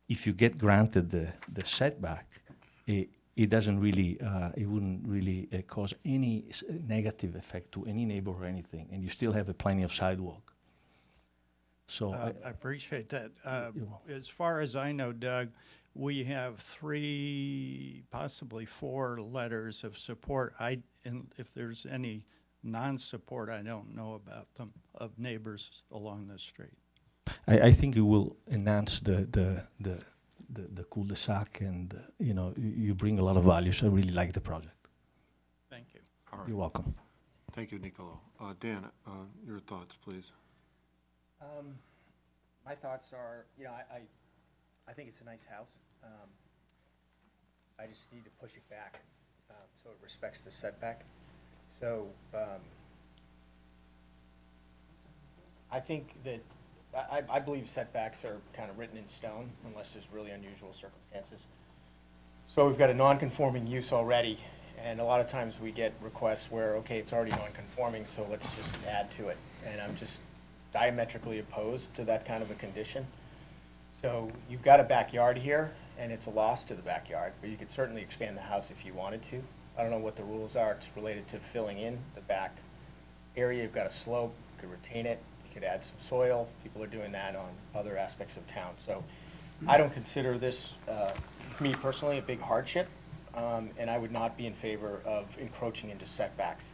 if you get granted the setback, it doesn't really, it wouldn't really cause any negative effect to any neighbor or anything, and you still have plenty of sidewalk. So I appreciate that. As far as I know, Doug, we have 3, possibly 4 letters of support. And if there's any non-support, I don't know about them, of neighbors along the street. I think it will enhance the cul-de-sac, and you bring a lot of values. I really like the project. Thank you. All right. You're welcome. Thank you, Nicolo. Dan, your thoughts, please. My thoughts are, I think it's a nice house. I just need to push it back so it respects the setback. So I think that I believe setbacks are kind of written in stone unless there's really unusual circumstances. So we've got a non-conforming use already, and a lot of times we get requests where, okay, it's already non-conforming, so let's just add to it. And I'm just diametrically opposed to that kind of a condition. So you've got a backyard here, and it's a loss to the backyard, but you could certainly expand the house if you wanted to. I don't know what the rules are. It's related to filling in the back area. You've got a slope, you could retain it, you could add some soil. People are doing that on other aspects of town. So I don't consider this, me personally, a big hardship, and I would not be in favor of encroaching into setbacks.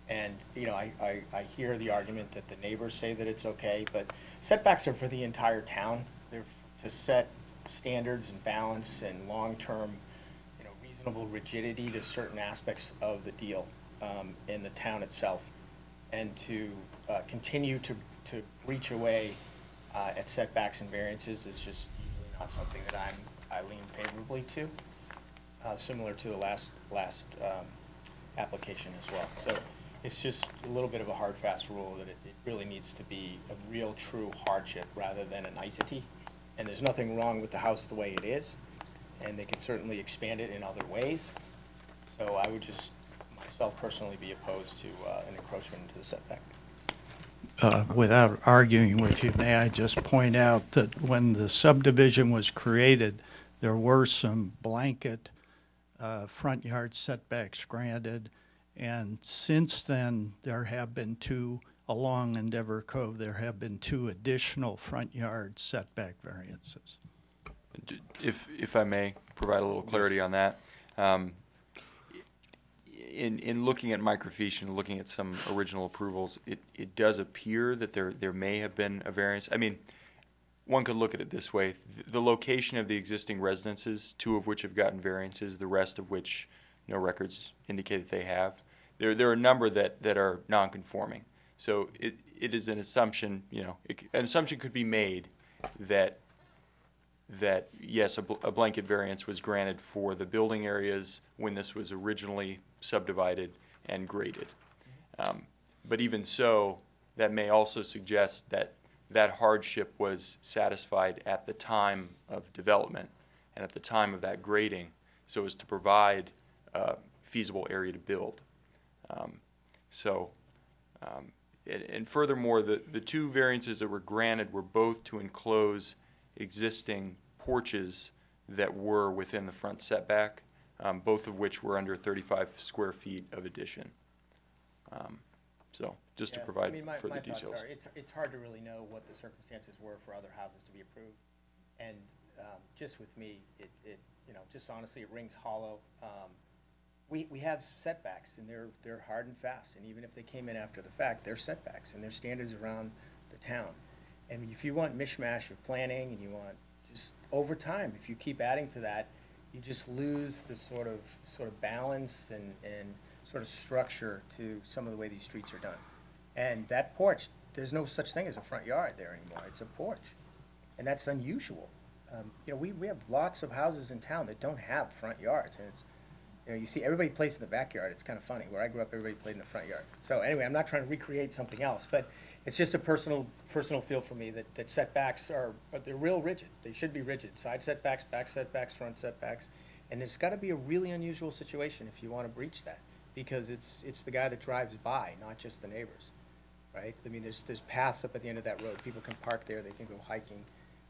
And, you know, I hear the argument that the neighbors say that it's okay, but setbacks are for the entire town. They're to set standards and balance and long-term, you know, reasonable rigidity to certain aspects of the deal in the town itself. And to continue to reach away at setbacks and variances is just usually not something that I lean favorably to, similar to the last application as well. So it's just a little bit of a hard, fast rule that it really needs to be a real, true hardship rather than a nicety. And there's nothing wrong with the house the way it is, and they can certainly expand it in other ways. So I would just, myself personally, be opposed to an encroachment into the setback. Without arguing with you, may I just point out that when the subdivision was created, there were some blanket front yard setbacks granted, and since then, there have been two, along Endeavor Cove, there have been two additional front yard setback variances. If I may provide a little clarity on that. In looking at microfiche and looking at some original approvals, it does appear that there may have been a variance. I mean, one could look at it this way. The location of the existing residences, 2 of which have gotten variances, the rest of which no records indicate that they have. There are a number that are non-conforming. So it is an assumption, you know, an assumption could be made that yes, a blanket variance was granted for the building areas when this was originally subdivided and graded. But even so, that may also suggest that hardship was satisfied at the time of development and at the time of that grading, so as to provide a feasible area to build. And furthermore, the 2 variances that were granted were both to enclose existing porches that were within the front setback, both of which were under 35 square feet of addition. So just to provide further details. It's hard to really know what the circumstances were for other houses to be approved. And just with me, it you know, just honestly, it rings hollow. We have setbacks, and they're hard and fast, and even if they came in after the fact, they're setbacks, and they're standards around the town. And if you want mishmash of planning, and you want just over time, if you keep adding to that, you just lose the sort of balance and sort of structure to some of the way these streets are done. And that porch, there's no such thing as a front yard there anymore. It's a porch, and that's unusual. You know, we have lots of houses in town that don't have front yards, and it's, you know, you see everybody plays in the backyard. It's kind of funny. Where I grew up, everybody played in the front yard. So anyway, I'm not trying to recreate something else, but it's just a personal feel for me that setbacks they're real rigid. They should be rigid. Side setbacks, back setbacks, front setbacks, and it's got to be a really unusual situation if you want to breach that, because it's the guy that drives by, not just the neighbors, right? I mean, there's paths up at the end of that road. People can park there. They can go hiking.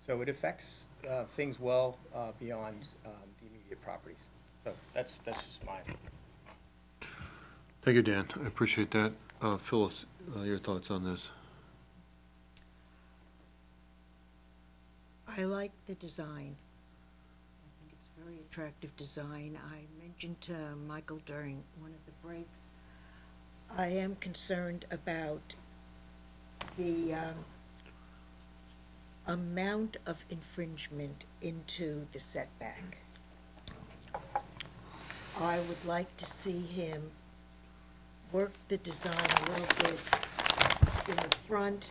So it affects things well beyond the immediate properties. So that's just mine. Thank you, Dan. I appreciate that. Phyllis, your thoughts on this? I like the design. I think it's a very attractive design. I mentioned to Michael during one of the breaks, I am concerned about the amount of infringement into the setback. I would like to see him work the design a little bit in the front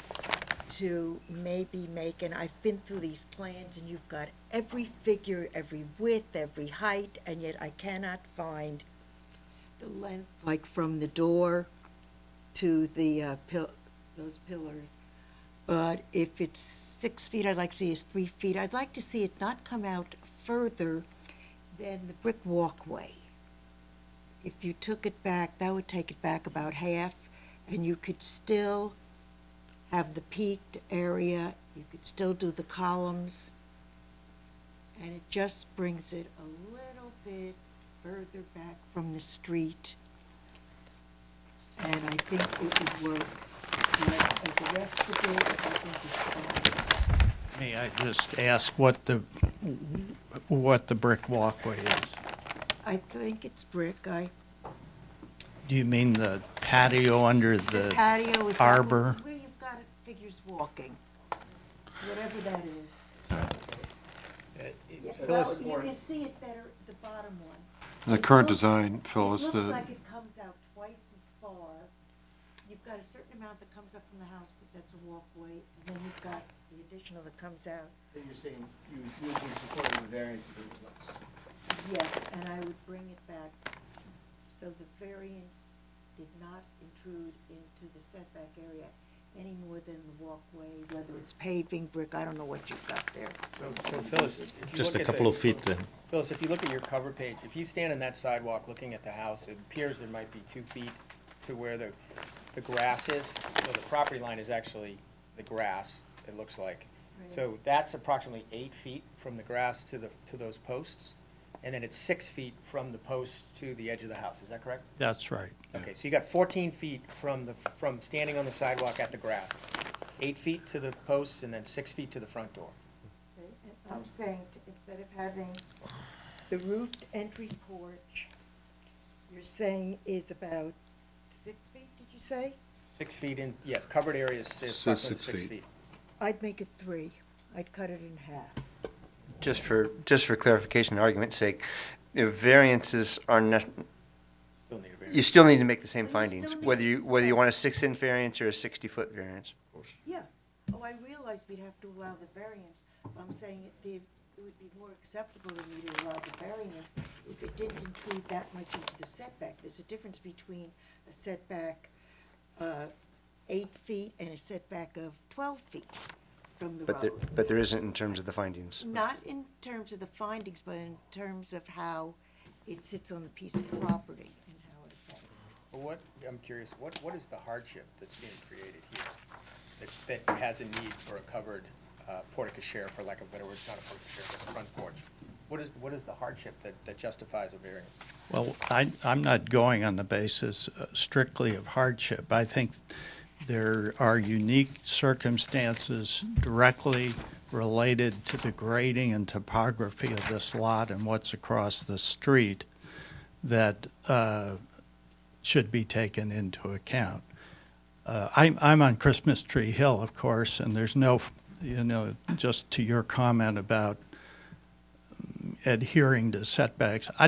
to maybe make, and I've been through these plans, and you've got every figure, every width, every height, and yet I cannot find the length, like from the door to the those pillars. But if it's 6 feet, I'd like to see is 3 feet. I'd like to see it not come out further than the brick walkway. If you took it back, that would take it back about half, and you could still have the peaked area, you could still do the columns, and it just brings it a little bit further back from the street, and I think it would work. But the rest of it, I think is fine. May I just ask what the brick walkway is? I think it's brick. Do you mean the patio under The the patio is that arbor? where you've got it, figures walking, whatever that is. Yeah, Phyllis, you can see it better, the bottom one. The current design, Phyllis, It looks the, like it comes out twice as far. You've got a certain amount that comes up from the house, but that's a walkway, and then you've got the additional that comes out. you're saying you usually support the variance of the less. Yes, and I would bring it back, so the variance did not intrude into the setback area any more than the walkway, whether it's paving, brick, I don't know what you've got there. So Phyllis, if you Just look a at couple the- of feet then. Phyllis, if you look at your cover page, if you stand on that sidewalk looking at the house, it appears there might be 2 feet to where the grass is. So the property line is actually the grass, it looks like. So that's approximately 8 feet from the grass to those posts. And then it's 6 feet from the posts to the edge of the house, is that correct? That's right. Okay, so you got 14 feet from standing on the sidewalk at the grass. 8 feet to the posts and then 6 feet to the front door. Okay, and I'm saying, instead of having the roofed entry porch, you're saying is about 6 feet, did you say? 6 feet in, yes, covered area is approximately 6 6 feet. feet. I'd make it 3. I'd cut it in half. Just for clarification, argument's sake, if variances are not, Still need a variance. you still need to make the same You findings, still need- whether you want a yes. 6-inch variance or a 60-foot variance. Yeah, oh, I realized we'd have to allow the variance. I'm saying it would be more acceptable to me to allow the variance if it didn't intrude that much into the setback. There's a difference between a setback 8 feet and a setback of 12 feet from the road. But there isn't in terms of the findings. Not in terms of the findings, but in terms of how it sits on the piece of property and how it affects. Well, I'm curious, what is the hardship that's being created here? That has a need for a covered porte-cochere, for lack of a better word, it's not a porte-cochere, but a front porch. What is the hardship that justifies a variance? Well, I'm not going on the basis strictly of hardship. I think there are unique circumstances directly related to the grading and topography of this lot and what's across the street that should be taken into account. I'm on Christmas Tree Hill, of course, and there's no, just to your comment about adhering to setbacks, I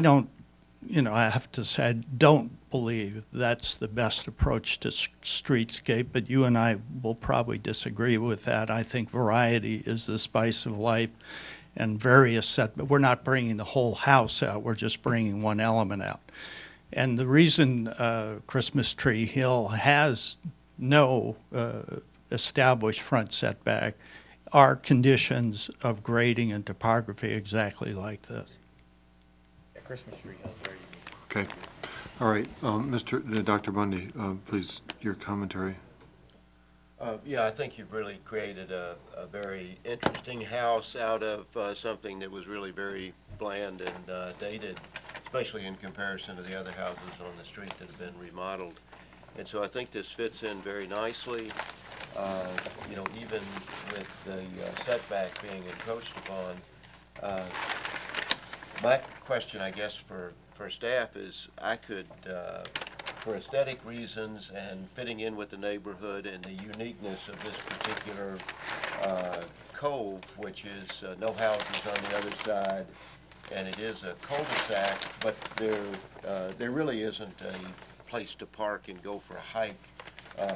have to say, I don't believe that's the best approach to streetscape, but you and I will probably disagree with that. I think variety is the spice of life, and various setbacks. We're not bringing the whole house out, we're just bringing one element out. And the reason Christmas Tree Hill has no established front setback are conditions of grading and topography exactly like this. Yeah, Christmas Tree Hill is very unique. okay. All right, Dr. Bundy, please, your commentary. Yeah, I think you've really created a very interesting house out of something that was really very bland and dated, especially in comparison to the other houses on the street that have been remodeled. And so I think this fits in very nicely, even with the setback being encroached upon. My question, I guess, for staff is I could, for aesthetic reasons and fitting in with the neighborhood and the uniqueness of this particular cove, which is no houses on the other side, and it is a cul-de-sac, but there really isn't a place to park and go for a hike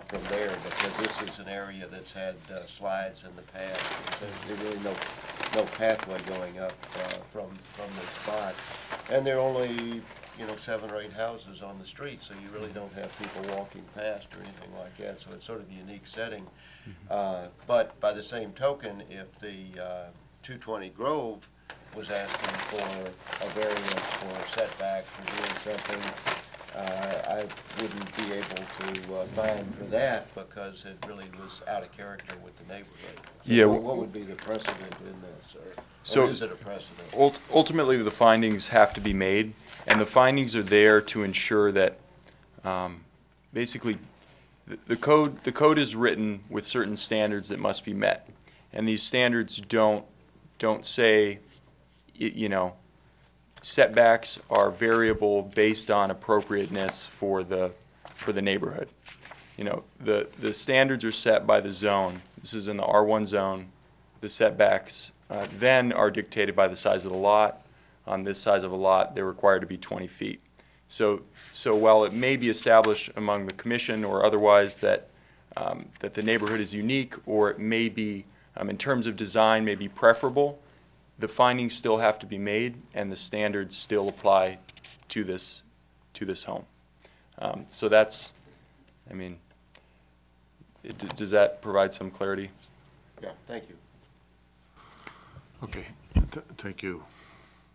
from there, because this is an area that's had slides in the past. There's really no pathway going up from this spot. And there are only 7 or 8 houses on the street, so you really don't have people walking past or anything like that, so it's sort of a unique setting. But by the same token, if the 220 Grove was asking for a variance for setback for doing something, I wouldn't be able to fine for that because it really was out of character with the neighborhood. So Yeah. what would be the precedent in this, or is it a precedent? Ultimately, the findings have to be made, and the findings are there to ensure that, basically, the code is written with certain standards that must be met. And these standards don't say, you know, setbacks are variable based on appropriateness for the neighborhood. You know, the standards are set by the zone. This is in the R1 zone. The setbacks then are dictated by the size of the lot. On this size of a lot, they're required to be 20 feet. So while it may be established among the commission or otherwise that that the neighborhood is unique, or it may be, in terms of design, may be preferable, the findings still have to be made, and the standards still apply to this home. So that's, I mean, does that provide some clarity? Yeah, thank you. Okay, thank you,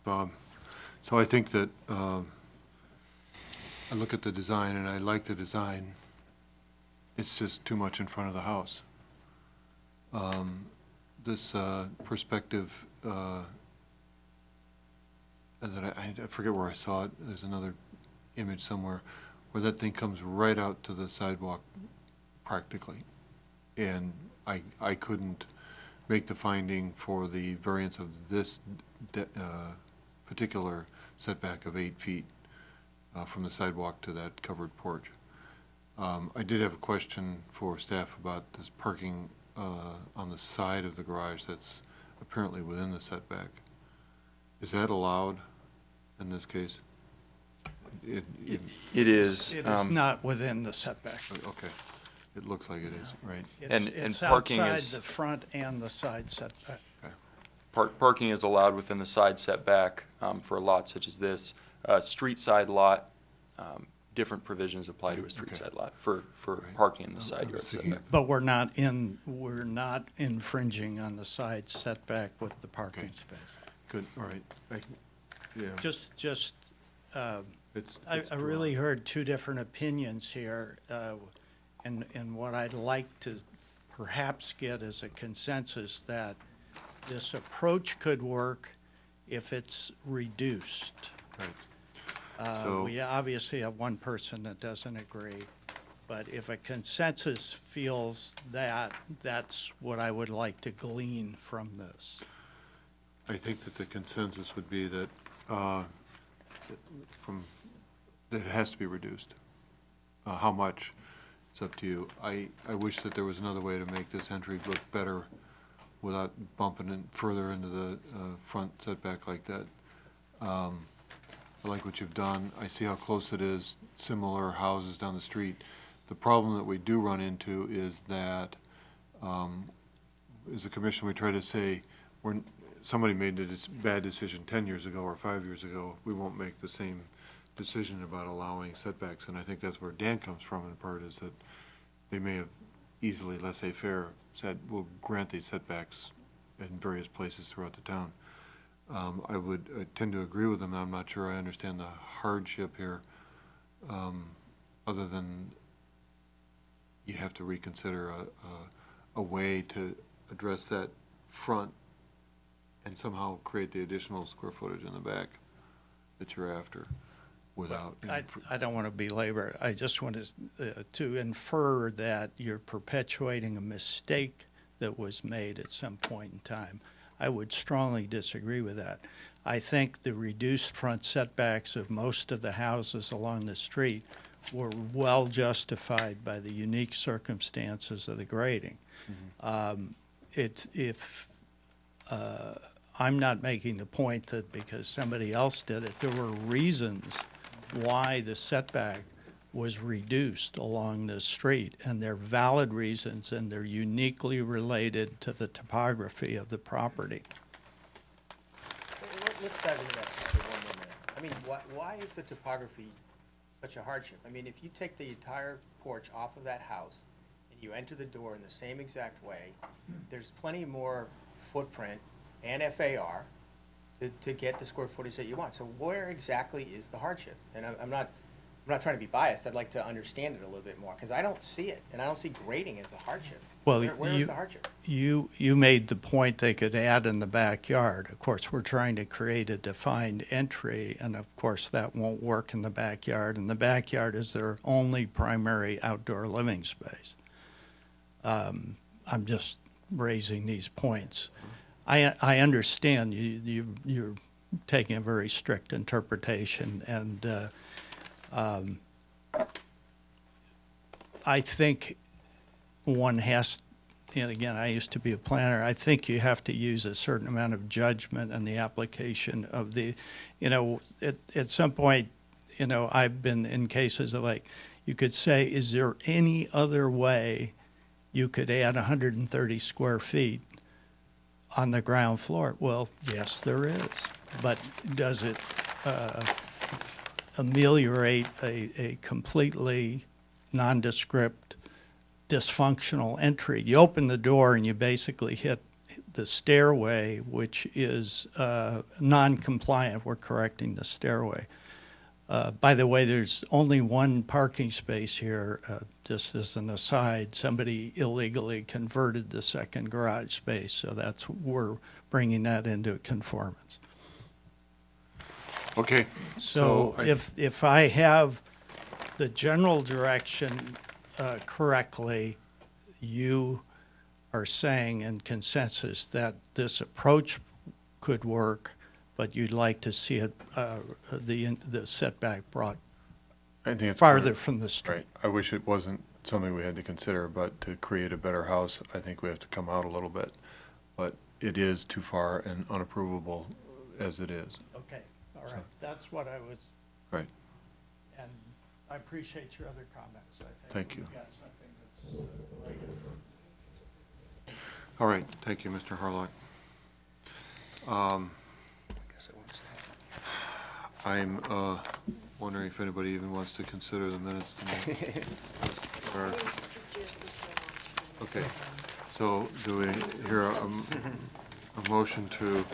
Bob. So I think that I look at the design and I like the design. It's just too much in front of the house. This perspective, that I forget where I saw it. There's another image somewhere where that thing comes right out to the sidewalk practically. And I couldn't make the finding for the variance of this particular setback of 8 feet from the sidewalk to that covered porch. I did have a question for staff about this parking on the side of the garage that's apparently within the setback. Is that allowed in this case? It is. It is not within the setback. Okay. It looks like it is, right? It's parking outside is the front and the side setback. parking is allowed within the side setback for a lot such as this. Street side lot, different provisions apply to a street side lot for parking in the side yard setback. But we're not infringing on the side setback with the parking space. Good, all right. Yeah. I really heard two different opinions here, and what I'd like to perhaps get is a consensus that this approach could work if it's reduced. Right. We obviously have one person that doesn't agree, but if a consensus feels that, that's what I would like to glean from this. I think that the consensus would be that that it has to be reduced. How much? It's up to you. I wish that there was another way to make this entry look better without bumping it further into the front setback like that. I like what you've done. I see how close it is, similar houses down the street. The problem that we do run into is that as a commission we try to say when somebody made a bad decision 10 years ago or 5 years ago, we won't make the same decision about allowing setbacks, and I think that's where Dan comes from in part, is that they may have easily, laissez-faire, said we'll grant these setbacks in various places throughout the town. I tend to agree with them. I'm not sure I understand the hardship here, other than you have to reconsider a way to address that front and somehow create the additional square footage in the back that you're after without. I don't want to belabor. I just want to infer that you're perpetuating a mistake that was made at some point in time. I would strongly disagree with that. I think the reduced front setbacks of most of the houses along the street were well justified by the unique circumstances of the grading. I'm not making the point that because somebody else did it, there were reasons why the setback was reduced along the street, and they're valid reasons, and they're uniquely related to the topography of the property. Let's dive into that for 1 minute. I mean, why is the topography such a hardship? I mean, if you take the entire porch off of that house and you enter the door in the same exact way, there's plenty more footprint and FAR to get the square footage that you want. So where exactly is the hardship? And I'm not trying to be biased. I'd like to understand it a little bit more, because I don't see it, and I don't see grading as a hardship. Well, where is the hardship? You made the point they could add in the backyard. Of course, we're trying to create a defined entry, and of course that won't work in the backyard, and the backyard is their only primary outdoor living space. I'm just raising these points. I understand you're taking a very strict interpretation, and I think one has, and again, I used to be a planner, I think you have to use a certain amount of judgment in the application of the, at some point, I've been in cases of like, you could say, is there any other way you could add 130 square feet on the ground floor? Well, yes, there is. But does it ameliorate a completely nondescript, dysfunctional entry? You open the door and you basically hit the stairway, which is non-compliant. We're correcting the stairway. By the way, there's only one parking space here. Just as an aside, somebody illegally converted the second garage space, so we're bringing that into conformance. Okay. So if I have the general direction correctly, you are saying in consensus that this approach could work, but you'd like to see it, the setback brought I think it's farther clear. from the street. Right. I wish it wasn't something we had to consider, but to create a better house, I think we have to come out a little bit. But it is too far and unapprovable as it is. Okay, all right. That's what I was, Right. and I appreciate your other comments. I think Thank you. we've got something that's right. All right. Thank you, Mr. Harlock. I'm wondering if anybody even wants to consider the minutes tonight. Or- Okay, so do we hear a motion to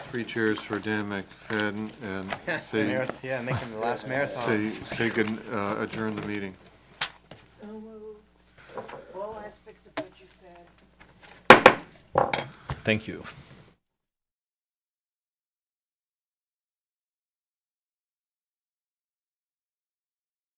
3 cheers for Dan McFadden and say, Yeah, making the last marathon. say good, adjourn the meeting. So moved. All aspects of what you said. Thank you.